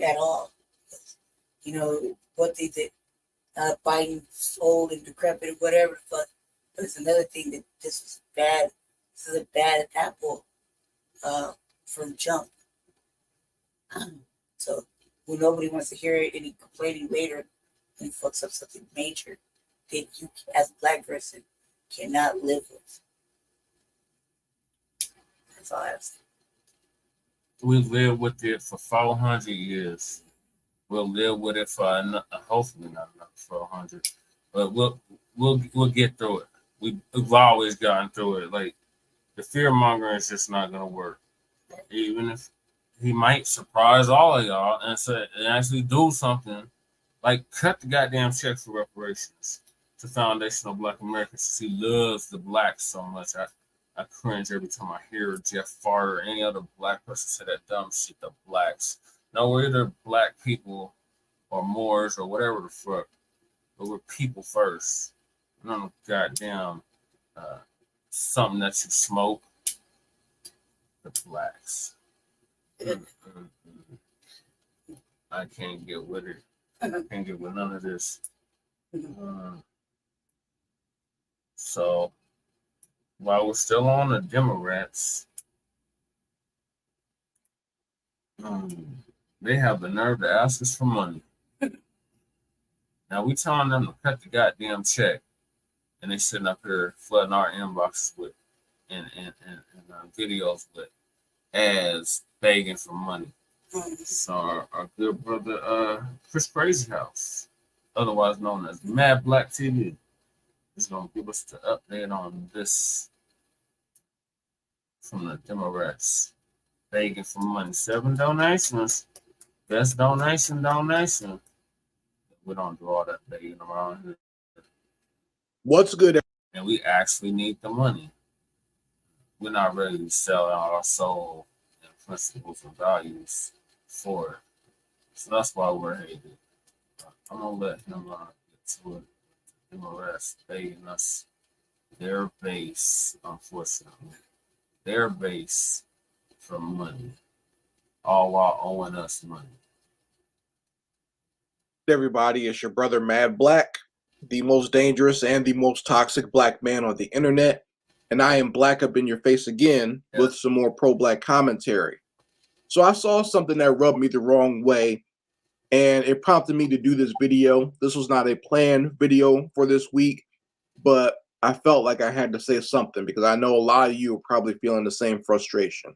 at all. What they did, Biden's old and decrepit and whatever the fuck. But it's another thing that this was bad. This is a bad apple from jump. So when nobody wants to hear any complaining later when he fucks up something major that you as a black person cannot live with. That's all I have to say. we lived with it for 400 years. We'll live with it for hopefully not another 400, but we'll get through it. We've always gotten through it. Like, the fear mongering is just not gonna work. Even if he might surprise all of y'all and say and actually do something, like cut the goddamn check for reparations to foundational Black Americans. He loves the blacks so much. I cringe every time I hear Jeff Farr or any other black person say that dumb shit. The blacks. No, we're either black people or Moors or whatever the fuck, but we're people first. None of goddamn something that you smoke. The blacks. I can't get with it. I can't get with none of this. So while we're still on the Democrats, they have the nerve to ask us for money. Now we telling them to cut the goddamn check, and they sitting up here flooding our inboxes with and videos with ads begging for money. So our good brother Chris Crazy House, otherwise known as Mad Black TV, is gonna give us the update on this from the Democrats begging for money. 7 donations, best donation. We don't do all that begging around here. What's good? And we actually need the money. We're not ready to sell out our soul and principles and values for it. So that's why we're hated. I'm gonna let him get to it. Democrats begging us their base, unfortunately. Their base for money. All while owing us money. Everybody, it's your brother Mad Black, the most dangerous and the most toxic black man on the internet. And I am black up in your face again with some more pro-black commentary. So I saw something that rubbed me the wrong way, and it prompted me to do this video. This was not a planned video for this week, but I felt like I had to say something because I know a lot of you are probably feeling the same frustration.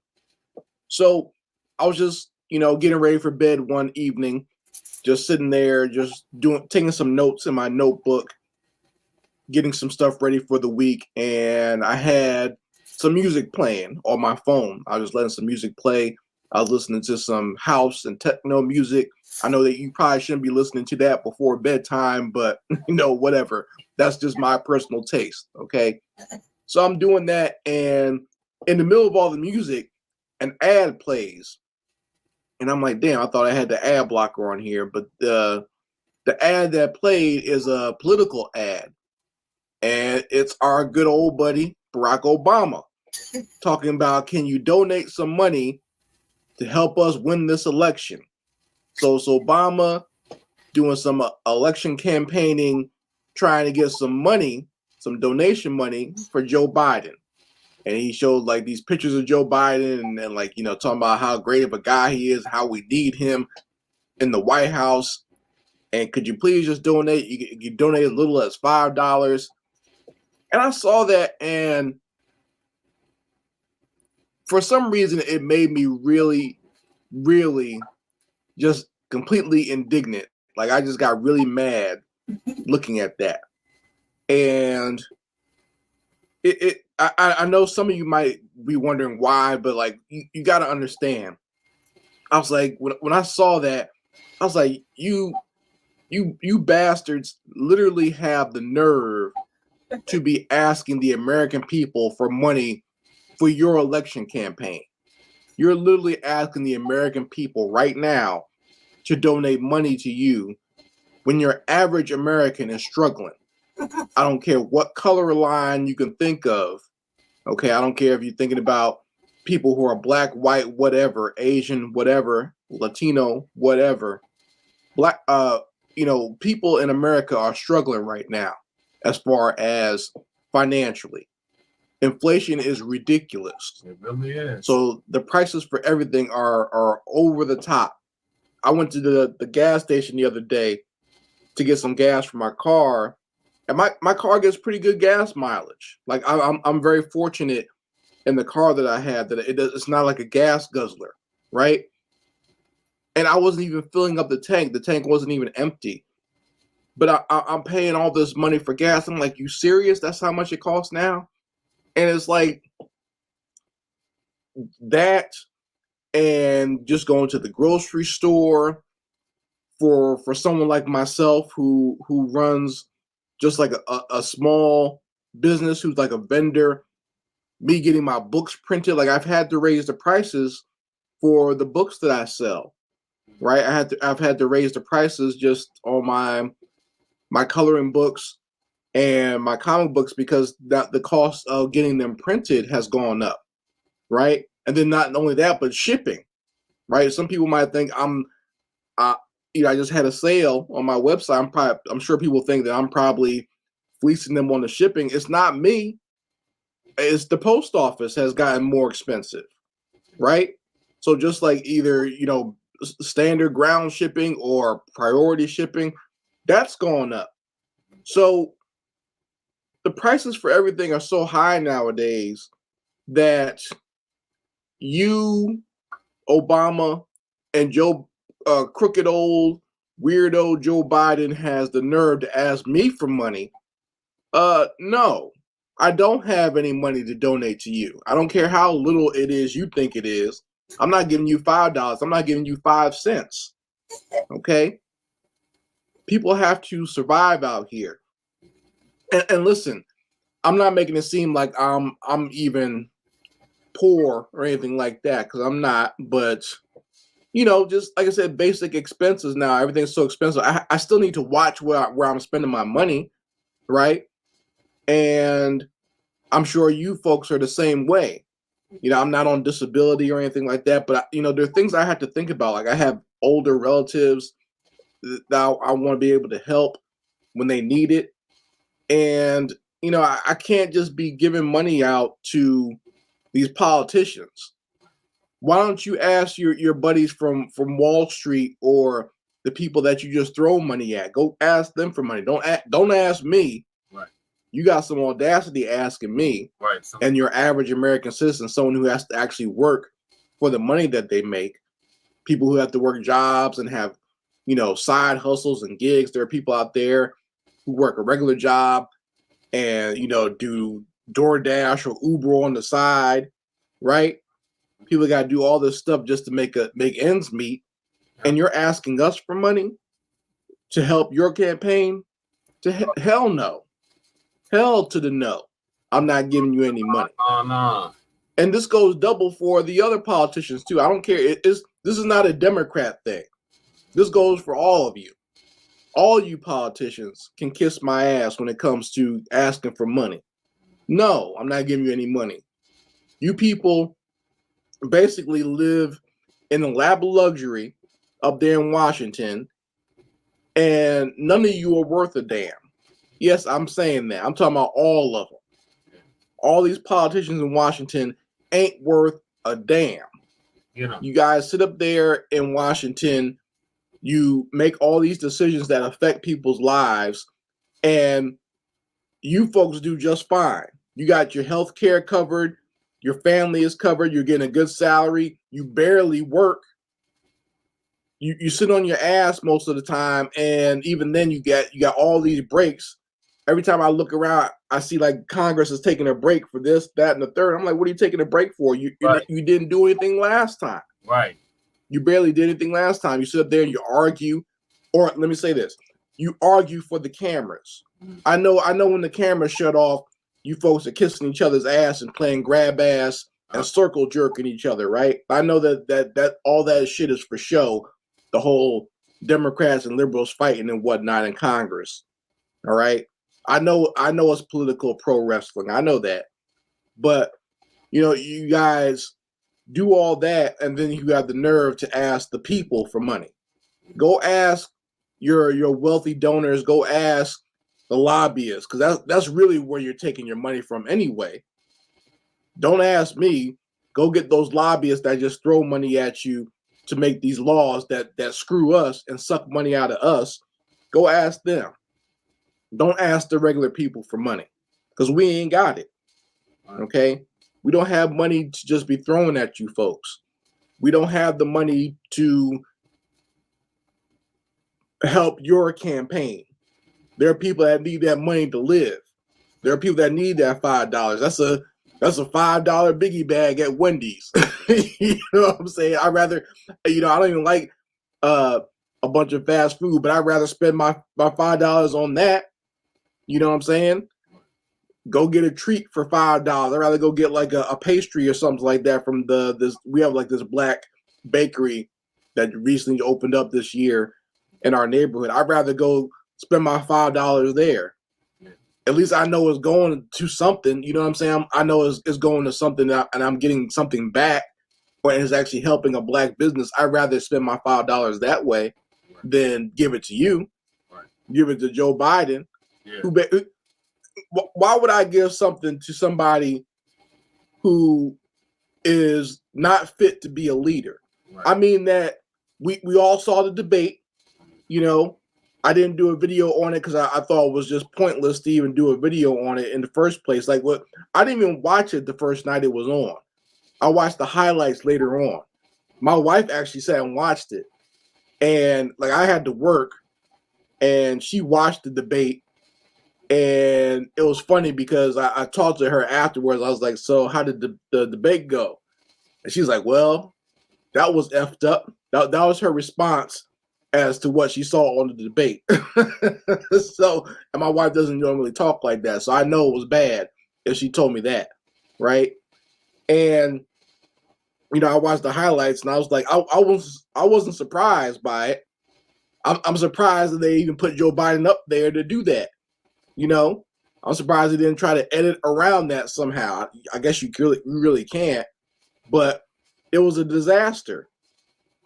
So I was just, getting ready for bed one evening, just sitting there, just taking some notes in my notebook, getting some stuff ready for the week, and I had some music playing on my phone. I was letting some music play, I was listening to some house and techno music. I know that you probably shouldn't be listening to that before bedtime, but whatever. That's just my personal taste. Okay. So I'm doing that, and in the middle of all the music, an ad plays. And I'm like, damn, I thought I had the ad blocker on here, but the ad that played is a political ad. And it's our good old buddy, Barack Obama, talking about, can you donate some money to help us win this election? So it's Obama doing some election campaigning, trying to get some money, some donation money for Joe Biden. And he showed like these pictures of Joe Biden and like, talking about how great of a guy he is, how we need him in the White House. And could you please just donate? You donate as little as $5. And I saw that, and for some reason, it made me really, really just completely indignant. Like, I just got really mad looking at that. And I know some of you might be wondering why, but like, you got to understand. I was like, when I saw that, I was like, you bastards literally have the nerve to be asking the American people for money for your election campaign. You're literally asking the American people right now to donate money to you when your average American is struggling. I don't care what color line you can think of. Okay, I don't care if you're thinking about people who are black, white, whatever, Asian, whatever, Latino, whatever. Black, people in America are struggling right now as far as financially. Inflation is ridiculous. It really is. So the prices for everything are over the top. I went to the gas station the other day to get some gas for my car, and my car gets pretty good gas mileage. Like I'm very fortunate in the car that I have that it's not like a gas guzzler, right? And I wasn't even filling up the tank. The tank wasn't even empty. But I'm paying all this money for gas. I'm like, you serious? That's how much it costs now? And it's like that, and just going to the grocery store for someone like myself who runs just like a small business, who's like a vendor, me getting my books printed. Like, I've had to raise the prices for the books that I sell, right? I've had to raise the prices just on my coloring books and my comic books because the cost of getting them printed has gone up, right? And then not only that, but shipping, right? Some people might think I just had a sale on my website. I'm sure people think that I'm probably fleecing them on the shipping. It's not me. It's the post office has gotten more expensive, right? So just like either, standard ground shipping or priority shipping, that's gone up. So the prices for everything are so high nowadays that you, Obama, and crooked old weirdo Joe Biden has the nerve to ask me for money. No, I don't have any money to donate to you. I don't care how little it is you think it is. I'm not giving you $5. I'm not giving you 5 cents. Okay? People have to survive out here. And listen, I'm not making it seem like I'm even poor or anything like that, because I'm not. But just like I said, basic expenses now. Everything's so expensive. I still need to watch where I'm spending my money, right? And I'm sure you folks are the same way. I'm not on disability or anything like that, but there are things I have to think about. Like, I have older relatives that I want to be able to help when they need it. And, I can't just be giving money out to these politicians. Why don't you ask your buddies from Wall Street or the people that you just throw money at? Go ask them for money. Don't ask me. Right. You got some audacity asking me, right? And your average American citizen, someone who has to actually work for the money that they make, people who have to work jobs and have, side hustles and gigs. There are people out there who work a regular job and, do DoorDash or Uber on the side, right? People got to do all this stuff just to make ends meet, and you're asking us for money to help your campaign? Hell no. Hell to the no. I'm not giving you any money. Oh, no. And this goes double for the other politicians too. I don't care. This is not a Democrat thing. This goes for all of you. All you politicians can kiss my ass when it comes to asking for money. No, I'm not giving you any money. You people basically live in a lap of luxury up there in Washington, and none of you are worth a damn. Yes, I'm saying that. I'm talking about all of them. All these politicians in Washington ain't worth a damn. You guys sit up there in Washington, you make all these decisions that affect people's lives, and you folks do just fine. You got your health care covered, your family is covered, you're getting a good salary, you barely work. You sit on your ass most of the time, and even then you got all these breaks. Every time I look around, I see like Congress is taking a break for this, that, and the third. I'm like, what are you taking a break for? You didn't do anything last time. Right. You barely did anything last time. You sit up there and you argue, or let me say this: you argue for the cameras. I know when the cameras shut off, you folks are kissing each other's ass and playing grab ass and circle jerking each other, right? I know that all that shit is for show. The whole Democrats and liberals fighting and whatnot in Congress. All right. I know it's political pro wrestling. I know that. But you guys do all that, and then you have the nerve to ask the people for money. Go ask your wealthy donors, go ask the lobbyists, because that's really where you're taking your money from anyway. Don't ask me. Go get those lobbyists that just throw money at you to make these laws that screw us and suck money out of us. Go ask them. Don't ask the regular people for money, because we ain't got it. Okay? We don't have money to just be thrown at you folks. We don't have the money to help your campaign. There are people that need that money to live. There are people that need that $5. That's a $5 biggie bag at Wendy's. You know what I'm saying? I rather, I don't even like a bunch of fast food, but I'd rather spend my $5 on that. You know what I'm saying? Go get a treat for $5. I'd rather go get like a pastry or something like that from we have like this black bakery that recently opened up this year in our neighborhood. I'd rather go spend my $5 there. At least I know it's going to something. You know what I'm saying? I know it's going to something, and I'm getting something back, or it's actually helping a black business. I'd rather spend my $5 that way than give it to you. Give it to Joe Biden. Yeah. Why would I give something to somebody who is not fit to be a leader? Right. I mean that we all saw the debate. I didn't do a video on it because I thought it was just pointless to even do a video on it in the first place. Like, I didn't even watch it the first night it was on. I watched the highlights later on. My wife actually sat and watched it, and like I had to work, and she watched the debate. And it was funny because I talked to her afterwards. I was like, so how did the debate go? And she's like, well, that was effed up. That was her response as to what she saw on the debate. So, and my wife doesn't normally talk like that. So I know it was bad if she told me that. Right. And, I watched the highlights and I was like, I wasn't surprised by it. I'm surprised that they even put Joe Biden up there to do that. I'm surprised they didn't try to edit around that somehow. I guess you really can't, but it was a disaster.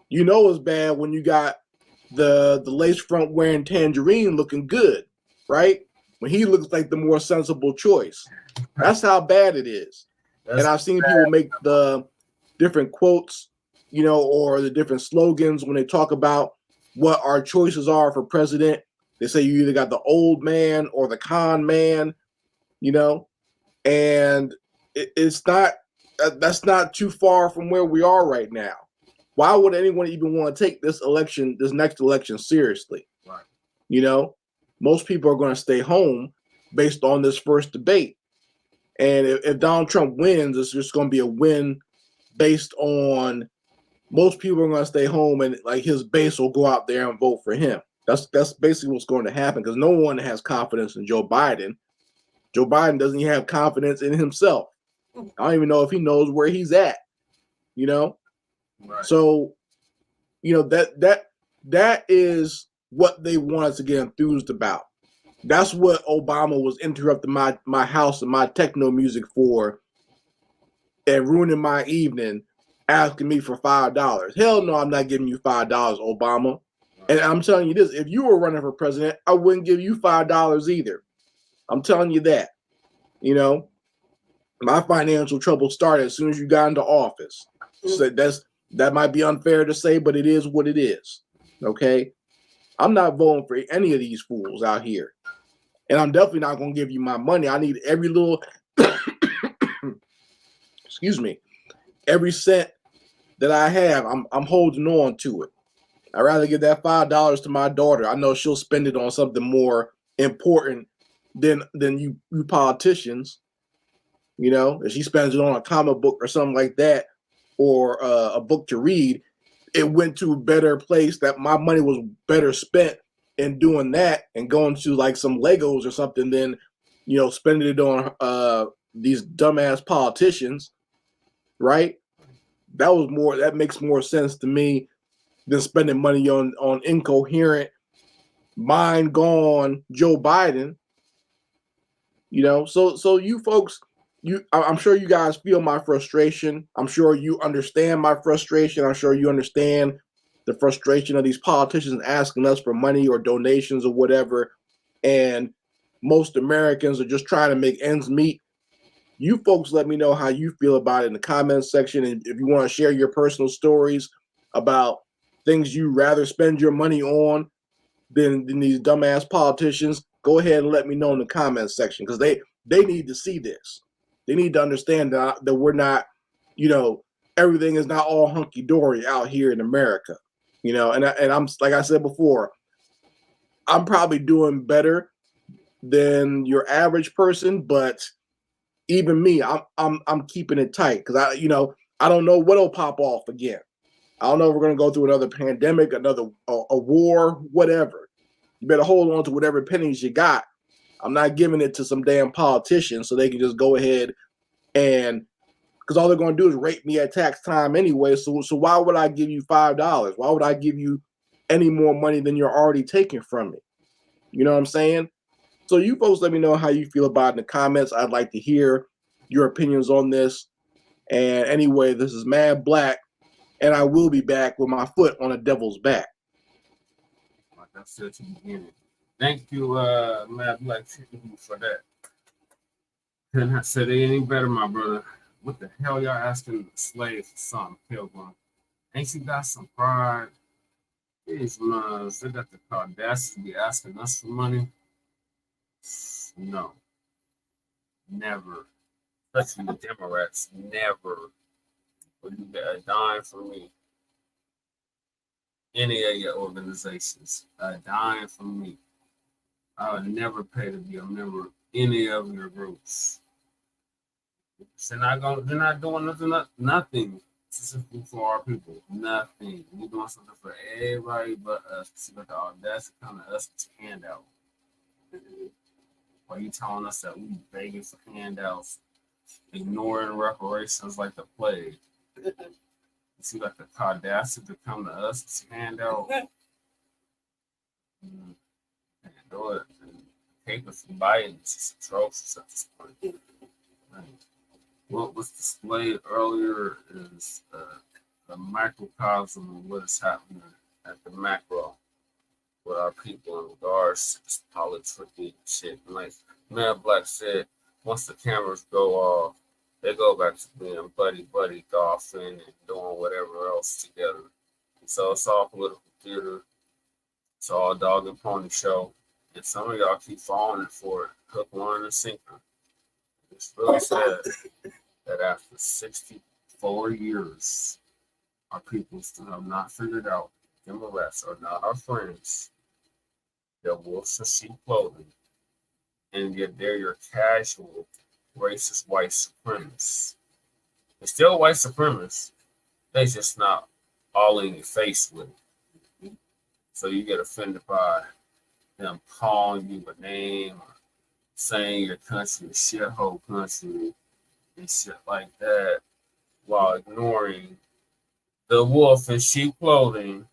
It was bad when you got the lace front wearing Tangerine looking good, right? When he looks like the more sensible choice. That's how bad it is. And I've seen people make the different quotes, or the different slogans when they talk about what our choices are for president. They say you either got the old man or the con man, and it's not, that's not too far from where we are right now. Why would anyone even want to take this next election seriously? Right. Most people are going to stay home based on this first debate. And if Donald Trump wins, it's just going to be a win based on most people are going to stay home and like his base will go out there and vote for him. That's basically what's going to happen because no one has confidence in Joe Biden. Joe Biden doesn't even have confidence in himself. I don't even know if he knows where he's at, you know? Right. So, you know, that is what they want us to get enthused about. That's what Obama was interrupting my house and my techno music for and ruining my evening, asking me for $5. Hell no, I'm not giving you $5, Obama. And I'm telling you this, if you were running for president, I wouldn't give you $5 either. I'm telling you that. You know, my financial trouble started as soon as you got into office. So that might be unfair to say, but it is what it is. Okay? I'm not voting for any of these fools out here. And I'm definitely not going to give you my money. I need every little, excuse me, every cent that I have, I'm holding on to it. I'd rather give that $5 to my daughter. I know she'll spend it on something more important than you politicians. You know, if she spends it on a comic book or something like that, or a book to read, it went to a better place. That my money was better spent in doing that and going to like some Legos or something than, you know, spending it on these dumbass politicians, right? That makes more sense to me than spending money on incoherent, mind gone Joe Biden. You know, so you folks, I'm sure you guys feel my frustration. I'm sure you understand my frustration. I'm sure you understand the frustration of these politicians asking us for money or donations or whatever. And most Americans are just trying to make ends meet. You folks let me know how you feel about it in the comments section. And if you want to share your personal stories about things you rather spend your money on than these dumbass politicians, go ahead and let me know in the comments section because they need to see this. They need to understand that we're not, you know, everything is not all hunky-dory out here in America. You know, and I'm like I said before, I'm probably doing better than your average person, but even me, I'm keeping it tight because I don't know what'll pop off again. I don't know if we're gonna go through another pandemic, another a war, whatever. You better hold on to whatever pennies you got. I'm not giving it to some damn politician so they can just go ahead and because all they're going to do is rape me at tax time anyway. So why would I give you $5? Why would I give you any more money than you're already taking from me? You know what I'm saying? So you folks let me know how you feel about it in the comments. I'd like to hear your opinions on this. And anyway, this is Mad Blacc, and I will be back with my foot on the devil's back. Like I said to the beginning. Thank you, Mad Blacc, for that. Couldn't have said it any better, my brother. What the hell y'all asking slaves for something, Pilgrim? Ain't you got some pride? These mugs, they got the audacity to be asking us for money. No. Never. Especially the Democrats. Never. Would you get a dime from me? Any of your organizations. A dime from me. I would never pay to be a member of any of your groups. They're not doing nothing specifically for our people. Nothing. We're doing something for everybody but us. See, but the audacity kind of us to handout. Why you telling us that we begging for handouts, ignoring reparations like the plague? You see, like the audacity to come to us to hand out. And do it. And papers from Biden is atrocious at this point. What was displayed earlier is a microcosm of what is happening at the macro with our people in regards to this politicking shit. And like Mad Blacc said, once the cameras go off, they go back to being buddy golfing and doing whatever else together. And so it's all political theater. It's all dog and pony show. And some of y'all keep falling for it, hook, line, and sinker. It's really sad that after 64 years, our people still have not figured out Democrats are not our friends. They're wolves in sheep clothing. And yet they're your casual, racist white supremacists. It's still white supremacists. They just not all in your face with it. So you get offended by them calling you a name or saying your country is shithole country and shit like that while ignoring the wolf in sheep clothing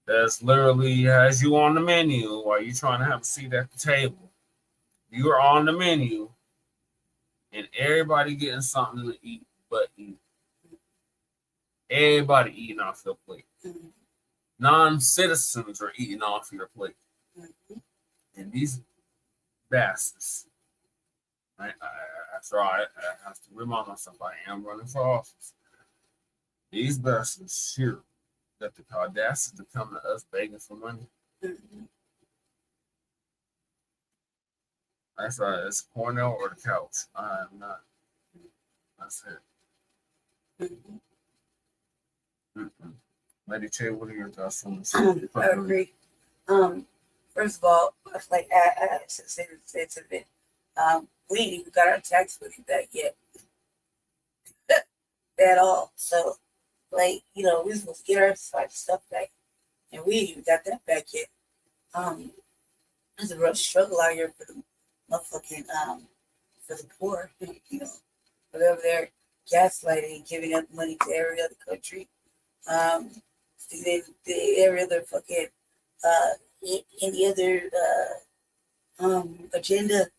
that's literally has you on the menu while you're trying to have a seat at the table. You are on the menu and everybody getting something to eat but you. Everybody eating off your plate. Non-citizens are eating off your plate. And these bastards, after all, I have to remind myself I am running for office. These bastards here got the audacity to come to us begging for money. That's right, it's Cornell or the couch. I am not. That's it. Lady Che, what are your thoughts on this? I agree. First of all, like I said to the we ain't even got our tax money back yet. At all. So, like, you know, we're supposed to get our stuff back, and we ain't even got that back yet. There's a real struggle out here for the motherfucking for the poor, you know, for over there gaslighting and giving up money to every other country. Every other fucking any other agenda,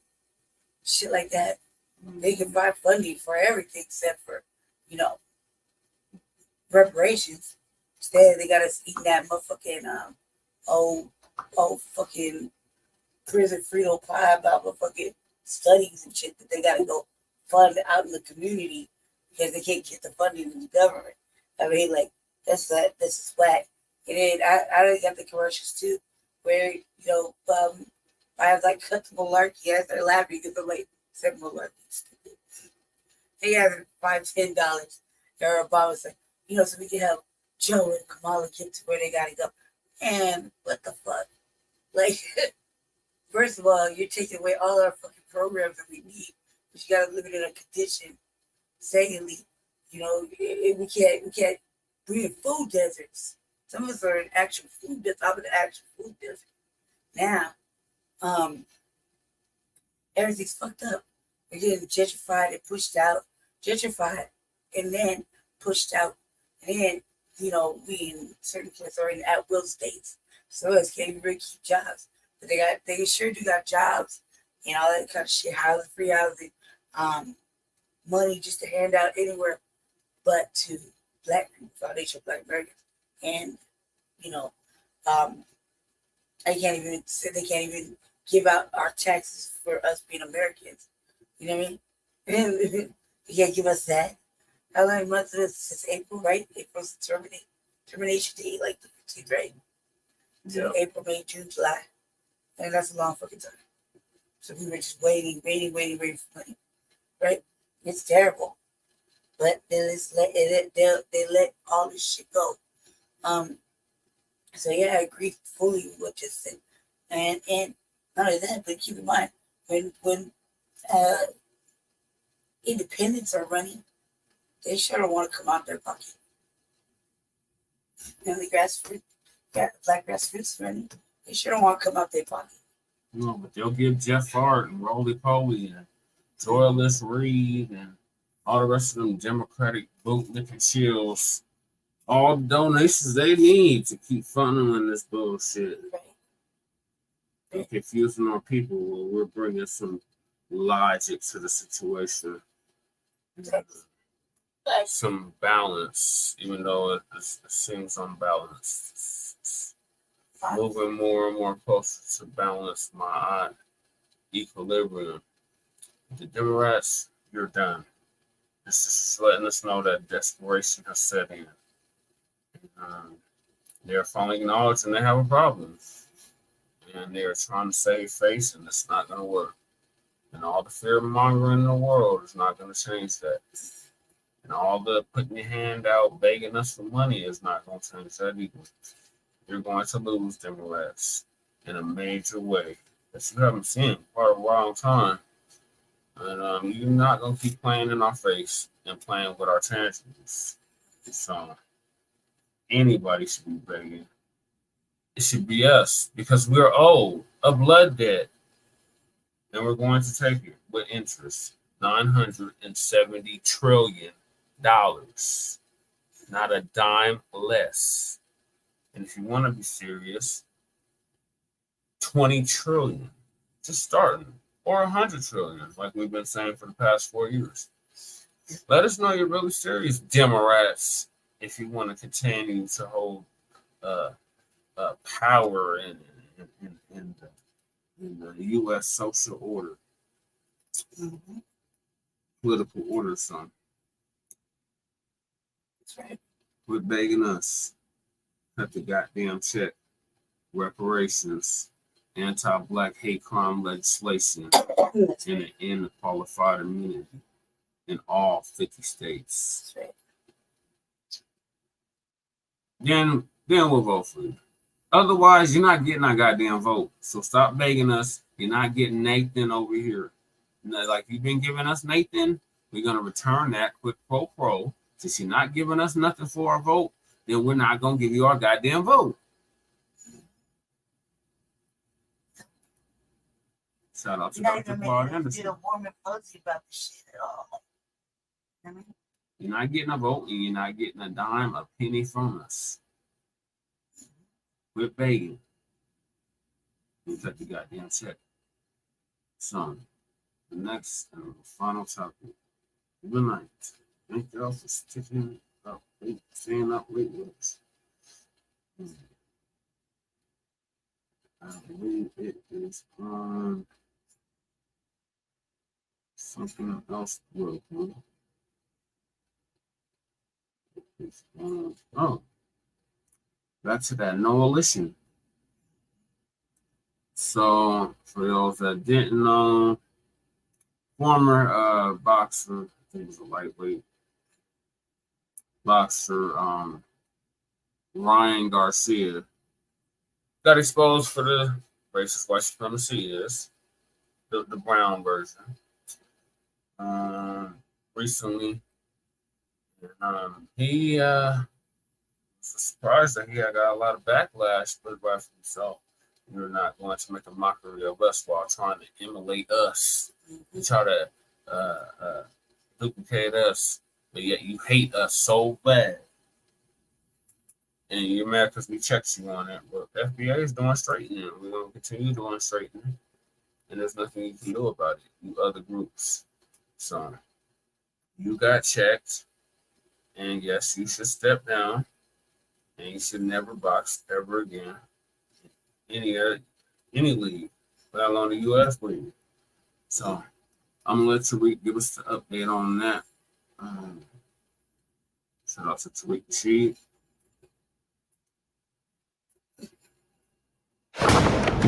shit like that. They can buy funding for everything except for, you know, reparations. Instead, they got us eating that motherfucking old fucking prison Frito pie about motherfucking studies and shit that they gotta go fund out in the community because they can't get the funding in the government. I mean, like, this is whack. And then I got the commercials too, where, you know, I have like cut the malarkey. I started laughing because I'm like, said malarkey, stupid. They have $5-10. Or Obama's like, you know, so we can help Joe and Kamala get to where they gotta go. And what the fuck? Like, first of all, you're taking away all our fucking programs that we need, but you gotta live in a condition. Secondly, you know, we can't breathe in food deserts. Some of us are in actual food deserts. I'm in the actual food desert. Now, everything's fucked up. We're getting gentrified and pushed out, gentrified and then pushed out. And then, you know, we in certain places are in at-will states. So us can't even really keep jobs. But they sure do got jobs and all that kind of shit, housing, free housing, money just to hand out anywhere but to Black people, Foundation of Black Americans. And, you know, they can't even give out our taxes for us being Americans. You know what I mean? And you can't give us that. How many months is this? Since April, right? April's termination date, like the 15th, right? So April, May, June, July. And that's a long fucking time. So we were just waiting for money. Right? It's terrible. But they let all this shit go. So yeah, I agree fully with what you said. And not only that, but keep in mind when independents are running, they sure don't want to come out their pocket. You know, the black grassroots running, they sure don't want to come out their pocket. No, but they'll give Jeff Hart and Roly Poly and Joyless Reid and all the rest of them Democratic bootlicking chills all the donations they need to keep funneling this bullshit. Right. And confusing our people while we're bringing some logic to the situation. Some balance, even though it seems unbalanced. Moving more and more closer to balance my equilibrium. The Democrats, you're done. This is letting us know that desperation has set in. They're finally acknowledging they have a problem. And they're trying to save face, and it's not going to work. And all the fear mongering in the world is not going to change that. And all the putting your hand out, begging us for money is not going to change that either. You're going to lose Democrats in a major way that you haven't seen for a long time. And you're not going to keep playing in our face and playing with our tantrums. So anybody should be begging. It should be us because we're owed a blood debt, and we're going to take it with interest. $970 trillion, not a dime less. And if you want to be serious, 20 trillion, just starting, or 100 trillion, like we've been saying for the past 4 years. Let us know you're really serious, Democrats, if you want to continue to hold power in the U.S. social order, political order, son. That's right. Quit begging us. Cut the goddamn check. Reparations, anti-Black hate crime legislation, and an end to qualified immunity in all 50 states. That's right. Then we'll vote for you. Otherwise, you're not getting our goddamn vote. So stop begging us. You're not getting Nathan over here. Like you've been giving us Nathan, we're gonna return that quid pro quo. Since you're not giving us nothing for our vote, then we're not gonna give you our goddamn vote. Shout out to Dr. Claude Anderson. Get a warm and fuzzy about the shit at all. I mean, you're not getting a vote, and you're not getting a dime, a penny from us. Quit begging. We cut the goddamn check. Son, the next and final topic. Good night. Thank y'all for sticking up, staying up late with us. I believe it is on something else. Oh, back to that no elision. So, for those that didn't know, former boxer, I think he was a lightweight boxer, Ryan Garcia, got exposed for the racist white supremacy is the brown version recently. He was surprised that he had got a lot of backlash, but by himself. You're not going to make a mockery of us while trying to emulate us. You try to duplicate us, but yet you hate us so bad. And you're mad because we checked you on it. But FBA is doing straightening. We're going to continue doing straightening. And there's nothing you can do about it, you other groups. So you got checked. And yes, you should step down. And you should never box ever again. Any league, let alone the U.S. league. So I'm gonna let Tariq give us the update on that. Shout out to Tariq Rashid.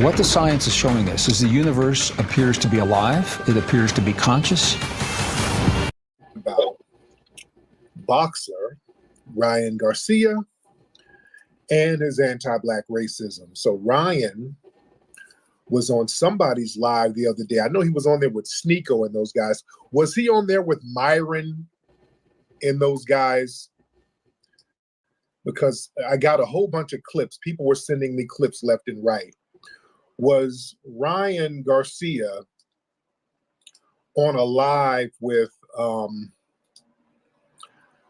What the science is showing us is the universe appears to be alive. It appears to be conscious. About boxer Ryan Garcia and his anti-Black racism. So Ryan was on somebody's live the other day. I know he was on there with Sneeko and those guys. Was he on there with Myron and those guys? Because I got a whole bunch of clips. People were sending me clips left and right. Was Ryan Garcia on a live with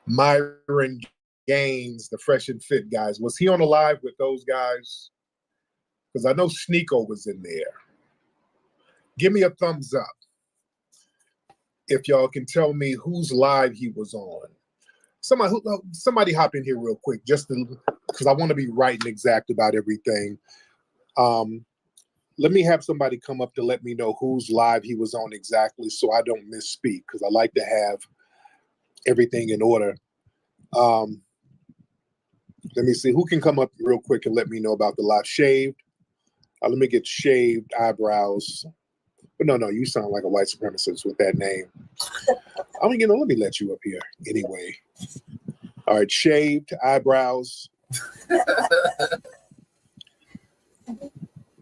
Myron Gaines, the Fresh and Fit guys? Was he on a live with those guys? Because I know Sneeko was in there. Give me a thumbs up if y'all can tell me whose live he was on. Somebody hop in here real quick, just because I want to be right and exact about everything. Let me have somebody come up to let me know whose live he was on exactly, so I don't misspeak, because I like to have everything in order. Let me see who can come up real quick and let me know about the live. Shaved. Let me get shaved eyebrows. But no, you sound like a white supremacist with that name. I mean, let me let you up here anyway. All right, shaved eyebrows.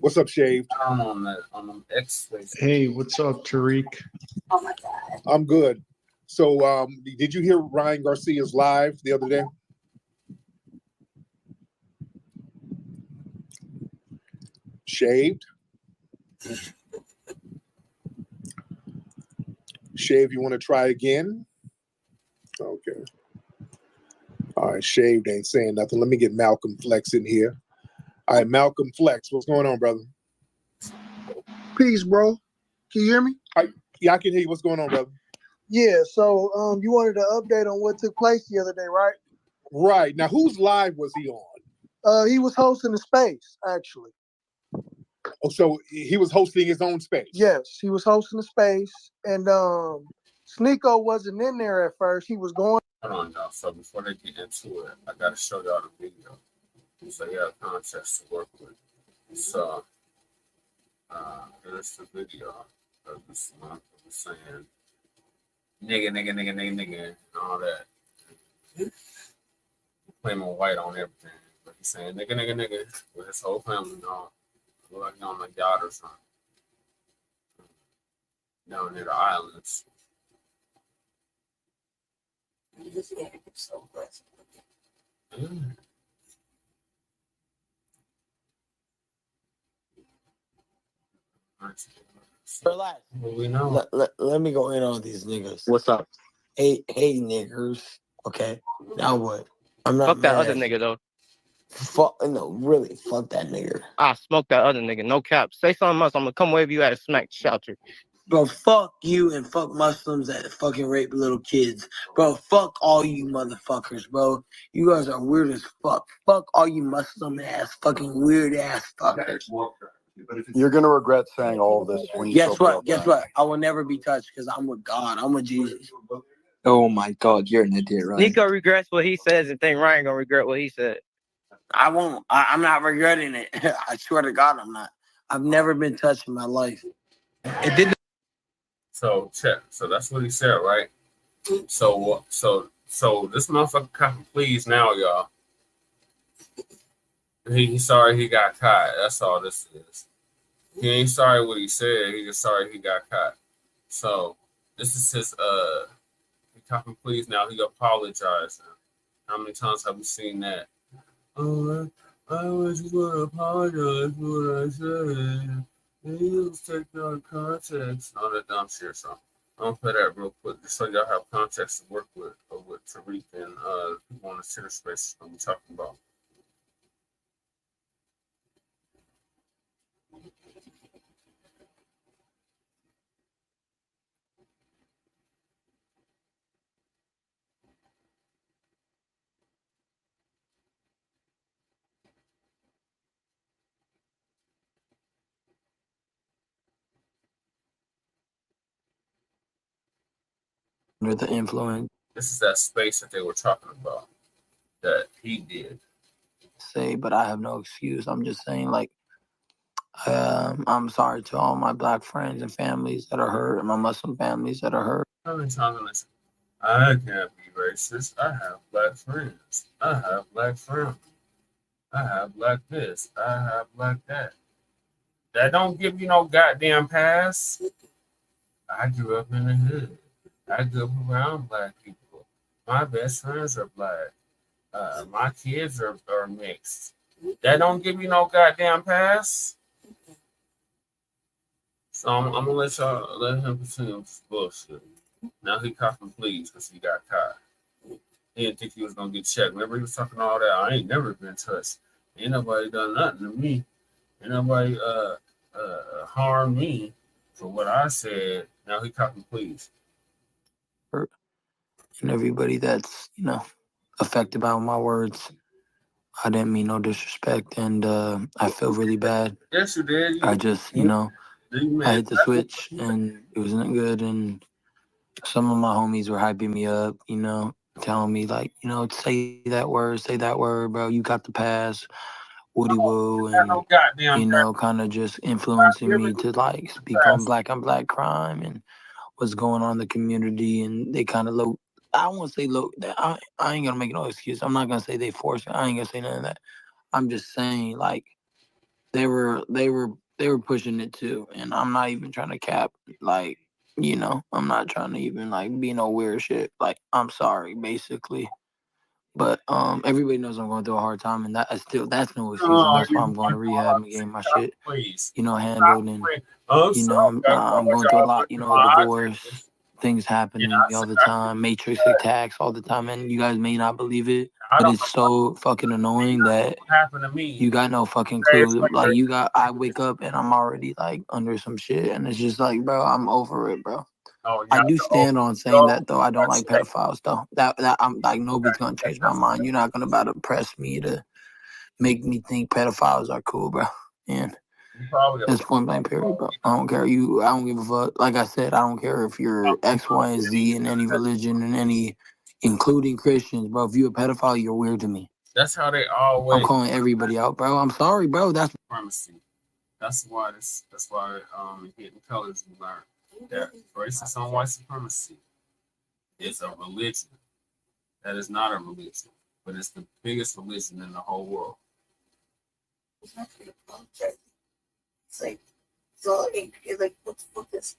What's up, shaved? I'm on the X. Hey, what's up, Tariq? Oh my God. I'm good. So, did you hear Ryan Garcia's live the other day? Shaved. Shave, you want to try again? Okay. All right, Shaved ain't saying nothing. Let me get Malcolm Flex in here. All right, Malcolm Flex, what's going on, brother? Peace, bro. Can you hear me? Yeah, I can hear you. What's going on, brother? Yeah, so you wanted an update on what took place the other day, right? Right. Now, whose live was he on? He was hosting the space, actually. Oh, so he was hosting his own space? Yes, he was hosting the space, and Sneeko wasn't in there at first. He was going. Hold on, y'all. So before they get into it, I got to show y'all the video. So you have context to work with. So here's the video of this month of saying nigga, and all that. Claiming white on everything, but he's saying nigga with his whole family and all. Look like on a yacht or something. Down near the islands. Relax. We know. Let me go in on these niggas. What's up? Hey niggers. Okay. Now what? I'm not Fuck that mad other at nigga though. Fuck no, really. Fuck that nigga. I smoke that other nigga. No cap. Say something else. I'm gonna come wherever you at and smack the shelter. Bro, fuck you and fuck Muslims that fucking rape little kids. Bro, fuck all you motherfuckers, bro. You guys are weird as fuck. Fuck all you Muslim ass fucking weird ass fuckers. You're gonna regret saying all of this when you Guess what? Guess what? I will never be touched because I'm with God. I'm with Jesus. Oh my god, you're an idiot, right? Nico regrets what he says and think Ryan gonna regret what he said. I won't. I'm not regretting it. I swear to God, I'm not. I've never been touched in my life. It didn't. So check. So that's what he said, right? So this motherfucker copy please now, y'all. He's sorry he got caught. That's all this is. He ain't sorry what he said. He just sorry he got caught. So this is his he copy please now. He apologized. How many times have we seen that? Oh, I was just gonna apologize for what I said. You take out of context. All that dumb shit. So I'm gonna play that real quick just so y'all have context to work with Tariq and people on the Twitter space I'm talking about. Under the influence. This is that space that they were talking about that he did. Say, but I have no excuse. I'm just saying, like, I'm sorry to all my black friends and families that are hurt, and my Muslim families that are hurt. How many times I listen? I can't be racist. I have black friends. I have black family. I have black this. I have black that. That don't give you no goddamn pass. I grew up in the hood. I grew up around black people. My best friends are black. My kids are mixed. That don't give you no goddamn pass. So I'm gonna let him continue this bullshit. Now he copping pleas because he got caught. He didn't think he was gonna get checked. Remember he was talking all that. I ain't never been touched. Ain't nobody done nothing to me. Ain't nobody harmed me for what I said. Now he copping pleas. And everybody that's, affected by my words. I didn't mean no disrespect, and I feel really bad. Yes, you did. I just, I hit the switch, and it wasn't good, and some of my homies were hyping me up, telling me, like, say that word, bro. You got the pass, woody woo, and, kind of just influencing me to, like, speak on black on black crime and what's going on in the community, and they kind of I don't want to say I ain't gonna make no excuse. I'm not gonna say they forced it. I ain't gonna say none of that. I'm just saying, like, they were pushing it too, and I'm not even trying to cap. Like, you know, I'm not trying to even like be no weird shit. Like, I'm sorry, basically. But everybody knows I'm going through a hard time, and that's no excuse, and that's why I'm going to rehab and getting my shit, Please. you know, handled. And you know, I'm going through a lot, you know, divorce, things happen to me all the time, matrix attacks all the time, and you guys may not believe it, but it's so fucking annoying that happened to me. you got no fucking clue. Like, I wake up and I'm already like under some shit, and it's just like, bro, I'm over it, bro. I do stand on saying that though. I don't like pedophiles though. That I'm like, nobody's gonna change my mind. You're not gonna about to press me to make me think pedophiles are cool, bro. And that's point blank period, bro. I don't care. I don't give a fuck. Like I said, I don't care if you're X, Y, and Z in any religion, in any, including Christians, bro. If you're a pedophile, you're weird to me. That's how they always. I'm calling everybody out, bro. I'm sorry, bro. That's supremacy. That's why Hidden Colors we learned that racist on white supremacy is a religion. That is not a religion, but it's the biggest religion in the whole world. It's not gonna apologize. It's like, it's like, what the fuck is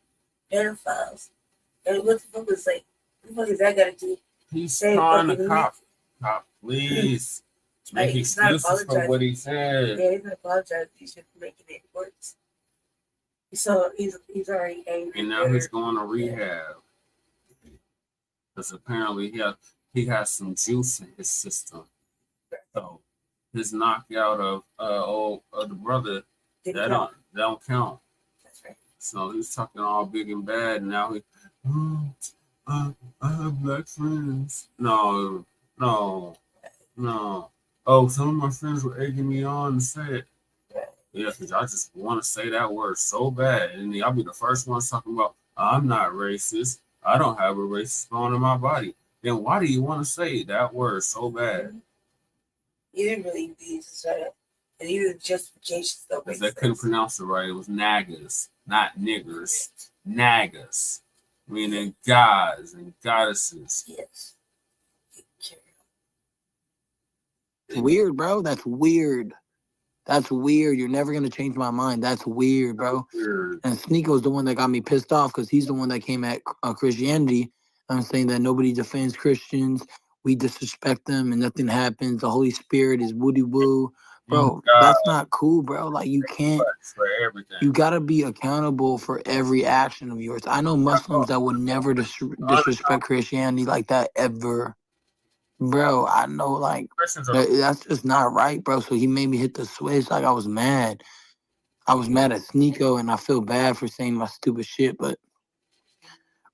pedophiles? And what the fuck is like, what the fuck is that gotta do? He's trying to cop, please. Make excuses for what he said. Yeah, he's gonna apologize. He's just making it worse. So he's already angry. And now he's going to rehab because apparently he has some juice in his system. So his knockout of the brother that don't count. That's right. So he's talking all big and bad, and now I have black friends. No. Oh, some of my friends were egging me on to say it. Yeah, because I just want to say that word so bad. And I'll be the first one talking about, I'm not racist. I don't have a racist bone in my body. Then why do you want to say that word so bad? You didn't really need to shut up. And even justification still Because they couldn't pronounce it right. It was nagas, not niggers. Nagas, meaning gods and goddesses. Yes. weird, bro. That's weird. That's weird. You're never gonna change my mind. That's weird, bro. And Sneako's the one that got me pissed off because he's the one that came at Christianity. I'm saying that nobody defends Christians. We disrespect them and nothing happens. The Holy Spirit is woody woo. Bro, that's not cool, bro. Like, you can't. You gotta be accountable for every action of yours. I know Muslims that would never disrespect Christianity like that ever. Bro, I know, like, that's just not right, bro. So he made me hit the switch. Like, I was mad. I was mad at Sneeko, and I feel bad for saying my stupid shit. But,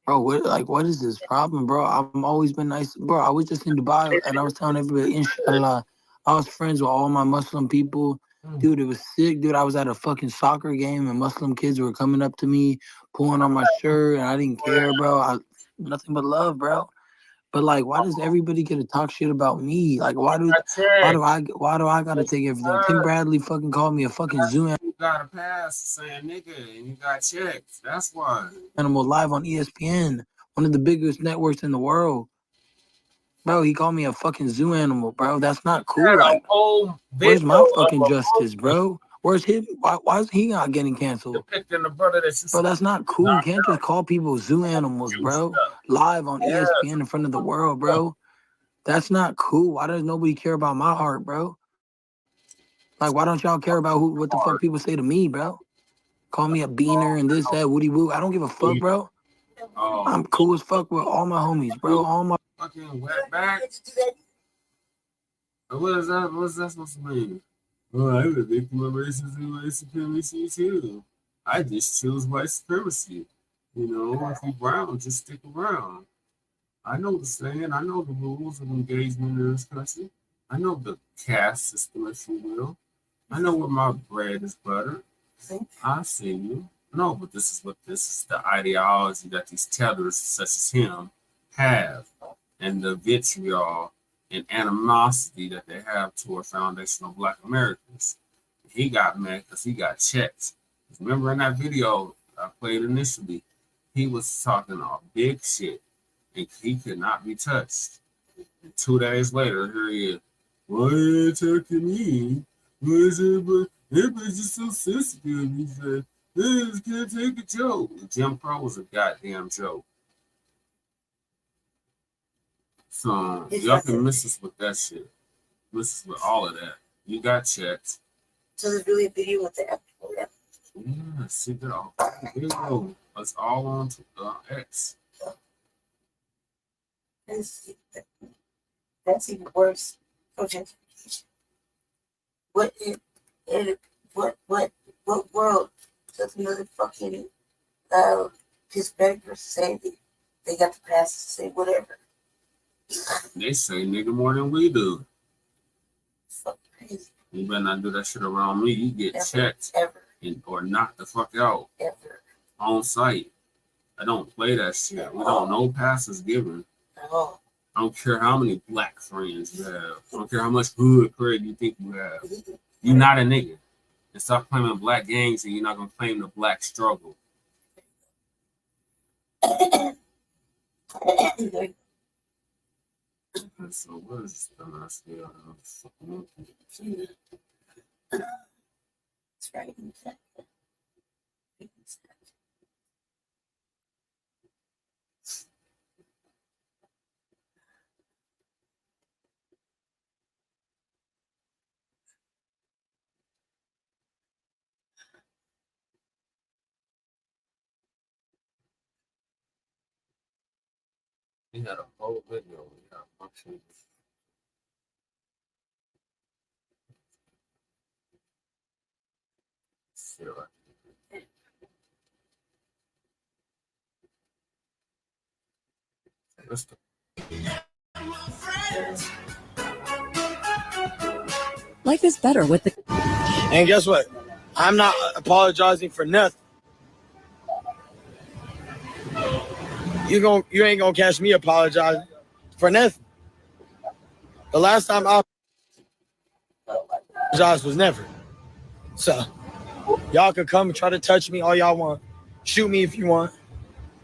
bro, what is this problem, bro? I've always been nice. Bro, I was just in Dubai, and I was telling everybody, inshallah, I was friends with all my Muslim people. Dude, it was sick. Dude, I was at a fucking soccer game, and Muslim kids were coming up to me, pulling on my shirt, and I didn't care, bro. Nothing but love, bro. But, like, why does everybody get to talk shit about me? Like, why do I gotta take everything? Tim Bradley fucking called me a fucking zoo You got a pass saying nigga, and you got checked. That's why. animal live on ESPN, one of the biggest networks in the world. Bro, he called me a fucking zoo animal, bro. That's not cool. Like, where's my fucking justice, bro? Where's him? Why is he not getting canceled? Bro, that's not cool. You can't just call people zoo animals, bro. Live on ESPN in front of the world, bro. That's not cool. Why does nobody care about my heart, bro? Like, why don't y'all care about what the fuck people say to me, bro? Call me a beaner and this, that, woody woo. I don't give a fuck, bro. I'm cool as fuck with all my homies, bro. All my fucking wetback. What is that? What's that supposed to mean? Oh, I'm a victim of racism and white supremacy too. I just choose white supremacy. You know, if you brown, just stick around. I know the saying. I know the rules of engagement in this country. I know the caste system, if you will. I know where my bread is buttered. I see you. No, but this is the ideology that these tethers such as him have, and the vitriol and animosity that they have toward foundational Black Americans. He got mad because he got checked. Remember in that video I played initially, he was talking all big shit, and he could not be touched. And 2 days later, here he is. Why are you attacking me? Why is everybody's just so sensitive? He said, This can't take a joke. Jim Crow was a goddamn joke. So y'all can miss us with that shit. Miss us with all of that. You got checked. So there's really a video with the actual Yeah, see that all video. It's all on X. That's even worse. Okay. What world does another fucking Hispanic person say they got the pass to say whatever? They say nigga more than we do. Fuck crazy. You better not do that shit around me. You get checked or knocked the fuck out on site. I don't play that shit. We don't know passes given. Oh. I don't care how many black friends you have. I don't care how much hood cred you think you have. You're not a nigga. And stop claiming black gangs and you're not going to claim the black struggle. So what is the last video? That's right. He had a whole video. Yeah, functions. Sure. Life is better with the. And guess what? I'm not apologizing for nothing. You ain't gonna catch me apologizing for nothing. The last time I apologized was never. So y'all can come and try to touch me all y'all want. Shoot me if you want.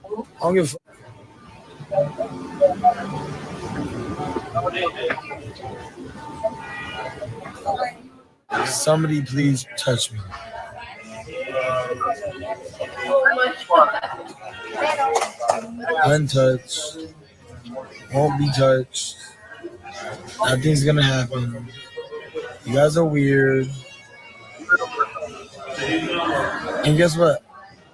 I don't give a fuck. Somebody please touch me. Untouched. Won't be touched. Nothing's gonna happen. You guys are weird. And guess what?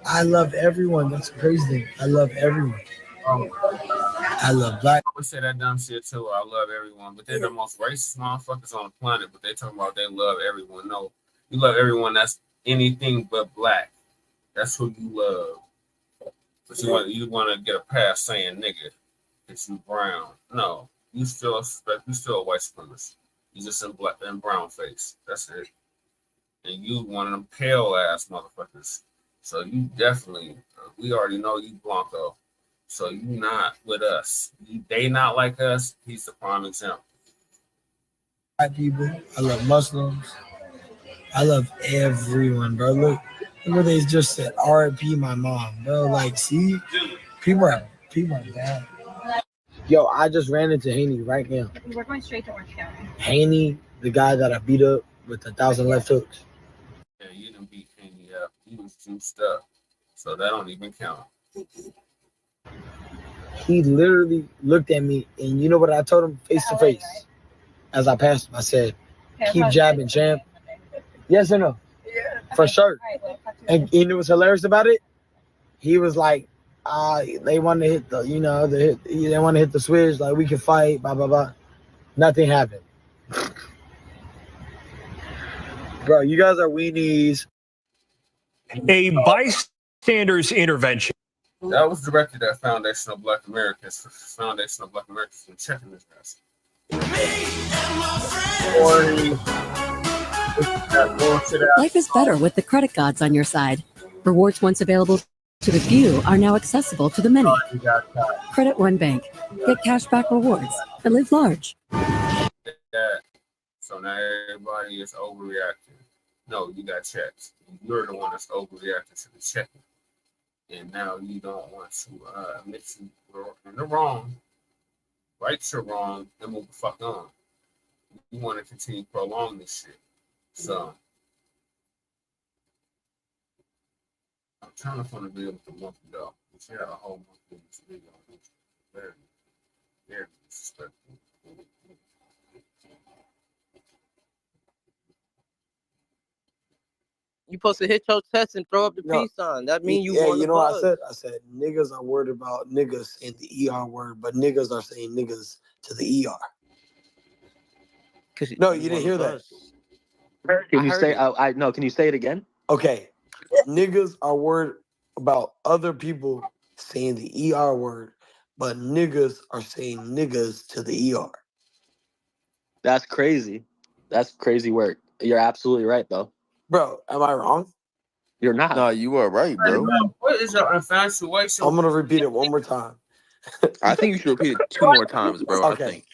I love everyone. That's the crazy thing. I love everyone. I love black. I say that dumb shit too. I love everyone, but they're the most racist motherfuckers on the planet. But they talking about they love everyone. No, you love everyone that's anything but black. That's who you love. But you want to get a pass saying nigga, it's you brown. No, you still a white supremacist. You just in black and brown face. That's it. And you one of them pale ass motherfuckers. So you definitely, we already know you Blanco. So you not with us. They not like us. He's the prime example. Black people. I love Muslims. I love everyone, bro. Look what they just said. R.I.P. my mom, bro. Like, see, people are bad. Yo, I just ran into Haney right now. We're going straight to Orange County. Haney, the guy that I beat up with 1,000 left hooks. Yeah, you didn't beat Haney up. He was juiced up. So that don't even count. He literally looked at me, and you know what I told him face to face as I passed him? I said, keep jabbing, champ. Yes or no? Yeah. For sure. And you know what's hilarious about it? He was like, they want to hit they want to hit the switch, like we can fight, blah, blah, blah. Nothing happened. Bro, you guys are weenies. A bystander's intervention. That was directed at Foundation of Black Americans. Foundation of Black Americans been checking this guys. Life is better with the credit gods on your side. Rewards once available to the few are now accessible to the many. Credit One Bank. Get cashback rewards and live large. So now everybody is overreacting. No, you got checked. You're the one that's overreacting to the checking. And now you don't want to admit you're in the wrong, right your wrong, and move the fuck on. You want to continue to prolong this shit. So I'm trying to find a video with the monkey though. She had a whole monkey in this video. Very, very disrespectful. You supposed to hit your chest and throw up the peace sign. That means you want you to know what I buzz. said? I said niggas are worried about niggas in the ER word, but niggas are saying niggas to the ER. No, you didn't hear that. Can you say? No. Can you say it again? Okay, niggas are worried about other people saying the ER word, but niggas are saying niggas to the ER. That's crazy. That's crazy work. You're absolutely right, though. Bro, am I wrong? You're not. No, you are right, bro. What is your infatuation? I'm gonna repeat it one more time. I think you should repeat it 2 more times, bro. Okay. I think.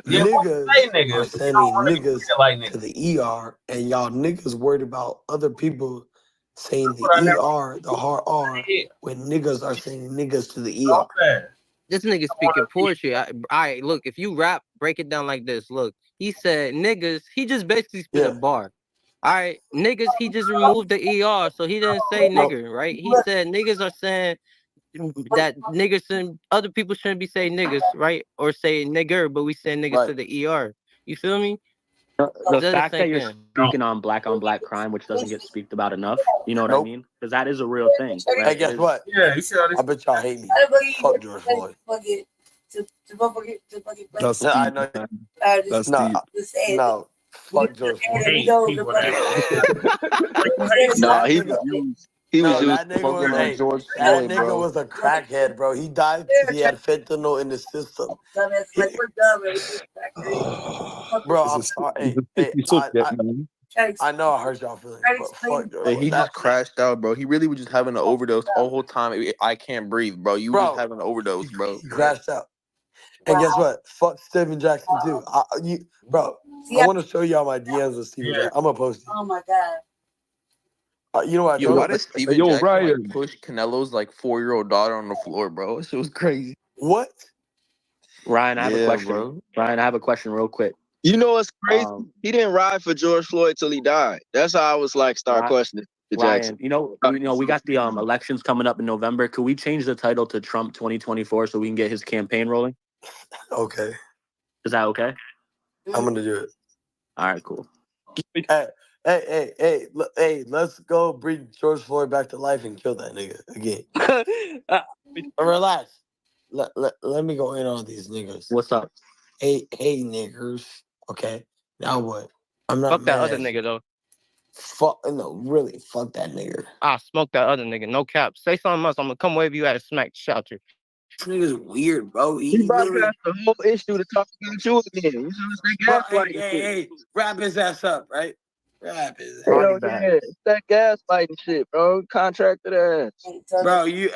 Niggas say niggas. are You sending don't wanna be niggas treated like niggas. to the ER, and y'all niggas worried about other people saying the But I never- ER, the hard R, when niggas are saying niggas to the ER. This nigga speaking poetry. All right, look, if you rap, break it down like this. Look, he said niggas. He just basically spit a bar. All right, niggas. He just removed the ER, so he didn't say nigger, right? He said niggas are saying that niggas and other people shouldn't be saying niggas, right? Or say nigger, but we say niggas to the ER. You feel me? The That's fact the that same you're thing. speaking on black crime, which doesn't get speaked about enough, you know what I mean? Because that is a real thing. Right? Hey, guess what? Yeah, you see how this? I bet y'all hate me. Fuck George Floyd. That's No, I deep. know. That's No, deep. no. Fuck George Floyd. No, he was that nigga smoking was, on hey, George that Floyd, nigga bro. was a crackhead, bro. He died because he had fentanyl in the system. Bro, I'm sorry. Hey, I know I hurt y'all feelings, but fuck George Hey, Floyd. he just crashed out, bro. He really was just having an overdose the whole time. I can't breathe, bro. You were just having an overdose, bro. He crashed out. And guess what? Fuck Steven Jackson too. Bro, I want to show y'all my DMs with Steven Jackson. I'm gonna post it. Oh my god. You know what I Yo, told why him? did Steven Jackson like push Canelo's like 4-year-old daughter on the floor, bro? This shit was crazy. What? Ryan, I have a Yeah, question. bro. Ryan, I have a question real quick. You know what's crazy? He didn't ride for George Floyd till he died. That's how I was like, start questioning Jackson. Ryan, we got the elections coming up in November. Could we change the title to Trump 2024 so we can get his campaign rolling? Okay. Is that okay? I'm gonna do it. All right, cool. Hey, let's go bring George Floyd back to life and kill that nigga again. Relax. Let me go in on these niggas. What's up? Hey, niggers. Okay. Now what? I'm not Fuck that mad other at nigga though. Fuck really. Fuck that nigga. I smoke that other nigga. No cap. Say something else. I'm gonna come wave you at a smack shelter. This nigga's weird, bro. He bypassed the whole issue to talk about you again. You know, it's that gaslighting shit. Hey, wrap his ass up, right? Wrap his ass Hell up. yeah, it's that gaslighting shit, bro. Contracted ass. Bro, you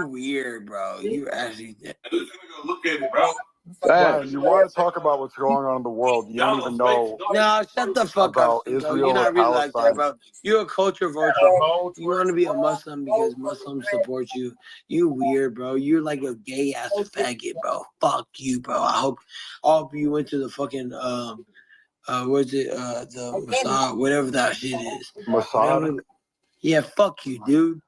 weird, bro. You actually. Look at it, bro. Brian, you want to talk about what's going on in the world. You don't even know No, shut the fuck up, about bro. Israel You're not or really like that, Palestine. bro. You're a culture vulture. You want to be a Muslim because Muslims support you. You weird, bro. You're like a gay ass faggot, bro. Fuck you, bro. I hope all of you went to the fucking what's it? The Mossad, whatever that shit is. Mossad? Yeah, fuck you, dude.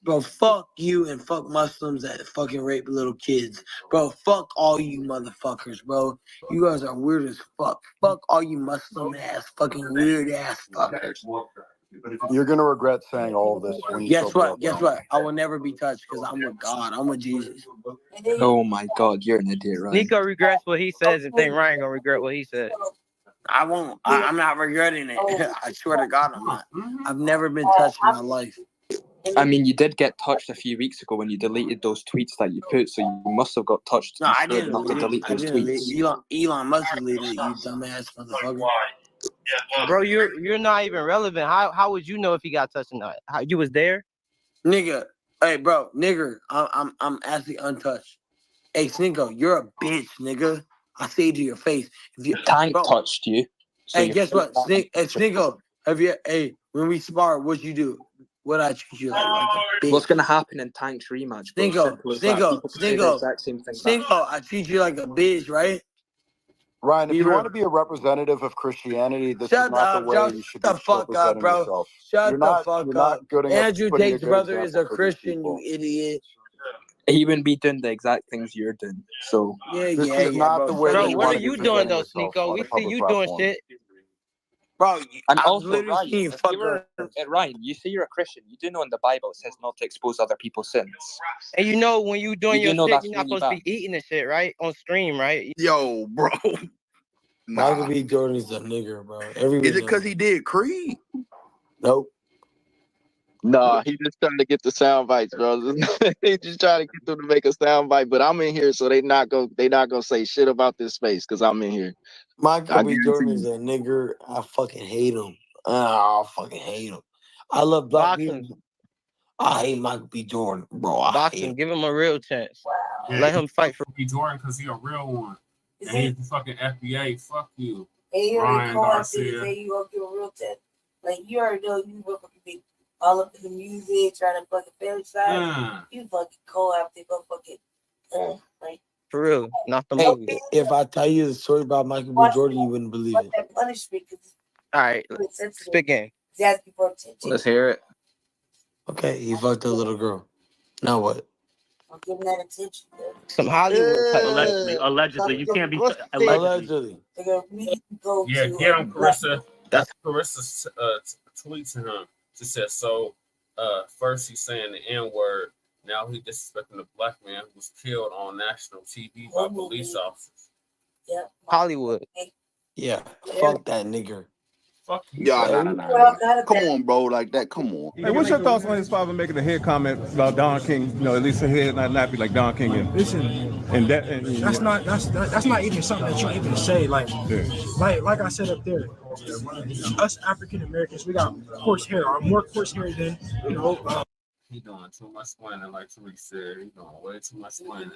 Bro, fuck you and fuck Muslims that fucking rape little kids. Bro, fuck all you motherfuckers, bro. You guys are weird as fuck. Fuck all you Muslim ass fucking weird ass fuckers. You're gonna regret saying all of this when you Guess what? I will never be touched because I'm with God. I'm with Jesus. Oh my God, you're an idiot, right? Nico regrets what he says and think Ryan gonna regret what he said. I won't. I'm not regretting it. I swear to God, I'm not. I've never been touched in my life. I mean, you did get touched a few weeks ago when you deleted those tweets that you put, so you must have got touched. No, I didn't enough to delete those tweets. Elon must have deleted it, you dumbass motherfucker. Bro, you're not even relevant. How would you know if he got touched or not? How you was there? Nigga, hey bro, nigger, I'm actually untouched. Hey Sninko, you're a bitch, nigga. I say it to your face. If you Tank touched you. So hey, guess what? Sninko, when we spar, what you do? What I treat you like a bitch. What's gonna happen in Tank's rematch, bro? Simple as that. People say the exact same thing back. Sninko, I treat you like a bitch, right? Ryan, if Be you real. want to be a representative of Christianity, this Shut is not the up, way Joe. you Shut should the be fuck up, representing bro. yourself. Shut the fuck You're up. not putting Andrew putting a Tate's good brother is example a for these Christian, you people. idiot. He wouldn't be doing the exact things you're doing. So This is not the bro. way Shut that up. you What want are to be you doing presenting though, yourself Sneeko? on We a see public you doing platform. shit. Bro, and I've also literally Ryan, seen if fuck you were Ryan, you say you're a Christian. You do know in the Bible it says not to expose other people's sins. And you know when you doing You your do know shit, that's you're not really supposed to bad. be eating this shit, right? On stream, right? Yo, bro. Michael Nah. B. Jordan is a nigger, bro. Is Everybody it knows. because he did Creed? Nope. Nah, he just trying to get the sound bites, bro. He just trying to get them to make a sound bite. But I'm in here, so they not gonna say shit about this space because I'm in here. Michael I B. guarantee Jordan is you. a nigger. I fucking hate him. I fucking hate him. I love black Boxing. people. I hate Michael B. Jordan, bro. I hate Boxing. him. Give him a real chance. Yeah, Let him fight for. Be Jordan because he a real one. And he's the fucking FBA. Fuck you, And you already Ryan call out there and Garcia. say you gonna give a real test. Like you already know you gonna fucking be all up in the music, trying to fucking fantasize. You fucking call out there, go fucking like For real, not the Hey, movie. if I tell you the story about Michael B. Jordan, you wouldn't believe it. that punishment because All right, it's spit game. He's asking for attention. Let's hear it. Okay, he fucked a little girl. Now what? I'm giving that attention. Some Hollywood type shit. Allegedly, you can't be Allegedly. They're gonna immediately go Yeah, to get him, Carissa. That's Carissa's tweet to him. She said, so first he's saying the N-word. Now he disrespecting a black man who was killed on national TV by police officers. Yeah. Hollywood. Yeah, fuck that nigger. Fuck you. Nah. Come on, bro. Like that. Come on. Hey, what's your thoughts on his father making a head comment about Don King? You know, at least a head not be like Don King. That's not even something that you even say. Like I said up there, us African Americans, we got coarse hair, or more coarse hair than He doing too much explaining, like Tariq said. He doing way too much explaining.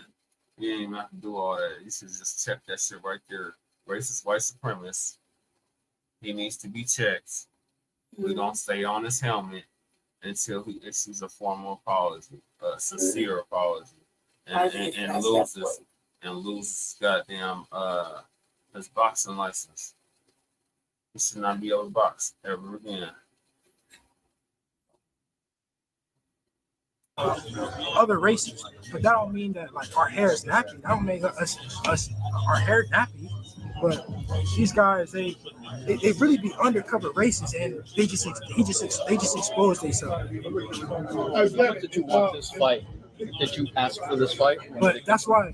He ain't even have to do all that. You should just check that shit right there. Racist white supremacist. He needs to be checked. We're gonna stay on his helmet until he issues a formal apology, a sincere apology, and loses goddamn his boxing license. He should not be able to box ever again. other races, but that don't mean that like our hair is nappy. That don't make us our hair nappy. But these guys, they really be undercover racists, and they just expose themselves. Did you want this fight? Did you ask for this fight? But that's why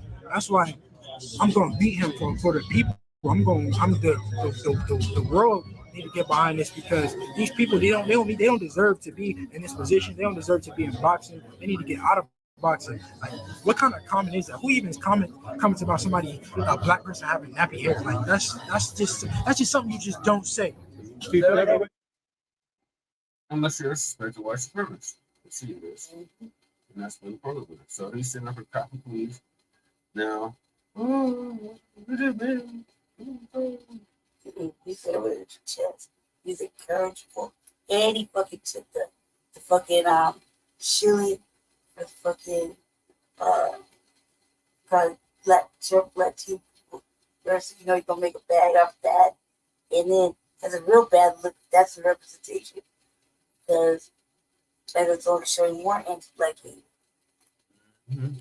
I'm gonna beat him for the people. The world need to get behind this, because these people they don't deserve to be in this position. They don't deserve to be in boxing. They need to get out of boxing. Like, what kind of comment is that? Who even comments about somebody, a black person having nappy hair? Like that's just something you just don't say. Unless you're a spiritual white supremacist. See this. And that's what the problem with it. So he's sitting up for copy please. Now He said it with his chest. He's encourageable. And he fucking took the fucking shilling for fucking probably black team versus, you know, you're gonna make a bag off that. And then as a real bad look, that's a representation. Because that is only showing more anti-black hate. Mm-hmm.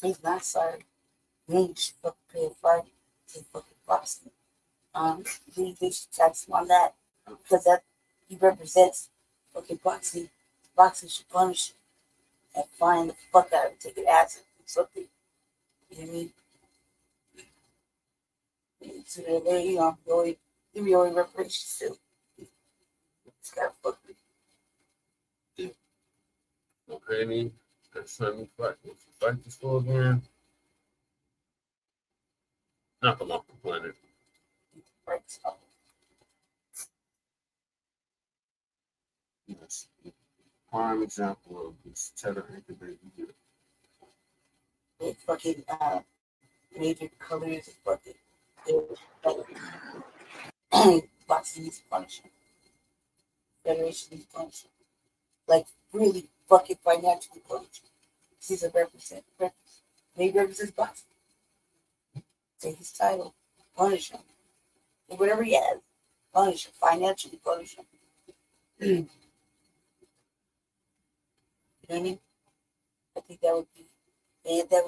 He's not sorry. He should fucking pay a fine to fucking boxing. They should tax him on that, because that he represents fucking boxing. Boxing should punish him and fine the fuck out of him, take an acid or something. You know what I mean? So they, you know, give me only reparations too. It's gotta fuck me. okay, me. That's time to fight. If you fight this fool again, knock him off the planet. Right. Yes. Prime example of this tether incubator. They fucking major colors and fucking boxing needs punishment. Federation needs punishment. Like really fucking financially punishment. He's a represent. He represents boxing. take his title, punish him, do whatever he has, punish him, financially punish him. You know what I mean? I think that would be, and that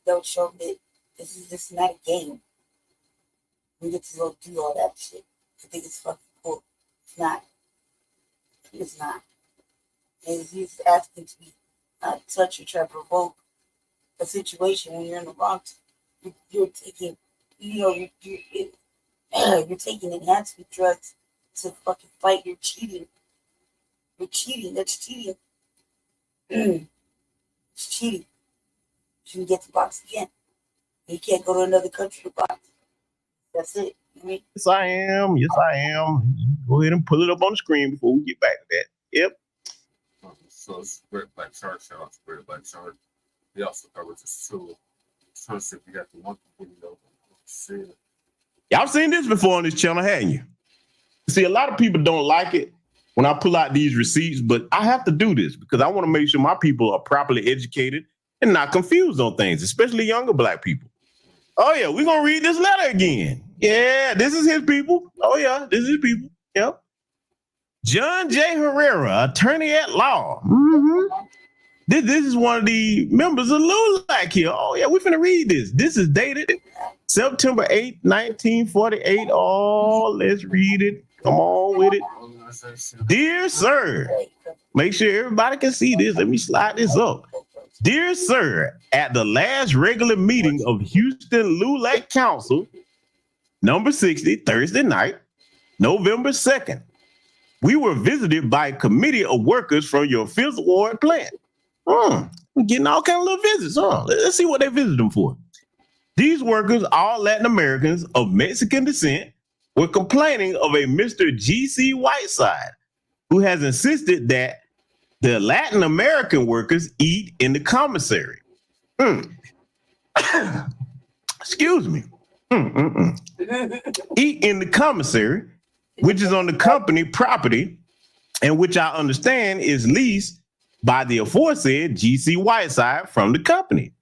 would show that this is not a game. We get to go do all that shit. I think it's fucking cool. It's not. It's not. And he's asking to be touch or try to provoke a situation when you're in the wrong. You're taking, you're taking enhancement drugs to fucking fight. You're cheating. You're cheating. That's cheating. It's cheating. You can get to box again. You can't go to another country to box. That's it. Yes, I am. Yes, I am. Go ahead and pull it up on the screen before we get back to that. Yep. So it's Red Black Shark. Shout out to Red Black Shark. He also covers this too. Trying to see if you got the one video. Y'all seen this before on this channel, haven't you? See, a lot of people don't like it when I pull out these receipts, but I have to do this because I want to make sure my people are properly educated and not confused on things, especially younger Black people. Oh, yeah, we're going to read this letter again. Yeah, this is his people. Oh, yeah, this is his people. Yep. John J. Herrera, attorney at law. Mm-hmm. This is one of the members of LULAC here. Oh, yeah, we're finna read this. This is dated September 8th, 1948. Oh, let's read it. Come on with it. Dear sir, make sure everybody can see this. Let me slide this up. Dear sir, at the last regular meeting of Houston LULAC Council, number 60, Thursday night, November 2nd, we were visited by a committee of workers from your 5th Ward plant. We're getting all kind of little visits. Let's see what they visited them for. These workers, all Latin Americans of Mexican descent, were complaining of a Mr. G.C. Whiteside, who has insisted that the Latin American workers eat in the commissary. Excuse me. Eat in the commissary, which is on the company property, and which I understand is leased by the aforesaid G.C. Whiteside from the company.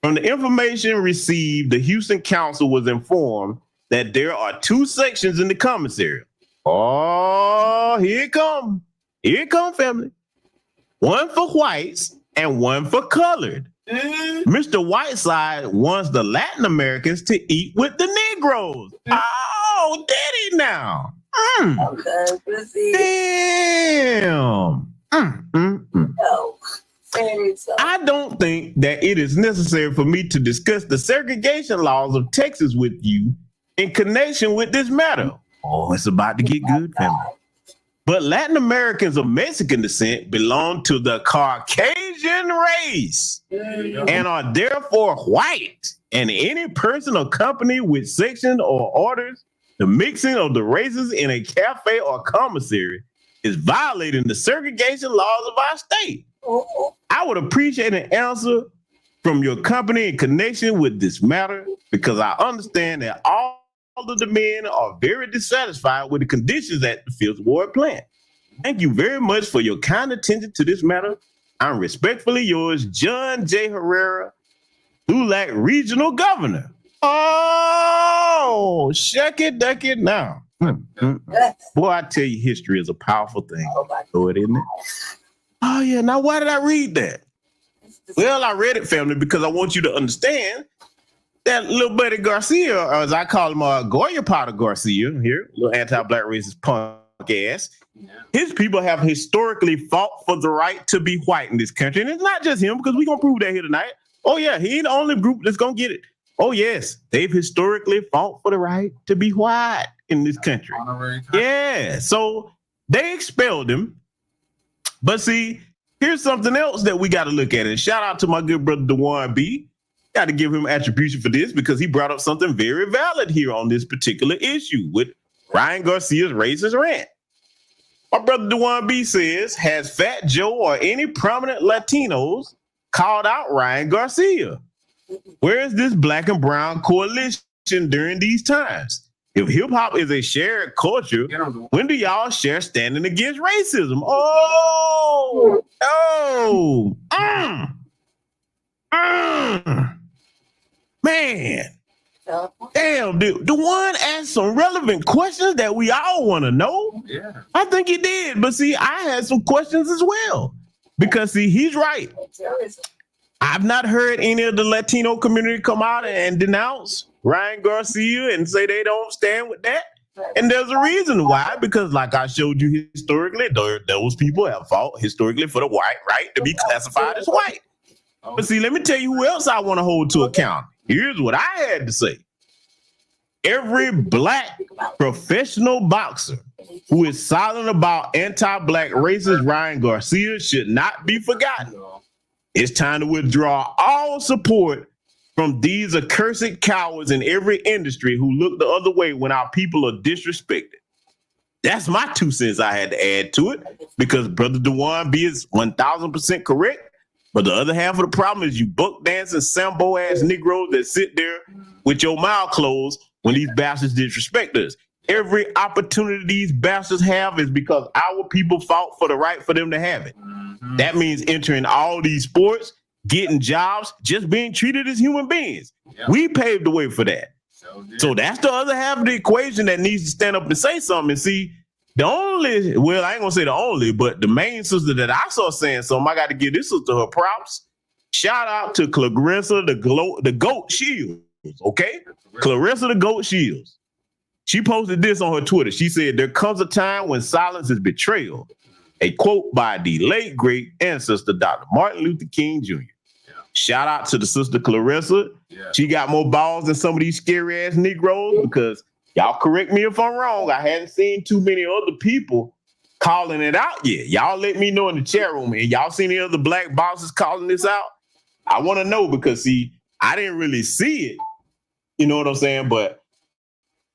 From the information received, the Houston Council was informed that there are 2 sections in the commissary. Oh, here it come. Here it come, family. One for whites and one for colored. Mr. Whiteside wants the Latin Americans to eat with the Negroes. Oh, daddy now. Damn. I don't think that it is necessary for me to discuss the segregation laws of Texas with you in connection with this matter. Oh, it's about to get good, family. But Latin Americans of Mexican descent belong to the Caucasian race and are therefore white. And any person or company with section or orders the mixing of the races in a cafe or commissary is violating the segregation laws of our state. I would appreciate an answer from your company in connection with this matter because I understand that all of the men are very dissatisfied with the conditions at the 5th Ward plant. Thank you very much for your kind attention to this matter. I'm respectfully yours, John J. Herrera, LULAC Regional Governor. Oh, shuck it, duck it now. Boy, I tell you, history is a powerful thing. Know it, isn't it? Oh, yeah. Now, why did I read that? Well, I read it, family, because I want you to understand that little buddy Garcia, or as I call him, Goya Potter Garcia here, little anti-Black racist punk ass. His people have historically fought for the right to be white in this country. And it's not just him, because we're going to prove that here tonight. Oh, yeah, he ain't the only group that's going to get it. Oh, yes, they've historically fought for the right to be white in this country. Yeah, so they expelled him. But see, here's something else that we got to look at. And shout out to my good brother, Dewan B. Got to give him attribution for this because he brought up something very valid here on this particular issue with Ryan Garcia's racist rant. My brother Dewan B says, has Fat Joe or any prominent Latinos called out Ryan Garcia? Where is this black and brown coalition during these times? If hip hop is a shared culture, when do y'all share standing against racism? Man. Damn, dude. The one asked some relevant questions that we all want to know. Yeah. I think he did. But see, I had some questions as well. Because see, he's right. I've not heard any of the Latino community come out and denounce Ryan Garcia and say they don't stand with that. And there's a reason why, because like I showed you historically, those people have fought historically for the white right to be classified as white. But see, let me tell you who else I want to hold to account. Here's what I had to say. Every black professional boxer who is silent about anti-black racist Ryan Garcia should not be forgotten. It's time to withdraw all support from these accursed cowards in every industry who look the other way when our people are disrespected. That's my 2 cents I had to add to it, because Brother Dewan B is 1,000% correct. But the other half of the problem is you buck dancing Sambo ass Negroes that sit there with your mouth closed when these bastards disrespect us. Every opportunity these bastards have is because our people fought for the right for them to have it. That means entering all these sports, getting jobs, just being treated as human beings. We paved the way for that. So that's the other half of the equation that needs to stand up and say something. And see, the only, well, I ain't gonna say the only, but the main sister that I saw saying something, I got to give this sister her props. Shout out to Clarissa, the Goat Shields, okay? Clarissa, the Goat Shields. She posted this on her Twitter. She said, there comes a time when silence is betrayal. A quote by the late, great ancestor, Dr. Martin Luther King Jr. Shout out to the sister Clarissa. She got more balls than some of these scary ass Negroes, because y'all correct me if I'm wrong. I hadn't seen too many other people calling it out yet. Y'all let me know in the chat room. And y'all seen any other black bosses calling this out? I want to know, because see, I didn't really see it. You know what I'm saying? But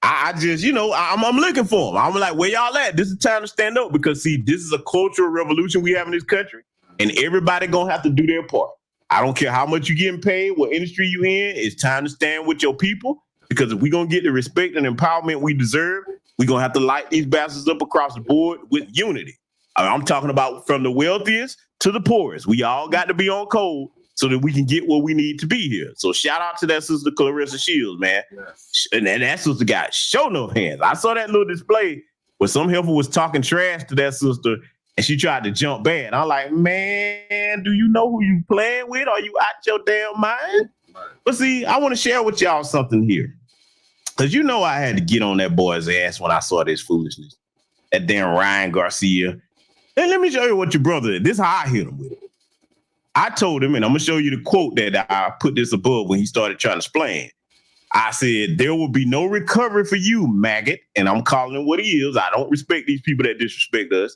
I just, you know, I'm looking for them. I'm like, where y'all at? This is time to stand up, because see, this is a cultural revolution we have in this country, and everybody gonna have to do their part. I don't care how much you getting paid, what industry you in. It's time to stand with your people, because if we're gonna get the respect and empowerment we deserve, we're gonna have to light these bastards up across the board with unity. I'm talking about from the wealthiest to the poorest. We all got to be on code so that we can get where we need to be here. So shout out to that sister Clarissa Shields, man. Yes. And that sister got show enough hands. I saw that little display where some helper was talking trash to that sister, and she tried to jump back. I'm like, man, do you know who you playing with? Are you out your damn mind? But see, I want to share with y'all something here. Because you know I had to get on that boy's ass when I saw this foolishness. That damn Ryan Garcia. And let me show you what your brother did. This is how I hit him with it. I told him, and I'm going to show you the quote that I put this above when he started trying to explain. I said, there will be no recovery for you, maggot. And I'm calling him what he is. I don't respect these people that disrespect us.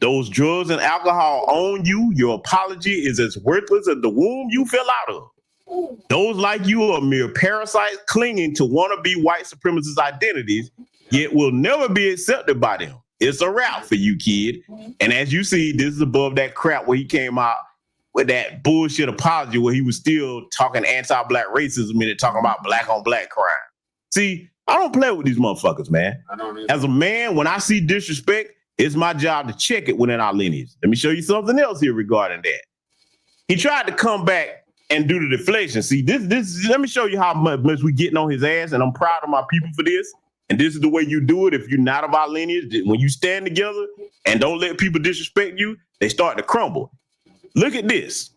Those drugs and alcohol own you. Your apology is as worthless as the womb you fell out of. Those like you are mere parasites clinging to wannabe white supremacist identities, yet will never be accepted by them. It's a wrap for you, kid. And as you see, this is above that crap where he came out with that bullshit apology where he was still talking anti-black racism and talking about black on black crime. See, I don't play with these motherfuckers, man. As a man, when I see disrespect, it's my job to check it within our lineage. Let me show you something else here regarding that. He tried to come back and do the deflection. See, this. Let me show you how much we getting on his ass, and I'm proud of my people for this. And this is the way you do it if you're not of our lineage. When you stand together and don't let people disrespect you, they start to crumble. Look at this.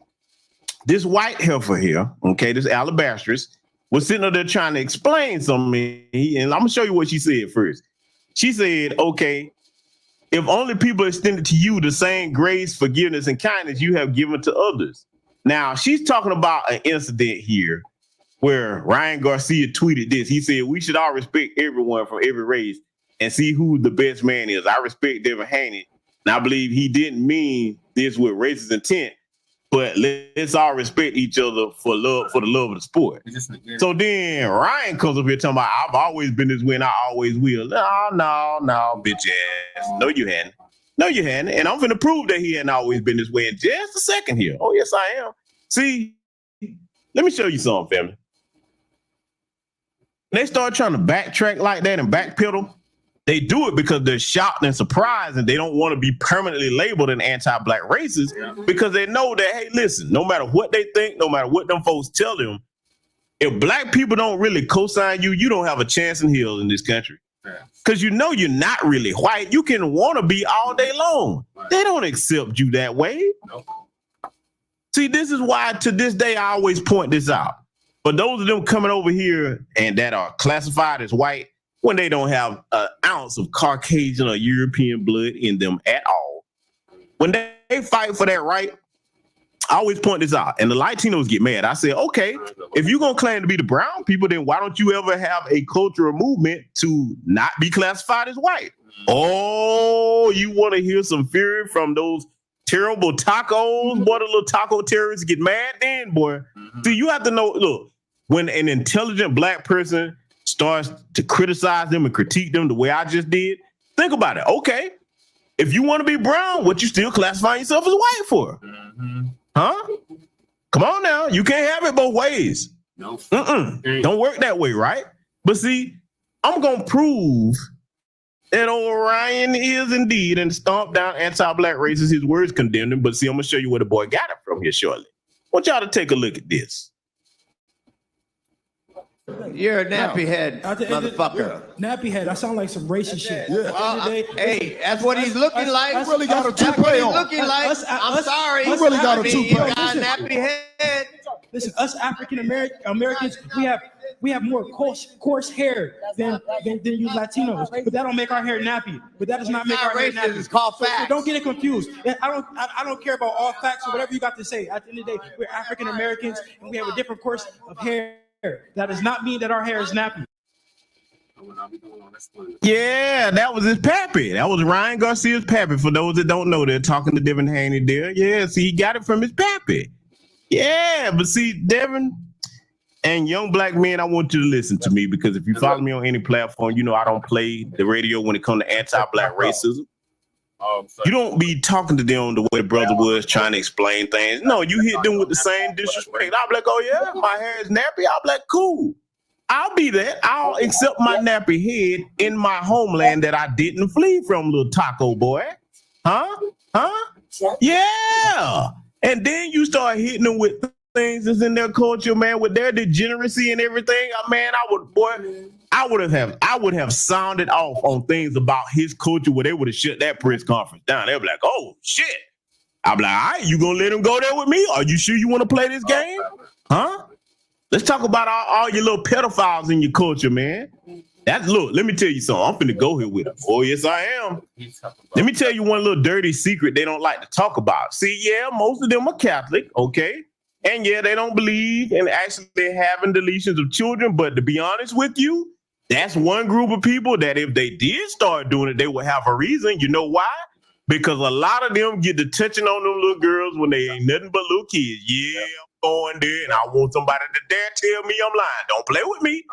This white heifer here, okay, this alabastress, was sitting up there trying to explain something. And I'm going to show you what she said first. She said, okay, if only people extended to you the same grace, forgiveness, and kindness you have given to others. Now, she's talking about an incident here where Ryan Garcia tweeted this. He said, we should all respect everyone from every race and see who the best man is. I respect Devin Haney, and I believe he didn't mean this with racist intent, but let's all respect each other for the love of the sport. So then Ryan comes up here talking about, I've always been this way and I always will. No, bitch ass. No, you hadn't. No, you hadn't. And I'm finna prove that he hadn't always been this way in just a second here. Oh, yes, I am. See, let me show you something, family. When they start trying to backtrack like that and backpedal, they do it because they're shocked and surprised, and they don't want to be permanently labeled an anti-black racist because they know that, hey, listen, no matter what they think, no matter what them folks tell them, if black people don't really co-sign you, you don't have a chance in hell in this country. Because you know you're not really white. You can want to be all day long. They don't accept you that way. See, this is why to this day I always point this out. But those of them coming over here and that are classified as white, when they don't have an ounce of Caucasian or European blood in them at all, when they fight for that right, I always point this out. And the Latinos get mad. I say, okay, if you're going to claim to be the brown people, then why don't you ever have a cultural movement to not be classified as white? Oh, you want to hear some fury from those terrible tacos? Boy, the little taco terrorists get mad then, boy. See, you have to know, look, when an intelligent black person starts to criticize them and critique them the way I just did, think about it. Okay, if you want to be brown, what you still classifying yourself as white for? Huh? Come on now. You can't have it both ways. No. Don't work that way, right? But see, I'm going to prove that old Ryan is indeed and stomp down anti-black racists. His words condemned him. But see, I'm going to show you where the boy got it from here shortly. I want y'all to take a look at this. You're a nappy head, motherfucker. Nappy head. I sound like some racist shit. Yeah. Well, hey, that's what he's looking like. You really got a toupee on. Looking like. I'm sorry. You really got a toupee. You got a nappy head. Listen, us African Americans, we have more coarse hair than you Latinos, but that don't make our hair nappy. But that does not make our hair nappy. It's called facts. So don't get it confused. I don't care about all facts or whatever you got to say. At the end of the day, we're African Americans and we have a different course of hair. That does not mean that our hair is nappy. Yeah, that was his pappy. That was Ryan Garcia's pappy. For those that don't know, they're talking to Devin Haney there. Yeah, see, he got it from his pappy. Yeah, but see, Devin and young black men, I want you to listen to me because if you follow me on any platform, you know I don't play the radio when it comes to anti-black racism. You don't be talking to them the way the brother was trying to explain things. No, you hit them with the same disrespect. I'll be like, oh yeah, my hair is nappy. I'll be like, cool. I'll be that. I'll accept my nappy head in my homeland that I didn't flee from, little taco boy. Huh? Yeah. And then you start hitting them with things that's in their culture, man, with their degeneracy and everything. Man, I would have sounded off on things about his culture where they would have shut that press conference down. They'll be like, oh shit. I'll be like, all right, you gonna let him go there with me? Are you sure you want to play this game? Huh? Let's talk about all your little pedophiles in your culture, man. Look, let me tell you something. I'm finna go here with him. Oh, yes, I am. Let me tell you one little dirty secret they don't like to talk about. See, yeah, most of them are Catholic, okay? And yeah, they don't believe in actually having deletions of children. But to be honest with you, that's one group of people that if they did start doing it, they would have a reason. You know why? Because a lot of them get to touching on them little girls when they ain't nothing but little kids. Yeah, I'm going there and I want somebody to dare tell me I'm lying. Don't play with me.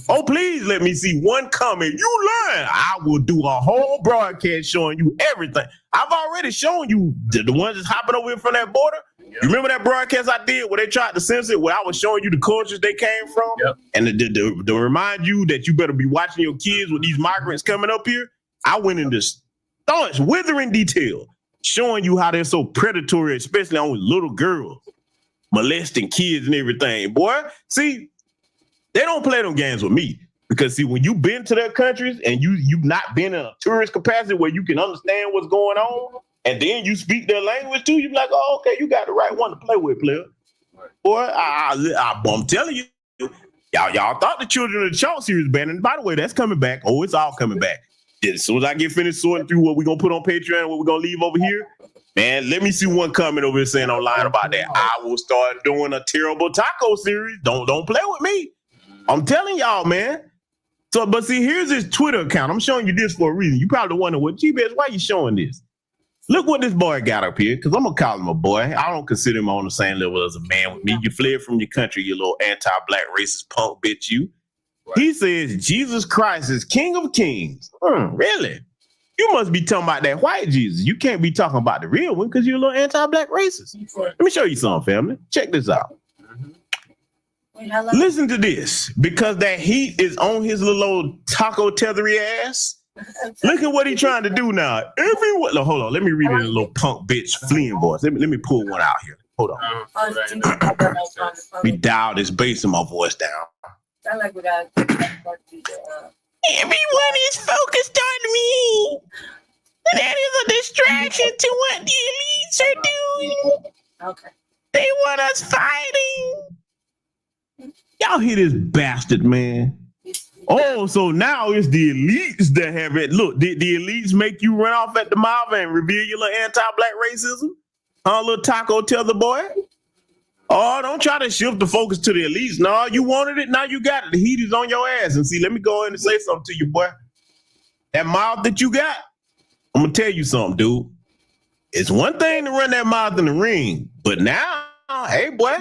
Oh, please let me see one comment. You lying. I will do a whole broadcast showing you everything. I've already shown you the ones that's hopping over here from that border. Yep. You remember that broadcast I did where they tried to censor it, where I was showing you the cultures they came from? Yep. And to remind you that you better be watching your kids with these migrants coming up here, I went into staunch, withering detail, showing you how they're so predatory, especially on little girls, molesting kids and everything. Boy, see, they don't play them games with me. Because see, when you've been to their countries and you've not been in a tourist capacity where you can understand what's going on, and then you speak their language too, you're like, oh, okay, you got the right one to play with, player. Boy, I'm telling you, y'all thought the Children of the Chalk series banned, and by the way, that's coming back. Oh, it's all coming back. As soon as I get finished sorting through what we're gonna put on Patreon and what we're gonna leave over here, man, let me see one comment over here saying online about that. I will start doing a terrible taco series. Don't play with me. I'm telling y'all, man. So, but see, here's his Twitter account. I'm showing you this for a reason. You probably wonder, well, G-Biz, why you showing this? Look what this boy got up here, because I'm going to call him a boy. I don't consider him on the same level as a man with me. You fled from your country, you little anti-black racist punk bitch, you. Right. He says, Jesus Christ is King of Kings. Really? You must be talking about that white Jesus. You can't be talking about the real one because you're a little anti-black racist. Let me show you something, family. Check this out. Listen to this, because that heat is on his little old taco tethery ass. Look at what he's trying to do now. Everyone, hold on, let me read it in a little punk bitch fleeing voice. Let me pull one out here. Hold on. Let me dial this bass in my voice down. Everyone is focused on me. That is a distraction to what the elites are doing. Okay. They want us fighting. Y'all hear this bastard, man? Oh, so now it's the elites that have it. Look, did the elites make you run off at the mouth and reveal your little anti-black racism? Little taco tether boy? Oh, don't try to shift the focus to the elites. No, you wanted it, now you got it. The heat is on your ass. And see, let me go in and say something to you, boy. That mouth that you got, I'm gonna tell you something, dude. It's one thing to run that mouth in the ring, but now, hey, boy,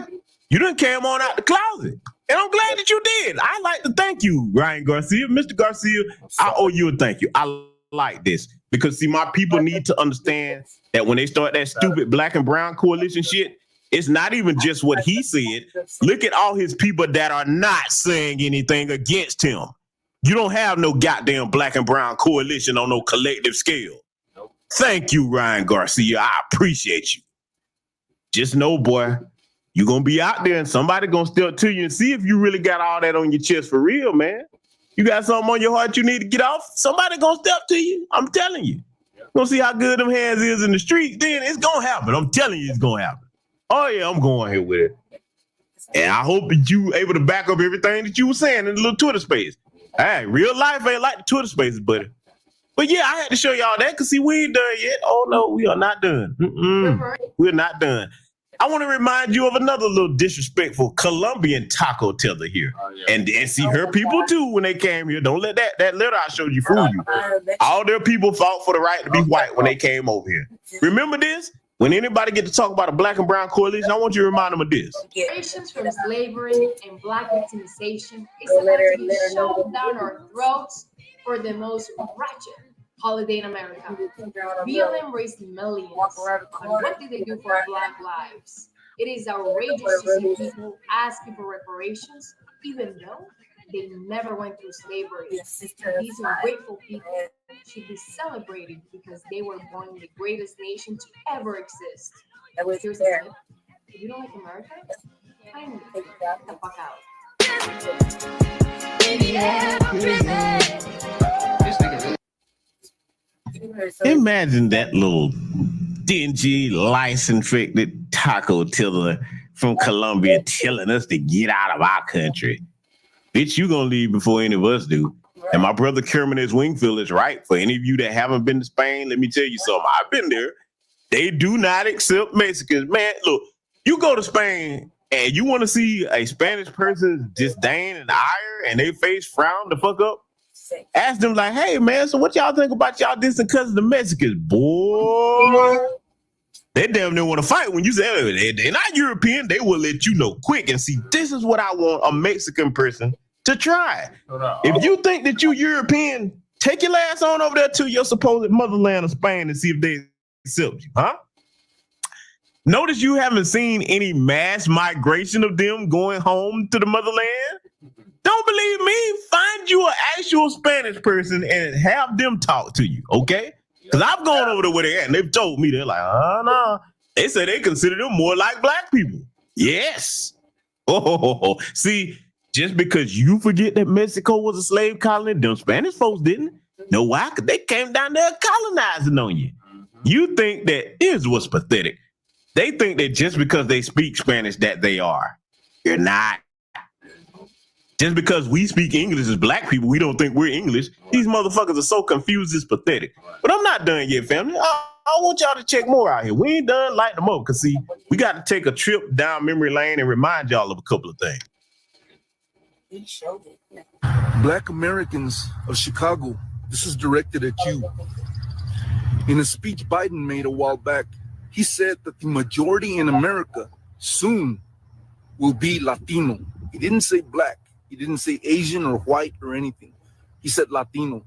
you done came on out the closet. And I'm glad that you did. I like to thank you, Ryan Garcia. Mr. Garcia, I owe you a thank you. I like this because, see, my people need to understand that when they start that stupid black and brown coalition shit, it's not even just what he said. Look at all his people that are not saying anything against him. You don't have no goddamn black and brown coalition on no collective scale. Thank you, Ryan Garcia. I appreciate you. Just know, boy, you're going to be out there and somebody going to step to you and see if you really got all that on your chest for real, man. You got something on your heart you need to get off, somebody going to step to you. I'm telling you. Going to see how good them hands is in the streets, then it's going to happen. I'm telling you it's going to happen. Oh, yeah, I'm going here with it. And I hope that you able to back up everything that you were saying in the little Twitter space. Hey, real life ain't like the Twitter spaces, buddy. But yeah, I had to show y'all that because, see, we ain't done yet. Oh, no, we are not done. We're not done. I want to remind you of another little disrespectful Colombian taco teller here. And see, her people, too, when they came here. Don't let that letter I showed you fool you. All their people fought for the right to be white when they came over here. Remember this? When anybody get to talk about a black and brown coalition, I want you to remind them of this. Reparations from slavery and black victimization is about to be shoved down our throats for the most wretched holiday in America. BLM raised millions. And what did they do for Black lives? It is outrageous to see people asking for reparations, even though they never went through slavery. These ungrateful people should be celebrated because they were born in the greatest nation to ever exist. Here's the tip. If you don't like America, kindly get the fuck out. Imagine that little dingy, lice-infected taco teller from Colombia telling us to get out of our country. Bitch, you gonna leave before any of us do. And my brother Kermanes Wingfield is right. For any of you that haven't been to Spain, let me tell you something. I've been there. They do not accept Mexicans. Man, look, you go to Spain and you want to see a Spanish person's disdain and ire and their face frown the fuck up. Ask them like, hey, man, so what y'all think about y'all distant cousins, the Mexicans? Boy, they damn near want to fight when you say, hey, they're not European. They will let you know quick and see, this is what I want a Mexican person to try. If you think that you European, take your ass on over there to your supposed motherland of Spain and see if they accept you, huh? Notice you haven't seen any mass migration of them going home to the motherland. Don't believe me? Find you an actual Spanish person and have them talk to you, okay? Because I've gone over there where they at, and they've told me, they're like, oh, no. They say they consider them more like black people. Yes. Oh, see, just because you forget that Mexico was a slave colony, them Spanish folks didn't. Know why? Because they came down there colonizing on you. You think that is what's pathetic. They think that just because they speak Spanish that they are. You're not. Just because we speak English as black people, we don't think we're English. These motherfuckers are so confused, it's pathetic. But I'm not done yet, family. I want y'all to check more out here. We ain't done. Light them up. Because, see, we got to take a trip down memory lane and remind y'all of a couple of things. Black Americans of Chicago, this is directed at you. In a speech Biden made a while back, he said that the majority in America soon will be Latino. He didn't say black. He didn't say Asian or white or anything. He said Latino.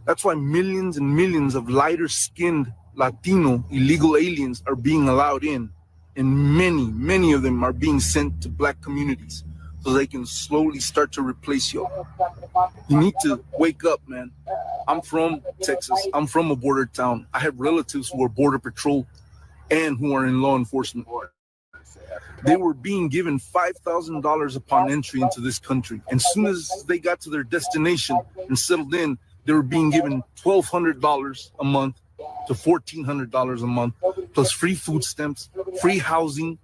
That's why millions and millions of lighter-skinned Latino illegal aliens are being allowed in. And many, many of them are being sent to black communities so they can slowly start to replace y'all. You need to wake up, man. I'm from Texas. I'm from a border town. I have relatives who are border patrol and who are in law enforcement. They were being given $5,000 upon entry into this country. And as soon as they got to their destination and settled in, they were being given $1,200 a month to $1,400 a month, plus free food stamps, free housing,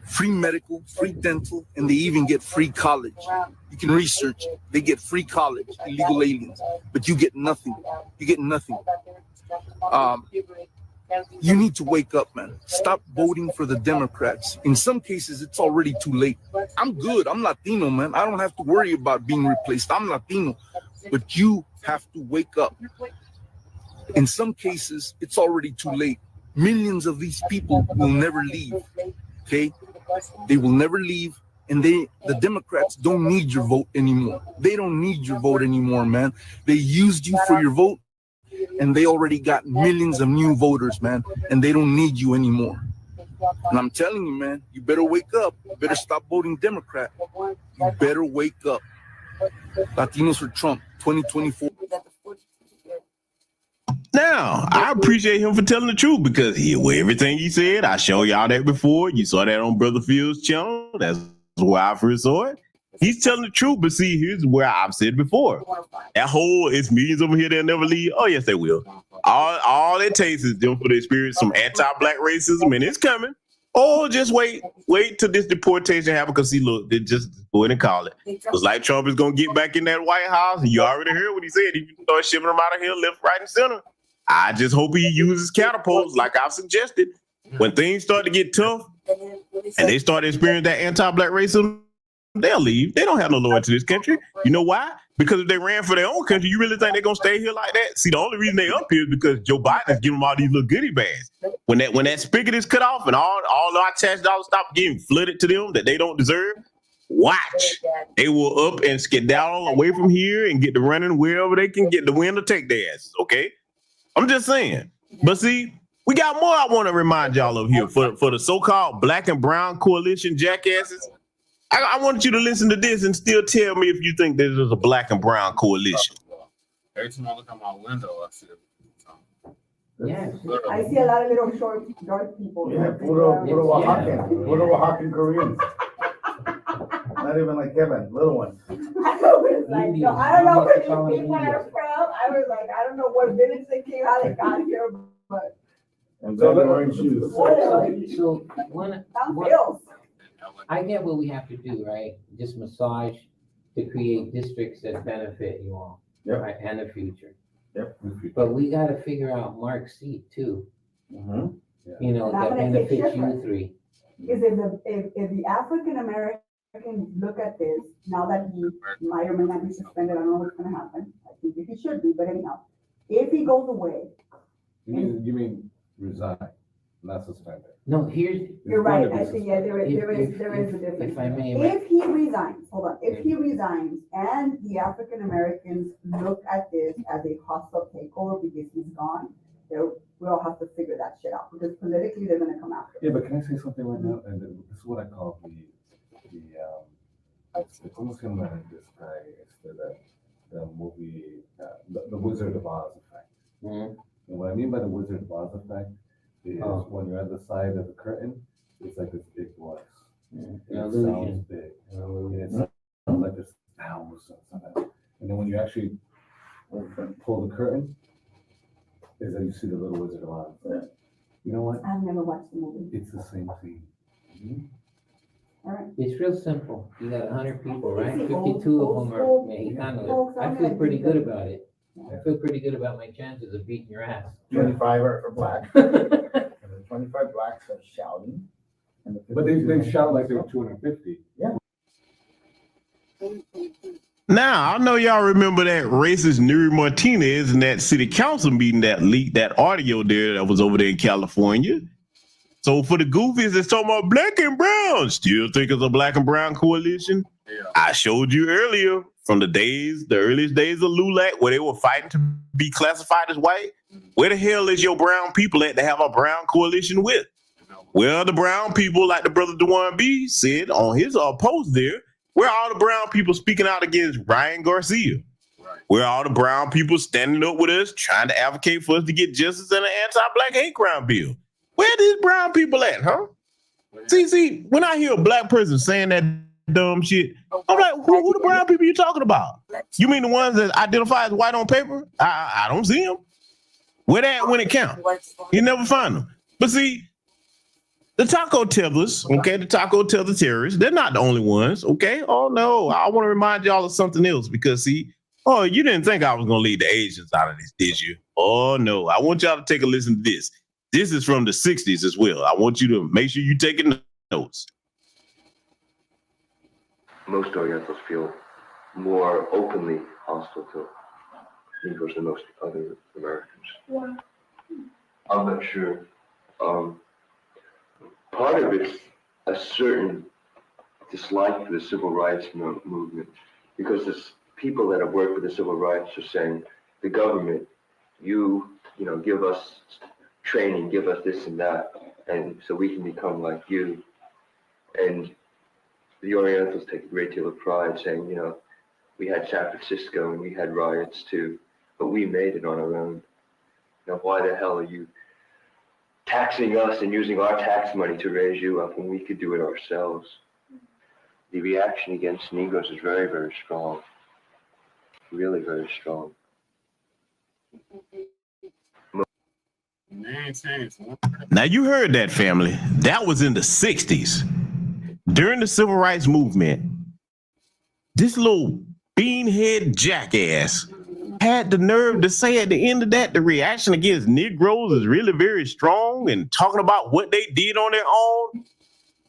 free medical, free dental, and they even get free college. You can research it. They get free college, illegal aliens, but you get nothing. You get nothing. You need to wake up, man. Stop voting for the Democrats. In some cases, it's already too late. I'm good. I'm Latino, man. I don't have to worry about being replaced. I'm Latino. But you have to wake up. In some cases, it's already too late. Millions of these people will never leave. Okay? They will never leave. And the Democrats don't need your vote anymore. They don't need your vote anymore, man. They used you for your vote, and they already got millions of new voters, man. And they don't need you anymore. And I'm telling you, man, you better wake up. You better stop voting Democrat. You better wake up. Latinos for Trump, 2024. Now, I appreciate him for telling the truth because everything he said, I showed y'all that before. You saw that on Brother Phil's channel. That's where I first saw it. He's telling the truth, but see, here's where I've said before. That whole, it's millions over here, they'll never leave. Oh, yes, they will. All it takes is them for to experience some anti-black racism, and it's coming. Oh, just wait till this deportation happens, because see, look, they just go ahead and call it. It's like Trump is going to get back in that White House, and you already heard what he said. He can start shipping them out of here left, right, and center. I just hope he uses catapults like I've suggested. When things start to get tough and they start experiencing that anti-black racism, they'll leave. They don't have no loyalty to this country. You know why? Because if they ran for their own country, you really think they're going to stay here like that? See, the only reason they up here is because Joe Biden is giving them all these little goodie bags. When that spigot is cut off and all our tax dollars stop getting flooded to them that they don't deserve, watch. They will up and skedaddle away from here and get to running wherever they can get the wind to take their asses, okay? I'm just saying. But see, we got more I want to remind y'all of here for the so-called black and brown coalition jackasses. I want you to listen to this and still tell me if you think this is a black and brown coalition. Every time I look out my window, I see it. Yeah, I see a lot of little short people. Yeah, puro Oaxacan Koreans. Not even like Kevin, little ones. I was like, no, I don't know where these people are from. I was like, I don't know what village they came, how they got here, but. And they're wearing shoes. So I get what we have to do, right? Just massage to create districts that benefit you all, right, and the future. Yep. But we got to figure out Mark's seat too. Mm-hmm. You know, that benefits you three. Is if the African American look at this now that he might or may not be suspended, I don't know what's going to happen. I think he should be, but anyhow, if he goes away, You mean resign, not suspended? No, you're right. I think there is a difference. If I may, if he resigns, hold on. If he resigns and the African Americans look at this as a hostile takeover because he's gone, we'll have to figure that shit out because politically they're going to come after. Yeah, but can I say something right now? And this is what I call ¿cómo se llama this guy? The movie, the Wizard of Oz effect. Mm-hmm. And what I mean by the Wizard of Oz effect is when you're at the side of the curtain, it's like this big voice. Mm-hmm. It sounds big. And it sounds like there's thousands of them. And then when you actually pull the curtain, is that you see the little Wizard of Oz. You know what? I've never watched the movie. It's the same thing. Mm-hmm. All right. It's real simple. You got 100 people, right? 52 of them are Mexicanos. I feel pretty good about it. I feel pretty good about my chances of beating your ass. 25 are for black. And the 25 blacks are shouting. But they shout like they were 250. Yeah. Now, I know y'all remember that racist Nuri Martinez in that city council meeting that leaked that audio there that was over there in California. So for the goofies that's talking about black and brown, still think it's a black and brown coalition? Yeah. I showed you earlier from the earliest days of LULAC where they were fighting to be classified as white. Where the hell is your brown people at to have a brown coalition with? Well, the brown people, like the brother Dewan B said on his post there, where are all the brown people speaking out against Ryan Garcia? Right. Where are all the brown people standing up with us, trying to advocate for us to get justice and an anti-black hate crime bill? Where are these brown people at, huh? See, when I hear a black person saying that dumb shit, I'm like, who the brown people you talking about? You mean the ones that identify as white on paper? I don't see them. Where they at when it counts? You never find them. But see, the taco tellers, okay, the taco teller terrorists, they're not the only ones, okay? Oh, no, I want to remind y'all of something else because, see, oh, you didn't think I was going to leave the Asians out of this, did you? Oh, no, I want y'all to take a listen to this. This is from the 60s as well. I want you to make sure you're taking notes. Most Orientals feel more openly hostile to Negroes than most other Americans. Why? I'm not sure. Part of it's a certain dislike for the civil rights movement, because there's people that have worked with the civil rights are saying, the government, you know, give us training, give us this and that, and so we can become like you. And the Orientals take a great deal of pride saying, you know, we had San Francisco and we had riots too, but we made it on our own. Now, why the hell are you taxing us and using our tax money to raise you up when we could do it ourselves? The reaction against Negroes is very, very strong. Really very strong. Now you heard that, family. That was in the 60s. During the civil rights movement, this little beanhead jackass had the nerve to say at the end of that, the reaction against Negroes is really very strong and talking about what they did on their own.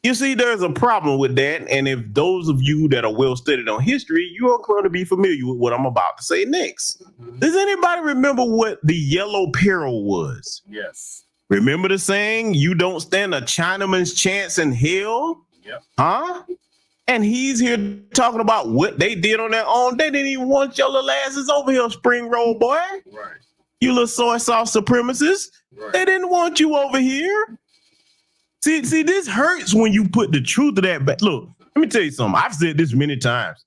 You see, there's a problem with that. And if those of you that are well studied on history, you are going to be familiar with what I'm about to say next. Does anybody remember what the Yellow Peril was? Yes. Remember the saying, you don't stand a Chinaman's chance in hell? Yep. Huh? And he's here talking about what they did on their own. They didn't even want your little asses over here, spring roll boy. Right. You little soy sauce supremacists. Right. They didn't want you over here. See, this hurts when you put the truth of that back. Look, let me tell you something. I've said this many times.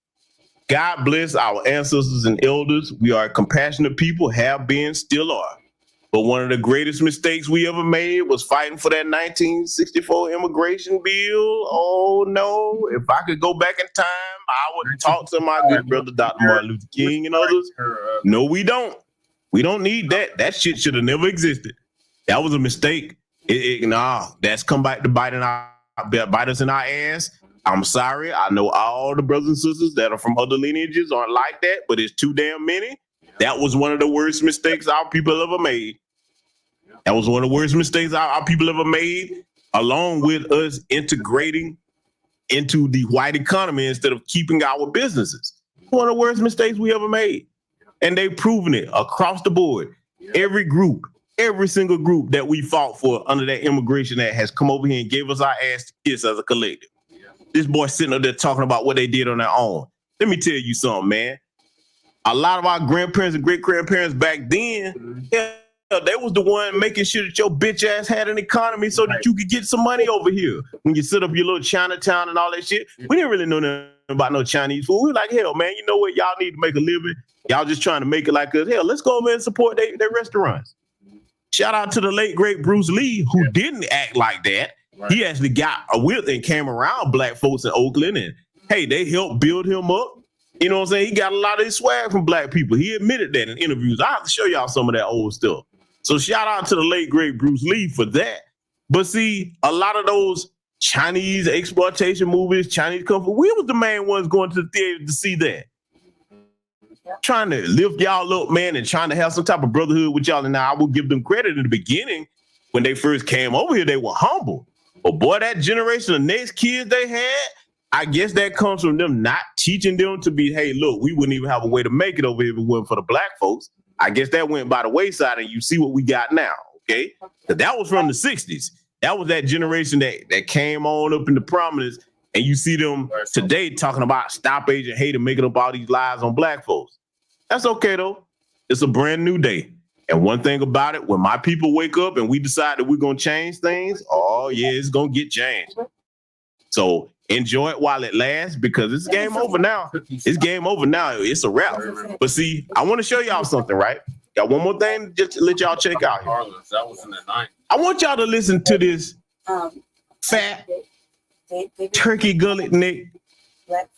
God bless our ancestors and elders. We are compassionate people, have been, still are. But one of the greatest mistakes we ever made was fighting for that 1964 immigration bill. Oh, no. If I could go back in time, I would talk to my good brother, Dr. Martin Luther King and others. No, we don't. We don't need that. That shit should have never existed. That was a mistake. That's come back to bite us in our ass. I'm sorry. I know all the brothers and sisters that are from other lineages aren't like that, but it's too damn many. That was one of the worst mistakes our people ever made. That was one of the worst mistakes our people ever made, along with us integrating into the white economy instead of keeping our businesses. One of the worst mistakes we ever made. And they've proven it across the board. Every group, every single group that we fought for under that immigration act has come over here and gave us our ass to kiss as a collective. This boy sitting up there talking about what they did on their own. Let me tell you something, man. A lot of our grandparents and great-grandparents back then, they was the one making sure that your bitch ass had an economy so that you could get some money over here. When you set up your little Chinatown and all that shit, we didn't really know nothing about no Chinese food. We were like, hell, man, you know what? Y'all need to make a living. Y'all just trying to make it like us. Hell, let's go over and support their restaurants. Shout out to the late, great Bruce Lee, who didn't act like that. Right. He actually got a whip and came around black folks in Oakland, and, hey, they helped build him up. You know what I'm saying? He got a lot of his swag from black people. He admitted that in interviews. I have to show y'all some of that old stuff. So shout out to the late, great Bruce Lee for that. But see, a lot of those Chinese exploitation movies, Chinese kung fu, we was the main ones going to the theater to see that. Trying to lift y'all up, man, and trying to have some type of brotherhood with y'all. And now I will give them credit in the beginning. When they first came over here, they were humble. But boy, that generation of next kids they had, I guess that comes from them not teaching them to be, hey, look, we wouldn't even have a way to make it over here if it wasn't for the black folks. I guess that went by the wayside, and you see what we got now, okay? Because that was from the 60s. That was that generation that came on up into prominence, and you see them today talking about stop Asian hate and making up all these lies on black folks. That's okay, though. It's a brand new day. And one thing about it, when my people wake up and we decide that we're going to change things, oh, yeah, it's going to get changed. So enjoy it while it lasts, because it's game over now. It's game over now. It's a wrap. But see, I want to show y'all something, right? Got one more thing just to let y'all check out here. That was in the 90s. I want y'all to listen to this fat, turkey gullet neck,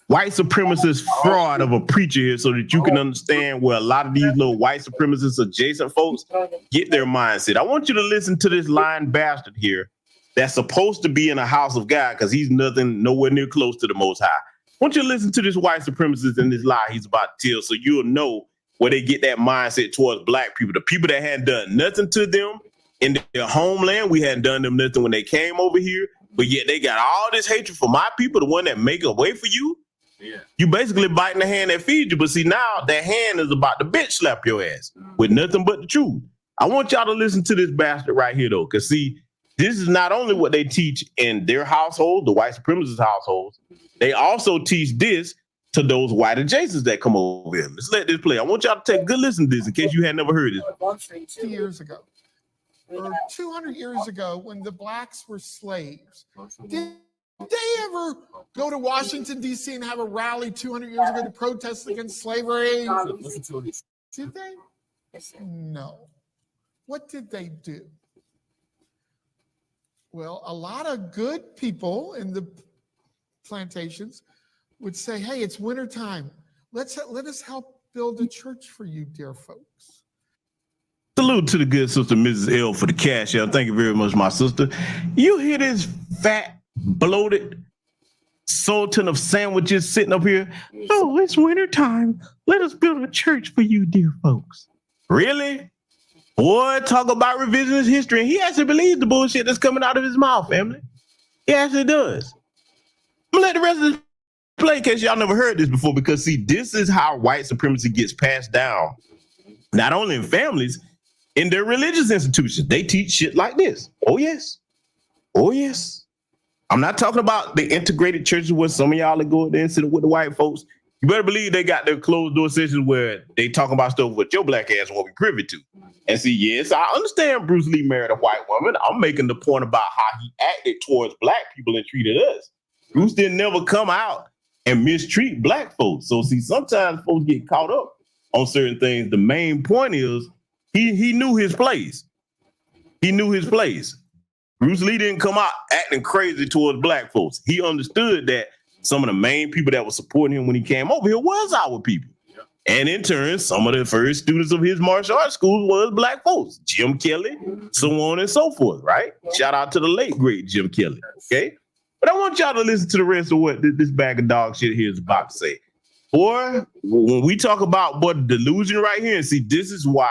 white supremacist fraud of a preacher here so that you can understand where a lot of these little white supremacist adjacent folks get their mindset. I want you to listen to this lying bastard here that's supposed to be in a house of God because he's nowhere near close to the Most High. I want you to listen to this white supremacist and this lie he's about to tell so you'll know where they get that mindset towards black people. The people that hadn't done nothing to them in their homeland, we hadn't done them nothing when they came over here, but yet they got all this hatred for my people, the one that make a way for you. Yeah. You basically biting the hand that feeds you, but see now that hand is about to bitch slap your ass with nothing but the truth. I want y'all to listen to this bastard right here though, because see, this is not only what they teach in their household, the white supremacist households, they also teach this to those white adjacents that come over here. Let's let this play. I want y'all to take a good listen to this in case you had never heard it. 2 years ago, or 200 years ago, when the blacks were slaves, did they ever go to Washington, D.C. and have a rally 200 years ago to protest against slavery? Did they? No. What did they do? Well, a lot of good people in the plantations would say, hey, it's wintertime. Let us help build a church for you, dear folks. Salute to the good sister, Mrs. L, for the cash out. Thank you very much, my sister. You hear this fat, bloated sultan of sandwiches sitting up here? Oh, it's wintertime. Let us build a church for you, dear folks. Really? Boy, talk about revisionist history. And he actually believes the bullshit that's coming out of his mouth, family. He actually does. I'm gonna let the rest of this play in case y'all never heard this before, because see, this is how white supremacy gets passed down, not only in families, in their religious institutions. They teach shit like this. Oh, yes. Oh, yes. I'm not talking about the integrated churches where some of y'all are going there and sitting with the white folks. You better believe they got their closed door sessions where they talking about stuff with your black ass won't be privy to. And see, yes, I understand Bruce Lee married a white woman. I'm making the point about how he acted towards black people and treated us. Bruce didn't never come out and mistreat black folks. So see, sometimes folks get caught up on certain things. The main point is he knew his place. He knew his place. Bruce Lee didn't come out acting crazy towards black folks. He understood that some of the main people that were supporting him when he came over here was our people. And in turn, some of the first students of his martial arts schools was black folks. Jim Kelly, so on and so forth, right? Shout out to the late, great Jim Kelly, okay? But I want y'all to listen to the rest of what this bag of dog shit here is about to say. Boy, when we talk about what delusion right here, and see, this is why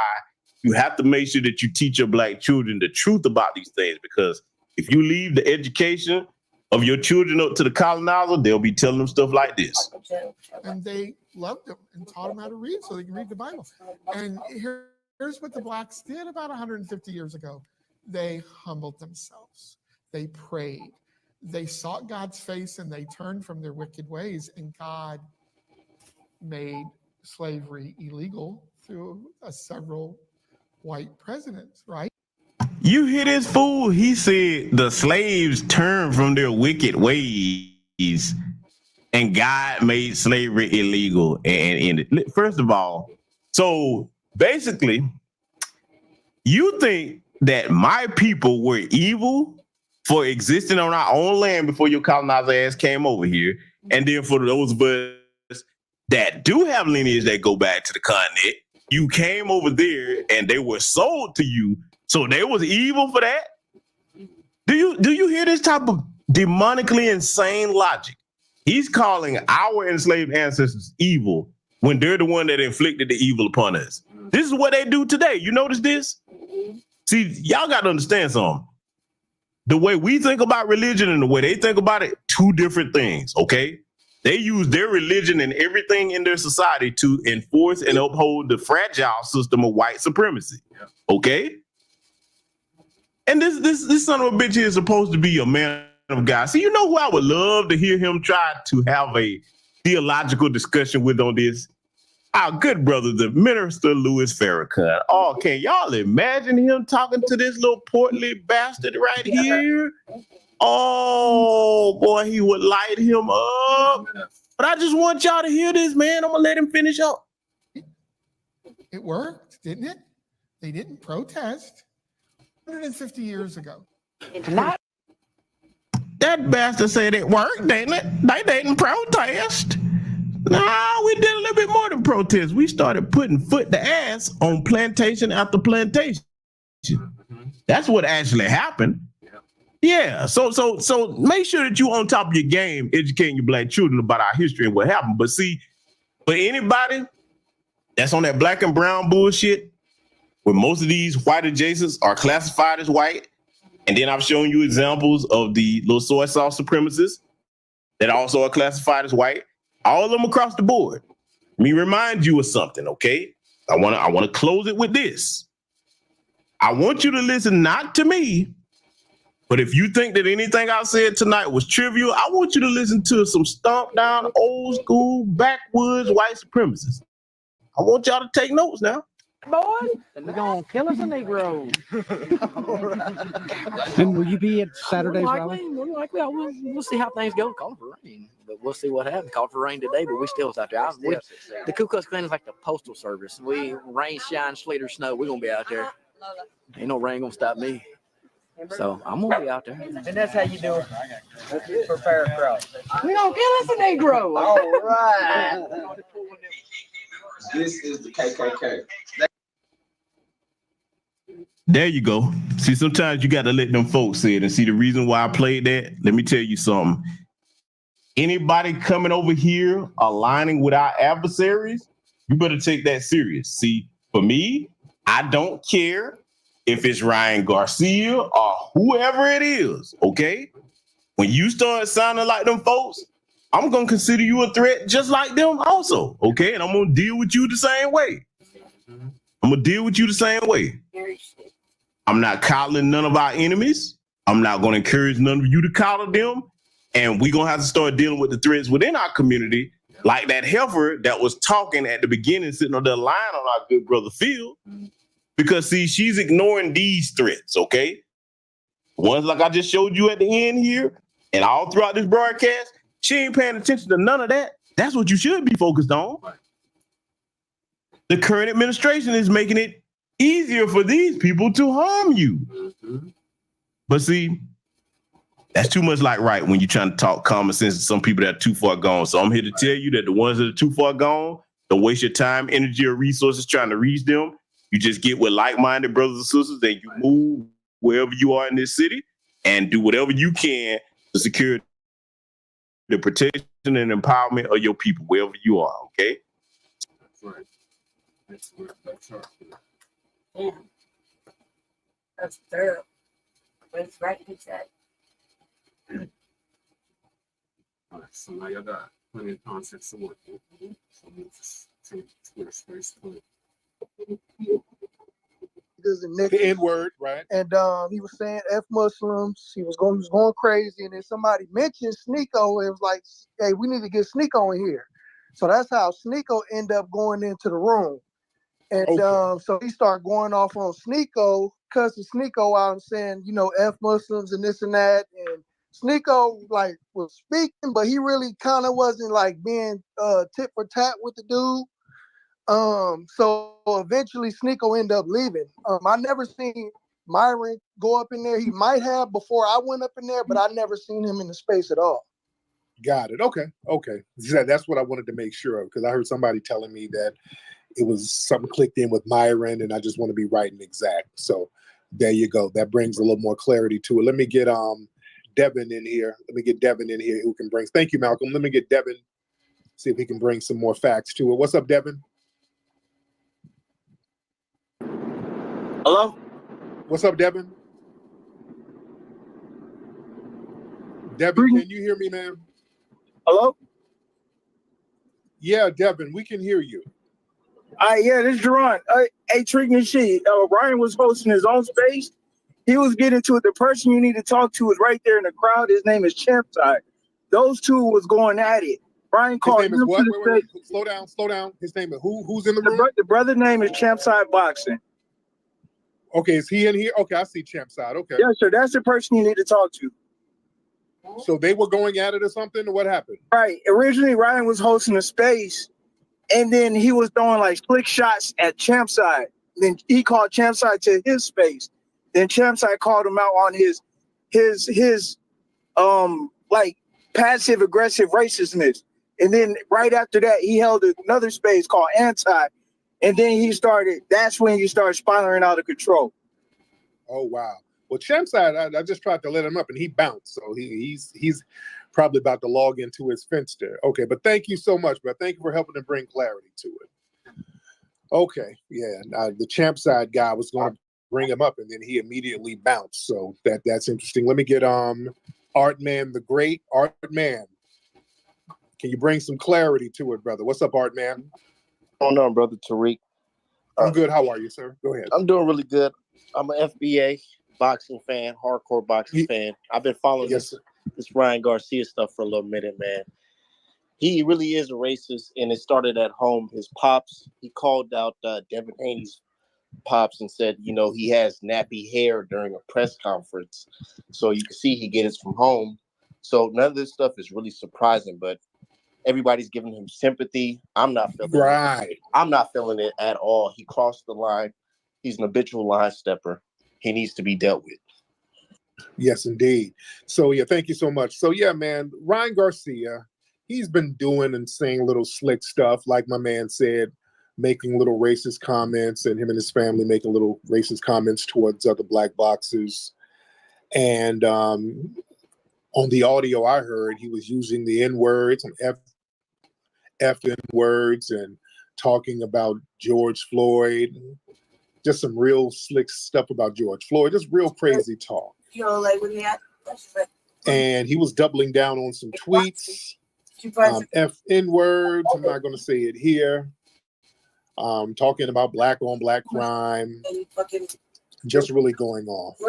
you have to make sure that you teach your black children the truth about these things, because if you leave the education of your children up to the colonizer, they'll be telling them stuff like this. And they loved them and taught them how to read so they can read the Bible. And here's what the blacks did about 150 years ago. They humbled themselves. They prayed. They sought God's face and they turned from their wicked ways, and God made slavery illegal through several white presidents, right? You hear this fool? He said the slaves turned from their wicked ways and God made slavery illegal and ended. First of all, so basically, you think that my people were evil for existing on our own land before your colonizer ass came over here, and then for those of us that do have lineage that go back to the continent, you came over there and they were sold to you, so they was evil for that? Do you hear this type of demonically insane logic? He's calling our enslaved ancestors evil when they're the one that inflicted the evil upon us. This is what they do today. You notice this? See, y'all got to understand something. The way we think about religion and the way they think about it, two different things, okay? They use their religion and everything in their society to enforce and uphold the fragile system of white supremacy, okay? And this son of a bitch here is supposed to be a man of God. So you know who I would love to hear him try to have a theological discussion with on this? Our good brother, the minister Louis Farrakhan. Oh, can y'all imagine him talking to this little portly bastard right here? Oh, boy, he would light him up. But I just want y'all to hear this, man. I'm going to let him finish up. It worked, didn't it? They didn't protest 150 years ago. That bastard said it worked, didn't it? They didn't protest. No, we did a little bit more than protest. We started putting foot to ass on plantation after plantation. That's what actually happened. Yeah. So make sure that you on top of your game, educating your black children about our history and what happened. But see, for anybody that's on that black and brown bullshit, where most of these white adjacents are classified as white, and then I've shown you examples of the little soy sauce supremacists that also are classified as white, all of them across the board. Let me remind you of something, okay? I want to close it with this. I want you to listen not to me, but if you think that anything I said tonight was trivial, I want you to listen to some stomped down, old school, backwoods white supremacists. I want y'all to take notes now. Boys, they're gonna kill us a Negro. And will you be at Saturday's rally? More likely, we'll see how things go. Call for rain, but we'll see what happens. Called for rain today, but we still was out there. The Ku Klux Klan is like the postal service. We rain, shine, sleet, or snow. We're gonna be out there. Ain't no rain gonna stop me. So I'm gonna be out there. And that's how you do it. Prepare a crowd. We gonna kill us a Negro. All right. This is the KKK. There you go. See, sometimes you got to let them folks say it. And see, the reason why I played that, let me tell you something. Anybody coming over here aligning with our adversaries, you better take that serious. See, for me, I don't care if it's Ryan Garcia or whoever it is, okay? When you start sounding like them folks, I'm going to consider you a threat just like them also, okay? And I'm going to deal with you the same way. I'm going to deal with you the same way. I'm not coddling none of our enemies. I'm not going to encourage none of you to coddle them. And we're going to have to start dealing with the threats within our community, like that heifer that was talking at the beginning, sitting on the line on our good brother Phil. Because, see, she's ignoring these threats, okay? Ones like I just showed you at the end here and all throughout this broadcast, she ain't paying attention to none of that. That's what you should be focused on. The current administration is making it easier for these people to harm you. But see, that's too much like right when you're trying to talk common sense to some people that are too far gone. So I'm here to tell you that the ones that are too far gone, don't waste your time, energy, or resources trying to reach them. You just get with like-minded brothers and sisters and you move wherever you are in this city and do whatever you can to secure the protection and empowerment of your people, wherever you are, okay? Right. That's right. Yeah. That's terrible. But it's right to say. All right, so now y'all got plenty of context to work with. So we'll just take Twitter space. The N-word, right? And he was saying F Muslims. He was going crazy. And then somebody mentioned Sneeko. It was like, hey, we need to get Sneeko in here. So that's how Sneeko ended up going into the room. And so he started going off on Sneeko, cussing Sneeko out and saying, you know, F Muslims and this and that. And Sneeko like was speaking, but he really kind of wasn't like being tit for tat with the dude. So eventually Sneeko ended up leaving. I never seen Myron go up in there. He might have before I went up in there, but I never seen him in the space at all. Got it. Okay. Yeah, that's what I wanted to make sure of, because I heard somebody telling me that it was something clicked in with Myron, and I just want to be right and exact. So there you go. That brings a little more clarity to it. Let me get Devin in here. Who can bring. Thank you, Malcolm. Let me get Devin. See if he can bring some more facts to it. What's up, Devin? Hello? What's up, Devin? Devin, can you hear me, man? Hello? Yeah, Devin, we can hear you. Yeah, this is Jerron. Hey, Trick and shit. Ryan was hosting his own space. He was getting to it. The person you need to talk to is right there in the crowd. His name is Champside. Those two was going at it. Ryan called him to the stage. Slow down. His name is who? Who's in the room? The brother name is Champside Boxing. Okay, is he in here? Okay, I see Champside. Okay. Yeah, sir. That's the person you need to talk to. So they were going at it or something? Or what happened? Right. Originally, Ryan was hosting a space, and then he was throwing like slick shots at Champside. Then he called Champside to his space. Then Champside called him out on his like passive aggressive racistness. And then right after that, he held another space called anti. And then that's when you start spiraling out of control. Oh, wow. Well, Champside, I just tried to let him up and he bounced. So he's probably about to log into his Finster. Okay, but thank you so much, bro. Thank you for helping to bring clarity to it. Okay, yeah. The Champside guy was going to bring him up and then he immediately bounced. So that's interesting. Let me get Artman the Great. Artman, can you bring some clarity to it, brother? What's up, Artman? Oh no, brother Tariq. I'm good. How are you, sir? Go ahead. I'm doing really good. I'm an FBA boxing fan, hardcore boxing fan. I've been following this Ryan Garcia stuff for a little minute, man. He really is a racist, and it started at home. His pops, he called out Devin Haney's pops and said, he has nappy hair during a press conference. So you can see he gets it from home. So none of this stuff is really surprising, but everybody's giving him sympathy. I'm not feeling it. I'm not feeling it at all. He crossed the line. He's an habitual line stepper. He needs to be dealt with. Yes, indeed. So, yeah, thank you so much. So, yeah, man, Ryan Garcia, he's been doing and saying little slick stuff, like my man said, making little racist comments, and him and his family making little racist comments towards other black boxers. And on the audio I heard, he was using the N-words and F-N words and talking about George Floyd. Just some real slick stuff about George Floyd. Just real crazy talk. And he was doubling down on some tweets. F-N words. I'm not going to say it here. Talking about black on black crime. Just really going off.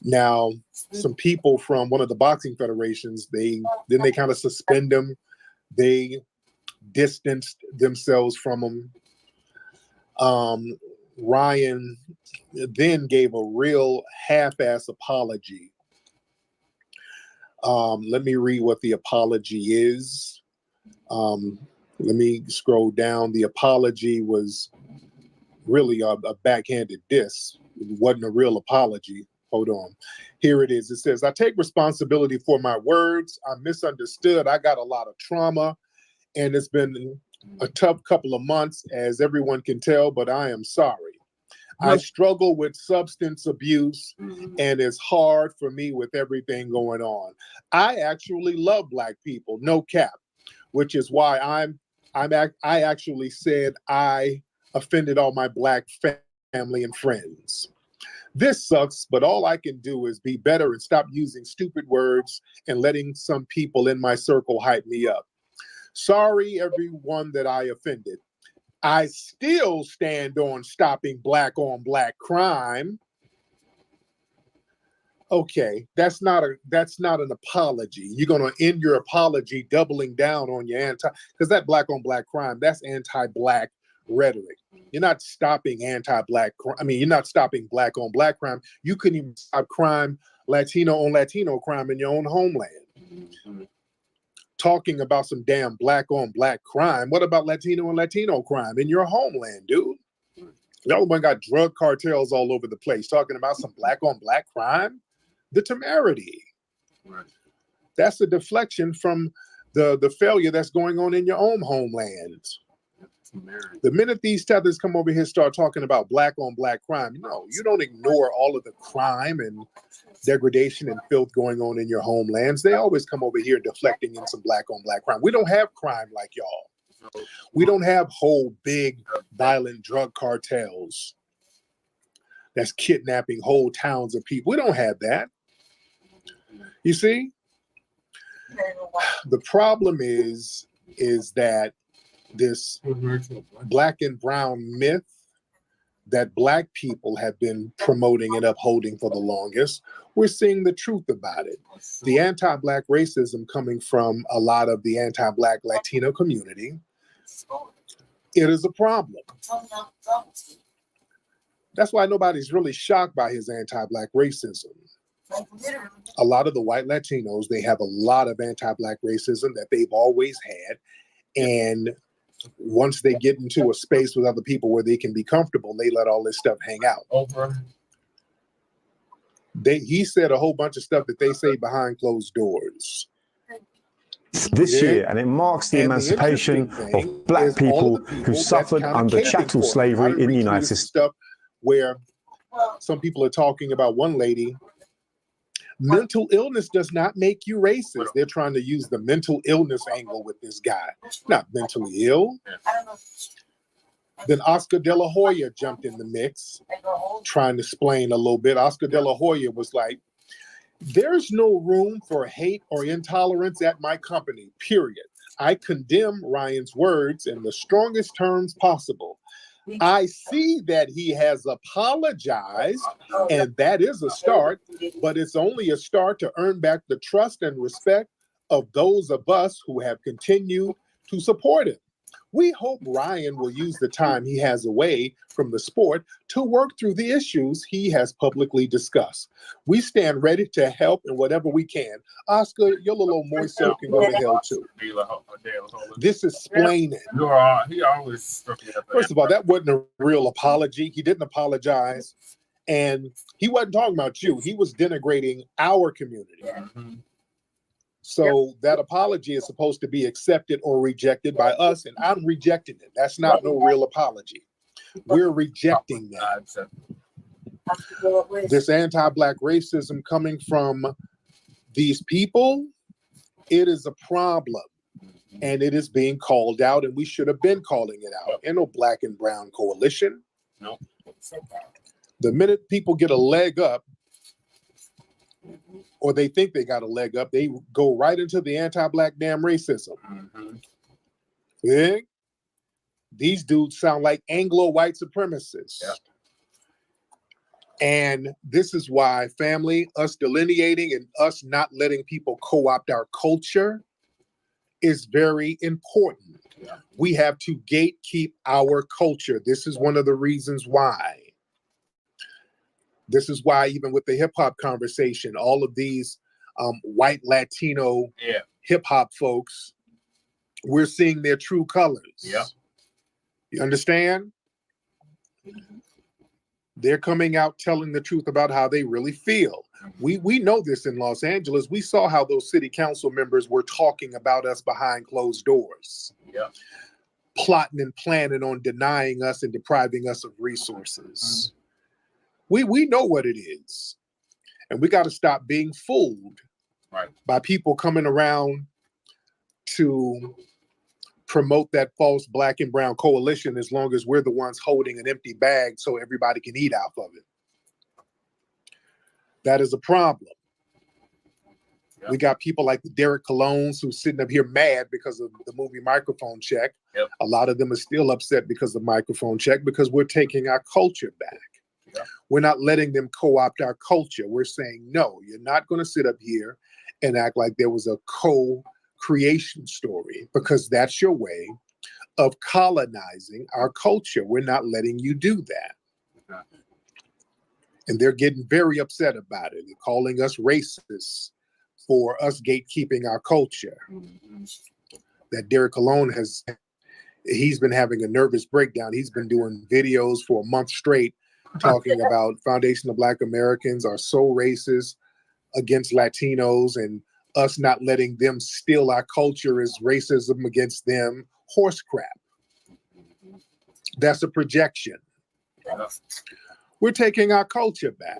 Now, some people from one of the boxing federations, they kind of suspend him. They distanced themselves from him. Ryan then gave a real half-ass apology. Let me read what the apology is. Let me scroll down. The apology was really a backhanded diss. It wasn't a real apology. Hold on. Here it is. It says, I take responsibility for my words. I'm misunderstood. I got a lot of trauma, and it's been a tough couple of months, as everyone can tell, but I am sorry. I struggle with substance abuse, and it's hard for me with everything going on. I actually love black people, no cap, which is why I actually said I offended all my black family and friends. This sucks, but all I can do is be better and stop using stupid words and letting some people in my circle hype me up. Sorry, everyone that I offended. I still stand on stopping black on black crime. Okay, that's not an apology. You're gonna end your apology doubling down on your because that black on black crime, that's anti-black rhetoric. You're not stopping anti-black crime. I mean, you're not stopping black on black crime. You couldn't even stop crime, Latino on Latino crime in your own homeland. Talking about some damn black on black crime. What about Latino and Latino crime in your homeland, dude? Y'all got drug cartels all over the place talking about some black on black crime. The temerity. Right. That's a deflection from the failure that's going on in your own homeland. The minute these tethers come over here and start talking about black on black crime, no, you don't ignore all of the crime and degradation and filth going on in your homelands. They always come over here deflecting in some black on black crime. We don't have crime like y'all. We don't have whole big violent drug cartels that's kidnapping whole towns of people. We don't have that. You see? The problem is that this black and brown myth that black people have been promoting and upholding for the longest, we're seeing the truth about it. The anti-black racism coming from a lot of the anti-black Latino community, it is a problem. That's why nobody's really shocked by his anti-black racism. A lot of the white Latinos, they have a lot of anti-black racism that they've always had. And once they get into a space with other people where they can be comfortable, they let all this stuff hang out. He said a whole bunch of stuff that they say behind closed doors. This year, and it marks the emancipation of black people who suffered under chattel slavery in the United States. Stuff where some people are talking about one lady. Mental illness does not make you racist. They're trying to use the mental illness angle with this guy. Not mentally ill. Then Oscar De La Hoya jumped in the mix, trying to explain a little bit. Oscar De La Hoya was like, there's no room for hate or intolerance at my company, period. I condemn Ryan's words in the strongest terms possible. I see that he has apologized, and that is a start, but it's only a start to earn back the trust and respect of those of us who have continued to support him. We hope Ryan will use the time he has away from the sport to work through the issues he has publicly discussed. We stand ready to help in whatever we can. Oscar, your little moist self can go to hell too. This is splaining. First of all, that wasn't a real apology. He didn't apologize. And he wasn't talking about you. He was denigrating our community. So that apology is supposed to be accepted or rejected by us, and I'm rejecting it. That's not no real apology. We're rejecting that. This anti-Black racism coming from these people, it is a problem, and it is being called out, and we should have been calling it out. Ain't no Black and Brown coalition. No. The minute people get a leg up, or they think they got a leg up, they go right into the anti-Black damn racism. Yeah? These dudes sound like Anglo-white supremacists. And this is why, family, us delineating and us not letting people co-opt our culture is very important. We have to gatekeep our culture. This is one of the reasons why. This is why, even with the hip hop conversation, all of these white Latino hip hop folks, we're seeing their true colors. You understand? They're coming out telling the truth about how they really feel. We know this in Los Angeles. We saw how those city council members were talking about us behind closed doors. Plotting and planning on denying us and depriving us of resources. We know what it is. And we got to stop being fooled by people coming around to promote that false Black and Brown coalition as long as we're the ones holding an empty bag so everybody can eat out of it. That is a problem. We got people like the Derek Colognes who's sitting up here mad because of the movie Microphone Check. A lot of them are still upset because of Microphone Check because we're taking our culture back. We're not letting them co-opt our culture. We're saying, no, you're not going to sit up here and act like there was a co-creation story because that's your way of colonizing our culture. We're not letting you do that. And they're getting very upset about it. They're calling us racists for us gatekeeping our culture. That Derek Colognes he's been having a nervous breakdown. He's been doing videos for a month straight talking about Foundation of Black Americans are so racist against Latinos and us not letting them steal our culture is racism against them. Horse crap. That's a projection. We're taking our culture back.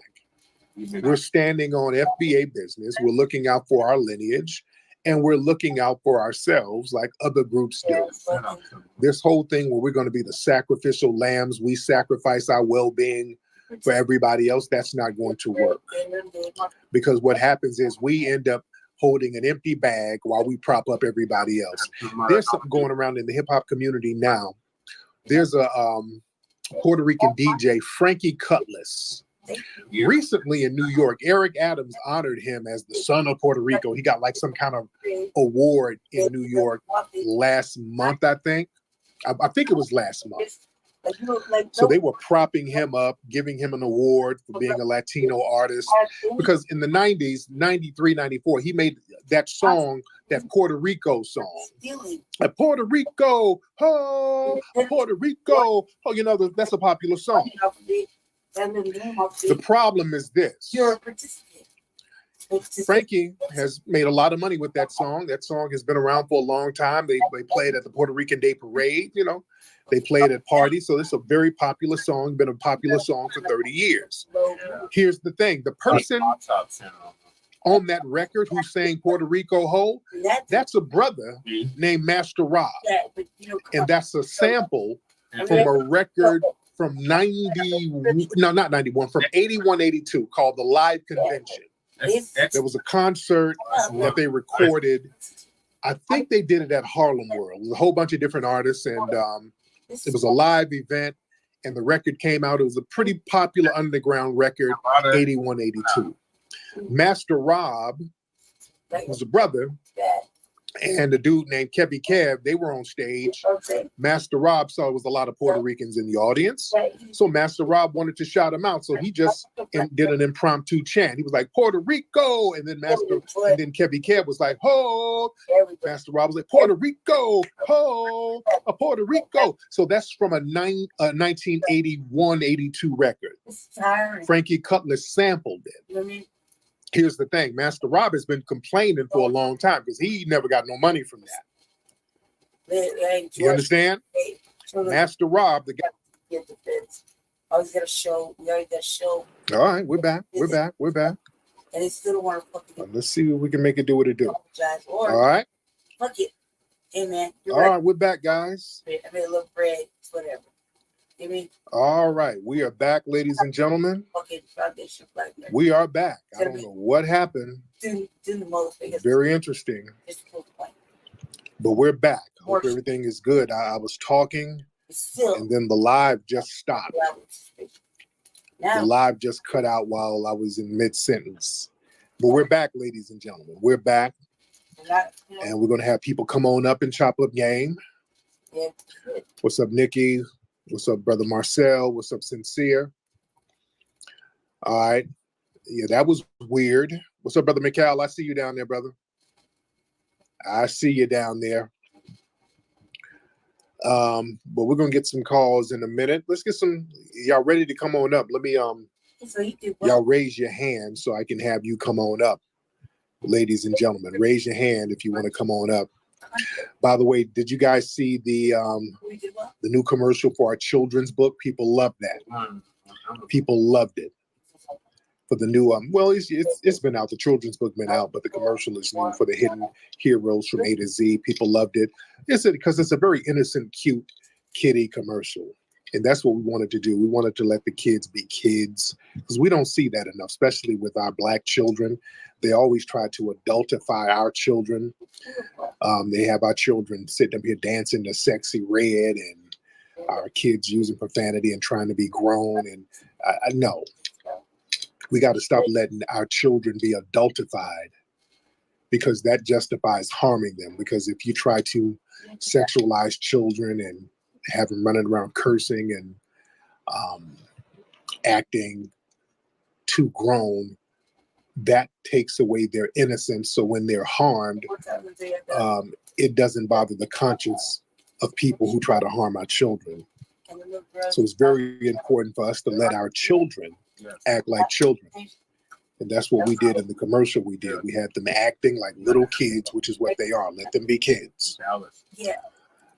We're standing on FBA business. We're looking out for our lineage and we're looking out for ourselves like other groups do. This whole thing where we're going to be the sacrificial lambs, we sacrifice our well-being for everybody else, that's not going to work. Because what happens is we end up holding an empty bag while we prop up everybody else. There's something going around in the hip hop community now. There's a Puerto Rican DJ, Frankie Cutlass. Recently in New York, Eric Adams honored him as the son of Puerto Rico. He got like some kind of award in New York last month, I think. I think it was last month. So they were propping him up, giving him an award for being a Latino artist. Because in the 90s, 93, 94, he made that song, that Puerto Rico song. A Puerto Rico, oh, a Puerto Rico. Oh, you know, that's a popular song. The problem is this. You're a participant. Frankie has made a lot of money with that song. That song has been around for a long time. They played at the Puerto Rican Day Parade, you know. They played at parties. So it's a very popular song, been a popular song for 30 years. Here's the thing. The person on that record who sang Puerto Rico Ho, that's a brother named Master Rob. And that's a sample from a record from from 81, 82 called The Live Convention. There was a concert that they recorded. I think they did it at Harlem World. It was a whole bunch of different artists, and it was a live event, and the record came out. It was a pretty popular underground record, 81, 82. Master Rob was a brother, and a dude named Kevy Kev, they were on stage. Master Rob saw it was a lot of Puerto Ricans in the audience. So Master Rob wanted to shout them out. So he just did an impromptu chant. He was like, Puerto Rico. And then Kevy Kev was like, ho. Master Rob was like, Puerto Rico, ho, a Puerto Rico. So that's from a 1981, 82 record. Frankie Cutlass sampled it. Here's the thing, Master Rob has been complaining for a long time because he never got no money from that. You understand? Master Rob, the guy. Always got a show. We already got a show. All right, we're back. And they still want to fucking. Let's see if we can make it do what it do. Or, all right. Fuck it. Hey, man. All right, we're back, guys. I made a little bread, whatever. You mean? All right, we are back, ladies and gentlemen. We are back. I don't know what happened. Very interesting. But we're back. Hope everything is good. I was talking, and then the live just stopped. The live just cut out while I was in mid-sentence. But we're back, ladies and gentlemen. We're back. And we're going to have people come on up and chop up game. What's up, Nikki? What's up, brother Marcel? What's up, Sincere? All right. Yeah, that was weird. What's up, brother Mikhail? I see you down there, brother. I see you down there. But we're gonna get some calls in a minute. Let's get some. Y'all ready to come on up? Let me y'all raise your hand so I can have you come on up, ladies and gentlemen. Raise your hand if you want to come on up. By the way, did you guys see the new commercial for our children's book? People loved that. People loved it. For the new well, it's been out. The children's book been out, but the commercial is new for the hidden heroes from A to Z. People loved it. It's because it's a very innocent, cute kiddie commercial. And that's what we wanted to do. We wanted to let the kids be kids because we don't see that enough, especially with our Black children. They always try to adultify our children. They have our children sitting up here dancing to Sexy Red and our kids using profanity and trying to be grown. And I know we got to stop letting our children be adultified because that justifies harming them. Because if you try to sexualize children and have them running around cursing and acting too grown, that takes away their innocence. So when they're harmed, it doesn't bother the conscience of people who try to harm our children. So it's very important for us to let our children act like children. And that's what we did in the commercial we did. We had them acting like little kids, which is what they are. Let them be kids.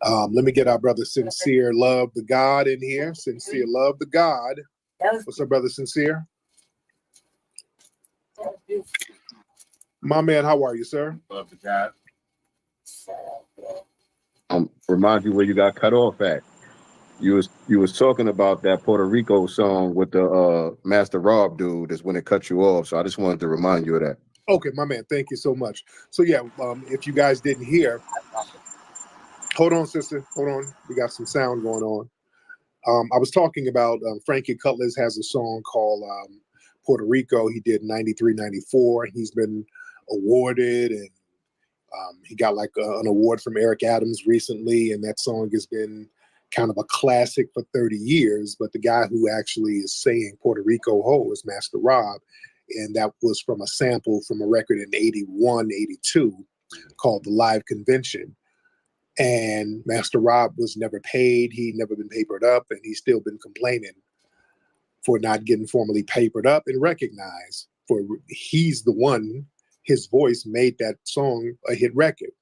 Let me get our brother Sincere Love the God in here. Sincere Love the God. What's up, brother Sincere? My man, how are you, sir? Love the God. Remind you where you got cut off at. You was talking about that Puerto Rico song with the Master Rob dude. That's when it cut you off. So I just wanted to remind you of that. Okay, my man. Thank you so much. So yeah, if you guys didn't hear, hold on, sister. Hold on. We got some sound going on. I was talking about Frankie Cutlass has a song called Puerto Rico. He did 93, 94. He's been awarded, and he got like an award from Eric Adams recently. And that song has been kind of a classic for 30 years. But the guy who actually is saying Puerto Rico Ho is Master Rob. And that was from a sample from a record in 81, 82 called The Live Convention. And Master Rob was never paid. He'd never been papered up, and he's still been complaining for not getting formally papered up and recognized. For he's the one, his voice made that song a hit record.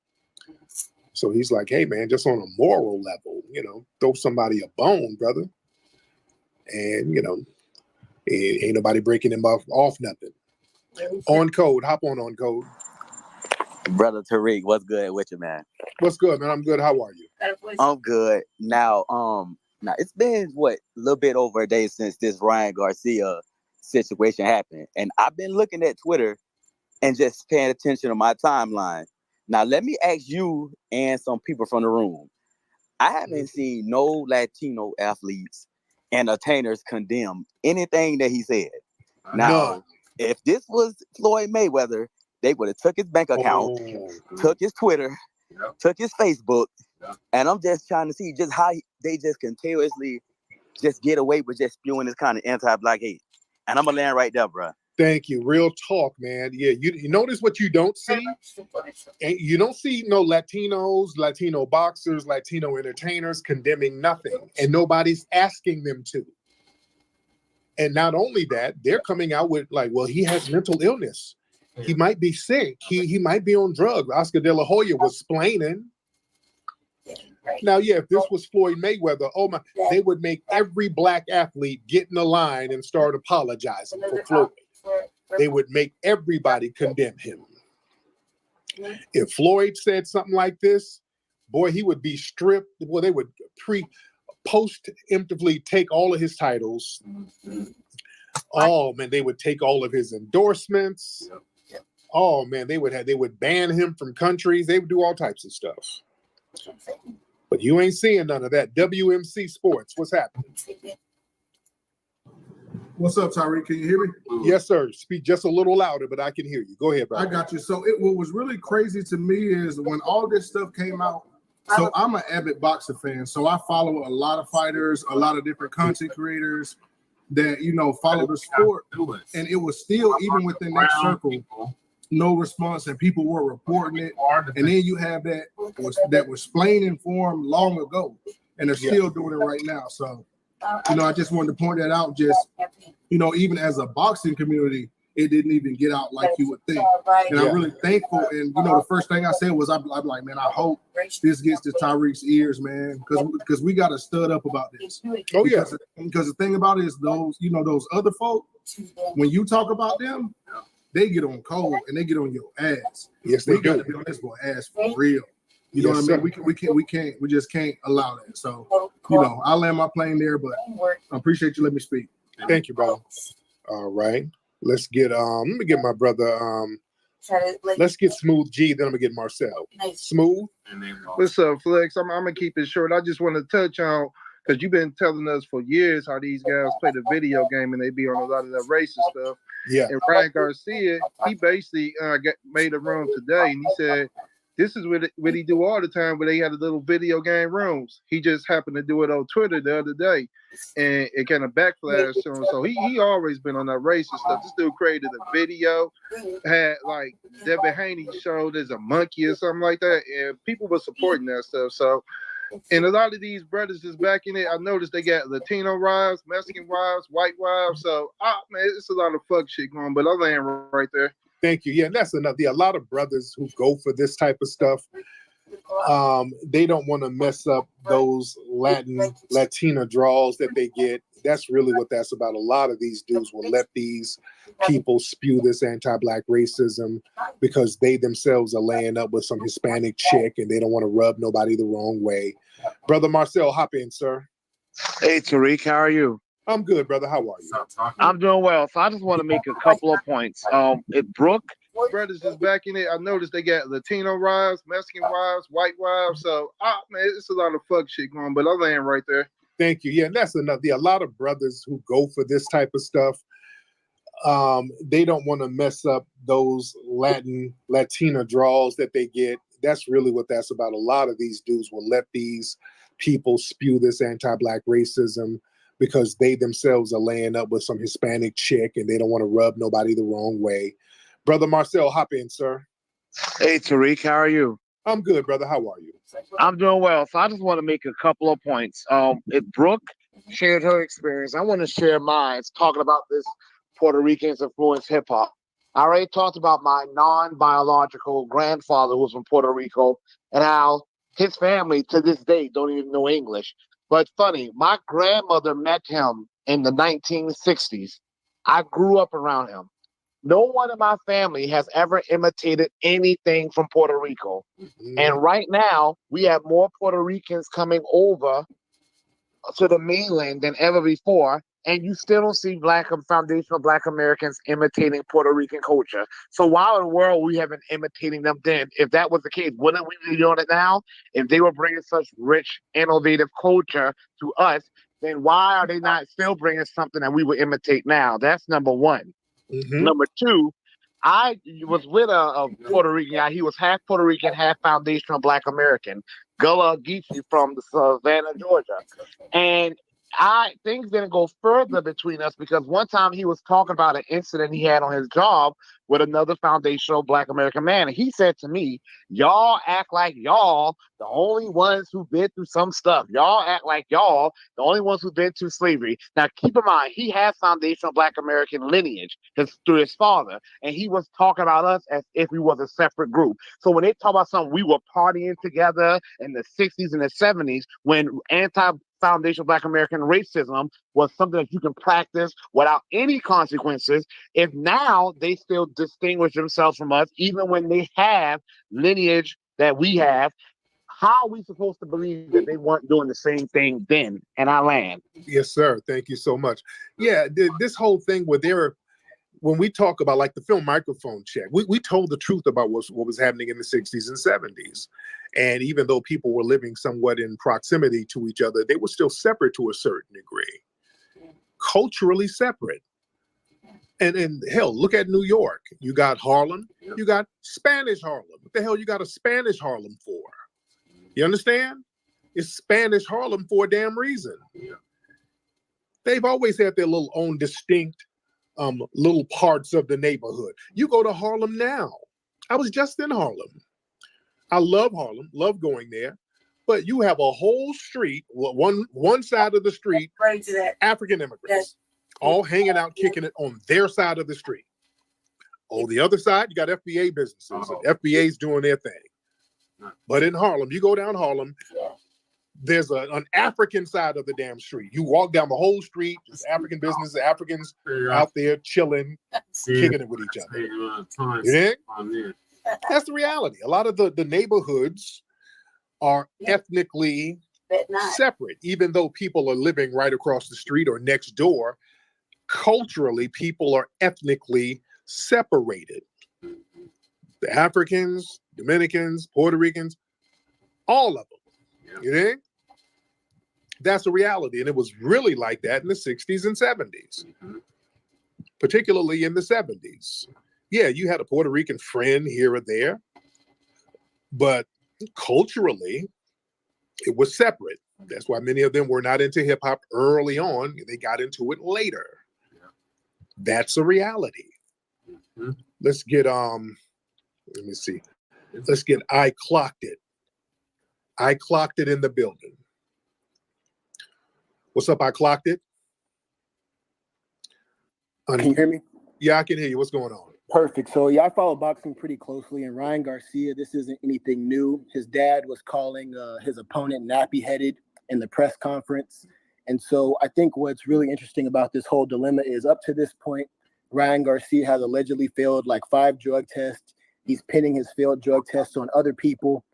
So he's like, hey man, just on a moral level, throw somebody a bone, brother. And ain't nobody breaking him off nothing. On code, hop on code. Brother Tariq, what's good with you, man? What's good, man? I'm good. How are you? I'm good. Now it's been a little bit over a day since this Ryan Garcia situation happened. And I've been looking at Twitter and just paying attention to my timeline. Now let me ask you and some people from the room. I haven't seen no Latino athletes and entertainers condemn anything that he said. Now, if this was Floyd Mayweather, they would have took his bank account, took his Twitter, took his Facebook, and I'm just trying to see just how they just continuously just get away with just spewing this kind of anti-Black hate. And I'm gonna land right there, bro. Thank you. Real talk, man. Yeah, you notice what you don't see? And you don't see no Latinos, Latino boxers, Latino entertainers condemning nothing. And nobody's asking them to. And not only that, they're coming out with well, he has mental illness. He might be sick. He might be on drugs. Oscar De La Hoya was splaining. Now, yeah, if this was Floyd Mayweather, oh my, they would make every Black athlete get in the line and start apologizing for Floyd. They would make everybody condemn him. If Floyd said something like this, boy, he would be stripped. Well, they would post-emptively take all of his titles. Oh man, they would take all of his endorsements. Oh man, they would ban him from countries. They would do all types of stuff. But you ain't seeing none of that. WMC Sports, what's happening? What's up, Tyreek? Can you hear me? Yes, sir. Speak just a little louder, but I can hear you. Go ahead, brother. I got you. So what was really crazy to me is when all this stuff came out. So I'm an avid boxer fan. So I follow a lot of fighters, a lot of different content creators that, follow the sport. And it was still, even within that circle, no response, and people were reporting it. And then you have that was splaining for him long ago, and they're still doing it right now. So, I just wanted to point that out. Just, even as a boxing community, it didn't even get out like you would think. And I'm really thankful. And, the first thing I said was, I'm like, man, I hope this gets to Tyreek's ears, man, because we got to stud up about this. Oh, yeah. Because the thing about it is those other folk, when you talk about them, they get on cold and they get on your ass. Yes, they we got to be on this boy ass for real. You know what I mean? We just can't allow that. So, I'll land my plane there, but I appreciate you letting me speak. Thank you, bro. All right. Let's get let me get my brother let's get Smooth G, then I'm gonna get Marcel. Smooth. What's up, Flex? I'm gonna keep it short. I just want to touch on, because you've been telling us for years how these guys play the video game and they be on a lot of that racist stuff. Yeah. And Ryan Garcia, he basically made a room today, and he said this is what he do all the time, where they had a little video game rooms. He just happened to do it on Twitter the other day, and it kind of backflashed to him. So he always been on that racist stuff. This dude created a video, had Devin Haney showed as a monkey or something like that, and people were supporting that stuff. So, and a lot of these brothers is backing it. I noticed they got Latino wives, Mexican wives, white wives. So, man, it's a lot of fuck shit going on, but I'll land right there. Thank you. Yeah, and that's another. A lot of brothers who go for this type of stuff, they don't want to mess up those Latina draws that they get. That's really what that's about. A lot of these dudes will let these people spew this anti-Black racism because they themselves are laying up with some Hispanic chick and they don't want to rub nobody the wrong way. Brother Marcel, hop in, sir. Hey, Tariq, how are you? I'm good, brother. How are you? I'm doing well. So I just want to make a couple of points. If Brooke brothers is backing it, I noticed they got Latino wives, Mexican wives, white wives. So, man, it's a lot of fuck shit going on, but I'll land right there. Thank you. Yeah, and that's another. A lot of brothers who go for this type of stuff, they don't want to mess up those Latina draws that they get. That's really what that's about. A lot of these dudes will let these people spew this anti-Black racism because they themselves are laying up with some Hispanic chick and they don't want to rub nobody the wrong way. Brother Marcel, hop in, sir. Hey, Tariq, how are you? I'm good, brother. How are you? I'm doing well. So I just want to make a couple of points. If Brooke shared her experience. I want to share mine. It's talking about this Puerto Ricans influenced hip hop. I already talked about my non-biological grandfather who was from Puerto Rico and how his family to this day don't even know English. But funny, my grandmother met him in the 1960s. I grew up around him. No one in my family has ever imitated anything from Puerto Rico. And right now, we have more Puerto Ricans coming over to the mainland than ever before, and you still don't see foundational Black Americans imitating Puerto Rican culture. So why in the world we haven't imitating them then? If that was the case, wouldn't we be doing it now? If they were bringing such rich, innovative culture to us, then why are they not still bringing something that we would imitate now? That's number one. Number two, I was with a Puerto Rican guy. He was half Puerto Rican, half foundational Black American, Gullah Geechee from the Savannah, Georgia. And things didn't go further between us because one time he was talking about an incident he had on his job with another foundational Black American man. And he said to me, y'all act like y'all the only ones who've been through some stuff. Y'all act like y'all the only ones who've been through slavery. Now, keep in mind, he has foundational Black American lineage through his father. And he was talking about us as if we was a separate group. So when they talk about something, we were partying together in the 60s and the 70s when foundational Black American racism was something that you can practice without any consequences. If now they still distinguish themselves from us, even when they have lineage that we have, how are we supposed to believe that they weren't doing the same thing then in our land? Yes, sir. Thank you so much. Yeah, this whole thing where when we talk about like the film Microphone Check, we told the truth about what was happening in the 60s and 70s. And even though people were living somewhat in proximity to each other, they were still separate to a certain degree, culturally separate. And hell, look at New York. You got Harlem, you got Spanish Harlem. What the hell you got a Spanish Harlem for? You understand? It's Spanish Harlem for a damn reason. They've always had their little own distinct little parts of the neighborhood. You go to Harlem now. I was just in Harlem. I love Harlem, love going there. But you have a whole street, one side of the street, African immigrants, all hanging out, kicking it on their side of the street. Oh, the other side, you got FBA businesses. And FBA's doing their thing. But in Harlem, you go down Harlem, there's an African side of the damn street. You walk down the whole street, just African business, Africans out there chilling, kicking it with each other. You think? That's the reality. A lot of the neighborhoods are ethnically separate, even though people are living right across the street or next door. Culturally, people are ethnically separated. The Africans, Dominicans, Puerto Ricans, all of them. You think? That's a reality. And it was really like that in the 60s and 70s, particularly in the 70s. Yeah, you had a Puerto Rican friend here or there, but culturally, it was separate. That's why many of them were not into hip hop early on. They got into it later. That's a reality. Let's get let me see. Let's get I Clocked It. I Clocked It in the building. What's up, I Clocked It? Can you hear me? Yeah, I can hear you. What's going on? Perfect. So yeah, I follow boxing pretty closely, and Ryan Garcia, this isn't anything new. His dad was calling his opponent nappy-headed in the press conference. And so I think what's really interesting about this whole dilemma is up to this point, Ryan Garcia has allegedly failed like 5 drug tests. He's pinning his failed drug tests on other people.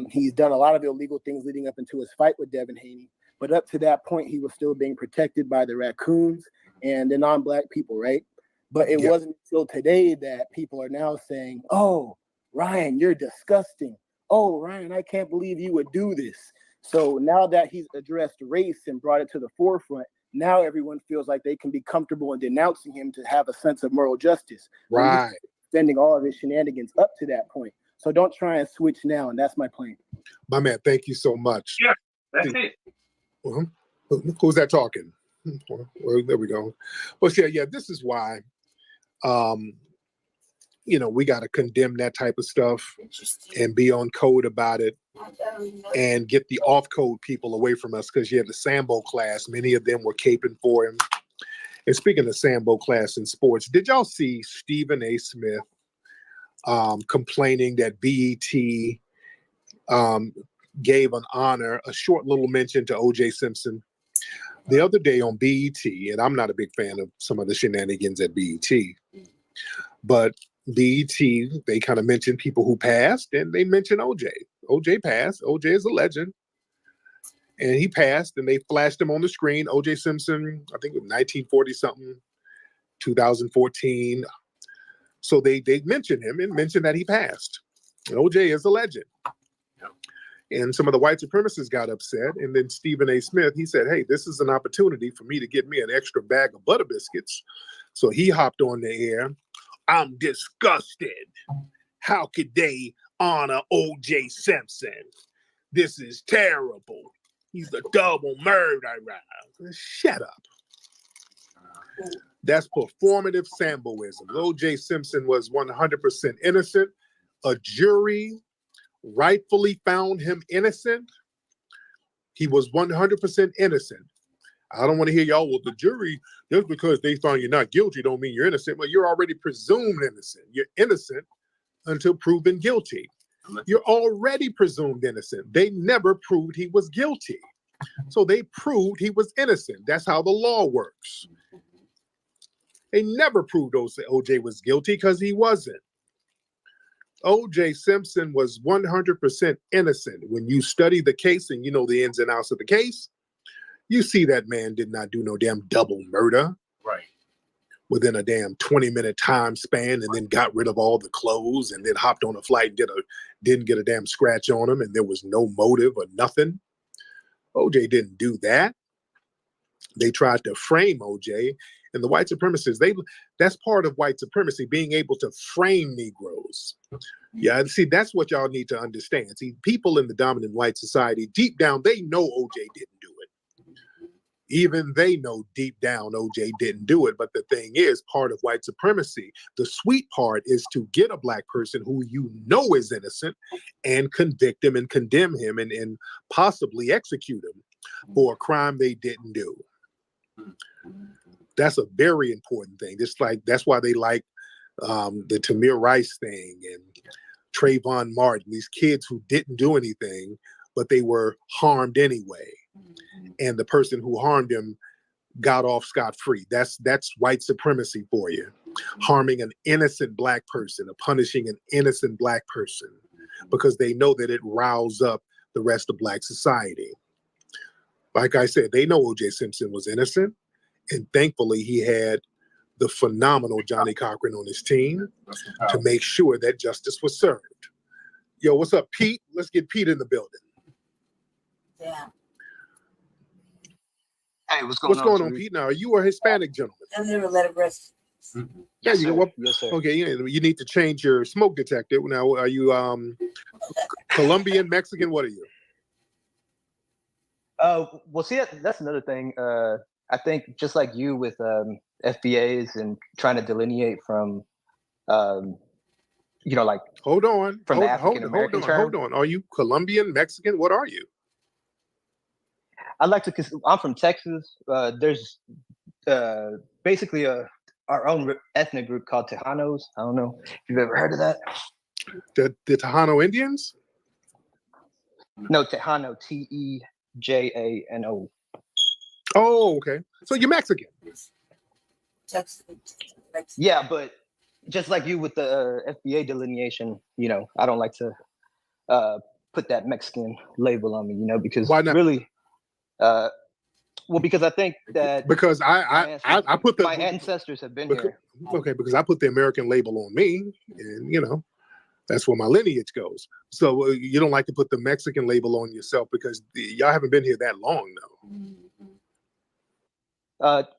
He's done a lot of illegal things leading up into his fight with Devin Haney. But up to that point, he was still being protected by the raccoons and the non-Black people, right? But it wasn't until today that people are now saying, oh, Ryan, you're disgusting. Oh, Ryan, I can't believe you would do this. So now that he's addressed race and brought it to the forefront, now everyone feels like they can be comfortable in denouncing him to have a sense of moral justice. Right. Spending all of his shenanigans up to that point. So don't try and switch now. And that's my point. My man, thank you so much. Yeah, that's it. Who's that talking? Well, there we go. Well, yeah, this is why we got to condemn that type of stuff and be on code about it and get the off code people away from us, because you have the Sambo class. Many of them were caping for him. And speaking of Sambo class in sports, did y'all see Stephen A. Smith complaining that BET gave an honor, a short little mention to O.J. Simpson the other day on BET? And I'm not a big fan of some of the shenanigans at BET, but BET, they kind of mentioned people who passed, and they mentioned OJ. OJ passed. OJ is a legend. And he passed, and they flashed him on the screen. OJ Simpson, I think it was 1940-something, 2014. So they mentioned him and mentioned that he passed. And OJ is a legend. And some of the white supremacists got upset. And then Stephen A. Smith, he said, hey, this is an opportunity for me to get me an extra bag of butter biscuits. So he hopped on the air. I'm disgusted. How could they honor O.J. Simpson? This is terrible. He's a double murderer. Shut up. That's performative Samboism. O.J. Simpson was 100% innocent. A jury rightfully found him innocent. He was 100% innocent. I don't want to hear y'all, well, the jury, just because they found you not guilty don't mean you're innocent. Well, you're already presumed innocent. You're innocent until proven guilty. You're already presumed innocent. They never proved he was guilty. So they proved he was innocent. That's how the law works. They never proved OJ was guilty because he wasn't. O.J. Simpson was 100% innocent. When you study the case and you know the ins and outs of the case, you see that man did not do no damn double murder. Right. Within a damn 20-minute time span, and then got rid of all the clothes and then hopped on a flight and didn't get a damn scratch on him, and there was no motive or nothing. O.J. didn't do that. They tried to frame O.J. And the white supremacists, that's part of white supremacy, being able to frame Negroes. Yeah, see, that's what y'all need to understand. See, people in the dominant white society, deep down, they know O.J. didn't do it. Even they know deep down O.J. didn't do it. But the thing is, part of white supremacy, the sweet part is to get a black person who you know is innocent and convict him and condemn him and possibly execute him for a crime they didn't do. That's a very important thing. That's why they like the Tamir Rice thing and Trayvon Martin, these kids who didn't do anything, but they were harmed anyway. And the person who harmed him got off scot-free. That's white supremacy for you. Harming an innocent black person, or punishing an innocent black person, because they know that it riles up the rest of black society. Like I said, they know O.J. Simpson was innocent. And thankfully, he had the phenomenal Johnny Cochran on his team to make sure that justice was served. Yo, what's up, Pete? Let's get Pete in the building. Yeah. Hey, what's going on, Pete? Now, are you a Hispanic gentleman? I never let it rest. Yeah, you go up. Yes, sir. Okay, you need to change your smoke detector. Now, are you Colombian, Mexican? What are you? Well, see, that's another thing. I think just like you with FBAs and trying to delineate from, like hold on, from the African American term. Hold on. Are you Colombian, Mexican? What are you? I like to. Cause I'm from Texas. There's basically our own ethnic group called Tejanos. I don't know if you've ever heard of that. The Tejano Indians? No, Tejano. Tejano. Oh, okay. So you're Mexican. Yeah, but just like you with the FBA delineation, I don't like to put that Mexican label on me, because why not? Really, because I think that because I put my ancestors have been here. Okay, because I put the American label on me, and that's where my lineage goes. So you don't like to put the Mexican label on yourself because y'all haven't been here that long, though.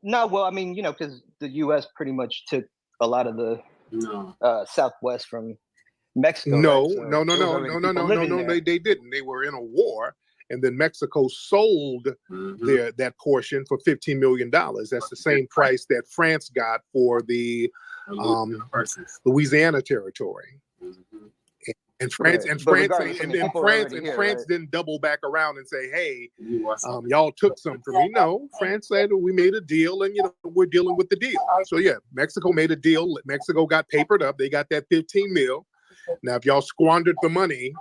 No, well, I mean, because the U.S. pretty much took a lot of the Southwest from Mexico. No, right? So no. They didn't. They were in a war, and then Mexico sold that portion for $15 million. That's the same price that France got for the Louisiana territory. And France didn't double back around and say, "Hey, y'all took some from me." No, France said we made a deal, and we're dealing with the deal. So yeah, Mexico made a deal. Mexico got papered up. They got that 15 mil. Now, if y'all squandered the money,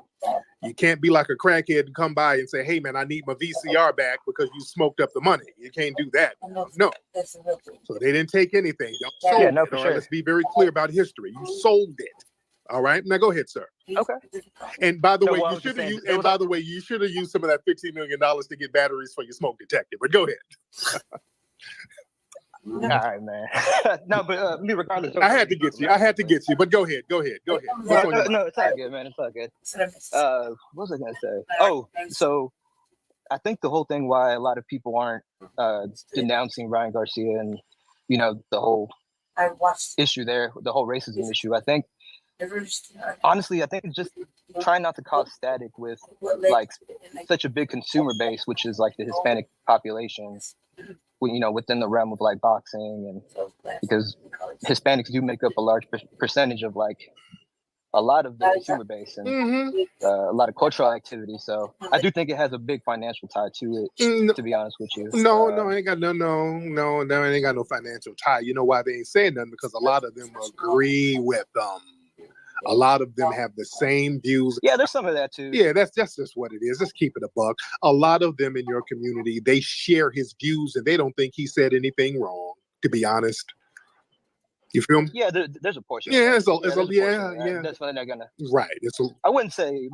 you can't be like a crackhead and come by and say, "Hey, man, I need my VCR back because you smoked up the money." You can't do that. No. So they didn't take anything. Y'all sold it. For sure. Let's be very clear about history. You sold it. All right. Now go ahead, sir. Okay. And by the way, you should have used some of that $15 million to get batteries for your smoke detector. But go ahead. All right, man. No, but me regardless. I had to get you. But go ahead. No, it's all good, man. It's all good. What was I gonna say? Oh, so I think the whole thing why a lot of people aren't denouncing Ryan Garcia and the whole issue there, the whole racism issue. I think honestly, I think it's just trying not to cause static with like such a big consumer base, which is like the Hispanic population. Within the realm of like boxing, and because Hispanics do make up a large percentage of like a lot of the consumer base and a lot of cultural activity. So I do think it has a big financial tie to it. To be honest with you, no, it ain't got no, it ain't got no financial tie. You know why they ain't saying nothing? Because a lot of them agree with them. A lot of them have the same views. Yeah, there's some of that too. Yeah, that's just what it is. Let's keep it a buck. A lot of them in your community, they share his views and they don't think he said anything wrong, to be honest. You feel me? Yeah, there's a portion. Yeah, That's why they're gonna. Right. I wouldn't say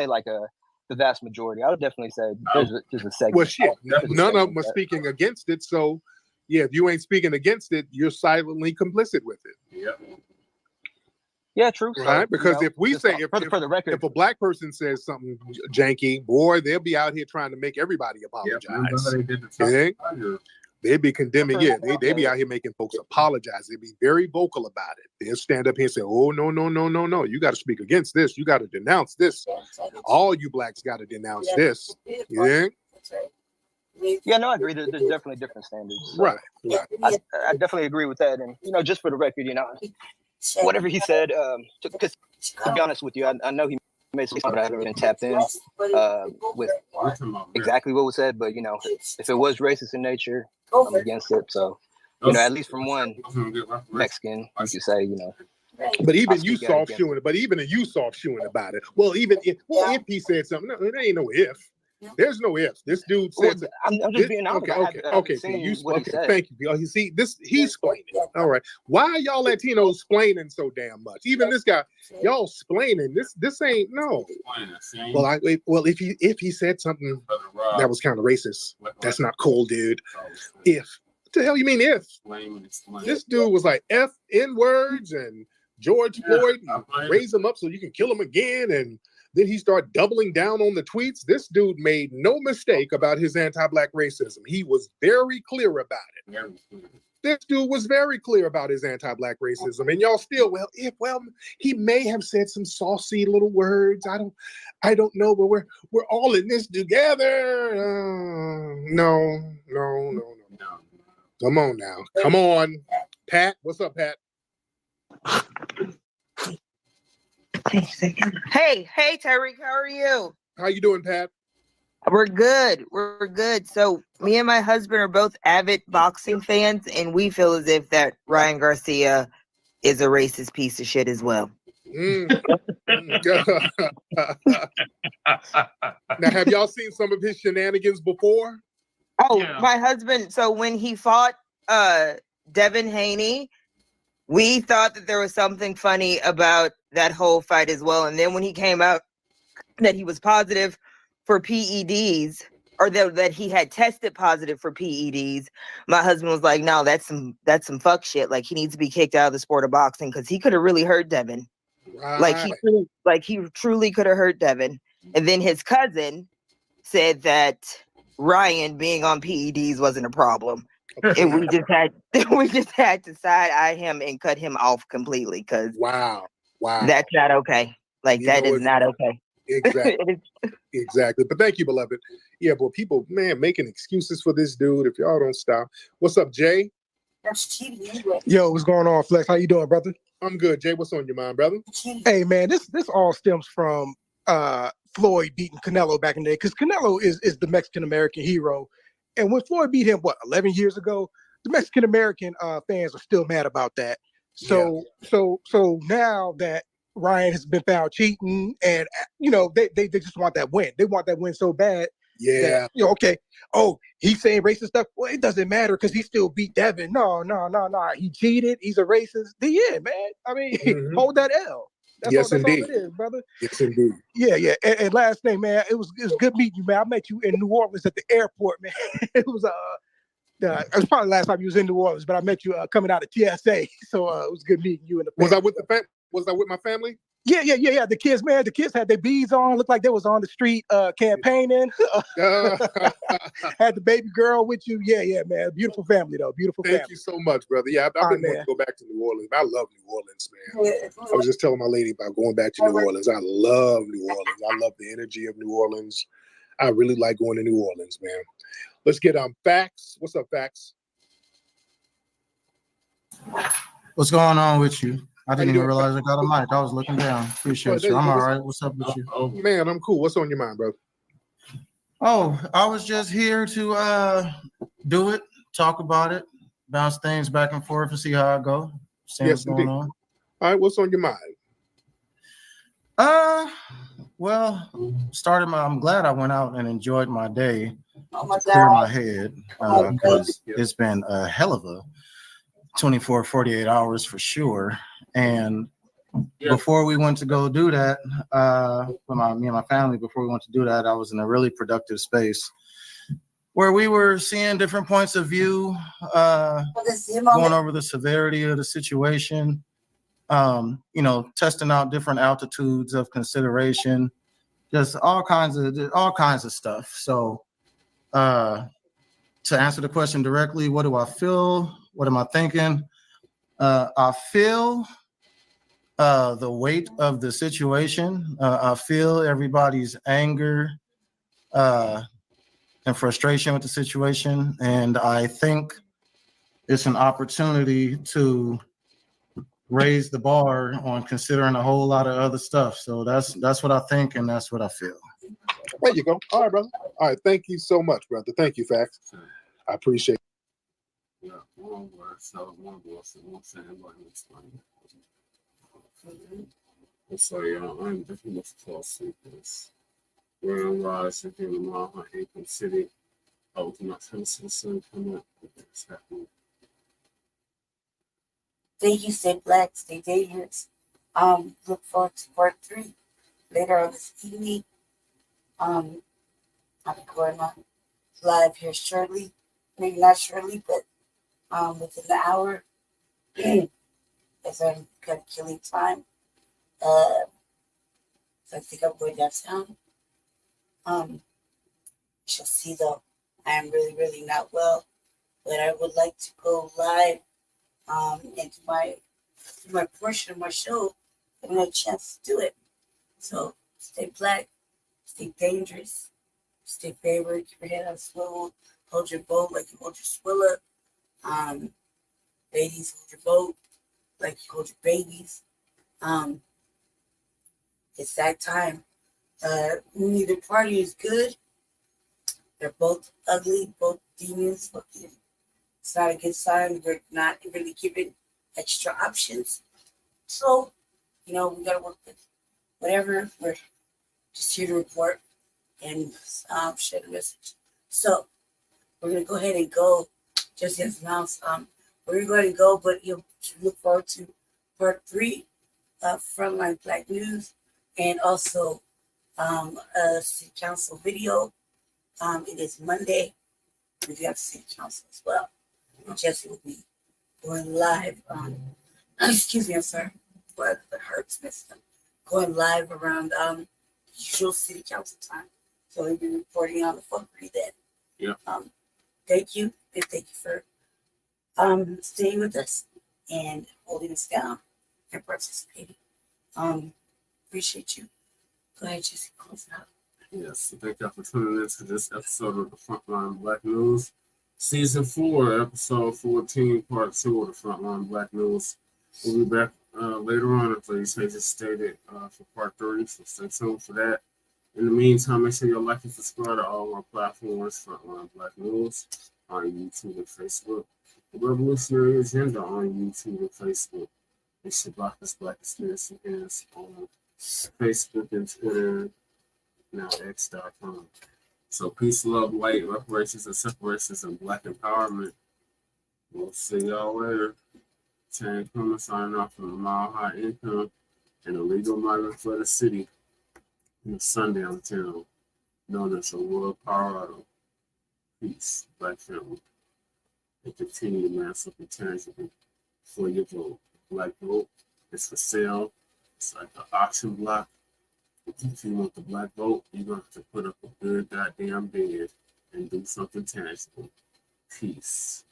like the vast majority. I would definitely say there's a segment. Well, shit, none of them are speaking against it. So, yeah, if you ain't speaking against it, you're silently complicit with it. Yeah. Yeah, true. Right, because if we say for the record, if a black person says something janky, boy, they'll be out here trying to make everybody apologize. They'd be condemning. Yeah, they be out here making folks apologize. They'd be very vocal about it. They'll stand up here and say, "Oh no! You got to speak against this. You got to denounce this. All you blacks got to denounce this." Yeah. Yeah, no, I agree. There's definitely different standards. So right. I definitely agree with that. And just for the record, whatever he said, because to be honest with you, I know he made some stuff, but I haven't been tapped in with exactly what was said. But if it was racist in nature, I'm against it. So at least from one Mexican, you could say, But even you soft shoeing about it. Well, if he said something, no, there ain't no if. There's no ifs. This dude said, I'm just being honest. Okay. Thank you. You see, he's splaining. All right. Why are y'all Latinos splaining so damn much? Even this guy, y'all splaining. This ain't no. Well, if he said something that was kind of racist, that's not cool, dude. What the hell you mean if? This dude was like N words and George Floyd, raise him up so you can kill him again, and then he started doubling down on the tweets. This dude made no mistake about his anti-black racism. He was very clear about it. This dude was very clear about his anti-black racism. And y'all still, he may have said some saucy little words. I don't know, but we're all in this together. No. Come on now. Come on. Pat, what's up, Pat? Hey, Tyreek, how are you? How you doing, Pat? We're good. So me and my husband are both avid boxing fans, and we feel as if that Ryan Garcia is a racist piece of shit as well. Now, have y'all seen some of his shenanigans before? My husband, so when he fought Devin Haney, we thought that there was something funny about that whole fight as well. And then when he came out that he was positive for PEDs, or that he had tested positive for PEDs, my husband was like, no, that's some fuck shit. Like, he needs to be kicked out of the sport of boxing because he could have really hurt Devin. Right. He truly could have hurt Devin. And then his cousin said that Ryan being on PEDs wasn't a problem. And we just had to side eye him and cut him off completely because wow, that's not okay. Like, that is not okay. Exactly. Exactly. But thank you, beloved. Yeah, but people, man, making excuses for this dude if y'all don't stop. What's up, Jay? That's cheating anyway. Yo, what's going on, Flex? How you doing, brother? I'm good, Jay. What's on your mind, brother? Hey, man, this all stems from Floyd beating Canelo back in the day, because Canelo is the Mexican American hero, and when Floyd beat him, 11 years ago, the Mexican American fans are still mad about that. So now that Ryan has been found cheating, and they just want that win. They want that win so bad. Yeah. That, okay. Oh, he's saying racist stuff. Well, it doesn't matter because he still beat Devin. No. He cheated. He's a racist. Yeah, man. I mean, hold that L. That's all it is, brother. Yes, indeed. Yeah. And last thing, man, it was good meeting you, man. I met you in New Orleans at the airport, man. It was probably the last time you was in New Orleans, but I met you coming out of TSA. So it was good meeting you in the family. Was I with my family? Yeah. The kids, man, the kids had their beads on, looked like they was on the street campaigning. Had the baby girl with you. Yeah, man. Beautiful family, though. Beautiful family. Thank you so much, brother. Yeah, I've been wanting to go back to New Orleans. I love New Orleans, man. I was just telling my lady about going back to New Orleans. I love New Orleans. I love the energy of New Orleans. I really like going to New Orleans, man. Let's get Facts. What's up, Facts? What's going on with you? I didn't even realize I got a mic. I was looking down. Appreciate you. I'm all right. What's up with you? Oh, man, I'm cool. What's on your mind, bro? Oh, I was just here to do it, talk about it, bounce things back and forth and see how I go. See what's going on. All right, what's on your mind? Well, I'm glad I went out and enjoyed my day to clear my head because it's been a hell of a 24, 48 hours for sure. And before we went to go do that, with me and my family, before we went to do that, I was in a really productive space where we were seeing different points of view, going over the severity of the situation, testing out different altitudes of consideration, just all kinds of stuff. So to answer the question directly, what do I feel? What am I thinking? I feel the weight of the situation. I feel everybody's anger and frustration with the situation. And I think it's an opportunity to raise the bar on considering a whole lot of other stuff. So that's what I think, and that's what I feel. There you go. All right, brother. All right, thank you so much, brother. Thank you, Facts. I appreciate it. Yeah, one word. So I'm definitely looking forward to this. We're on rise again tomorrow in Aiken City. Ultimate Tennessee coming up. It's happening. Thank you, stay black, stay dangerous. Look forward to part 3 later on this evening. I'll be going on live here shortly. Maybe not shortly, but within the hour. As I'm kind of killing time. So I think I'm going downtown. Shall see though. I am really, really not well, but I would like to go live into my portion of my show. I haven't had a chance to do it. So stay black, stay dangerous, stay favored, keep your head on a swivel, hold your boat like you hold your swiller. Ladies, hold your boat like you hold your babies. It's that time. Neither party is good. They're both ugly, both demons. It's not a good sign. We're not really given extra options. So, we got to work with whatever. We're just here to report and share the message. So, we're going to go ahead and go, just as announced. We're going to go ahead and go, but you'll look forward to part 3 of Frontline Black News and also a city council video. It is Monday. We do have city council as well. And Jesse will be going live on, excuse me, I'm sorry, but the heart's missed. Going live around usual city council time. So we'll be reporting on the fuckery then. Yeah. Thank you, and thank you for staying with us and holding us down and participating. Appreciate you. Go ahead, Jesse, close it out. Yes, so thank y'all for tuning in to this episode of the Frontline Black News. Season 4, episode 14, part 2 of the Frontline Black News. We'll be back later on, as these pages stated, for part 3, so stay tuned for that. In the meantime, make sure you like and subscribe to all our platforms, Frontline Black News, on YouTube and Facebook. The Revolutionary Agenda on YouTube and Facebook. It's Shabaka's Black Experience Events on Facebook and Twitter, now X.com. So peace, love, light, reparations, and separations, and Black empowerment. We'll see y'all later. Terry Plummer signing off from the Mile High Income and a legal migrant for the city in the sundown town known as Aurora, Colorado. Peace, Black family. And continue to mass up and tangible for your vote. Black vote is for sale. It's like the auction block. If you want the black vote, you're going to have to put up a good goddamn bid and do something tangible. Peace.